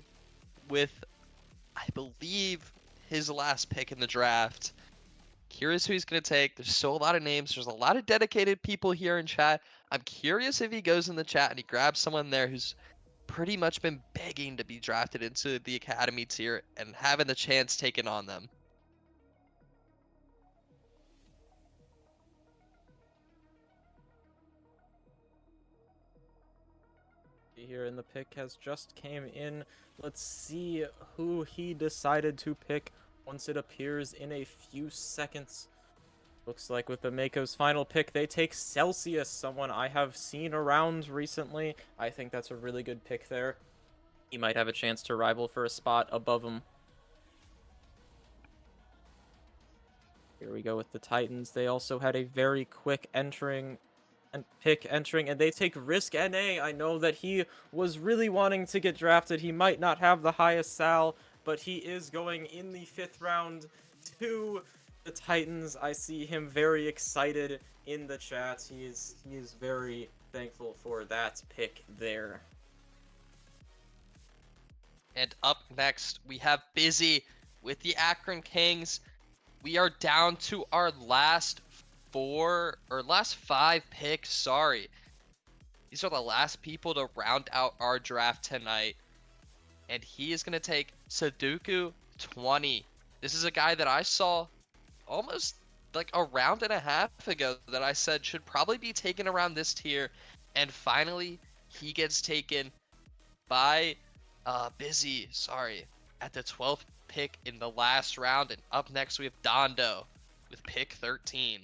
with, I believe, his last pick in the draft. Curious who he's going to take. There's still a lot of names. There's a lot of dedicated people here in chat. I'm curious if he goes in the chat and he grabs someone there who's pretty much been begging to be drafted into the academy tier and having the chance taken on them. Here in the pick has just came in. Let's see who he decided to pick once it appears in a few seconds. Looks like with the Mako's final pick, they take Celsius, someone I have seen around recently. I think that's a really good pick there. He might have a chance to rival for a spot above him. Here we go with the Titans. They also had a very quick pick entering, and they take Risk NA. I know that he was really wanting to get drafted. He might not have the highest sal, but he is going in the 5th round to the Titans. I see him very excited in the chat. He is very thankful for that pick there. And up next, we have Busy with the Akron Kings. We are down to our last 5 picks. Sorry. These are the last people to round out our draft tonight. And he is going to take Sudoku 20. This is a guy that I saw almost like a round and a half ago that I said should probably be taken around this tier. And finally, he gets taken by Busy, at the 12th pick in the last round. And up next, we have Dondo with pick 13.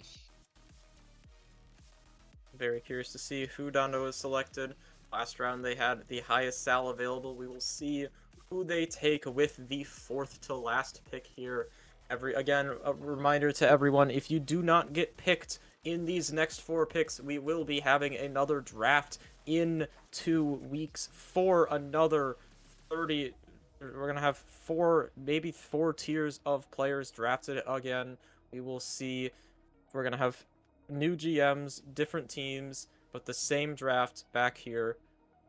Very curious to see who Dondo is selected. Last round they had the highest sal available. We will see who they take with the 4th to last pick here. Again, a reminder to everyone, if you do not get picked in these next 4 picks, we will be having another draft in 2 weeks for another 30. We're going to have maybe 4 tiers of players drafted again. We will see. We're going to have new GMs, different teams, but the same draft back here.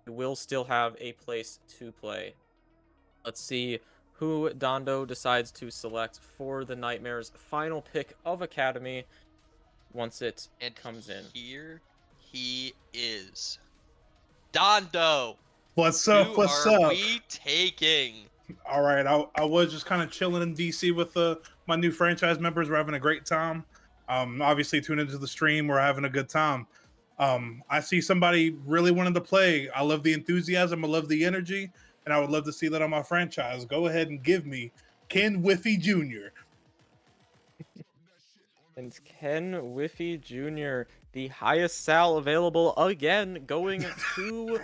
You will still have a place to play. Let's see who Dondo decides to select for the Nightmares' final pick of Academy. once it And comes in. here he is. Dondo. What's up? Who What's are up? we taking? All right, I was just kind of chilling in DC with my new franchise members. We're having a great time. Obviously, tune into the stream. We're having a good time. I see somebody really wanting to play. I love the enthusiasm. I love the energy, and I would love to see that on my franchise. Go ahead and give me Ken Whiffy Jr. And Ken Whiffy Jr., the highest sal available again, going to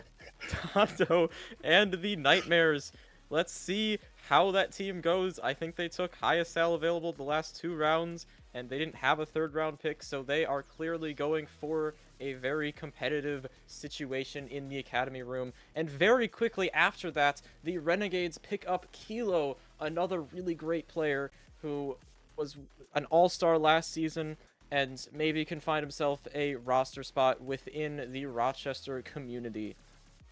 Tonto and the Nightmares. Let's see how that team goes. I think they took highest sal available the last 2 rounds, and they didn't have a 3rd round pick, so they are clearly going for a very competitive situation in the Academy room. And very quickly after that, the Renegades pick up Kilo, another really great player who was an all-star last season and maybe can find himself a roster spot within the Rochester community.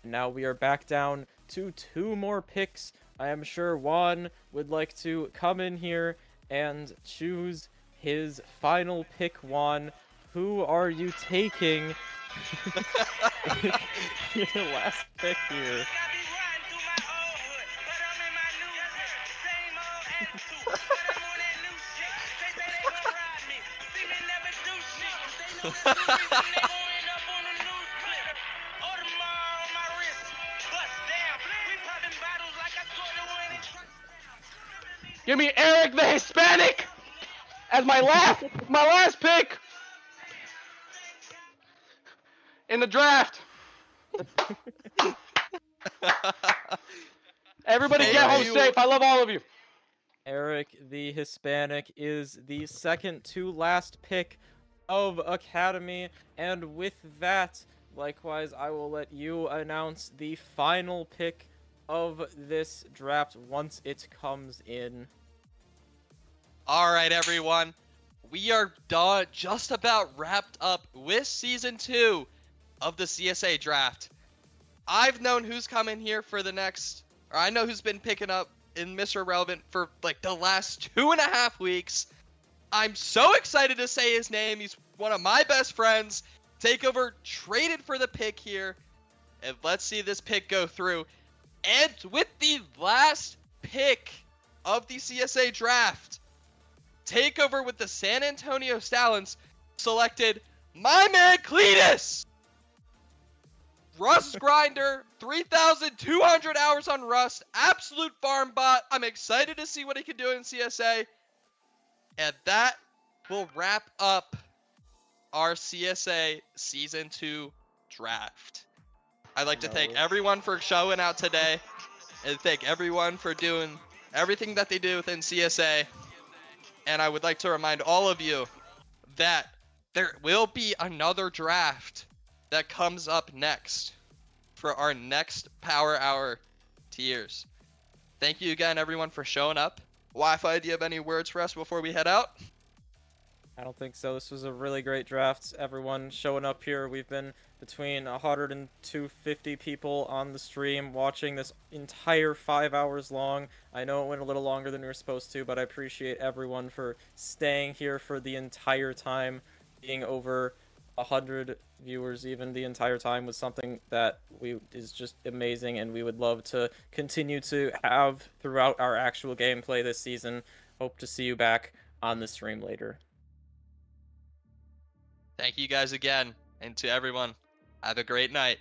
Now we are back down to 2 more picks. I am sure Juan would like to come in here and choose his final pick. Juan, who are you taking? Your last pick here. Give me Eric the Hispanic as my last pick in the draft. Everybody get home safe. I love all of you. Eric the Hispanic is the second to last pick of Academy, and with that, likewise, I will let you announce the final pick of this draft once it comes in. All right, everyone. We are done, just about wrapped up with Season 2 of the CSA draft. I've known who's coming here for the next, or I know who's been picking up in Mr. Relevant for like the last 2.5 weeks. I'm so excited to say his name. He's one of my best friends. Takeover traded for the pick here. And let's see this pick go through. And with the last pick of the CSA draft, Takeover with the San Antonio Stallions selected my man Cletus. Rust Grinder, 3,200 hours on Rust, absolute farm bot. I'm excited to see what he can do in CSA. And that will wrap up our CSA Season 2 draft. I'd like to thank everyone for showing out today, and thank everyone for doing everything that they do within CSA. And I would like to remind all of you that there will be another draft that comes up next for our next Power Hour tiers. Thank you again, everyone, for showing up. Wi-Fi, do you have any words for us before we head out? I don't think so. This was a really great draft. Everyone showing up here. We've been between 100 and 250 people on the stream watching this entire 5 hours long. I know it went a little longer than we were supposed to, but I appreciate everyone for staying here for the entire time. Being over 100 viewers even the entire time was something that is just amazing, and we would love to continue to have throughout our actual gameplay this season. Hope to see you back on the stream later. Thank you guys again, and to everyone, have a great night.